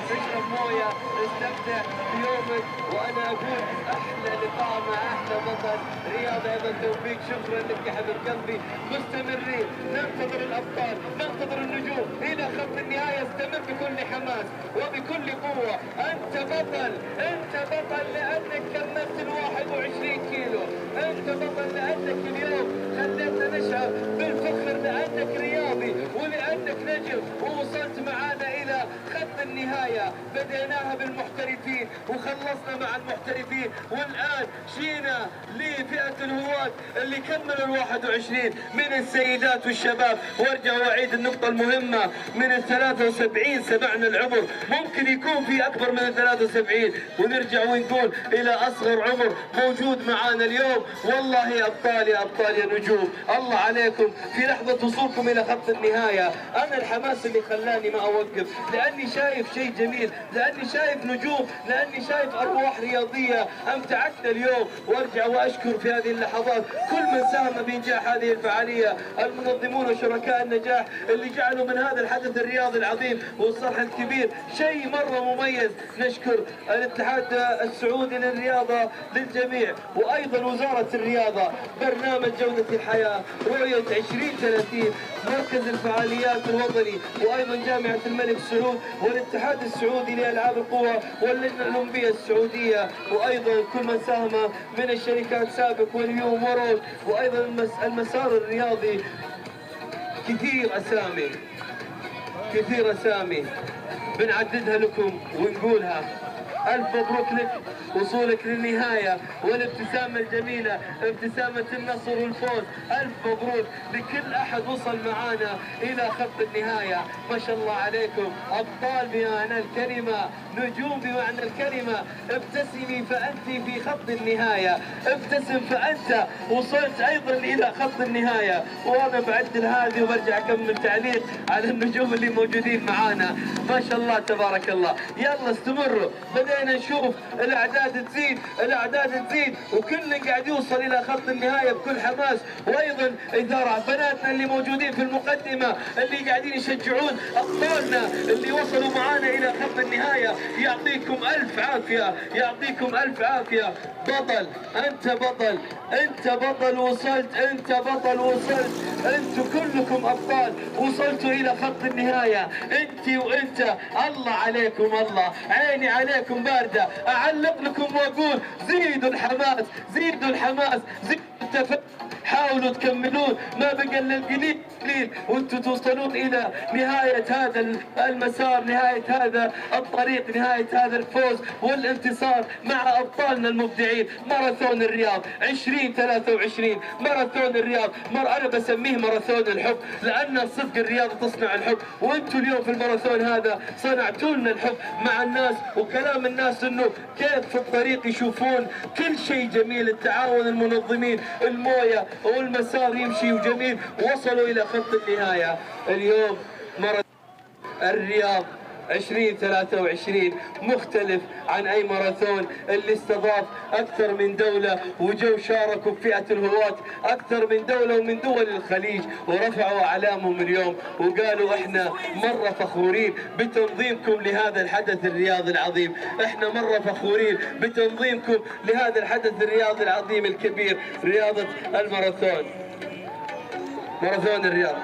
تشرب مويه، استمتع بيومك، وانا اقول احلى لقاء مع احلى بطل رياض ايضا توفيق. شكرا لك يا حبيب قلبي. مستمرين ننتظر الابطال، ننتظر النجوم الى خط النهايه. استمر بكل حماس وبكل قوه. انت بطل، انت بطل لانك كملت ال 21 كيلو. انت بطل لانك اليوم خليتنا نشعر بالفخر لانك رياضي ولانك نجم ووصلت معانا الى خط النهايه. بديناها بالمحترفين وخلصنا مع المحترفين، والان جينا لفئه الهواة اللي كملوا ال 21 من السيدات والشباب. وارجع واعيد النقطه المهمه، من ال 73 سمعنا العمر، ممكن يكون في اكبر من ال 73 ونرجع ونقول الى اصغر عمر موجود معانا اليوم. والله يا ابطال يا ابطال يا نجوم، الله عليكم في لحظه وصولكم الى خط النهايه. انا الحماس اللي خلاني ما اوقف لاني شايف شيء جميل، لاني شايف نجوم، لاني شايف ارواح رياضيه امتعتنا اليوم. وارجع واشكر في هذه اللحظات كل من ساهم بانجاح هذه الفعاليه، المنظمون وشركاء النجاح اللي جعلوا من هذا الحدث الرياضي العظيم والصرح الكبير شيء مره مميز. نشكر الاتحاد السعودي للرياضه للجميع، وايضا وزاره الرياضه، برنامج جوده الحياه، رؤيه 2030، مركز الفعاليات الوطني، وايضا جامعه الملك سعود، والاتحاد السعودي لالعاب القوى، واللجنه الاولمبيه السعوديه، وايضا كل من ساهم من الشركات سابق واليوم ورود، وايضا المسار الرياضي. كثير اسامي، كثير اسامي بنعددها لكم ونقولها. ألف مبروك لك وصولك للنهاية والابتسامة الجميلة، ابتسامة النصر والفوز. ألف مبروك لكل أحد وصل معانا إلى خط النهاية. ما شاء الله عليكم، أبطال بمعنى الكلمة، نجوم بمعنى الكلمة. ابتسمي فأنت في خط النهاية، ابتسم فأنت وصلت أيضا إلى خط النهاية. وأنا بعدل هذه وبرجع أكمل تعليق على النجوم اللي موجودين معانا. ما شاء الله تبارك الله. يلا استمروا، بدينا نشوف الاعداد تزيد، الاعداد تزيد، وكل قاعد يوصل الى خط النهايه بكل حماس. وايضا اثاره بناتنا اللي موجودين في المقدمه اللي قاعدين يشجعون ابطالنا اللي وصلوا معانا الى خط النهايه. يعطيكم الف عافيه، يعطيكم الف عافيه. بطل، انت بطل، انت بطل وصلت، انت بطل وصلت، انتم كلكم ابطال وصلتوا الى خط النهايه. انت وانت، الله عليكم، الله عيني عليكم بارده. اعلق لكم واقول زيدوا الحماس، زيدوا الحماس، زيدوا التفاؤل، حاولوا تكملون، ما بقى الا القليل وانتم توصلون الى نهايه هذا المسار، نهايه هذا الطريق، نهايه هذا الفوز والانتصار مع ابطالنا المبدعين. ماراثون الرياض 2023، ماراثون الرياض، انا بسميه ماراثون الحب، لان صدق الرياضه تصنع الحب، وانتم اليوم في الماراثون هذا صنعتوا لنا الحب مع الناس. وكلام الناس انه كيف في الطريق يشوفون كل شيء جميل، التعاون، المنظمين، المويه والمسار يمشي وجميل، وصلوا الى خط النهايه. اليوم ماراثون الرياض 2023 مختلف عن أي ماراثون اللي استضاف أكثر من دولة وجو شاركوا بفئة الهواة أكثر من دولة ومن دول الخليج ورفعوا أعلامهم اليوم وقالوا إحنا مرة فخورين بتنظيمكم لهذا الحدث الرياضي العظيم. إحنا مرة فخورين بتنظيمكم لهذا الحدث الرياضي العظيم الكبير، رياضة الماراثون، ماراثون الرياض.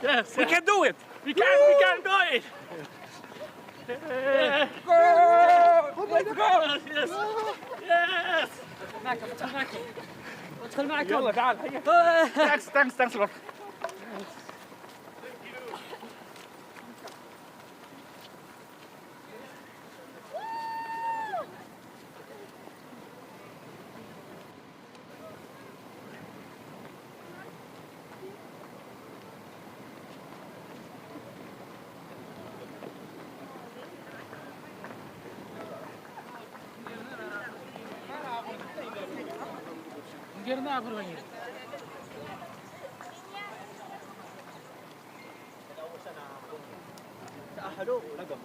Yes, we can do it. We can do it. Go! Let's go! Yes. Yes. معكم ادخل معكم ادخل معكم يلا تعال هيا thanks a lot. Girna berbanyak. تأهلوا ولقوا.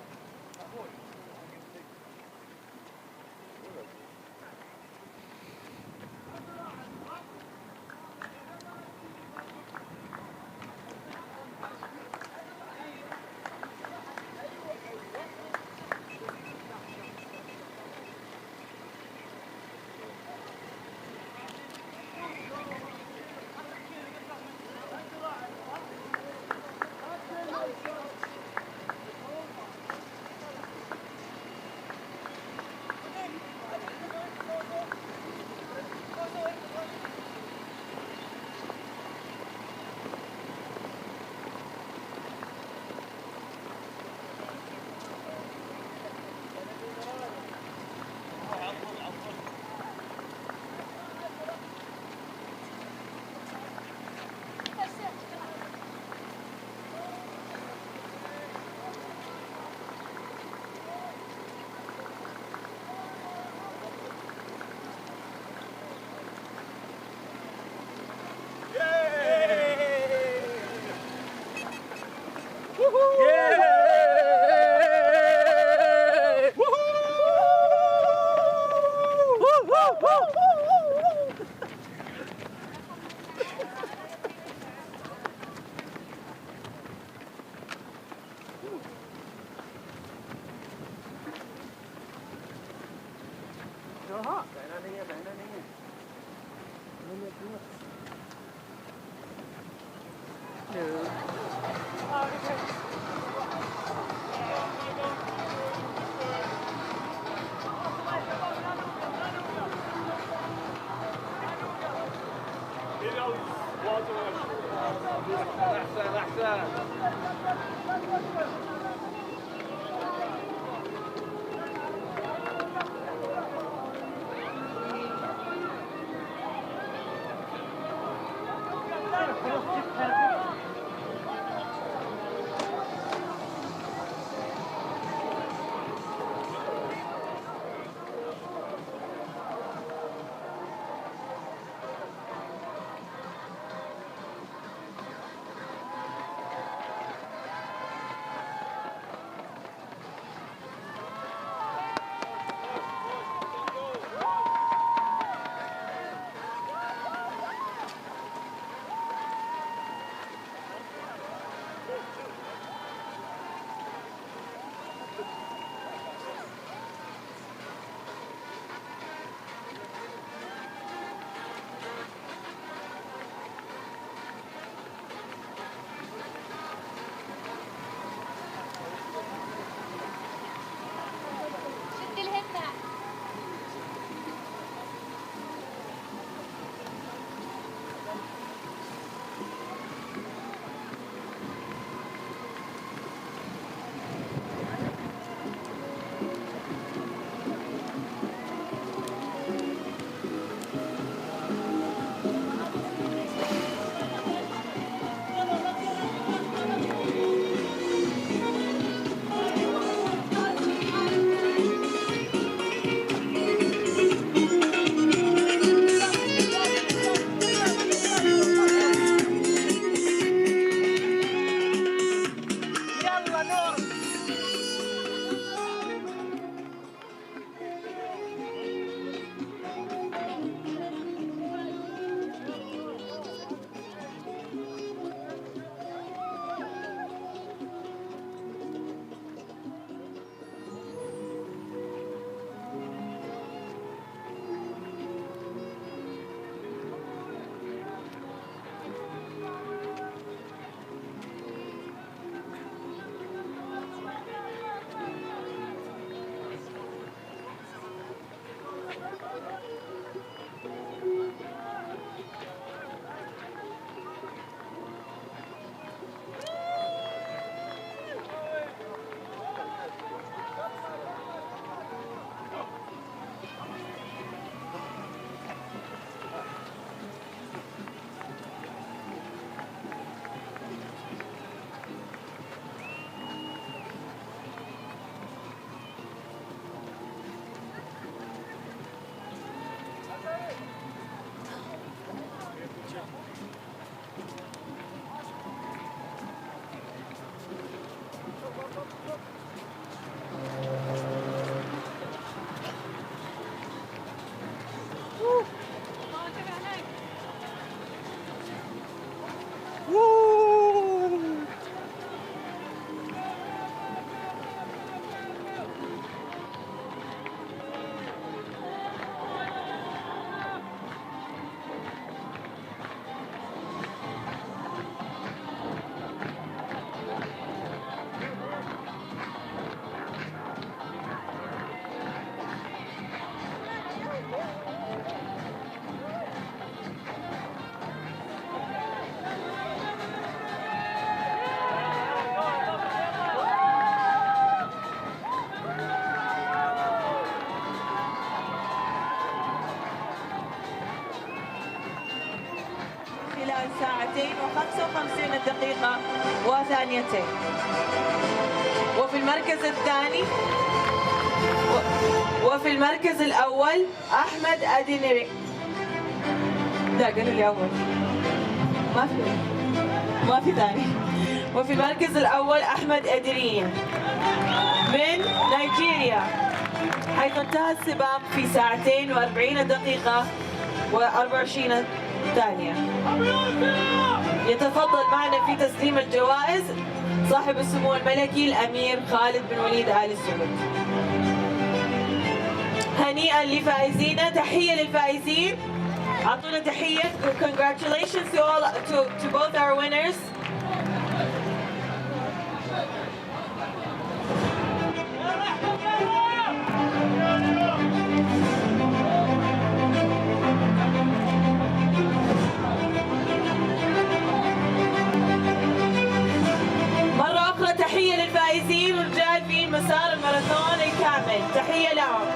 ساعتين و55 دقيقة وثانيتين. وفي المركز الثاني وفي المركز الأول أحمد أدينيري. لا قالوا لي أول، ما في ثاني. وفي المركز الأول أحمد أديريني من نيجيريا، حيث انتهى السباق في ساعتين و40 دقيقة و24 ثانية. يتفضل معنا في تسليم الجوائز صاحب السمو الملكي الأمير خالد بن وليد آل سعود. هنيئا لفائزينا، تحية للفائزين، أعطونا تحية. Congratulations to both our winners. مرة أخرى تحية للفائزين والجاي في مسار الماراثون الكامل، تحية لهم.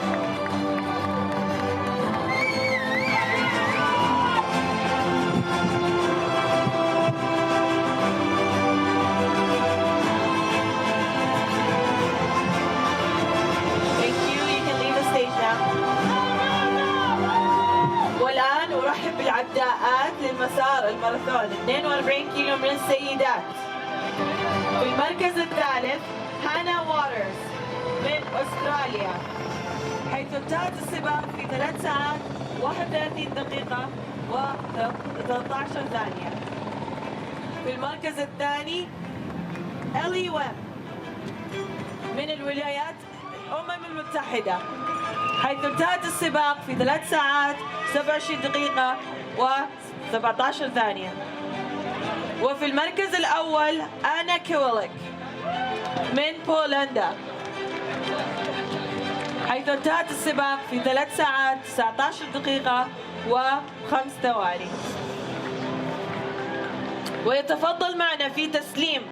والآن أرحب بالعداءات للمسار الماراثون 42 كيلو من السيدات. في المركز الثالث هانا واترز من أستراليا، حيث انتهت السباق في 3 ساعات 31 دقيقة و13 ثانية. في المركز الثاني إلي ويب من الولايات الأمم المتحدة، حيث انتهت السباق في 3 ساعات 27 دقيقة و17 ثانية. وفي المركز الأول أنا كيوليك من بولندا، حيث انتهت السباق في 3 ساعات 19 دقيقة و5 ثواني. ويتفضل معنا في تسليم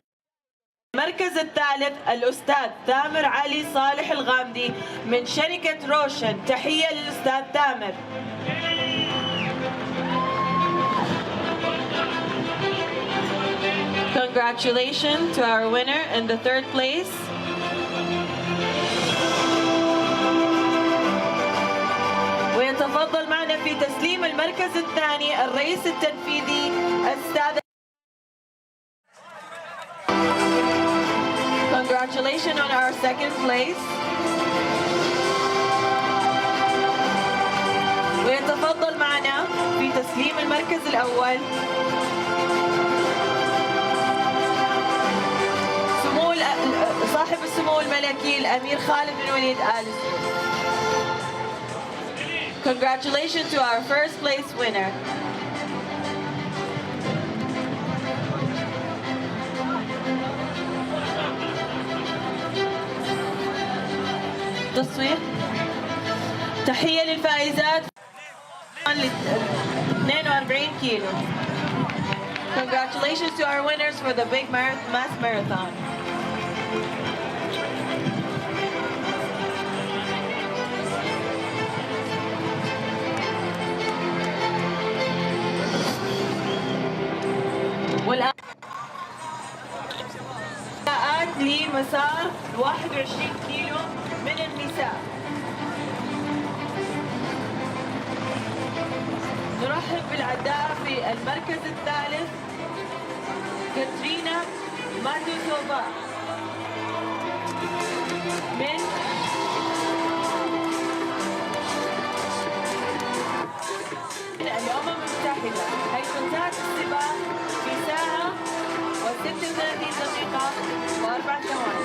المركز الثالث الأستاذ تامر علي صالح الغامدي من شركة روشن، تحية للأستاذ تامر. Congratulations to our winner in the 3rd place. ويتفضل معنا في تسليم المركز الثاني الرئيس التنفيذي الأستاذ. Congratulations on our 2nd place. ويتفضل معنا في تسليم المركز الأول صاحب السمو الملكي الأمير خالد بن وليد آل سعود. Congratulations to our 1st place winner. تصوير. تحية للفائزات 42 كيلو. Congratulations to our winners for the big mass marathon. والآن لمسار 21 كيلو من النساء. نرحب بالعداء في المركز الثالث كاترينا ماتوسوفا من الأمم المتحدة، حيث انتهت السباق في ساعة و36 دقيقة و4 ثواني.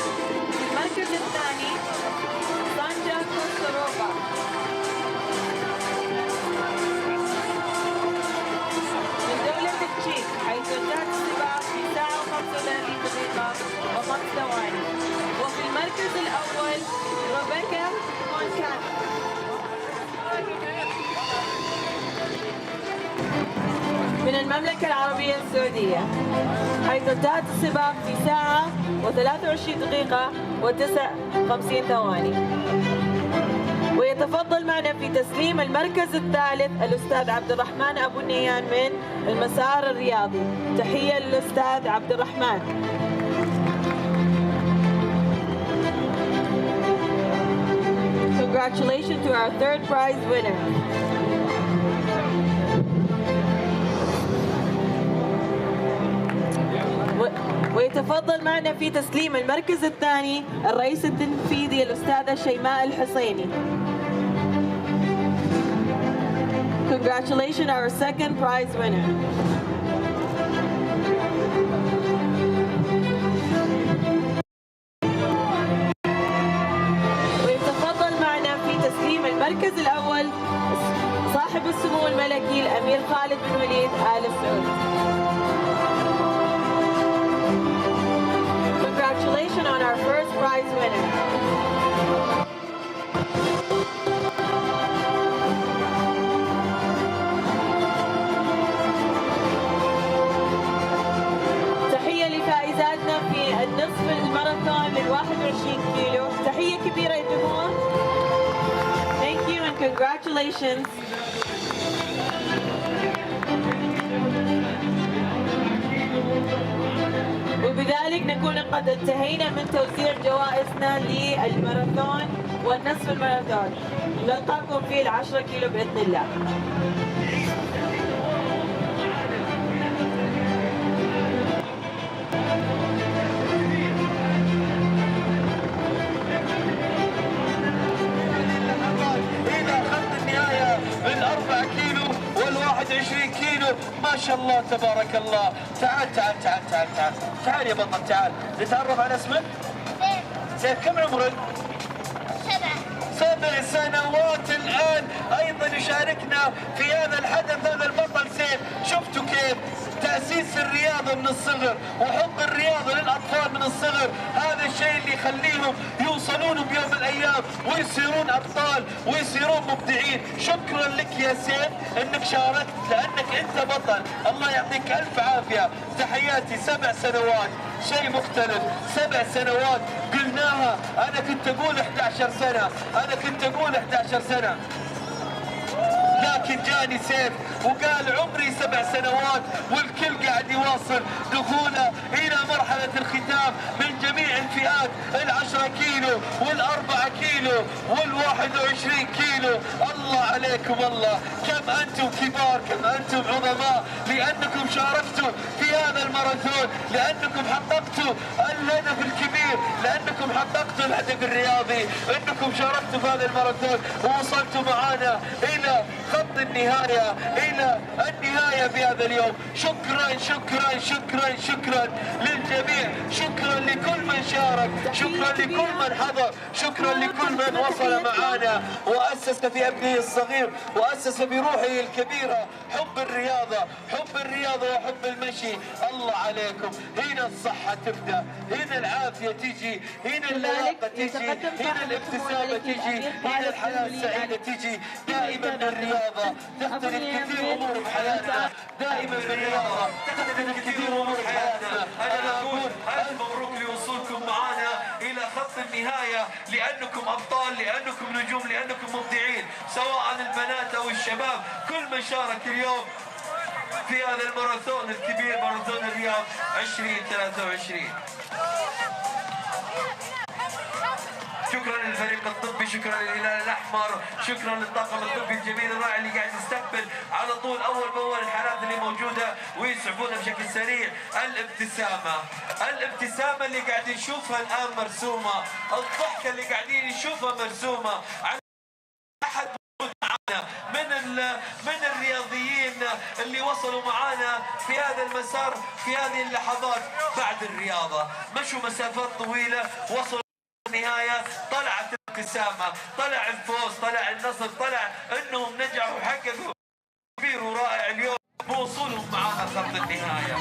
في المركز الثاني سانجا كوستروفا من دولة التشيك، حيث انتهت السباق في ساعة و35 دقيقة و5 ثواني. وفي المركز الأول روبيكا مونكان من المملكة العربية السعودية، حيث انتهت السباق في ساعة و23 دقيقة و59 ثواني. ويتفضل معنا في تسليم المركز الثالث الأستاذ عبد الرحمن أبو النيان من المسار الرياضي، تحية للأستاذ عبد الرحمن. Congratulations to our 3rd prize winner. ويتفضل معنا في تسليم المركز الثاني الرئيس التنفيذي الأستاذة شيماء الحسيني. Congratulations, our 2nd prize winner. ويتفضل معنا في تسليم المركز الأول صاحب السمو الملكي الأمير خالد بن وليد آل سعود. Congratulations on our first prize winner. تحية لفائزاتنا في النصف الماراثون لل 21 كيلو. تحية كبيرة يا جمهور. Thank you and congratulations. وبذلك نكون قد انتهينا من توزيع جوائزنا للماراثون والنصف الماراثون. نلقاكم في ال10 كيلو بإذن الله. ما شاء الله تبارك الله. تعال تعال تعال تعال تعال تعال يا بطل تعال نتعرف على اسمك. سيف كم عمرك؟ 7 سنوات الآن أيضا يشاركنا في هذا الحدث. هذا البطل سيف شفتوا كيف تأسيس الرياضة من الصغر وحب الرياضة للأطفال من الصغر. هذا الشيء اللي يخليهم يوصلون بيوم من الأيام ويصيرون أبطال ويصيرون مبدعين. شكرا لك يا سيف أنك شاركت لأنك أنت بطل. الله يعطيك ألف عافية. تحياتي. 7 سنوات شيء مختلف. 7 سنوات قلناها. أنا كنت أقول 11 سنة. أنا كنت أقول 11 سنة لكن جاني سيف وقال عمري 7 سنوات والكل قاعد يواصل دخوله إلى مرحلة الختام من جميع الفئات. 10 كيلو وال4 كيلو وال21 كيلو. الله عليكم الله. كم أنتم كبار كم أنتم عظماء لأنكم شاركتوا في هذا الماراثون. لأنكم حققتوا الهدف الكبير. لأنكم حققتوا الهدف الرياضي. أنكم شاركتوا في هذا الماراثون ووصلتوا معنا إلى خط النهاية إلى النهاية في هذا اليوم. شكرا شكرا شكرا شكرا للجميع. شكرا لكل من شارك. شكرا لكل من حضر. شكرا لكل من وصل معنا وأسس في ابنه الصغير وأسس بروحه الكبيرة حب الرياضة. حب الرياضة وحب المشي. الله عليكم. هنا الصحة تبدأ. هنا العافية تيجي. هنا اللياقة تيجي. هنا الابتسامة تيجي. هنا الحياة السعيدة تيجي. دائما الرياضة تختلف كثير أمور بحياتنا. دائما بالرياضة تختلف كثير أمور بحياتنا. أنا أقول ألف مبروك لوصولكم معنا إلى خط النهاية لأنكم أبطال لأنكم نجوم لأنكم مبدعين سواء البنات أو الشباب. كل من شارك اليوم في هذا الماراثون الكبير ماراثون الرياض 2023. شكرا للفريق الطبي. شكرا للهلال الاحمر. شكرا للطاقم الطبي الجميل الرائع اللي قاعد يستقبل على طول اول باول الحالات اللي موجوده ويسعفونها بشكل سريع. الابتسامه اللي قاعد نشوفها الان مرسومه. الضحكه اللي قاعدين نشوفها مرسومه. احد معنا من الرياضيين اللي وصلوا معانا في هذا المسار في هذه اللحظات بعد الرياضه. مشوا مسافات طويله وصلوا النهاية. طلعت الابتسامة. طلع الفوز. طلع النصر. طلع انهم نجحوا وحققوا كبير ورائع اليوم بوصولهم معانا خط النهاية.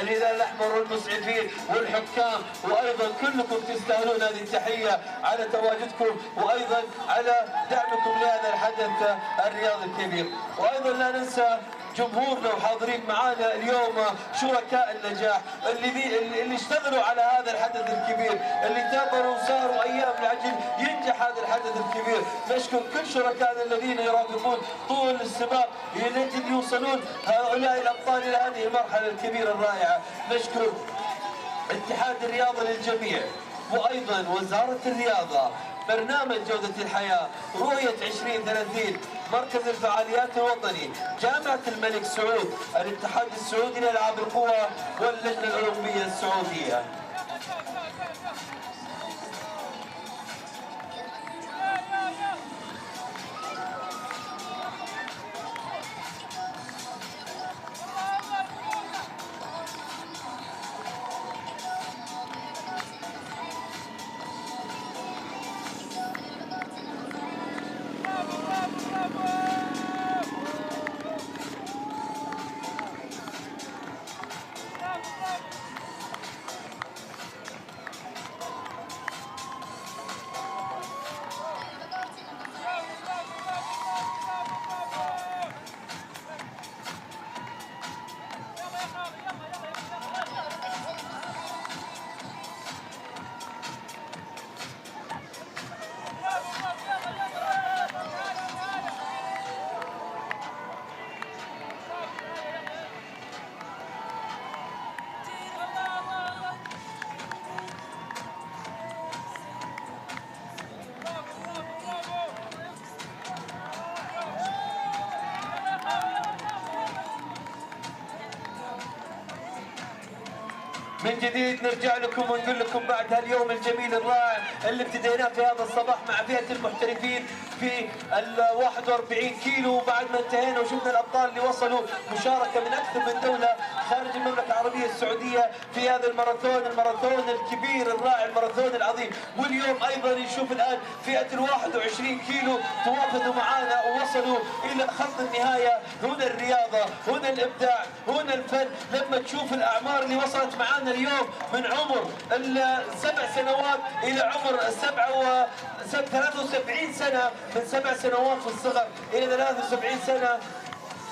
الهلال الأحمر والمسعفين والحكام، وأيضا كلكم تستاهلون هذه التحية على تواجدكم وأيضا على دعمكم لهذا الحدث الرياضي الكبير. وأيضا لا ننسى جمهورنا وحاضرين معانا اليوم شركاء النجاح اللي اشتغلوا على هذا الحدث الكبير، اللي تابروا وساروا ايام لاجل ينجح هذا الحدث الكبير. نشكر كل شركائنا الذين يرافقون طول السباق لاجل يوصلون هؤلاء الابطال الى هذه المرحله الكبيره الرائعه. نشكر اتحاد الرياضه للجميع وايضا وزاره الرياضه، برنامج جودة الحياة، رؤية 2030، مركز الفعاليات الوطني، جامعة الملك سعود، الاتحاد السعودي لألعاب القوى واللجنة الأولمبية السعودية. من جديد نرجع لكم ونقول لكم بعد هاليوم الجميل الرائع اللي ابتديناه في هذا الصباح مع فئة المحترفين في ال 41 كيلو، وبعد ما انتهينا وشفنا الابطال اللي وصلوا مشاركة من اكثر من دولة خارج المملكة العربية السعودية في هذا الماراثون الكبير الرائع، الماراثون العظيم. واليوم ايضا نشوف الان فئة ال 21 كيلو توافدوا معنا ووصلوا الى خط النهاية. هنا الرياضة، هنا الابداع، هنا الفن. لما تشوف الاعمار اللي وصلت معنا اليوم من عمر ال7 سنوات الى عمر 73 سنة، من 7 سنوات في الصغر الى 73 سنة،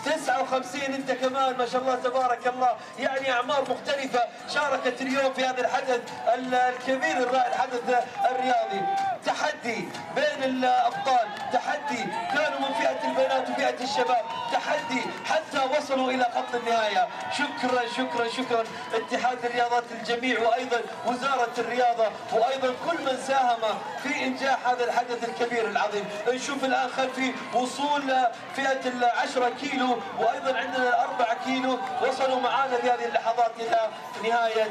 59 انت كمان ما شاء الله تبارك الله، يعني اعمار مختلفة شاركت اليوم في هذا الحدث الكبير الرائع، الحدث الرياضي. تحدي بين الابطال، تحدي كانوا من فئة البنات وفئة الشباب، تحدي حتى وصلوا الى خط النهاية. شكرا شكرا شكرا اتحاد الرياضات الجميع وايضا وزارة الرياضة وايضا كل من ساهم في انجاح هذا الحدث الكبير العظيم. نشوف الان خلفي وصول فئة 10 كيلو وايضا عندنا 4 كيلو وصلوا معنا في هذه اللحظات الى نهاية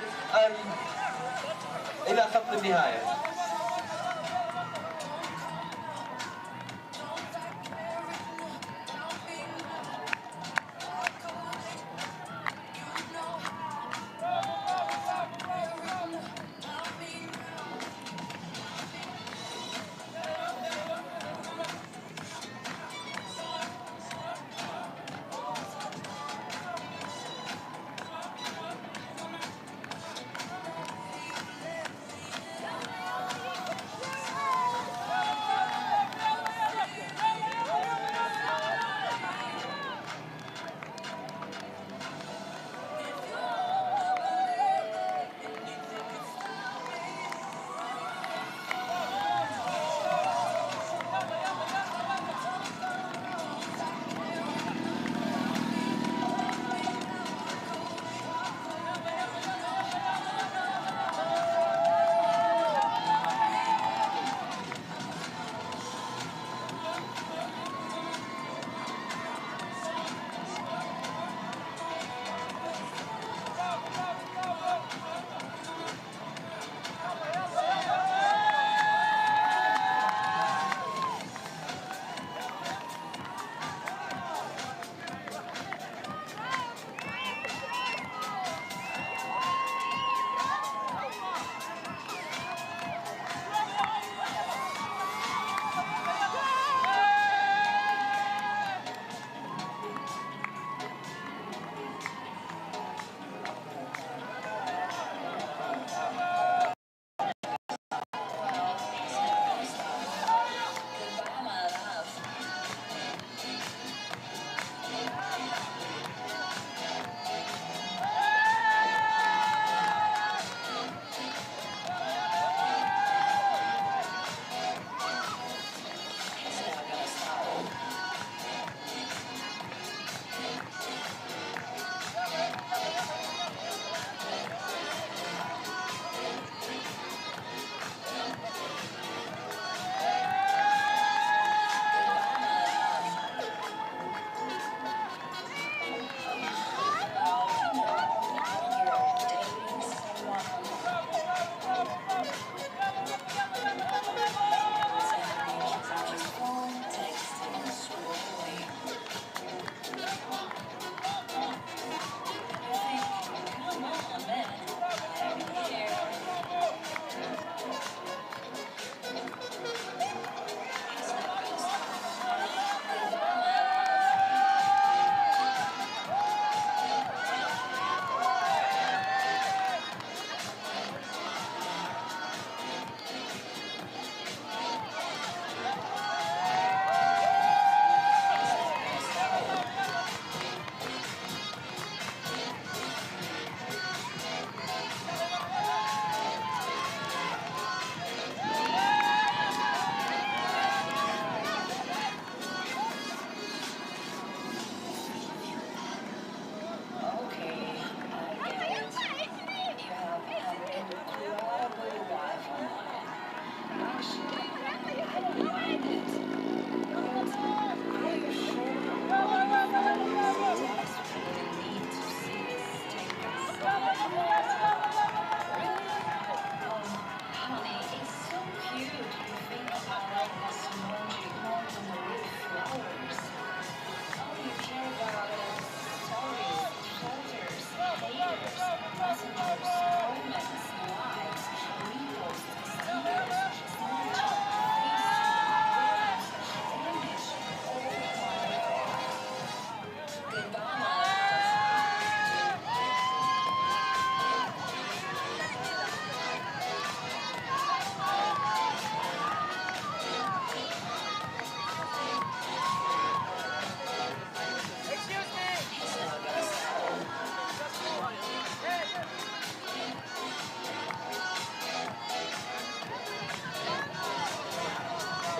الى خط النهاية.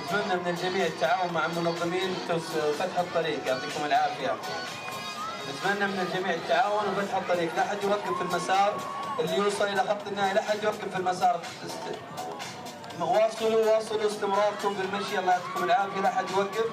نتمنى من الجميع التعاون مع المنظمين وفتح الطريق، يعطيكم العافية. نتمنى من الجميع التعاون وفتح الطريق، لا أحد يوقف في المسار، اللي يوصل إلى خط النهاية لا أحد يوقف في المسار. واصلوا استمراركم بالمشي، الله يعطيكم العافية، لا أحد يوقف.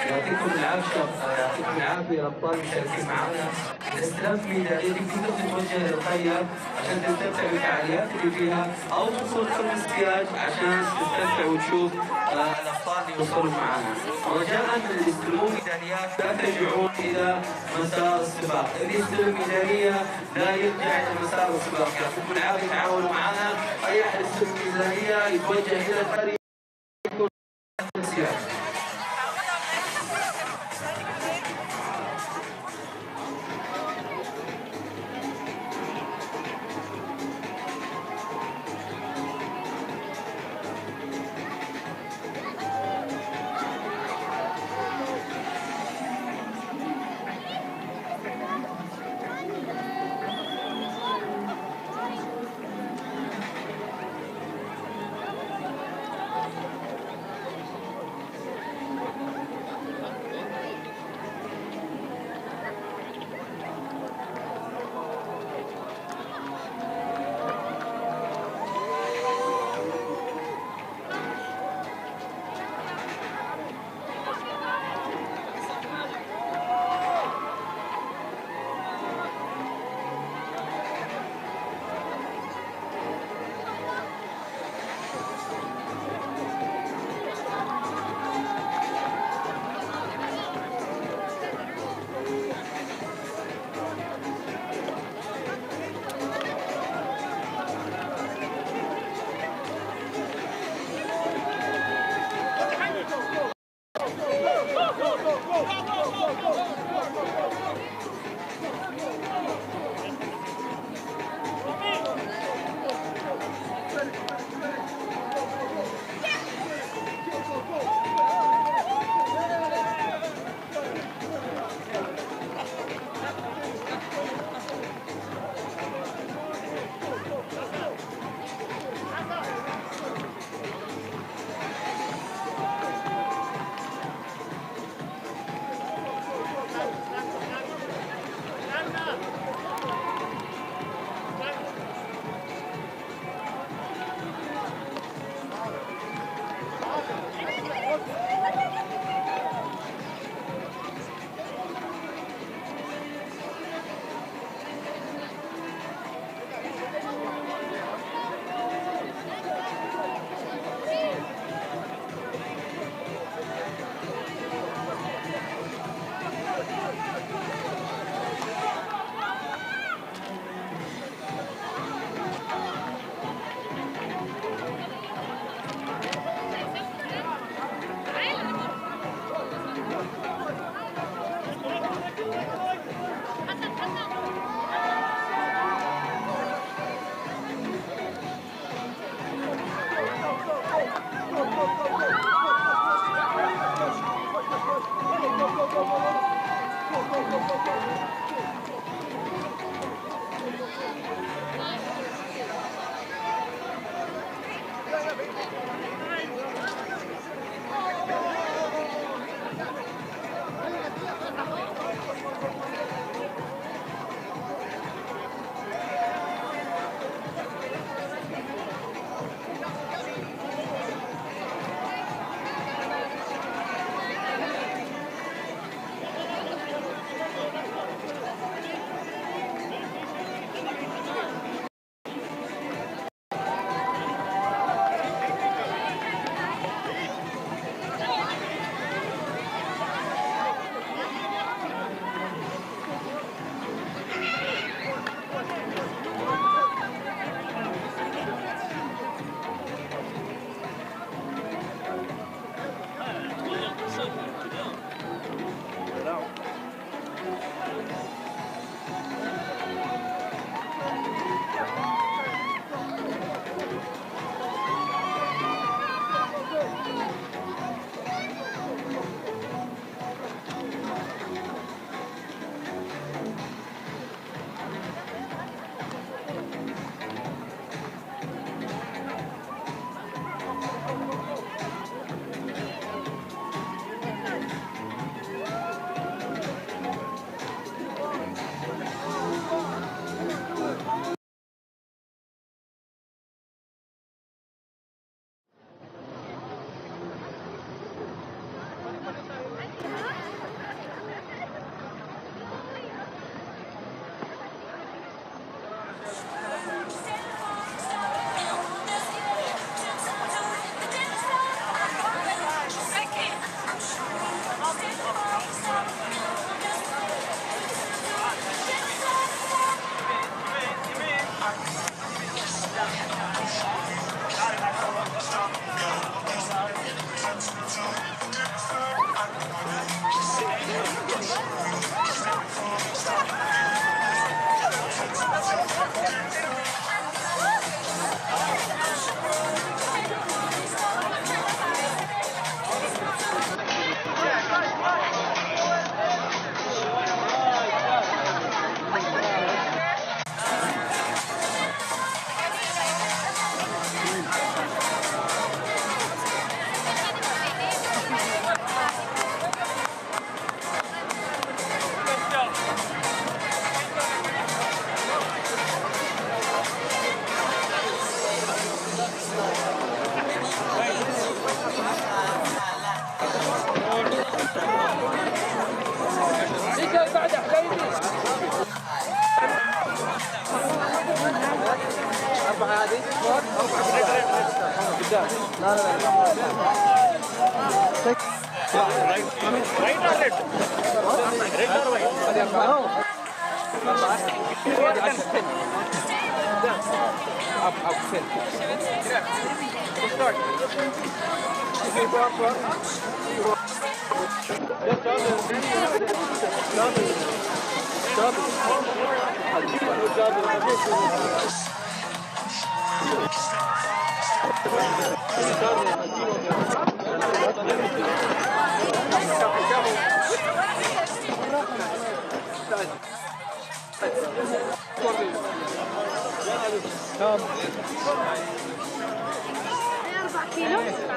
يعطيكم العافية يا أبطال المشاركين معنا. استلمت ميداليتك تقدر تتوجه للقرية عشان تستمتع بالفعاليات اللي فيها أو توصل خمس سياج عشان تستمتع وتشوف الأبطال اللي وصلوا معانا. رجاء اللي يستلمون ميداليات لا ترجعون إلى مسار السباق، اللي يستلم ميدالية لا يرجع إلى مسار السباق، يعطيكم العافية تعاونوا معنا، أي أحد يستلم ميدالية يتوجه إلى القرية يكون سياج.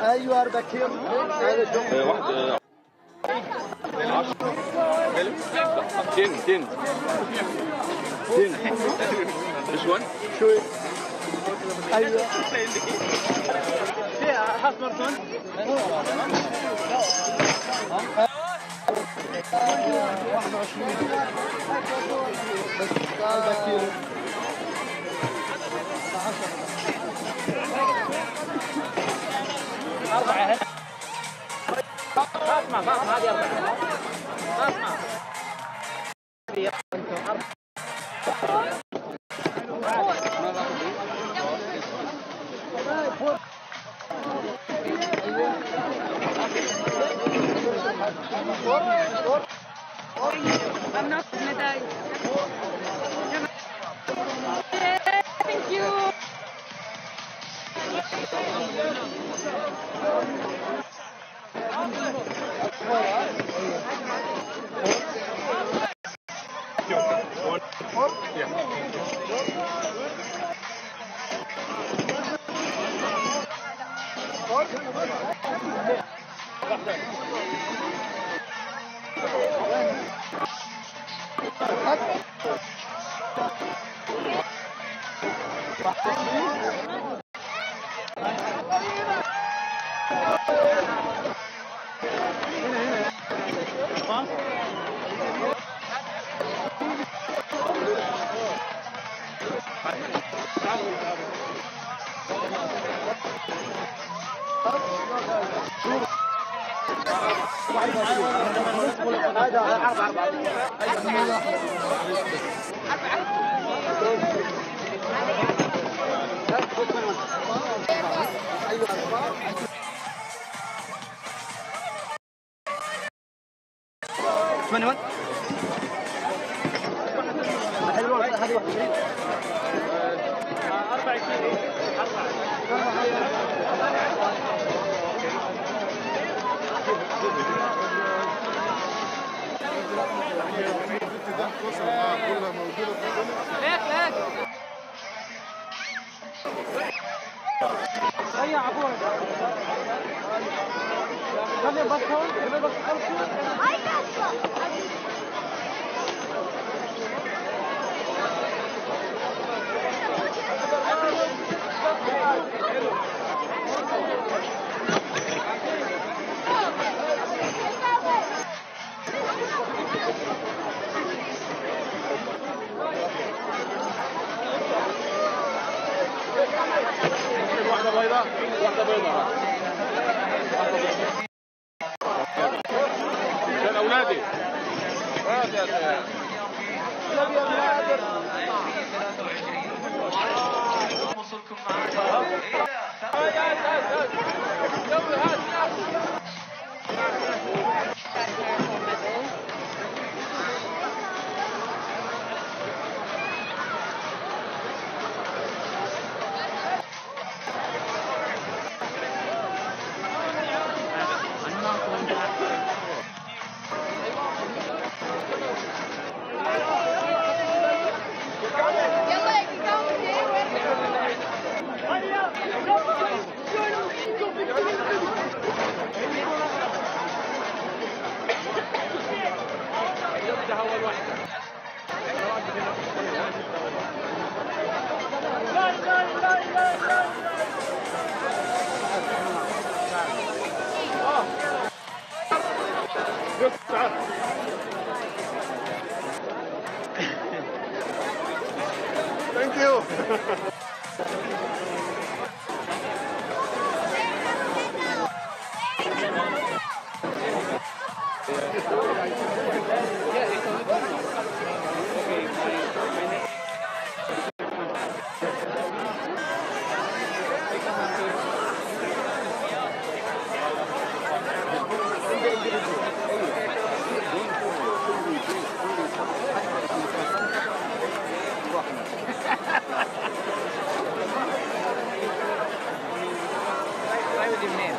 ايوه 4 كيلو. كين Which one? شوي. ايوه. هاف ماراثون. أربعة. ما اسمع هذه أربعة. ما اسمع. I'm not gonna die. Thank you. عشان اولادي. يلا دي منين؟